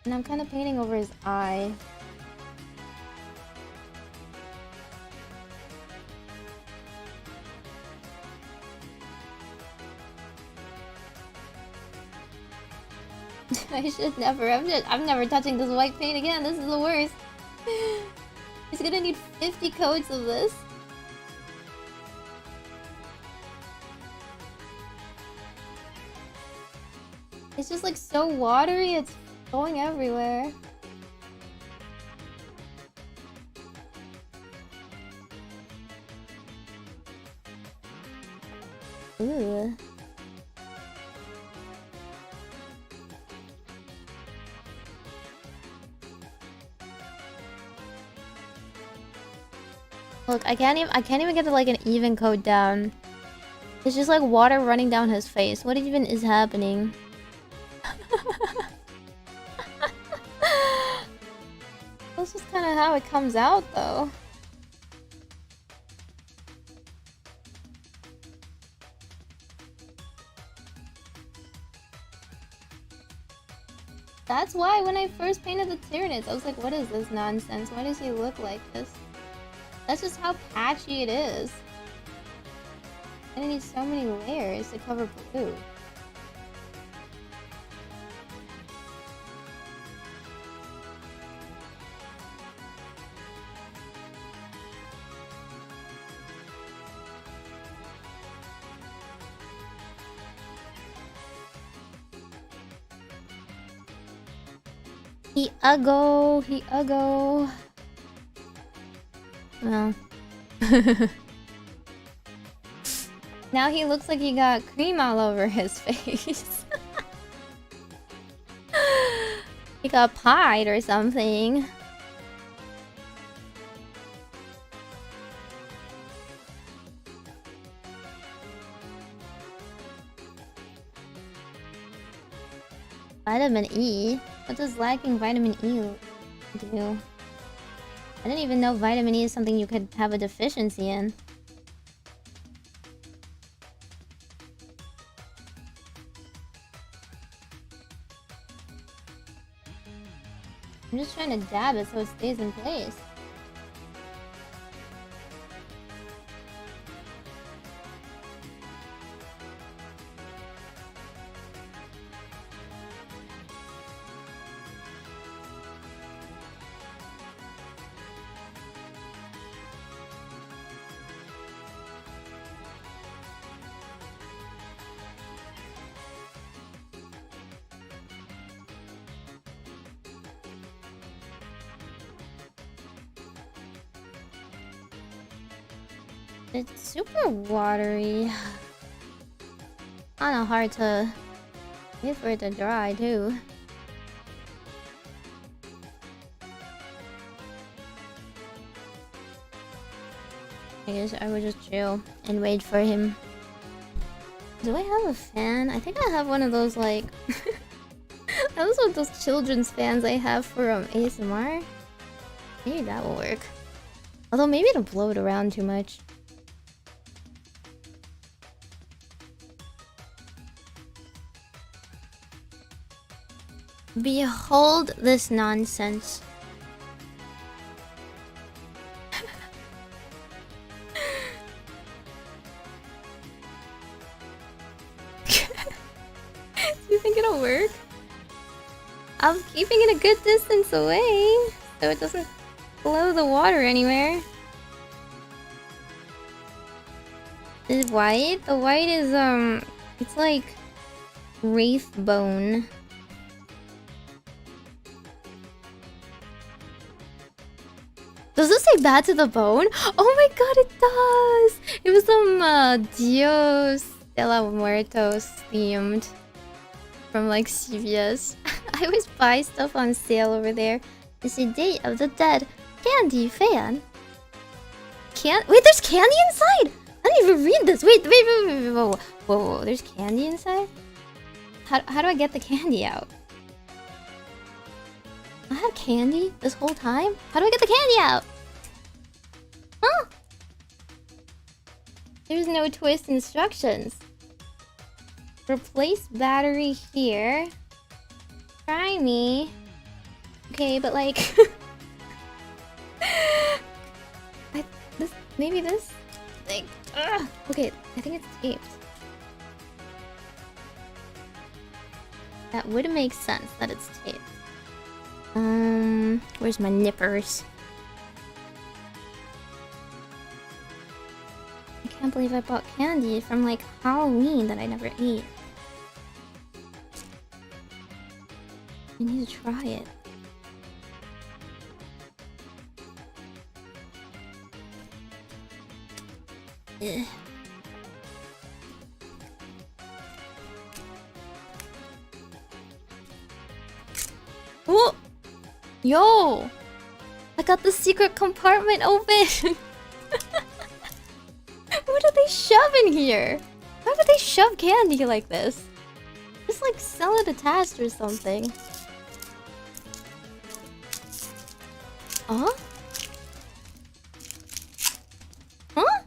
And I'm kind of painting over his eye. I should never. I'm never touching this white paint again. This is the worst. He's gonna need 50 coats of this. It's just like so watery. It's going everywhere. Ooh. Look, I can't even get to like an even coat down. It's just like water running down his face. What even is happening? That's just kind of how it comes out, though. That's why when I first painted the Tyranids, I was like, what is this nonsense? Why does he look like this? That's just how patchy it is. And it needs so many layers to cover blue. He uggo. Well. Now he looks like he got cream all over his face. He got pied or something. Vitamin E? What does lacking vitamin E do? I didn't even know vitamin E is something you could have a deficiency in. I'm just trying to dab it so it stays in place. It's super watery. Kinda hard to wait for it to dry too. I guess I would just chill and wait for him. Do I have a fan? I think I have one of those like I also have those children's fans I have for ASMR. Maybe that will work. Although maybe it'll blow it around too much. Behold this nonsense. Do you think it'll work? I'm keeping it a good distance away so it doesn't blow the water anywhere. Is it white? The white is it's like wraith bone. Does this say bad to the bone? Oh my god, it does! It was some Dios de la Muertos themed from like CVS. I always buy stuff on sale over there. It's a Day of the Dead candy fan. Wait, there's candy inside! I didn't even read this. Wait, whoa, there's candy inside? How do I get the candy out? I had candy this whole time? How do I get the candy out? Huh? There's no twist instructions. Replace battery here. Try me. Okay, but like... maybe this? Like... Okay, I think it's taped. That would make sense that it's taped. Where's my nippers? I can't believe I bought candy from like Halloween that I never ate. I need to try it. Ugh. Oh! Yo! I got the secret compartment open! What did they shove in here? Why would they shove candy like this? Just like sell it attached or something. Huh? Huh?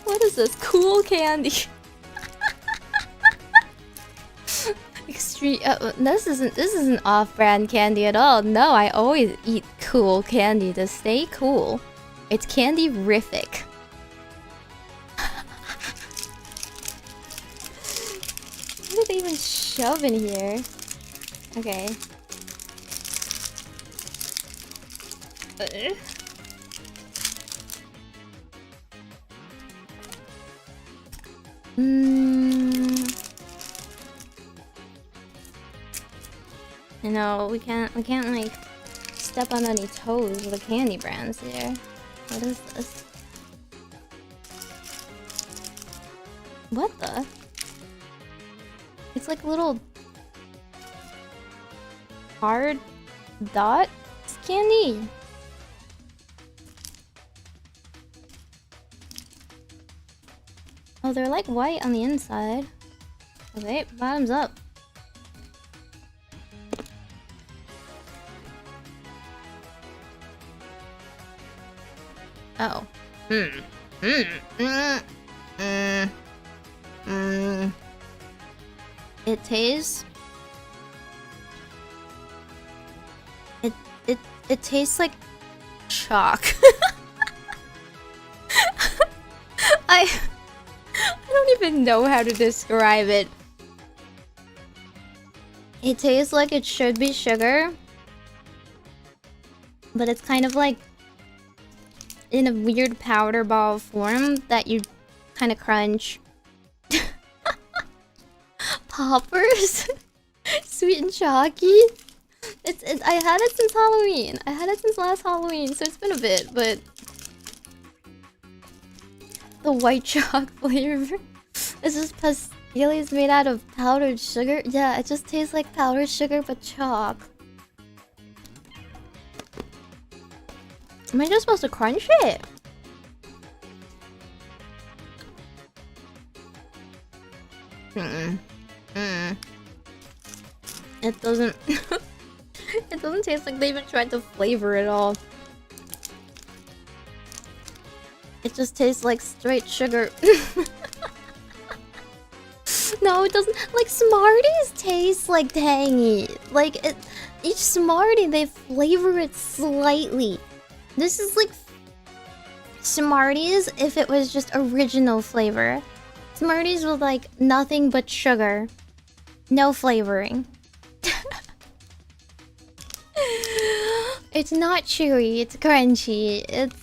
What is this? Cool candy. Extreme. This isn't off-brand candy at all. No, I always eat cool candy to stay cool. It's candy-rific. What did they even shove in here? Okay. You know, we can't like step on any toes with the candy brands here. What is this? What the? It's like a little hard dot candy. Oh, they're like white on the inside. Okay, bottoms up. Oh. It tastes... It tastes like chalk. I don't even know how to describe it. It tastes like it should be sugar, but it's kind of like in a weird powder ball form that you kind of crunch. Poppers? Sweet and chalky? I had it since Halloween. I had it since last Halloween, so it's been a bit, but... The white chalk flavor. Is this pastilles made out of powdered sugar? Yeah, it just tastes like powdered sugar but chalk. Am I just supposed to crunch it? It doesn't... It doesn't taste like they even tried to flavor it all. It just tastes like straight sugar. No, it doesn't. Like, Smarties taste like tangy. Like, each Smartie, they flavor it slightly. This is like Smarties if it was just original flavor. Smarties with like nothing but sugar. No flavoring. It's not chewy, it's crunchy. It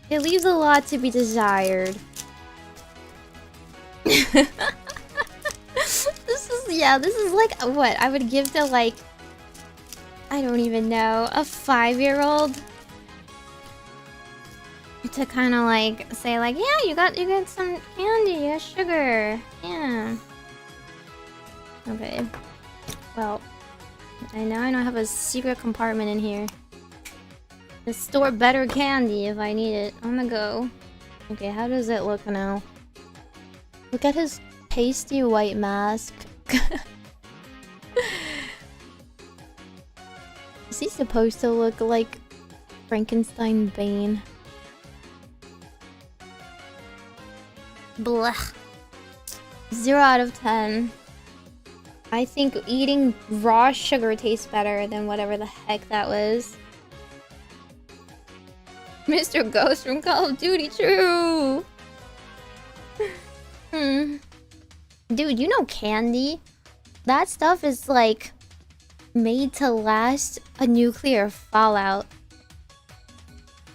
leaves a lot to be desired. This is like what I would give to like, I don't even know, a 5-year-old to kind of like say like, yeah, you got some candy, you got sugar, yeah. Okay, well, I know I have a secret compartment in here to store better candy if I need it on the go. Okay, how does it look now? Look at his pasty white mask. Is he supposed to look like Frankenstein Bane? Blech. 0 out of 10. I think eating raw sugar tastes better than whatever the heck that was. Mr. Ghost from Call of Duty, true! Dude, you know candy? That stuff is like made to last a nuclear fallout.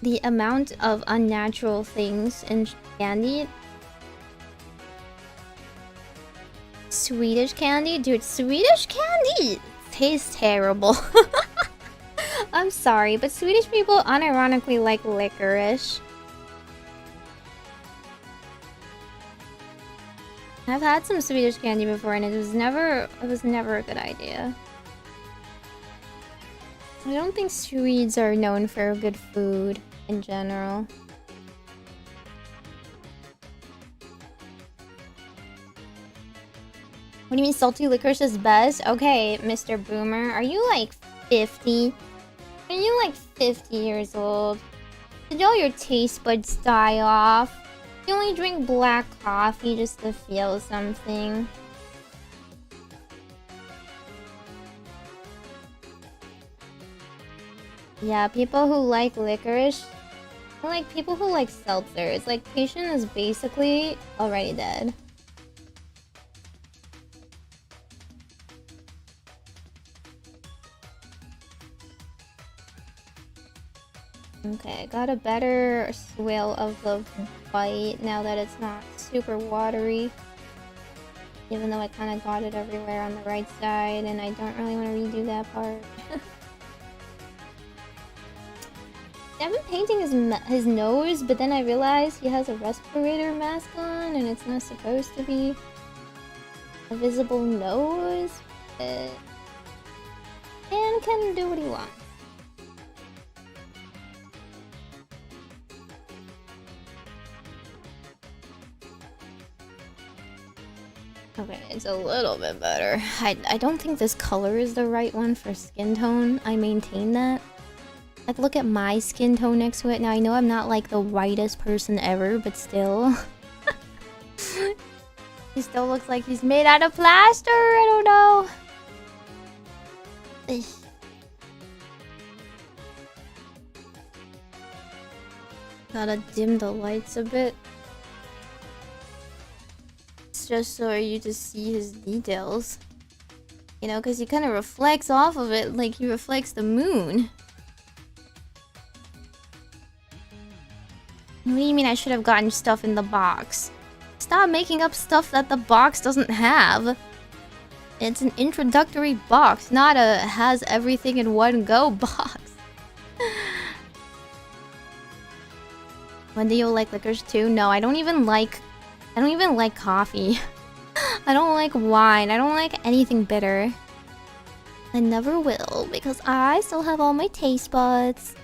The amount of unnatural things in candy. Swedish candy? Dude, Swedish candy tastes terrible. I'm sorry, but Swedish people unironically like licorice. I've had some Swedish candy before and it was never a good idea. I don't think Swedes are known for good food in general. What do you mean salty licorice is best? Okay, Mr. Boomer, are you like 50? Are you like 50 years old? Did all your taste buds die off? You only drink black coffee just to feel something. Yeah, people who like licorice, like people who like seltzer. It's like patient is basically already dead. Okay, I got a better swill of the white now that it's not super watery. Even though I kind of got it everywhere on the right side and I don't really want to redo that part. I've been painting his nose, but then I realized he has a respirator mask on and it's not supposed to be a visible nose. But... and can do what he wants. Okay, it's a little bit better. I don't think this color is the right one for skin tone. I maintain that. Like, look at my skin tone next to it. Now, I know I'm not like the whitest person ever, but still. He still looks like he's made out of plaster. I don't know. Ugh. Gotta dim the lights a bit. Just so you just see his details, you know, because he kind of reflects off of it like he reflects the moon. What do you mean I should have gotten stuff in the box? Stop making up stuff that the box doesn't have. It's an introductory box, not a has everything in one go box. When do you like liquors too? No, I don't even like coffee. I don't like wine. I don't like anything bitter. I never will because I still have all my taste buds.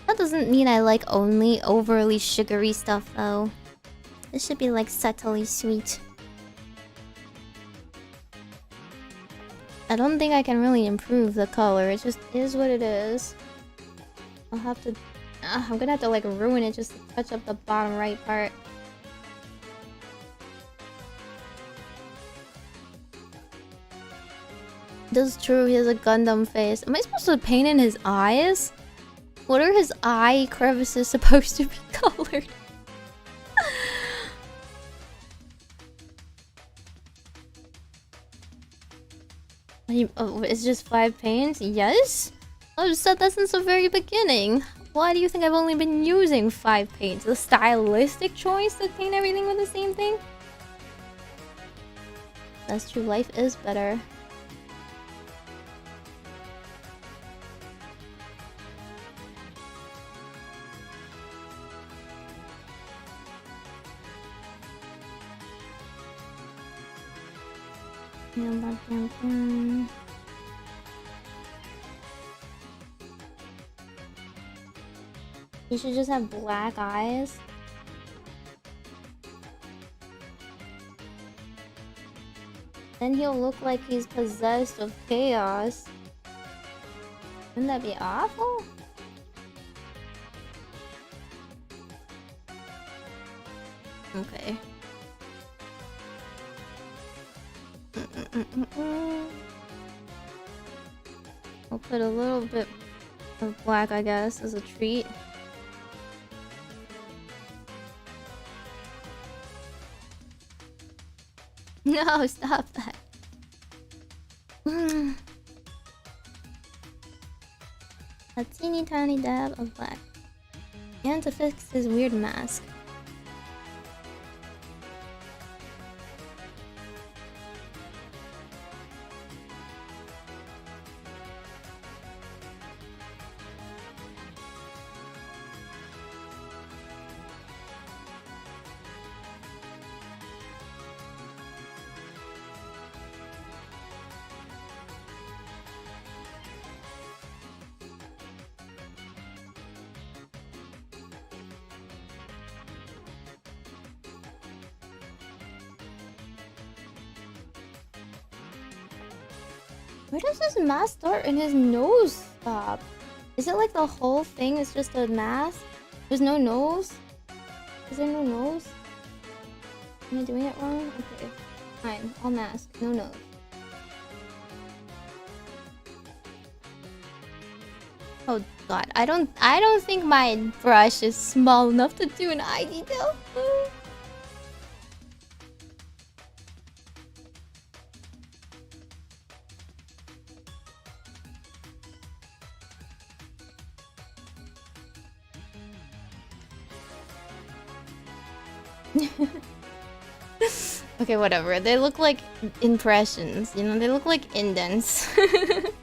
That doesn't mean I like only overly sugary stuff though. It should be like subtly sweet. I don't think I can really improve the color. It just is what it is. I'll have to... I'm gonna have to like ruin it just to touch up the bottom right part. That's true, he has a Gundam face. Am I supposed to paint in his eyes? What are his eye crevices supposed to be colored? Oh, it's just 5 paints? Yes? I've said that since the very beginning. Why do you think I've only been using 5 paints? A stylistic choice to paint everything with the same thing? That's true, life is better. He should just have black eyes. Then he'll look like he's possessed of chaos. Wouldn't that be awful? Okay. I'll put a little bit of black, I guess, as a treat. No, stop that. A teeny tiny dab of black. And to fix his weird mask. Where does his mask start and his nose stop? Is it like the whole thing is just a mask? There's no nose? Is there no nose? Am I doing it wrong? Okay, fine. All mask, no nose. Oh god, I don't think my brush is small enough to do an eye detail. Okay, whatever. They look like impressions, you know? They look like indents. Good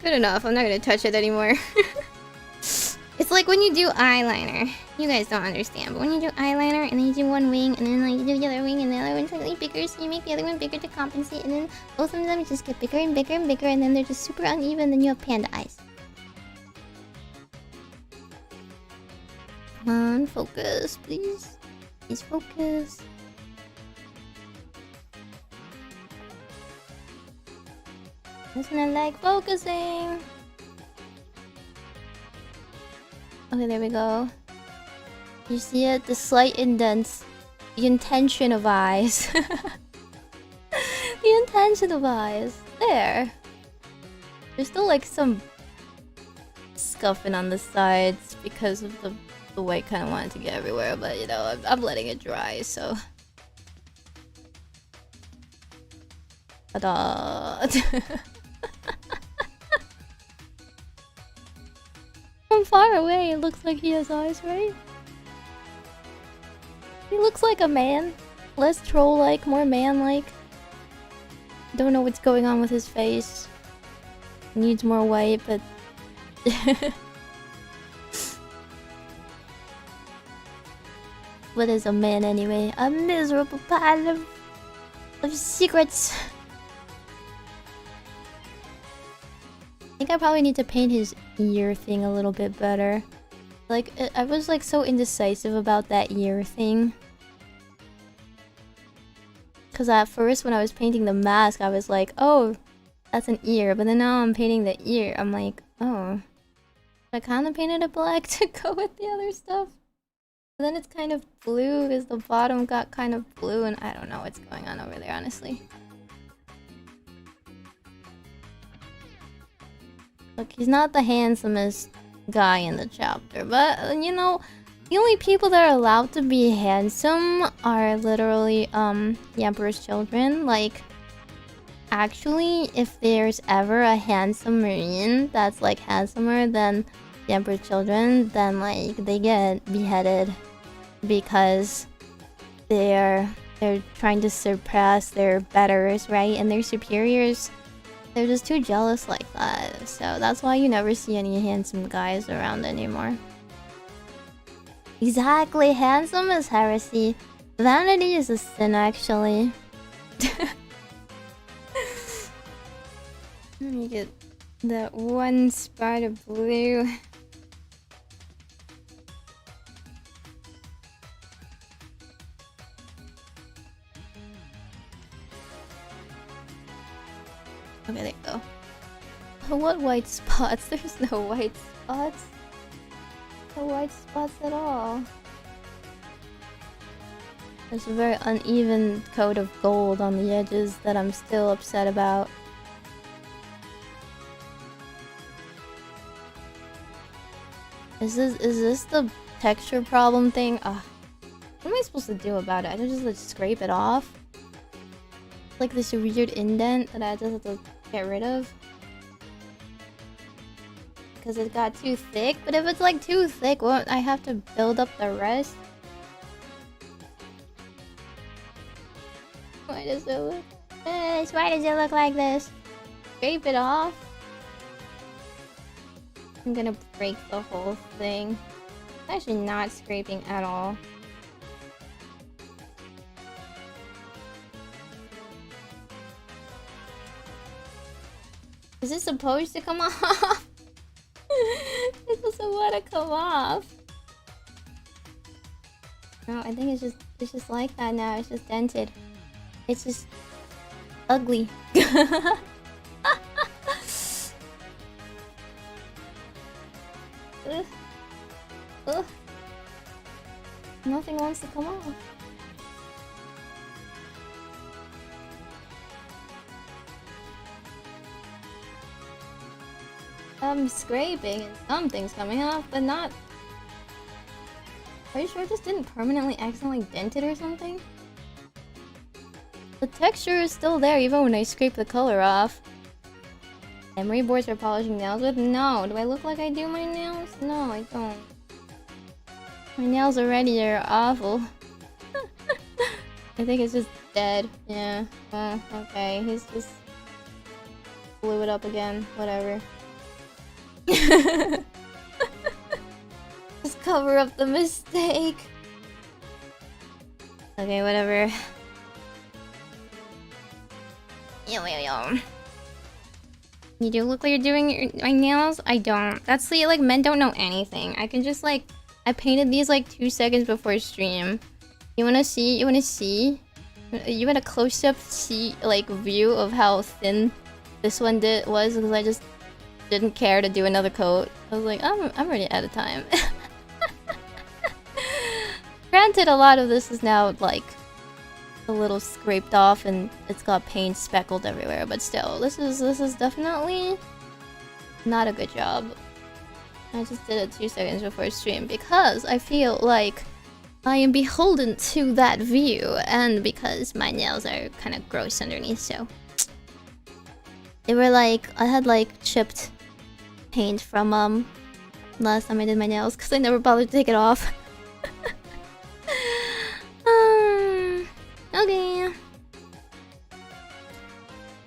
enough. I'm not gonna touch it anymore. It's like when you do eyeliner. You guys don't understand, but when you do eyeliner and then you do one wing and then like you do the other wing and the other one's slightly bigger, so you make the other one bigger to compensate, and then both of them just get bigger and bigger and bigger, and then they're just super uneven, then you have panda eyes. Come on, focus, please. Please focus. Doesn't it like focusing? Okay, there we go. You see it? The slight indents. The intention of eyes. The intention of eyes. There. There's still like some scuffing on the sides because of the white kind of wanted to get everywhere, but you know, I'm letting it dry, so. Ta-da! from far away, it looks like he has eyes, right? He looks like a man. Less troll-like, more man-like. Don't know what's going on with his face. Needs more white, but... What is a man anyway? A miserable pile of secrets. I think I probably need to paint his ear thing a little bit better. Like, I was like so indecisive about that ear thing. Cause at first when I was painting the mask, I was like, oh, that's an ear. But then now I'm painting the ear. I'm like, oh. I kind of painted it black to go with the other stuff. But then it's kind of blue because the bottom got kind of blue and I don't know what's going on over there, honestly. Look, he's not the handsomest guy in the chapter, but you know, the only people that are allowed to be handsome are literally the Emperor's children. Like, actually, if there's ever a handsome Marine that's like handsomer than the Emperor's children, then like they get beheaded because they're trying to surpass their betters, right? And their superiors, they're just too jealous like that. So that's why you never see any handsome guys around anymore. Exactly, handsome is heresy. Vanity is a sin, actually. Let me get that one spot of blue. Okay, there you go. What white spots? There's no white spots. No white spots at all. There's a very uneven coat of gold on the edges that I'm still upset about. Is this the texture problem thing? What am I supposed to do about it? I just like scrape it off? Like this weird indent that I just have to get rid of. Because it got too thick. But if it's like too thick, won't I have to build up the rest? Why does it look this? Why does it look like this? Scrape it off. I'm gonna break the whole thing. It's actually not scraping at all. Is this supposed to come off? It doesn't want to come off. No, I think it's just like that now. It's just dented. It's just ugly. Ugh. Ugh. Nothing wants to come off. I'm scraping and something's coming off, but not... Are you sure this didn't permanently accidentally dent it or something? The texture is still there even when I scrape the color off. Emery boards for polishing nails with? No. Do I look like I do my nails? No, I don't. My nails already are awful. I think it's just dead. Yeah. Okay. He's just... blew it up again. Whatever. Just cover up the mistake. Okay, whatever. You do look like you're doing my nails? I don't. That's like men don't know anything. I can just like... I painted these like 2 seconds before stream. You wanna see? You wanna see? You want a close-up like view of how thin this one was? Because I just didn't care to do another coat. I was like, I'm already out of time. Granted, a lot of this is now like a little scraped off and it's got paint speckled everywhere, but still, this is definitely not a good job. I just did it 2 seconds before stream because I feel like I am beholden to that view, and because my nails are kind of gross underneath, so they were like, I had like chipped paint from last time I did my nails because I never bothered to take it off. Okay.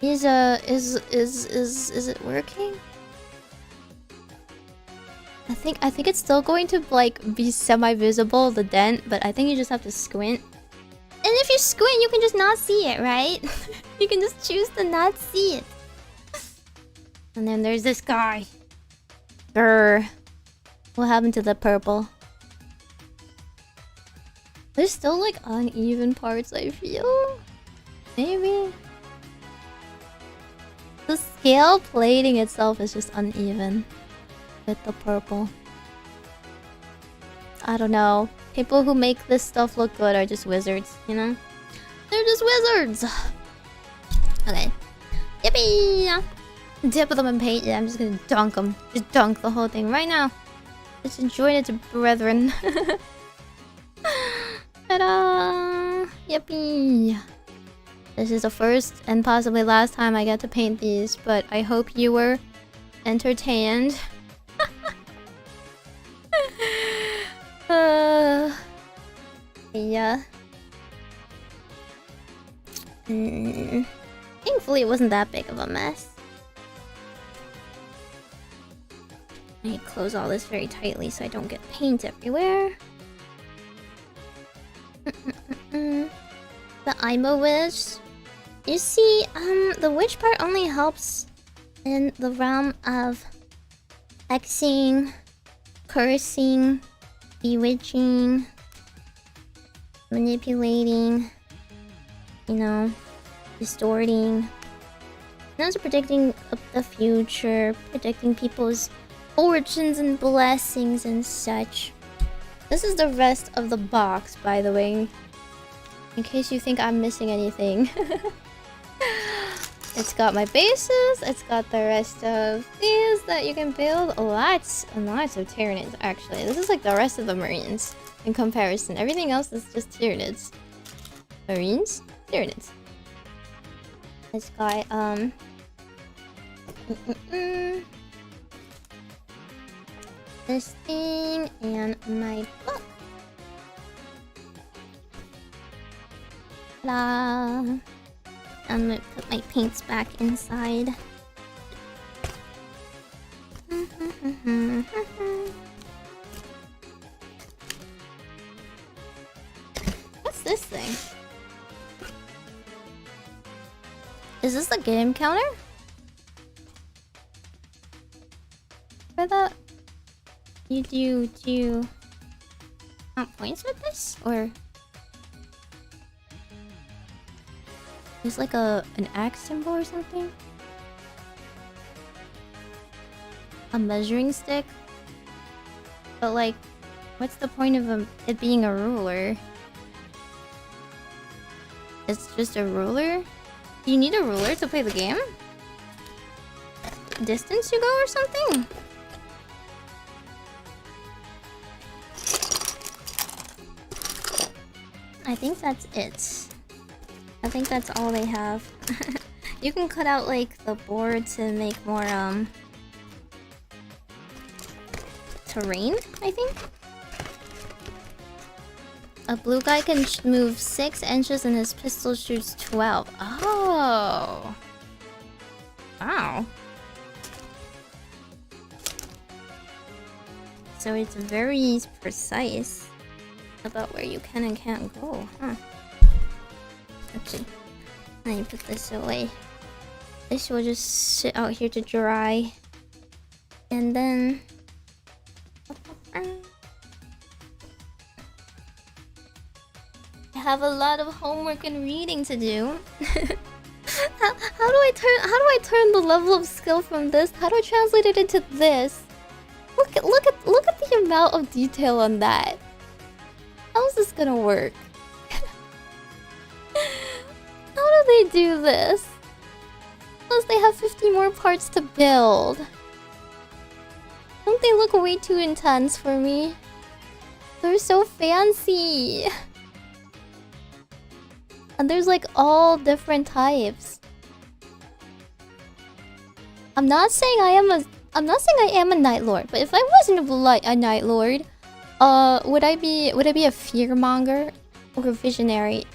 Is it working? I think it's still going to like be semi-visible, the dent, but I think you just have to squint. And if you squint, you can just not see it, right? You can just choose to not see it. And then there's this guy. Grr. What happened to the purple? There's still like uneven parts, I feel. Maybe. The scale plating itself is just uneven with the purple. I don't know. People who make this stuff look good are just wizards, you know? They're just wizards! Okay. Yippee! Dip them in paint. Yeah, I'm just gonna dunk them. Just dunk the whole thing right now. Just enjoy it, brethren. Ta-da! Yippee! This is the first and possibly last time I get to paint these, but I hope you were entertained. Yeah. Thankfully, it wasn't that big of a mess. I need to close all this very tightly so I don't get paint everywhere. The I'm a witch. You see, the witch part only helps in the realm of hexing, cursing, bewitching, manipulating, you know, distorting. And also predicting the future, predicting people's fortunes and blessings and such. This is the rest of the box, by the way, in case you think I'm missing anything. It's got my bases, it's got the rest of these that you can build. Lots and lots of Tyranids, actually. This is like the rest of the Marines in comparison. Everything else is just Tyranids. Marines, Tyranids. It's got, this thing and my book. Ta-da! I'm gonna put my paints back inside. What's this thing? Is this the game counter? For that? Do you count points with this? Or there's like an axe symbol or something? A measuring stick? But like, what's the point of it being a ruler? It's just a ruler? Do you need a ruler to play the game? Distance you go or something? I think that's it. I think that's all they have. You can cut out like the board to make more terrain, I think. A blue guy can move 6 inches and his pistol shoots 12. Oh. Wow. So it's very precise about where you can and can't go, huh? Okay. Let me put this away. This will just sit out here to dry. And then I have a lot of homework and reading to do. how do I turn the level of skill from this? How do I translate it into this? Look at the amount of detail on that. How is this gonna work? How do they do this? Plus they have 50 more parts to build. Don't they look way too intense for me? They're so fancy. And there's like all different types. I'm not saying I am I'm not saying I am a Night Lord, but if I wasn't a Night Lord, would I be a fearmonger or a visionary?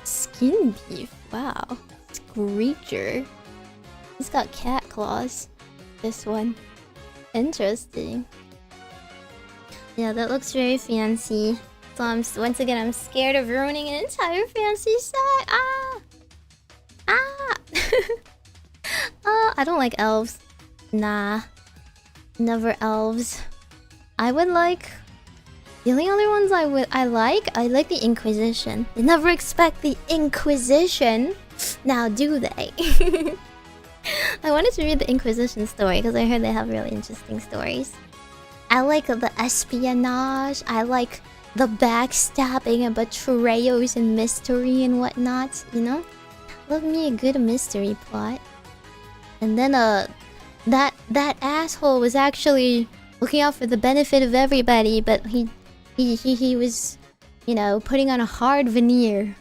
Skin beef, wow. Screecher. He's got cat claws. This one. Interesting. Yeah, that looks very fancy. So once again, I'm scared of ruining an entire fancy set. Ah! Ah! I don't like elves. Nah. Never elves. I would like... The only other ones I like the Inquisition. They never expect the Inquisition. Now do they? I wanted to read the Inquisition story because I heard they have really interesting stories. I like the espionage. I like the backstabbing and betrayals and mystery and whatnot, you know? Love me a good mystery plot. And then that asshole was actually looking out for the benefit of everybody, but he was, you know, putting on a hard veneer.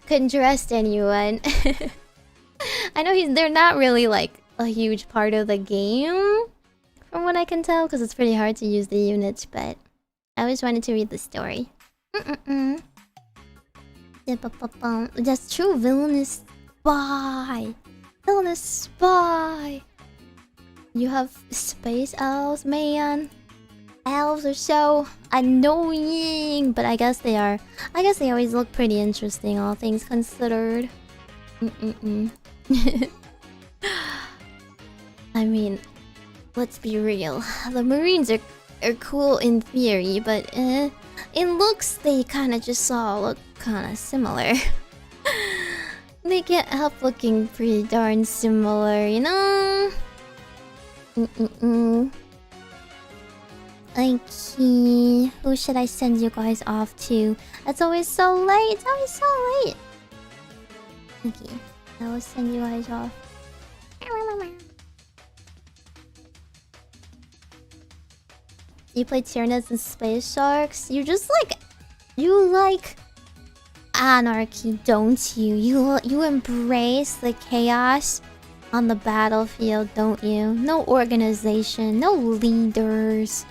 Couldn't trust anyone. I know they're not really like a huge part of the game, from what I can tell, because it's pretty hard to use the units, but I always wanted to read the story. That's true, villainous spy. Villainous spy. You have space elves, man. Elves are so annoying, but I guess they are. I guess they always look pretty interesting, all things considered. I mean, let's be real. The Marines are cool in theory, but in looks they kind of just all look kind of similar. They can't help looking pretty darn similar, you know? Okay, who should I send you guys off to? It's always so late. It's always so late. Okay, I will send you guys off. You play Tyranids and Space Sharks? You like anarchy, don't you? You embrace the chaos on the battlefield, don't you? No organization, no leaders.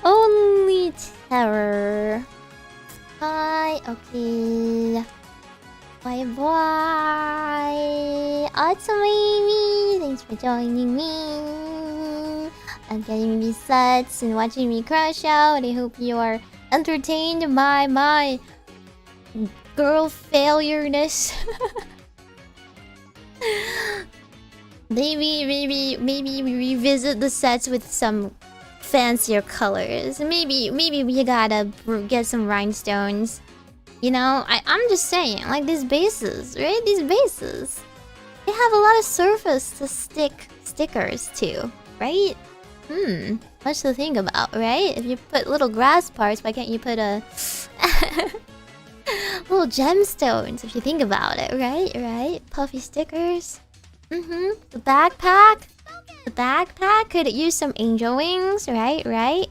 Only terror. Bye. Okay. Bye bye. Meimi, thanks for joining me. I'm getting me sets and watching me crash out. I hope you are entertained by my girl failureness. Maybe we revisit the sets with some fancier colors. Maybe we gotta get some rhinestones. You know, I'm just saying, like these bases, right? These bases, they have a lot of surface to stick stickers to, right? Much to think about, right? If you put little grass parts, why can't you put a little gemstones? If you think about it, right? Right? Puffy stickers. The backpack. The backpack could use some angel wings, right? Right?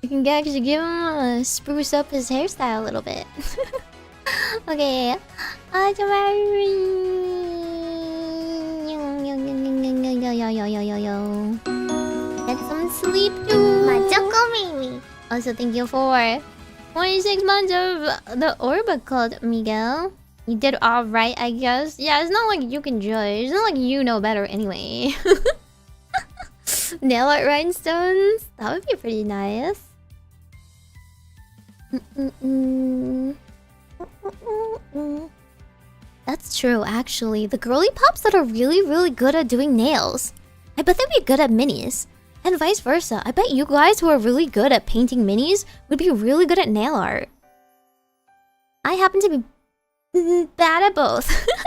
You can actually give him spruce up his hairstyle a little bit. Okay. Get some sleep too. Majokko Meimi. Also, thank you for 26 months of the Orbacle, Miguel. You did alright, I guess. Yeah, it's not like you can judge. It's not like you know better anyway. Nail art rhinestones? That would be pretty nice. That's true, actually. The girly pops that are really good at doing nails, I bet they'd be good at minis. And vice versa. I bet you guys who are really good at painting minis would be really good at nail art. I happen to be bad at both.